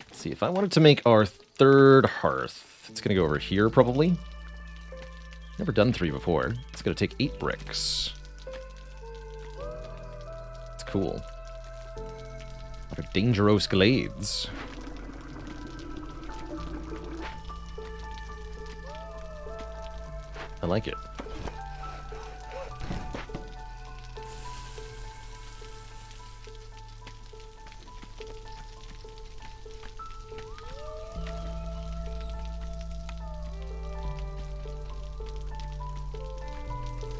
S1: Let's see, if I wanted to make our third hearth, it's going to go over here probably. Never done 3 before. It's going to take 8 bricks. It's cool. What are dangerous glades? I like it.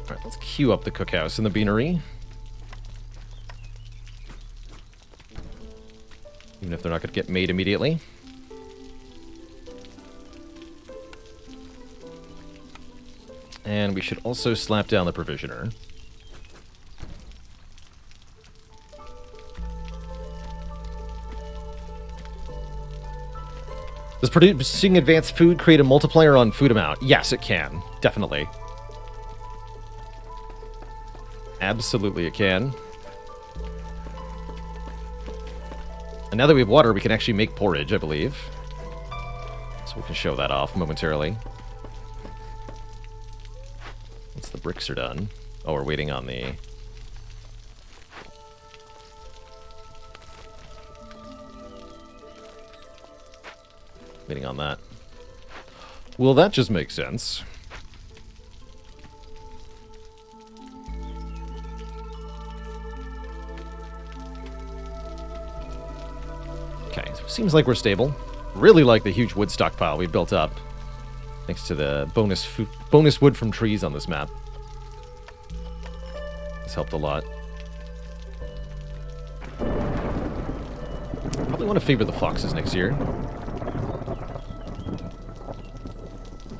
S1: Alright, let's queue up the cookhouse and the beanery. Even if they're not going to get made immediately. And we should also slap down the provisioner. Does producing advanced food create a multiplier on food amount? Yes, it can. Definitely. Absolutely it can. And now that we have water, we can actually make porridge, I believe. So we can show that off momentarily. Once the bricks are done. Oh, we're waiting on the... Waiting on that. Well, that just makes sense. Seems like we're stable. Really like the huge wood stockpile we built up. Thanks to the bonus wood from trees on this map. This helped a lot. Probably want to favor the foxes next year.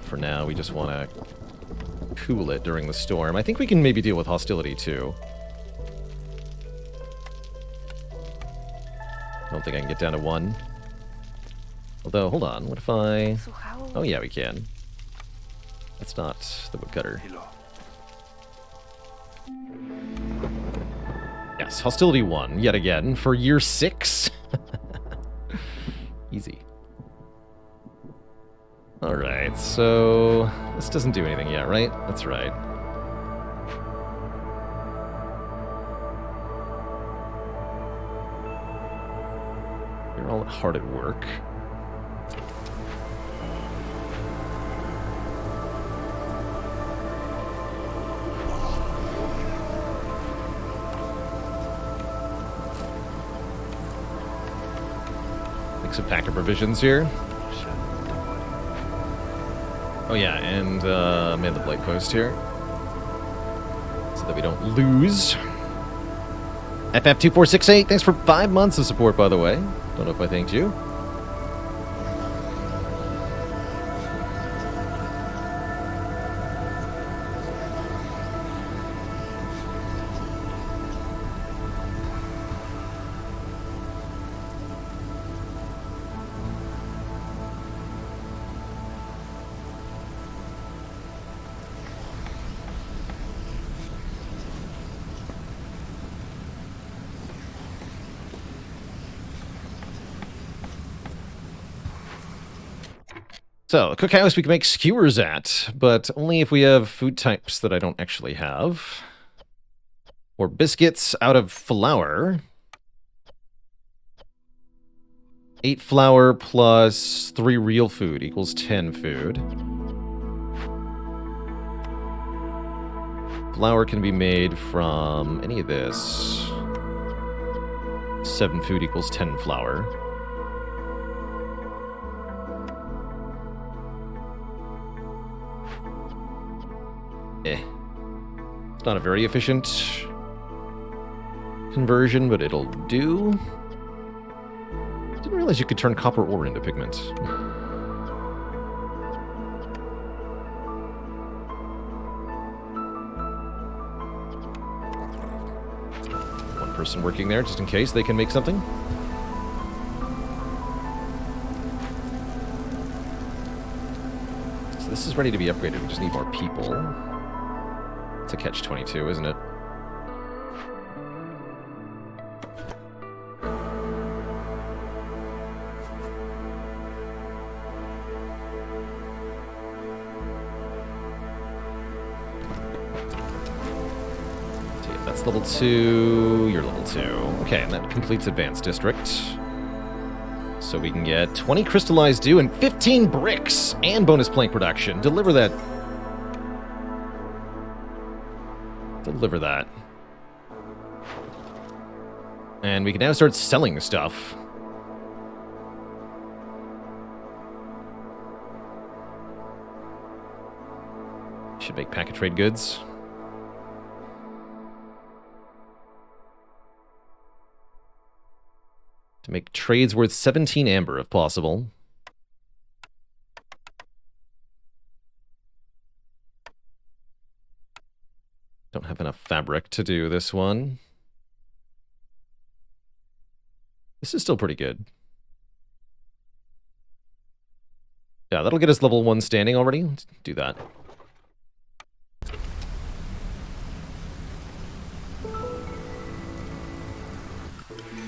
S1: For now, we just want to cool it during the storm. I think we can maybe deal with hostility too. I don't think I can get down to 1. Although, hold on, what if I... Oh yeah, we can. That's not the woodcutter. Yes, hostility 1, yet again, for year 6. Easy. Alright, so... This doesn't do anything yet, right? That's right. You're all hard at work. Mix a pack of provisions here. Oh yeah, and man the blight post here. So that we don't lose. FF2468, thanks for 5 months of support, by the way. Don't know if I thanked you. So, the cookhouse we can make skewers at, but only if we have food types that I don't actually have. Or biscuits out of flour. 8 flour plus 3 real food equals 10 food. Flour can be made from any of this. 7 food equals 10 flour. It's not a very efficient conversion, but it'll do. Didn't realize you could turn copper ore into pigment. One person working there, just in case they can make something. So this is ready to be upgraded. We just need more people. It's a catch-22, isn't it? So yeah, that's level 2, you're level 2. Okay, and that completes Advanced District. So we can get 20 crystallized dew and 15 bricks and bonus plank production. Deliver that. Deliver that. And we can now start selling stuff. Should make pack of trade goods. To make trades worth 17 amber if possible. Don't have enough fabric to do this one. This is still pretty good. Yeah, that'll get us level 1 standing already. Let's do that.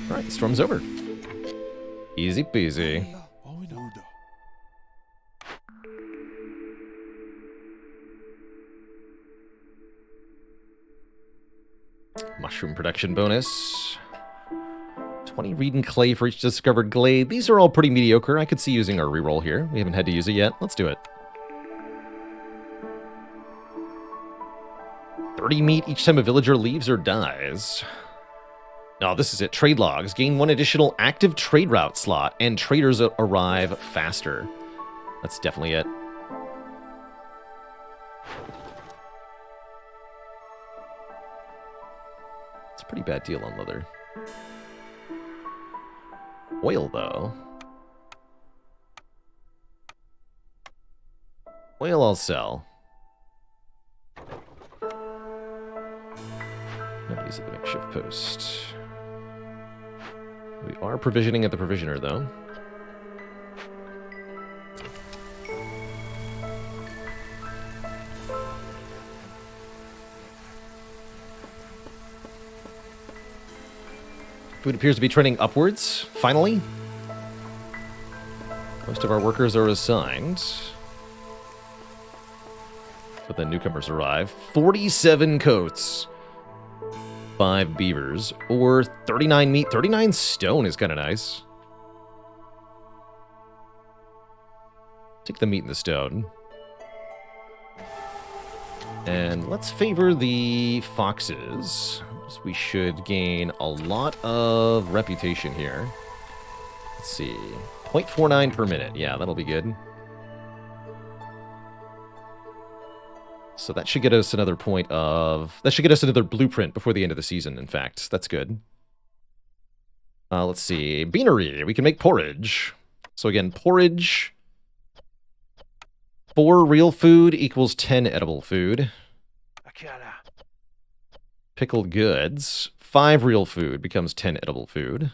S1: Alright, the storm's over. Easy peasy. Mushroom production bonus. 20 reed and clay for each discovered glade. These are all pretty mediocre. I could see using our reroll here. We haven't had to use it yet. Let's do it. 30 meat each time a villager leaves or dies. Oh, this is it. Trade logs. Gain 1 additional active trade route slot, and traders arrive faster. That's definitely it. It's a pretty bad deal on leather. Oil, though. Oil I'll sell. Nobody's at the makeshift post. We are provisioning at the provisioner, though. Food appears to be trending upwards, finally. Most of our workers are assigned. But then newcomers arrive. 47 coats. 5 beavers. Or 39 meat. 39 stone is kind of nice. Take the meat and the stone. And let's favor the foxes. So we should gain a lot of reputation here. Let's see. 0.49 per minute. Yeah, that'll be good. So that should get us another point of... That should get us another blueprint before the end of the season, in fact. That's good. Let's see. Beanery. We can make porridge. So again, porridge. 4 real food equals 10 edible food. Pickled goods. 5 real food becomes 10 edible food.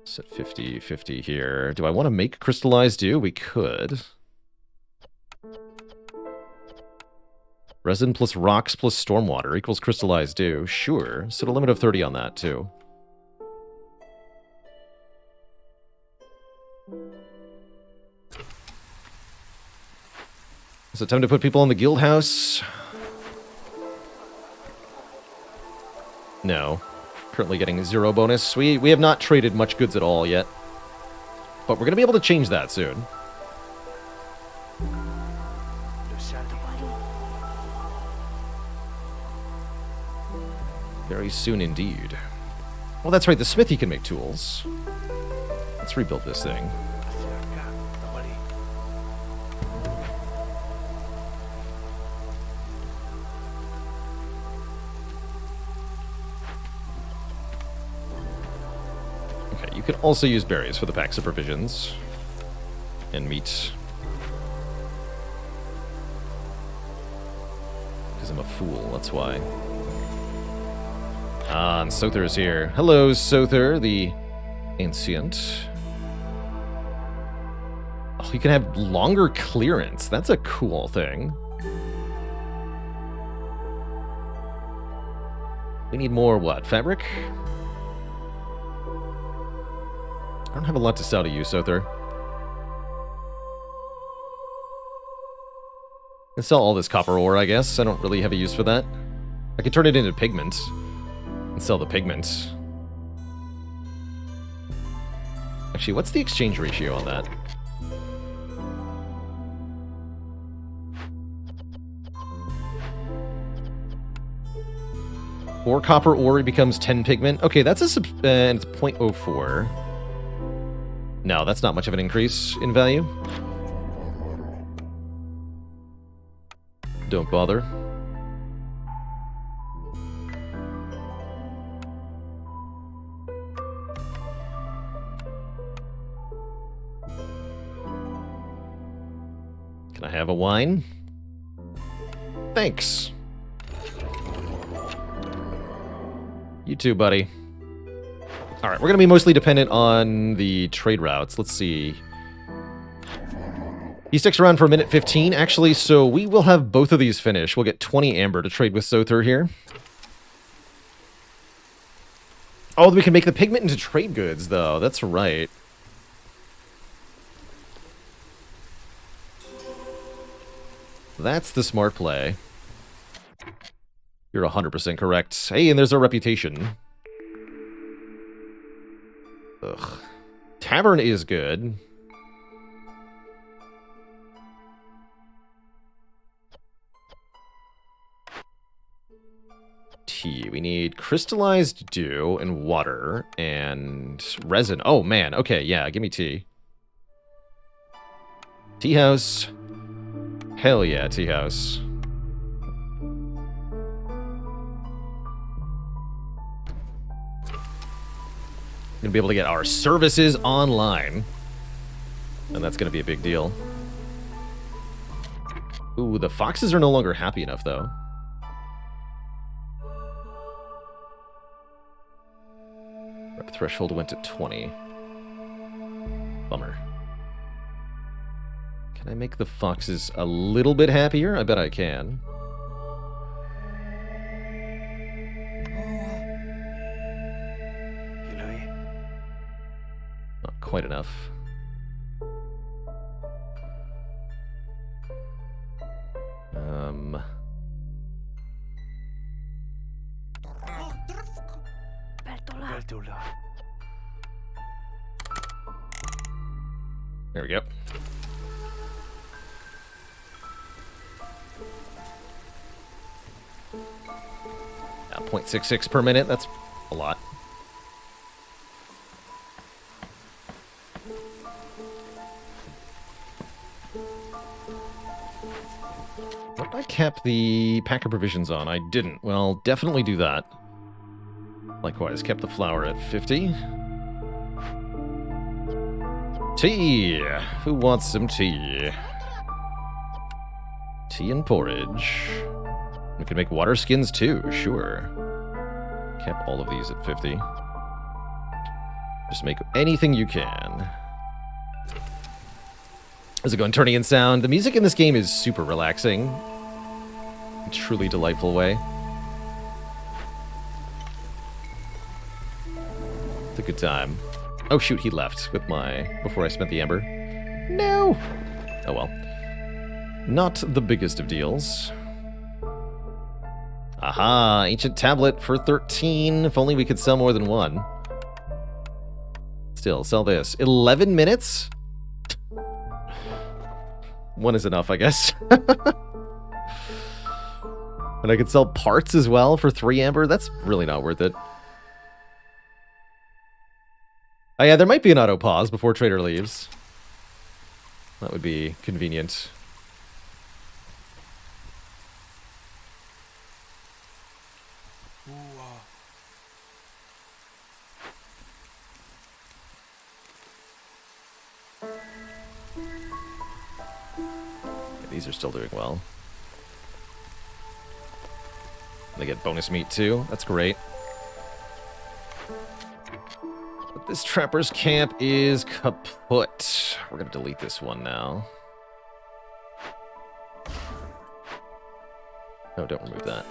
S1: Set 50, 50 here. Do I want to make crystallized dew? We could. Resin plus rocks plus stormwater equals crystallized dew. Sure. Set a limit of 30 on that, too. Is it time to put people in the guild house? No. Currently getting 0 bonus. We have not traded much goods at all yet. But we're going to be able to change that soon. Very soon indeed. Well, that's right. The smithy can make tools. Let's rebuild this thing. Okay, you can also use berries for the packs of provisions. And meat. Because I'm a fool, that's why. Ah, and Sother is here. Hello, Sother, the ancient. Oh, you can have longer clearance. That's a cool thing. We need more, what, fabric? I don't have a lot to sell to you, Sother. I can sell all this copper ore, I guess. I don't really have a use for that. I can turn it into pigment. And sell the pigment. Actually, what's the exchange ratio on that? Four copper ore becomes 10 pigment. Okay, that's a and it's 0.04. No, that's not much of an increase in value. Don't bother. Can I have a wine? Thanks. You too, buddy. Alright, we're going to be mostly dependent on the trade routes. Let's see. He sticks around for a minute 15, actually, so we will have both of these finished. We'll get 20 amber to trade with Sother here. Oh, we can make the pigment into trade goods, though. That's right. That's the smart play. You're 100% correct. Hey, and there's our reputation. Ugh. Tavern is good. tea? We need crystallized dew and water and resin. Oh, man. Okay, yeah, give me tea. Tea house. Hell yeah, tea house. Gonna be able to get our services online. And that's gonna be a big deal. Ooh, the foxes are no longer happy enough, though. Rep threshold went to 20. Bummer. Can I make the foxes a little bit happier? I bet I can. Not quite enough. There we go. 0.66 per minute. That's a lot. What did I cap the pack of provisions on? I didn't. Well, definitely do that. Likewise, kept the flour at 50. Tea! Who wants some tea? Tea and porridge. We can make water skins too, sure. Cap all of these at 50. Just make anything you can. How's it going? Turning in sound. The music in this game is super relaxing. In a truly delightful way. It's a good time. Oh shoot, he left with my... before I spent the ember. No! Oh well. Not the biggest of deals. Aha! Ancient tablet for 13. If only we could sell more than one. Still, sell this. 11 minutes? One is enough, I guess. And I could sell parts as well for 3 amber? That's really not worth it. Oh yeah, there might be an auto pause before trader leaves. That would be convenient. These are still doing well. They get bonus meat too. That's great. But this trapper's camp is kaput. We're gonna delete this one now. No, don't remove that.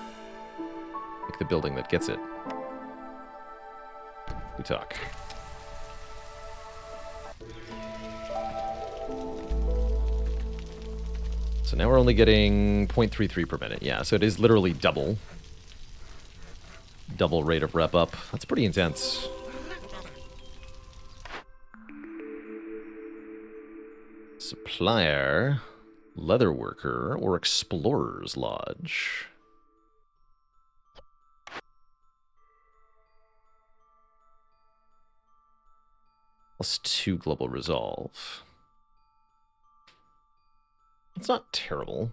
S1: Make the building that gets it. We talk. So now we're only getting 0.33 per minute. Yeah, so it is literally double. Double rate of rep up. That's pretty intense. Supplier, leather worker, or explorer's lodge. +2 global resolve. It's not terrible.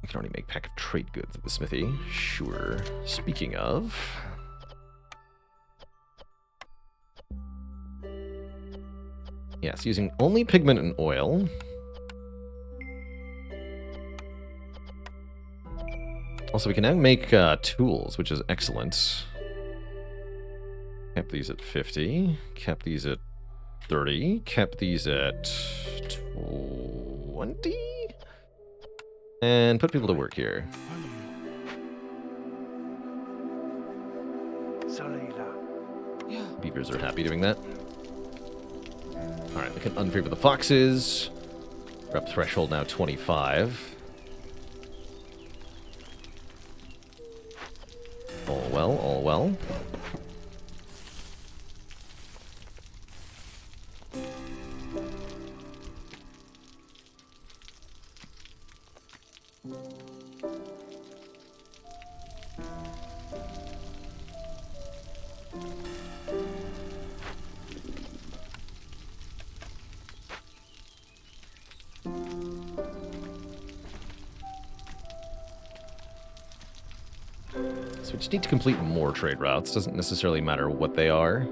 S1: We can already make pack of trade goods at the smithy. Sure. Speaking of... yes, using only pigment and oil. Also, we can now make tools, which is excellent. Kept these at 50. Kept these at 30. Kept these at 20. And put people to work here. Beavers are happy doing that. Alright, we can unfavor the foxes. Rep threshold now 25. All well, all well. So we just need to complete more trade routes. Doesn't necessarily matter what they are.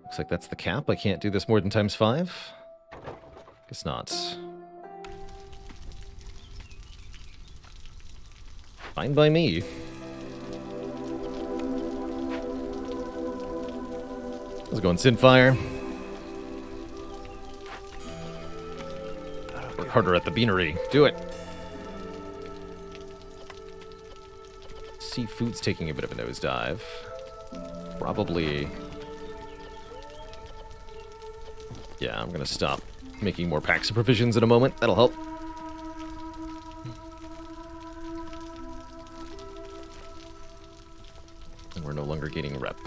S1: Looks like that's the cap. I can't do this more than ×5. Guess not. Fine by me. Let's go on Sinfire. Work harder at the beanery. Do it. Seafood's taking a bit of a nosedive. Probably. Yeah, I'm gonna stop making more packs of provisions in a moment. That'll help. And we're no longer gaining rep.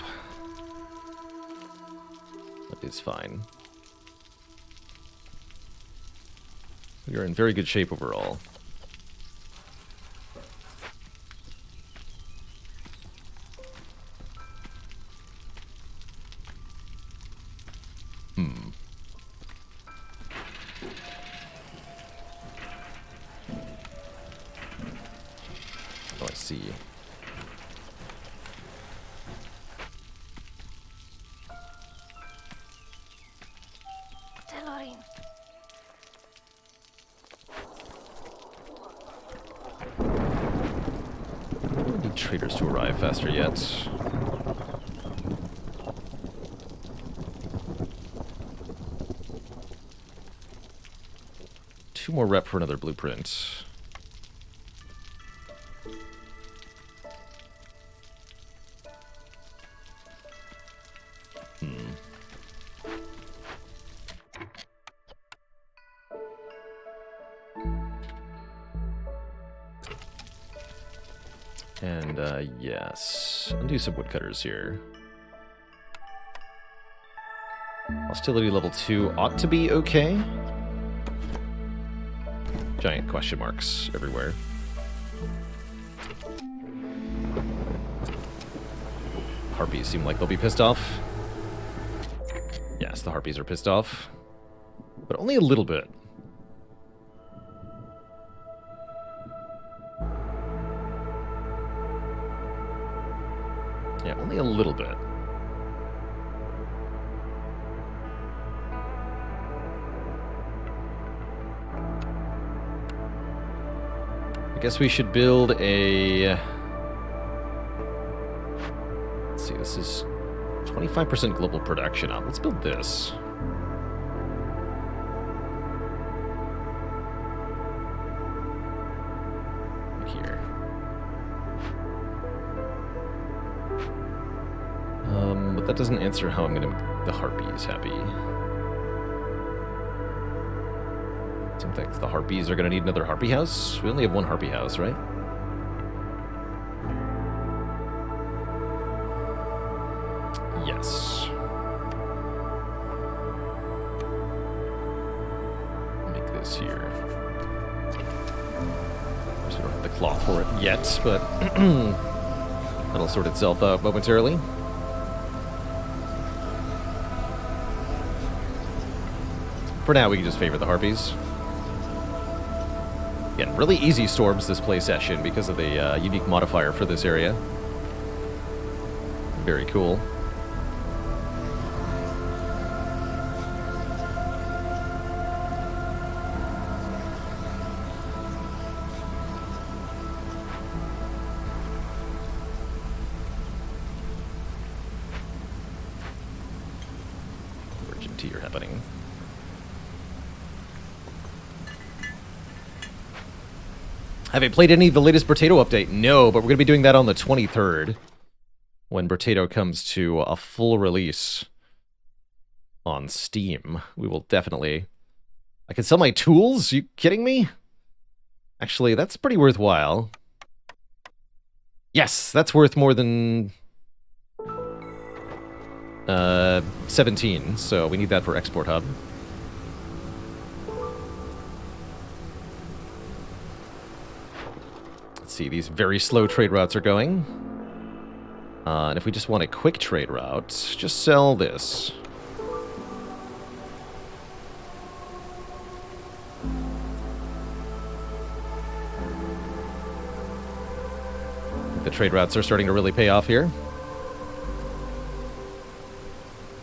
S1: That is fine. We are in very good shape overall. Oh, I see. We need traders to arrive faster yet. Two more rep for another blueprint. And, yes. Undo some woodcutters here. Hostility level 2 ought to be okay. Giant question marks everywhere. Harpies seem like they'll be pissed off. Yes, the harpies are pissed off. But only a little bit. Yeah, only a little bit. I guess we should build a... Let's see, this is 25% global production. Let's build this. Here. But that doesn't answer how I'm going to make the harpies happy. Some things. The harpies are going to need another harpy house. We only have one harpy house, right? Yes. Make this here. Of course, we don't have the cloth for it yet, but that'll sort itself out momentarily. For now, we can just favor the harpies. Again, really easy storms this play session because of the unique modifier for this area. Very cool. Virgin tea are happening. Have I played any of the latest Potato update? No, but we're going to be doing that on the 23rd, when Potato comes to a full release. on Steam. We will definitely... I can sell my tools? You kidding me? Actually, that's pretty worthwhile. Yes, that's worth more than... 17, so we need that for Export Hub. Let's see, these very slow trade routes are going. And if we just want a quick trade route, just sell this. The trade routes are starting to really pay off here.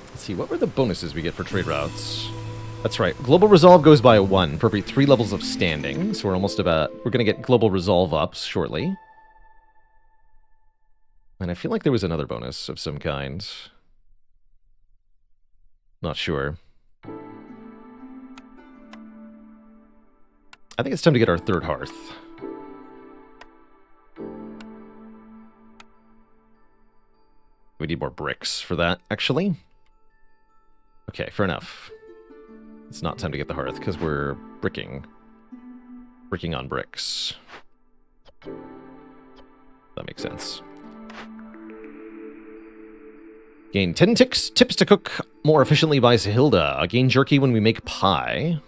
S1: Let's see, what were the bonuses we get for trade routes? That's right, Global Resolve goes by 1 for every 3 levels of standing, so we're going to get Global Resolve ups shortly. And I feel like there was another bonus of some kind. Not sure. I think it's time to get our third hearth. We need more bricks for that, actually. Okay, fair enough. It's not time to get the hearth, because we're bricking. Bricking on bricks. That makes sense. Gain 10 tips to cook more efficiently by Sahilda. Gain jerky when we make pie.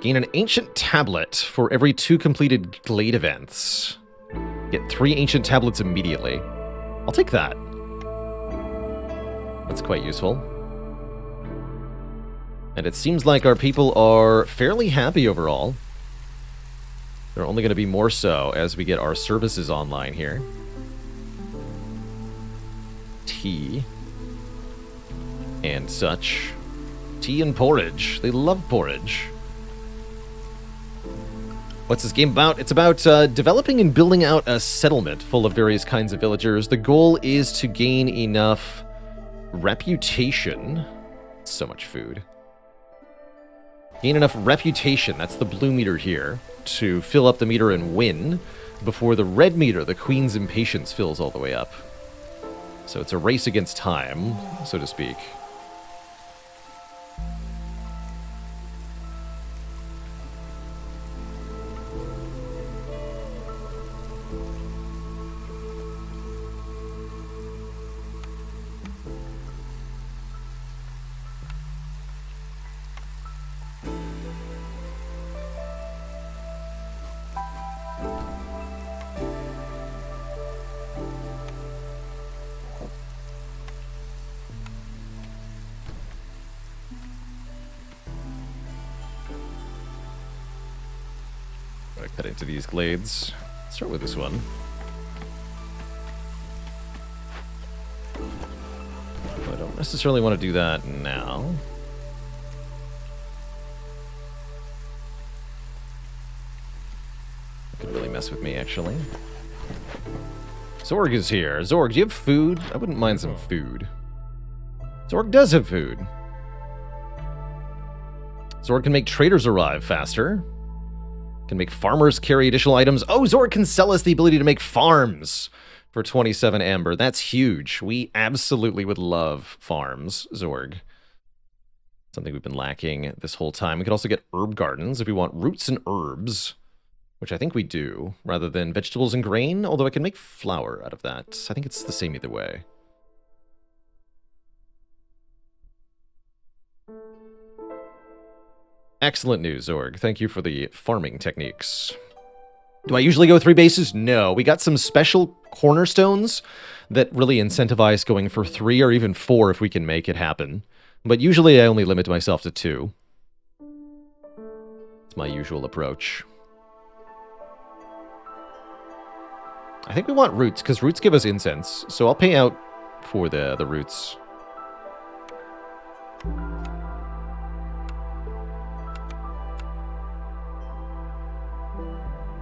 S1: Gain an ancient tablet for every 2 completed Glade events. Get 3 ancient tablets immediately. I'll take that. That's quite useful. And it seems like our people are fairly happy overall. They're only going to be more so as we get our services online here. Tea. And such. Tea and porridge. They love porridge. What's this game about? It's about developing and building out a settlement full of various kinds of villagers. The goal is to gain enough reputation. So much food. Gain enough reputation, that's the blue meter here, to fill up the meter and win before the red meter, the Queen's Impatience, fills all the way up. So it's a race against time, so to speak. Cut into these glades. Start with this one. I don't necessarily want to do that now. It could really mess with me, actually. Zorg is here. Zorg, do you have food? I wouldn't mind some food. Zorg does have food. Zorg can make traders arrive faster. Can make farmers carry additional items. Oh, Zorg can sell us the ability to make farms for 27 amber. That's huge. We absolutely would love farms, Zorg. Something we've been lacking this whole time. We could also get herb gardens if we want roots and herbs, which I think we do, rather than vegetables and grain, although I can make flour out of that. I think it's the same either way. Excellent news, Zorg. Thank you for the farming techniques. Do I usually go 3 bases? No. We got some special cornerstones that really incentivize going for 3 or even 4 if we can make it happen. But usually I only limit myself to 2. It's my usual approach. I think we want roots, because roots give us incense, so I'll pay out for the roots.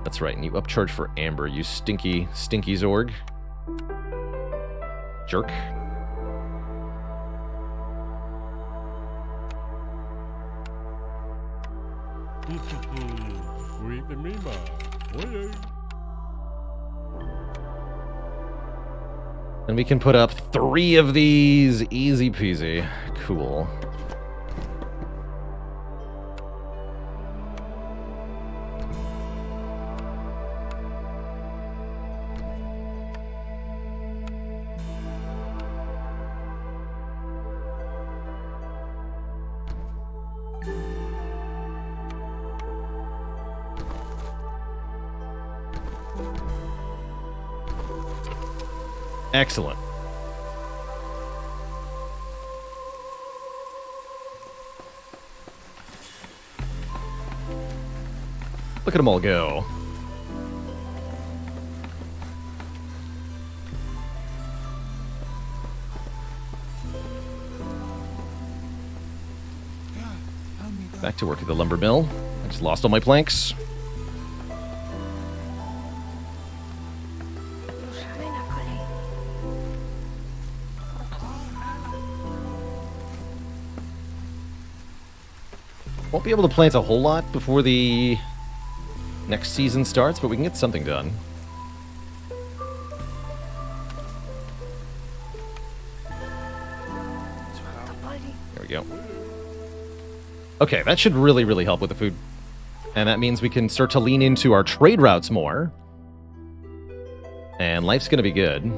S1: That's right, and you upcharge for amber, you stinky, stinky Zorg. Jerk. And we can put up 3 of these. Easy peasy. Cool. Excellent. Look at them all go.
S2: Yeah, help me, Dad.
S1: Back to work at the lumber mill. I just lost all my planks. Won't be able to plant a whole lot before the next season starts, but we can get something done. There we go. Okay, that should really, really help with the food. And that means we can start to lean into our trade routes more. And life's going to be good.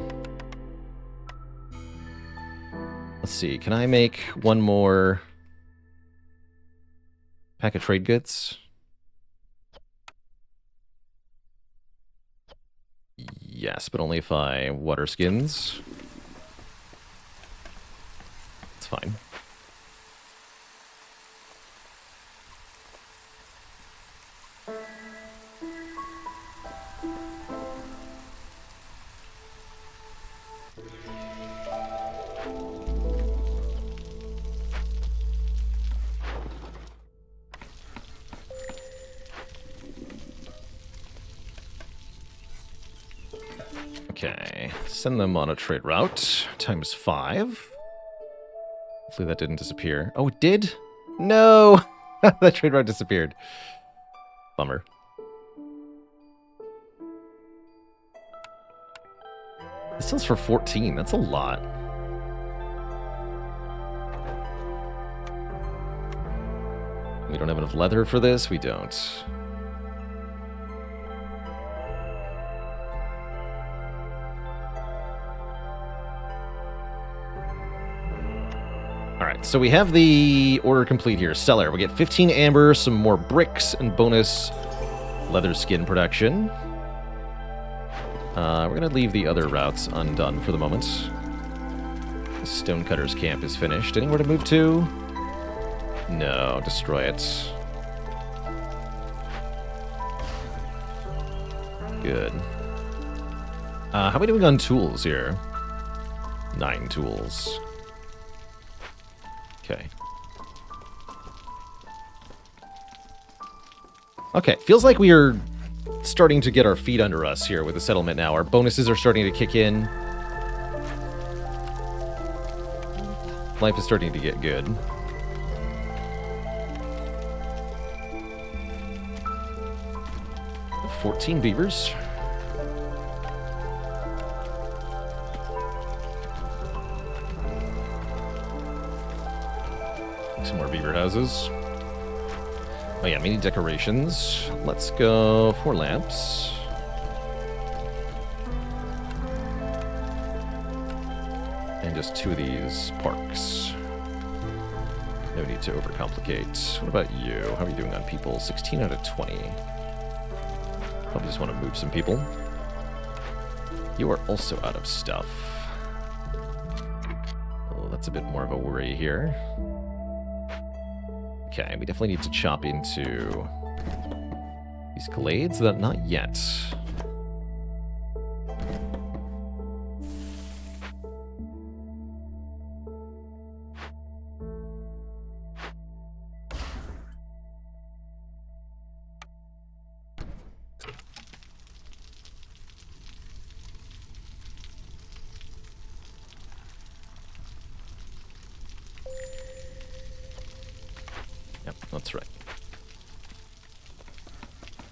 S1: Let's see, can I make one more pack of trade goods? Yes, but only if I water skins. It's fine. Okay, send them on a trade route. Times 5. Hopefully that didn't disappear. Oh, it did? No! That trade route disappeared. Bummer. This sells for 14. That's a lot. We don't have enough leather for this? We don't. Alright, so we have the order complete here. Cellar. We get 15 amber, some more bricks, and bonus leather skin production. We're going to leave the other routes undone for the moment. The Stonecutter's camp is finished. Anywhere to move to? No, destroy it. Good. How are we doing on tools here? 9 tools. Okay. Okay, feels like we are starting to get our feet under us here with the settlement now. Our bonuses are starting to kick in. Life is starting to get good. $14 beavers. Some more beaver houses. Oh yeah, mini decorations. Let's go 4 lamps. And just 2 of these parks. No need to overcomplicate. What about you? How are you doing on people? 16 out of 20. Probably just want to move some people. You are also out of stuff. Oh, that's a bit more of a worry here. Okay, we definitely need to chop into these glades. Not yet. Yep, that's right.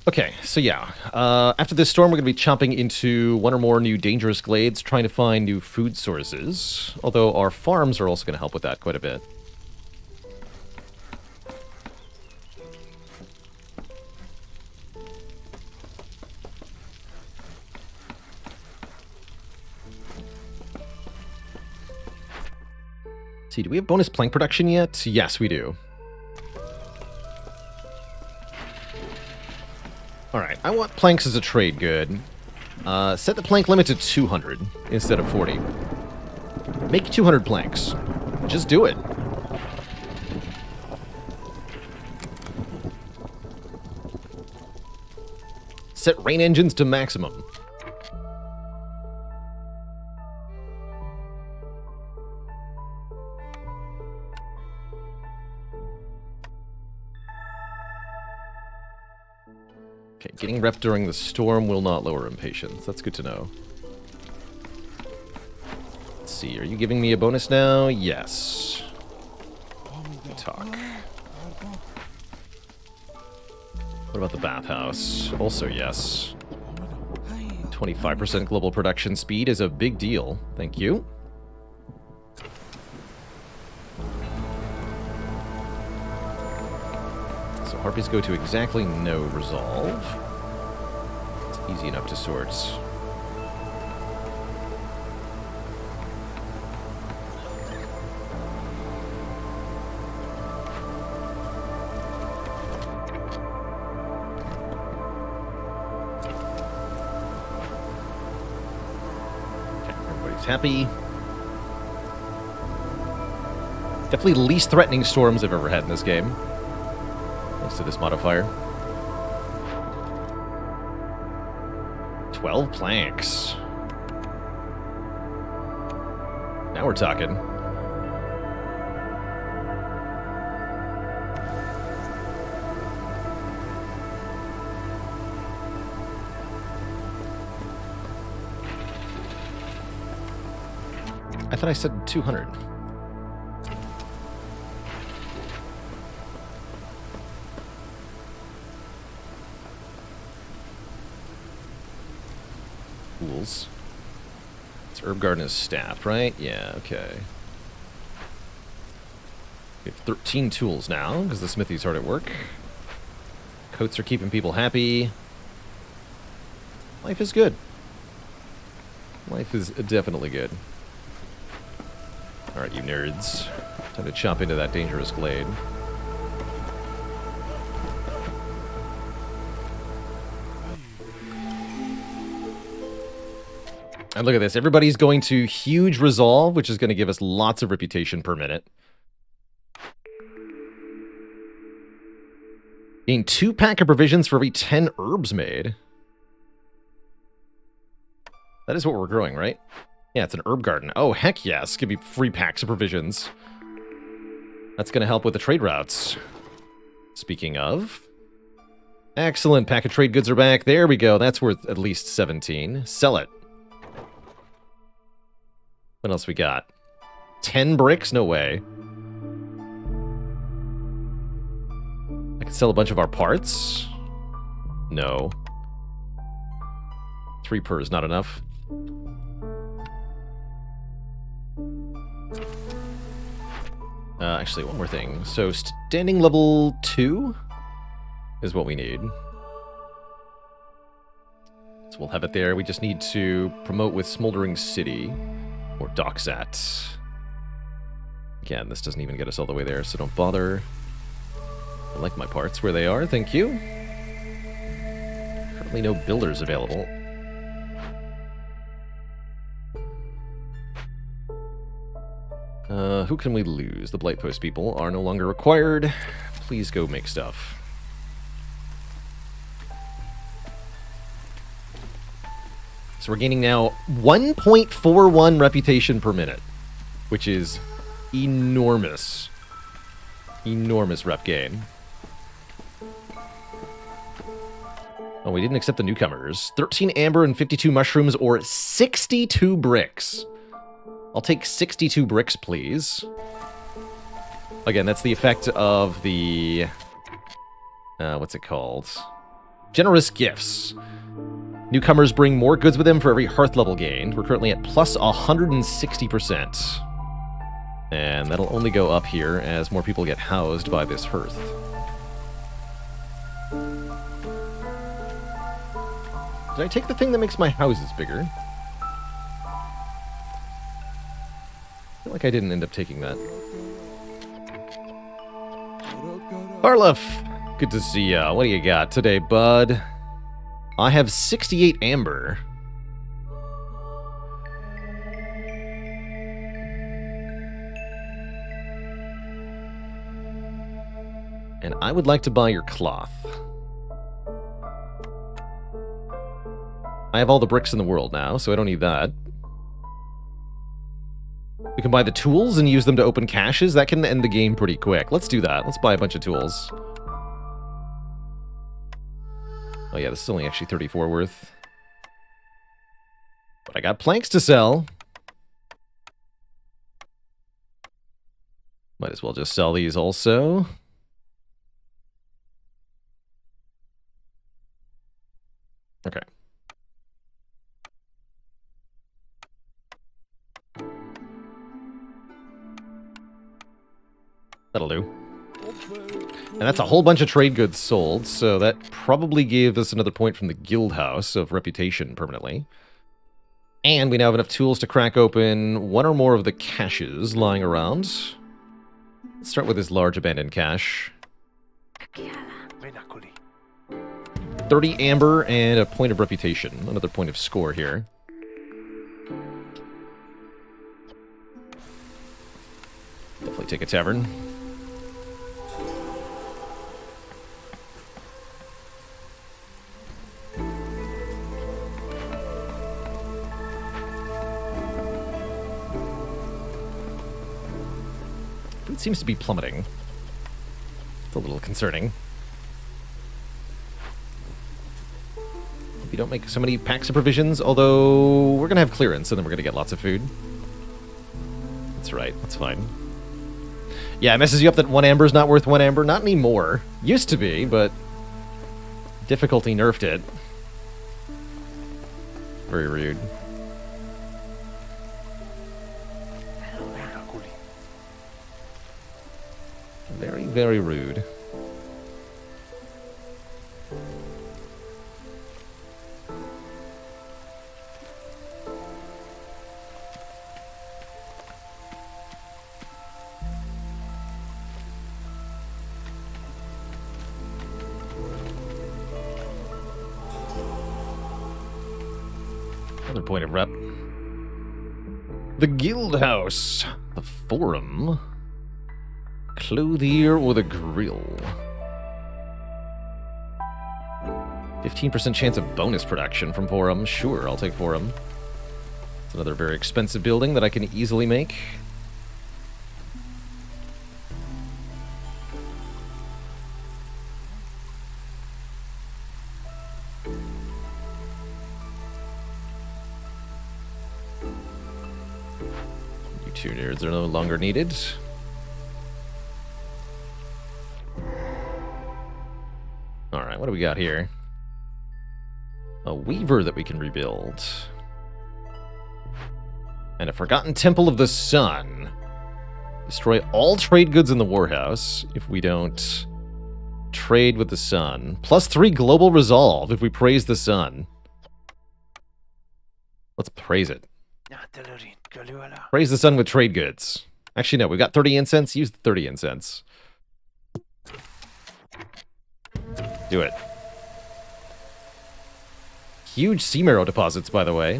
S1: Okay, so yeah. After this storm, we're going to be chomping into one or more new dangerous glades, trying to find new food sources. Although our farms are also going to help with that quite a bit. See, do we have bonus plank production yet? Yes, we do. Alright, I want planks as a trade good. Set the plank limit to 200 instead of 40. Make 200 planks. Just do it. Set rain engines to maximum. Okay, getting rep during the storm will not lower impatience. That's good to know. Let's see, are you giving me a bonus now? Yes. Talk. What about the bathhouse? Also yes. 25% global production speed is a big deal. Thank you. So harpies go to exactly no resolve. It's easy enough to sort. Okay, everybody's happy. Definitely the least threatening storms I've ever had in this game. Thanks to this modifier. 12 planks. Now we're talking. I thought I said 200. Tools. This herb garden is staffed, right? Yeah, okay. We have 13 tools now, because the smithy's hard at work. Coats are keeping people happy. Life is good. Life is definitely good. Alright, you nerds. Time to chomp into that dangerous glade. And look at this. Everybody's going to huge resolve, which is going to give us lots of reputation per minute. Gain 2 pack of provisions for every 10 herbs made. That is what we're growing, right? Yeah, it's an herb garden. Oh, heck yes. Give me free packs of provisions. That's going to help with the trade routes. Speaking of... Excellent. Pack of trade goods are back. There we go. That's worth at least 17. Sell it. What else we got? 10 bricks? No way. I could sell a bunch of our parts? No. 3 per is not enough. Actually, one more thing. So, standing level 2 is what we need. So we'll have it there. We just need to promote with Smoldering City. Or Docksat. Again, this doesn't even get us all the way there, so don't bother. I like my parts where they are, thank you. Currently no builders available. Who can we lose? The Blight Post people are no longer required. Please go make stuff. So we're gaining now 1.41 reputation per minute, which is enormous. Enormous rep gain. Oh, we didn't accept the newcomers. 13 amber and 52 mushrooms or 62 bricks. I'll take 62 bricks, please. Again, that's the effect of the... what's it called? Generous gifts. Newcomers bring more goods with them for every hearth level gained. We're currently at plus 160%. And that'll only go up here as more people get housed by this hearth. Did I take the thing that makes my houses bigger? I feel like I didn't end up taking that. Harlef, good to see ya. What do you got today, bud? I have 68 amber. And I would like to buy your cloth. I have all the bricks in the world now, so I don't need that. We can buy the tools and use them to open caches. That can end the game pretty quick. Let's do that. Let's buy a bunch of tools. Oh yeah, this is only actually 34 worth. But I got planks to sell. Might as well just sell these also. Okay. That'll do. And that's a whole bunch of trade goods sold, so that probably gave us another point from the guild house of reputation permanently. And we now have enough tools to crack open one or more of the caches lying around. Let's start with this large abandoned cache. 30 amber and a point of reputation. Another point of score here. Definitely take a tavern. Food seems to be plummeting. It's a little concerning. If you don't make so many packs of provisions, although we're going to have clearance and then we're going to get lots of food. That's right, that's fine. Yeah, it messes you up that 1 amber is not worth 1 amber. Not anymore. Used to be, but difficulty nerfed it. Very rude. Very, very rude. Another point of rep. The guild house. The forum. Clothier or the grill. 15% chance of bonus production from forum. Sure, I'll take forum. It's another very expensive building that I can easily make. You two nerds are no longer needed. Alright, what do we got here? A weaver that we can rebuild. And a forgotten temple of the sun. Destroy all trade goods in the warhouse if we don't trade with the sun. +3 global resolve if we praise the sun. Let's praise it. Praise the sun with trade goods. Actually, no, we've got 30 incense. Use the 30 incense. Do it. Huge sea marrow deposits, by the way.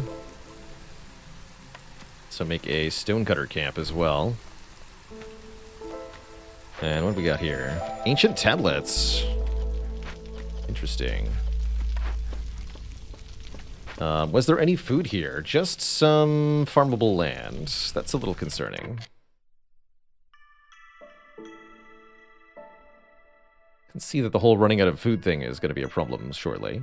S1: So make a stonecutter camp as well. And what do we got here? Ancient tablets. Interesting. Was there any food here? Just some farmable land. That's a little concerning. Can see that the whole running out of food thing is going to be a problem shortly.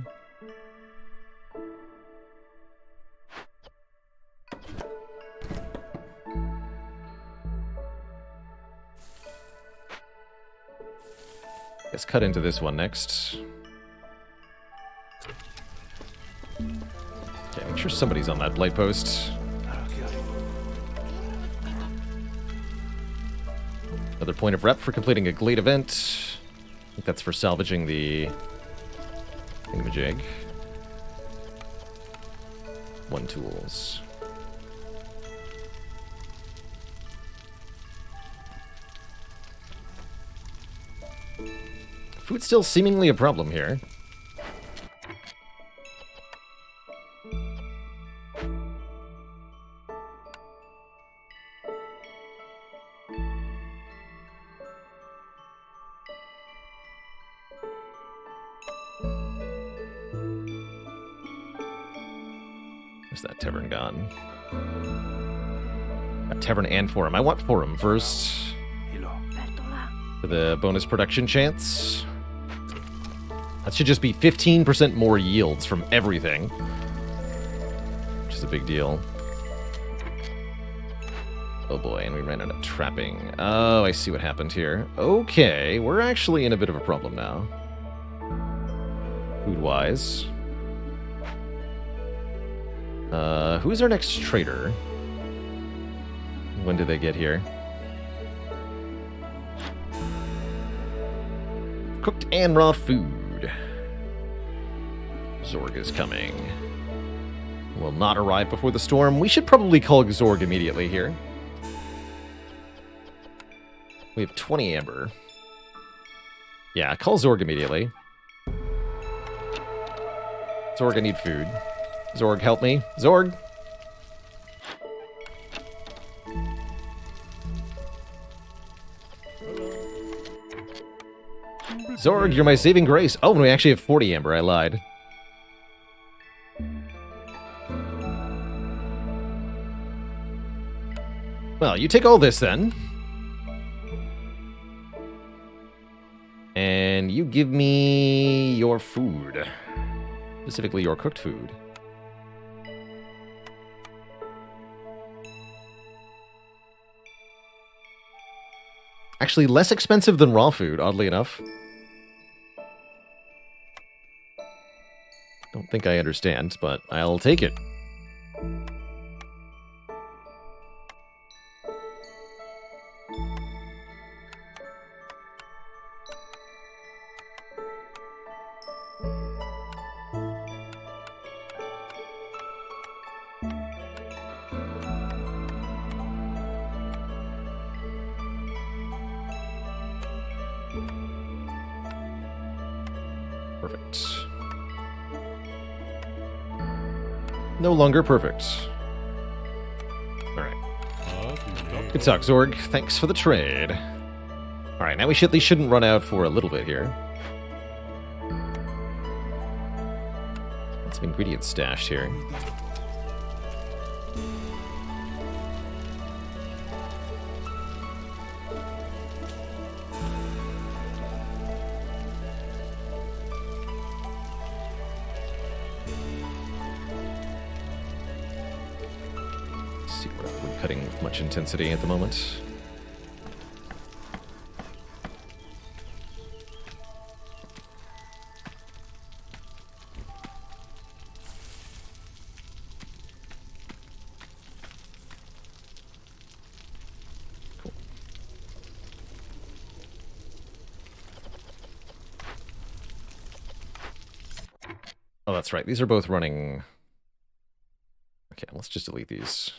S1: Let's cut into this one next. Make sure somebody's on that blight post. Another point of rep for completing a Glade event. I think that's for salvaging the thingamajig. 1 tools. Food's still seemingly a problem here. Where's that tavern gone? A tavern and forum. I want forum first. For the bonus production chance. That should just be 15% more yields from everything. Which is a big deal. Oh boy, and we ran out of trapping. Oh, I see what happened here. Okay, we're actually in a bit of a problem now. Food-wise. Who's our next trader? When did they get here? Cooked and raw food. Zorg is coming. Will not arrive before the storm. We should probably call Zorg immediately here. We have 20 amber. Yeah, call Zorg immediately. Zorg, I need food. Zorg, help me. Zorg! Zorg, you're my saving grace. Oh, we actually have 40 amber. I lied. Well, you take all this then. And you give me your food. Specifically your cooked food. Actually, less expensive than raw food, oddly enough. Don't think I understand, but I'll take it. Perfect. No longer perfect. Alright. Good talk, Zorg. Thanks for the trade. Alright, now we at least shouldn't run out for a little bit here. Lots of ingredients stashed here. Cutting with much intensity at the moment. Cool. Oh, that's right. These are both running. Okay, let's just delete these.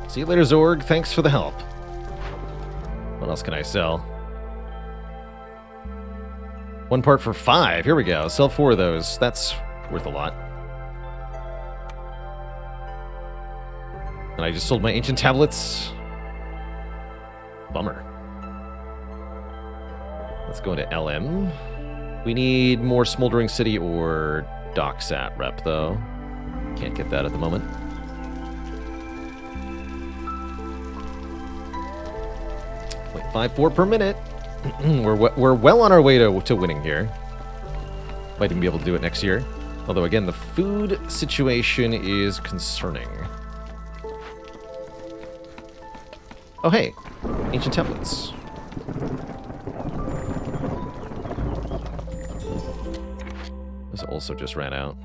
S1: See you later, Zorg. Thanks for the help. What else can I sell? 1 part for 5. Here we go. Sell 4 of those. That's worth a lot. And I just sold my ancient tablets. Bummer. Let's go into LM. We need more Smoldering City or Docksat rep, though. Can't get that at the moment. 5-4 per minute. we're well on our way to winning here. Might even be able to do it next year. Although, again, the food situation is concerning. Oh, hey. Ancient templates. This also just ran out.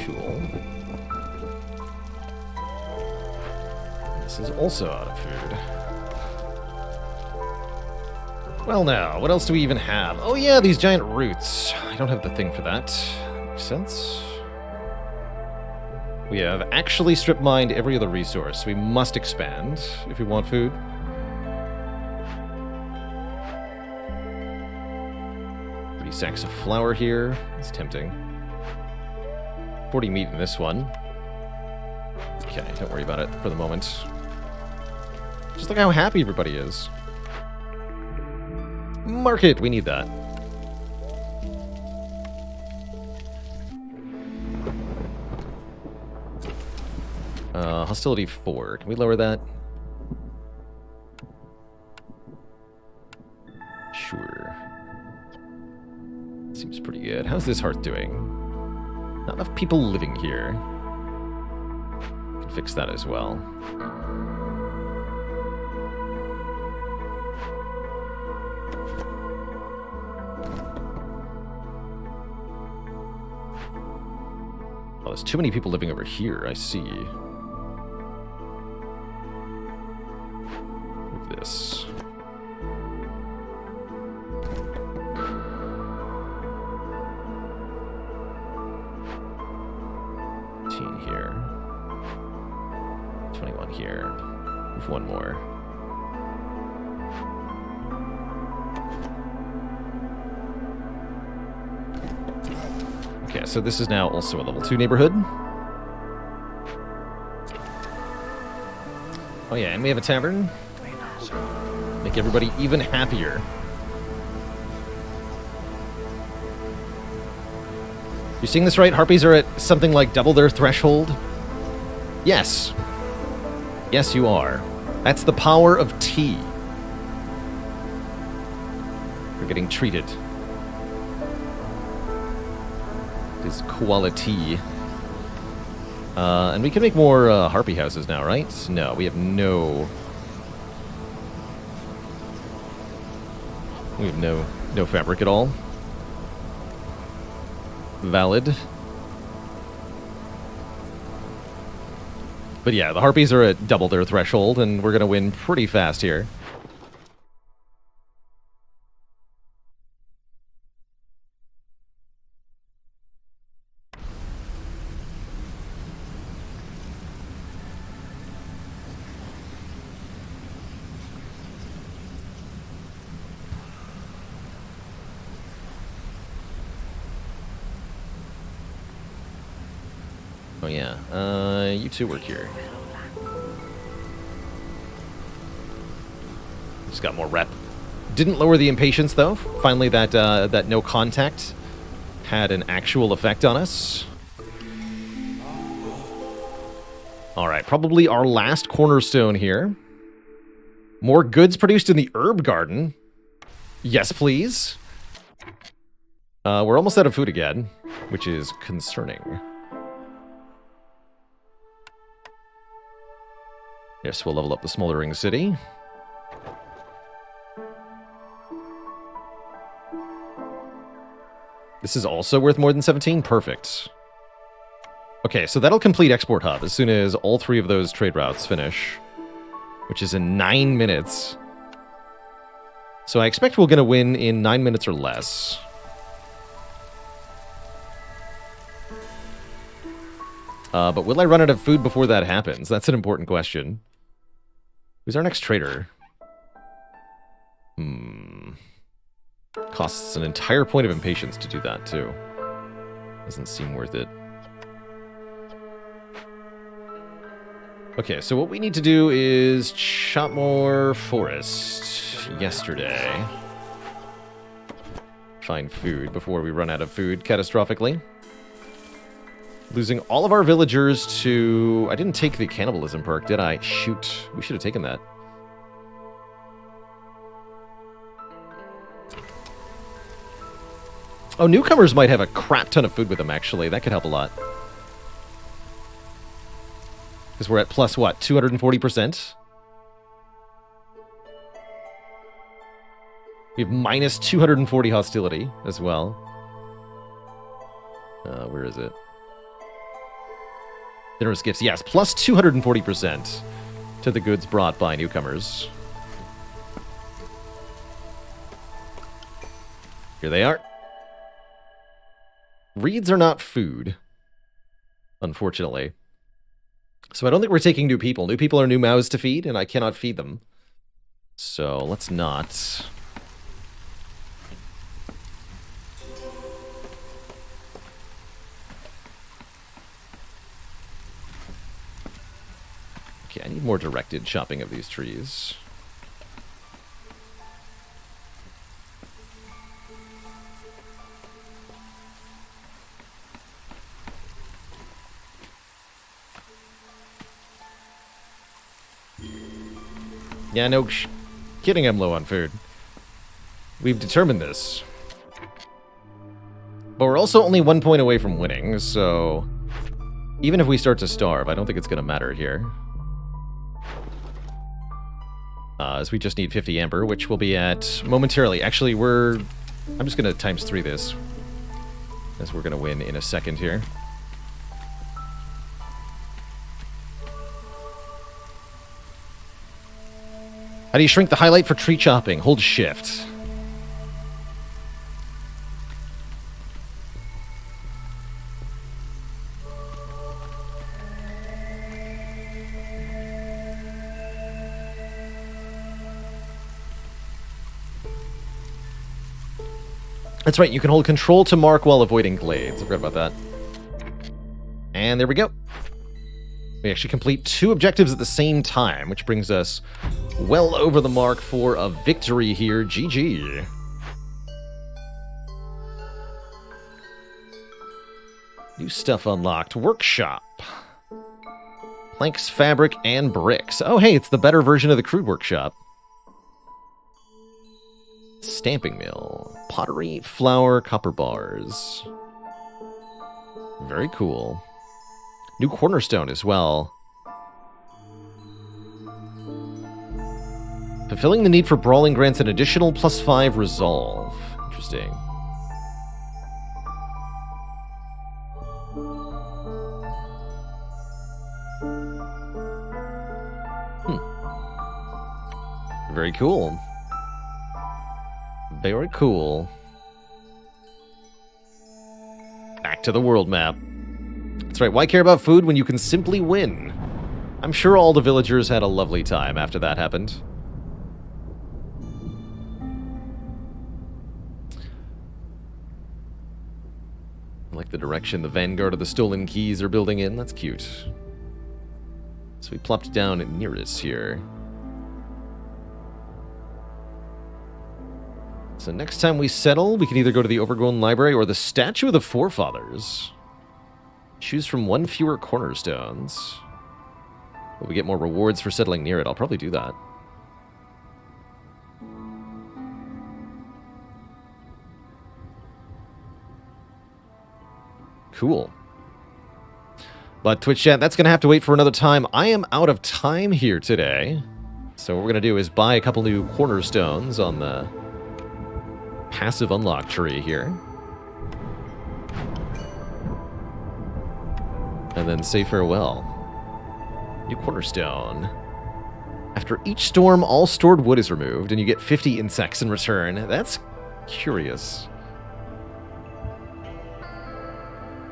S1: Cool. This is also out of food. Well, now, what else do we even have? Oh, yeah, these giant roots. I don't have the thing for that. Makes sense. We have actually strip mined every other resource. We must expand if we want food. Pretty sacks of flour here. It's tempting. 40 meat in this one. Okay, don't worry about it for the moment. Just look how happy everybody is. Market, we need that. Hostility 4. Can we lower that? Sure. Seems pretty good. How's this hearth doing? Not enough people living here. Can fix that as well. Oh, there's too many people living over here, I see. Move this. Here. 21 here. Move one more. Okay, so this is now also a level 2 neighborhood. Oh yeah, and we have a tavern. Make everybody even happier. You seeing this right? Harpies are at something like double their threshold? Yes. Yes, you are. That's the power of tea. You're getting treated. It is quality. And we can make more harpy houses now, right? No, we have no... We have no fabric at all. Valid. But yeah, the harpies are at double their threshold, and we're gonna win pretty fast here. Oh yeah, you two work here. Just got more rep. Didn't lower the impatience though. Finally, that no contact had an actual effect on us. All right, probably our last cornerstone here. More goods produced in the herb garden. Yes, please. We're almost out of food again, which is concerning. Yes, we'll level up the smoldering city. This is also worth more than 17? Perfect. Okay, so that'll complete Export Hub as soon as all 3 of those trade routes finish, which is in 9 minutes. So I expect we're going to win in 9 minutes or less. But will I run out of food before that happens? That's an important question. Who's our next trader? Costs an entire point of impatience to do that, too. Doesn't seem worth it. Okay, so what we need to do is chop more forest yesterday. Find food before we run out of food catastrophically. Losing all of our villagers to... I didn't take the cannibalism perk, did I? Shoot. We should have taken that. Oh, newcomers might have a crap ton of food with them, actually. That could help a lot. Because we're at plus, what, 240%? We have minus 240 hostility as well. Where is it? Generous gifts, yes, plus 240% to the goods brought by newcomers. Here they are. Reeds are not food, unfortunately. So I don't think we're taking new people. New people are new mouths to feed, and I cannot feed them. So let's not. Okay, I need more directed chopping of these trees. Yeah, no kidding, I'm low on food. We've determined this. But we're also only 1 point away from winning, so... even if we start to starve, I don't think it's going to matter here. As we just need 50 amber, which we'll be at momentarily. Actually, I'm just going to times 3 this. As we're going to win in a second here. How do you shrink the highlight for tree chopping? Hold shift. That's right, you can hold control to mark while avoiding glades. I forgot about that. And there we go. We actually complete 2 objectives at the same time, which brings us well over the mark for a victory here. GG. New stuff unlocked. Workshop. Planks, fabric, and bricks. Oh, hey, it's the better version of the crude workshop. Stamping mill. Pottery, flour, copper bars. Very cool. New cornerstone as well. Fulfilling the need for brawling grants an additional +5 resolve. Interesting. Very cool. Very cool. Back to the world map. That's right, why care about food when you can simply win? I'm sure all the villagers had a lovely time after that happened. I like the direction the vanguard of the stolen keys are building in. That's cute. So we plopped down near us here. So next time we settle, we can either go to the Overgrown Library or the Statue of the Forefathers. Choose from 1 fewer cornerstones. But we get more rewards for settling near it. I'll probably do that. Cool. But Twitch chat, that's going to have to wait for another time. I am out of time here today. So what we're going to do is buy a couple new cornerstones on the passive unlock tree here. And then say farewell. New cornerstone. After each storm, all stored wood is removed, and you get 50 insects in return. That's curious.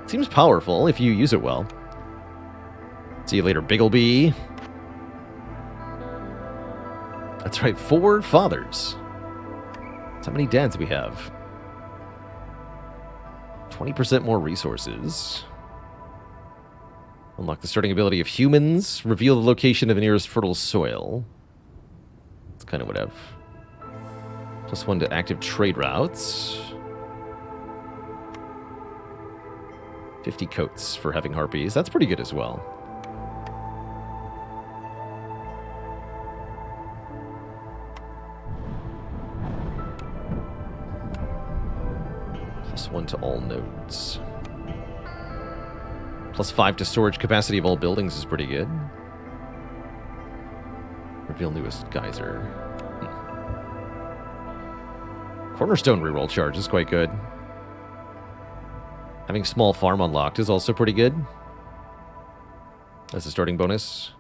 S1: Seems powerful if you use it well. See you later, Biggleby. That's right, 4 fathers. That's how many dads we have. 20% more resources. Unlock the starting ability of humans. Reveal the location of the nearest fertile soil. That's kind of what I have. +1 to active trade routes. 50 coats for having harpies. That's pretty good as well. +1 to all nodes. +5 to storage capacity of all buildings is pretty good. Reveal newest geyser. Cornerstone reroll charge is quite good. Having small farm unlocked is also pretty good. As a starting bonus.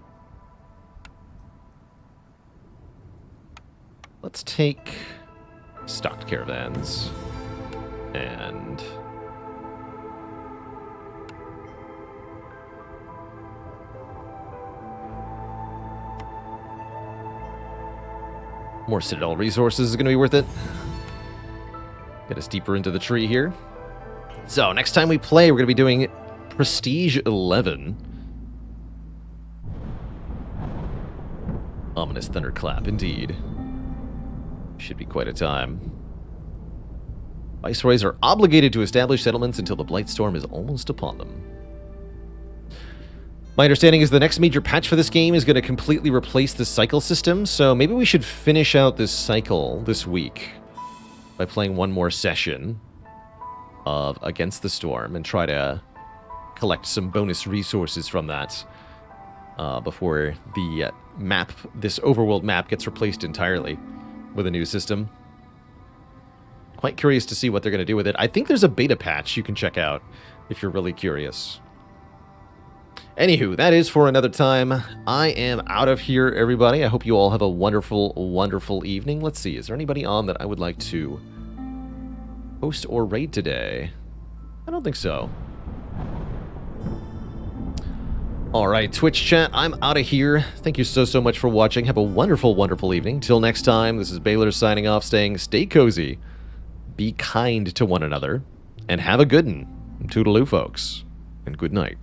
S1: Let's take stocked caravans. And more Citadel resources is going to be worth it. Get us deeper into the tree here. So, next time we play, we're going to be doing Prestige 11. Ominous thunderclap, indeed. Should be quite a time. Viceroys are obligated to establish settlements until the Blightstorm is almost upon them. My understanding is the next major patch for this game is going to completely replace the cycle system, so maybe we should finish out this cycle this week by playing one more session of Against the Storm and try to collect some bonus resources from that before the map, this overworld map, gets replaced entirely with a new system. Quite curious to see what they're going to do with it. I think there's a beta patch you can check out if you're really curious. Anywho, that is for another time. I am out of here, everybody. I hope you all have a wonderful, wonderful evening. Let's see, is there anybody on that I would like to host or raid today? I don't think so. Alright, Twitch chat, I'm out of here. Thank you so much for watching. Have a wonderful, wonderful evening. Till next time, this is Baylor signing off, saying stay cozy, be kind to one another, and have a good one. Toodaloo, folks, and good night.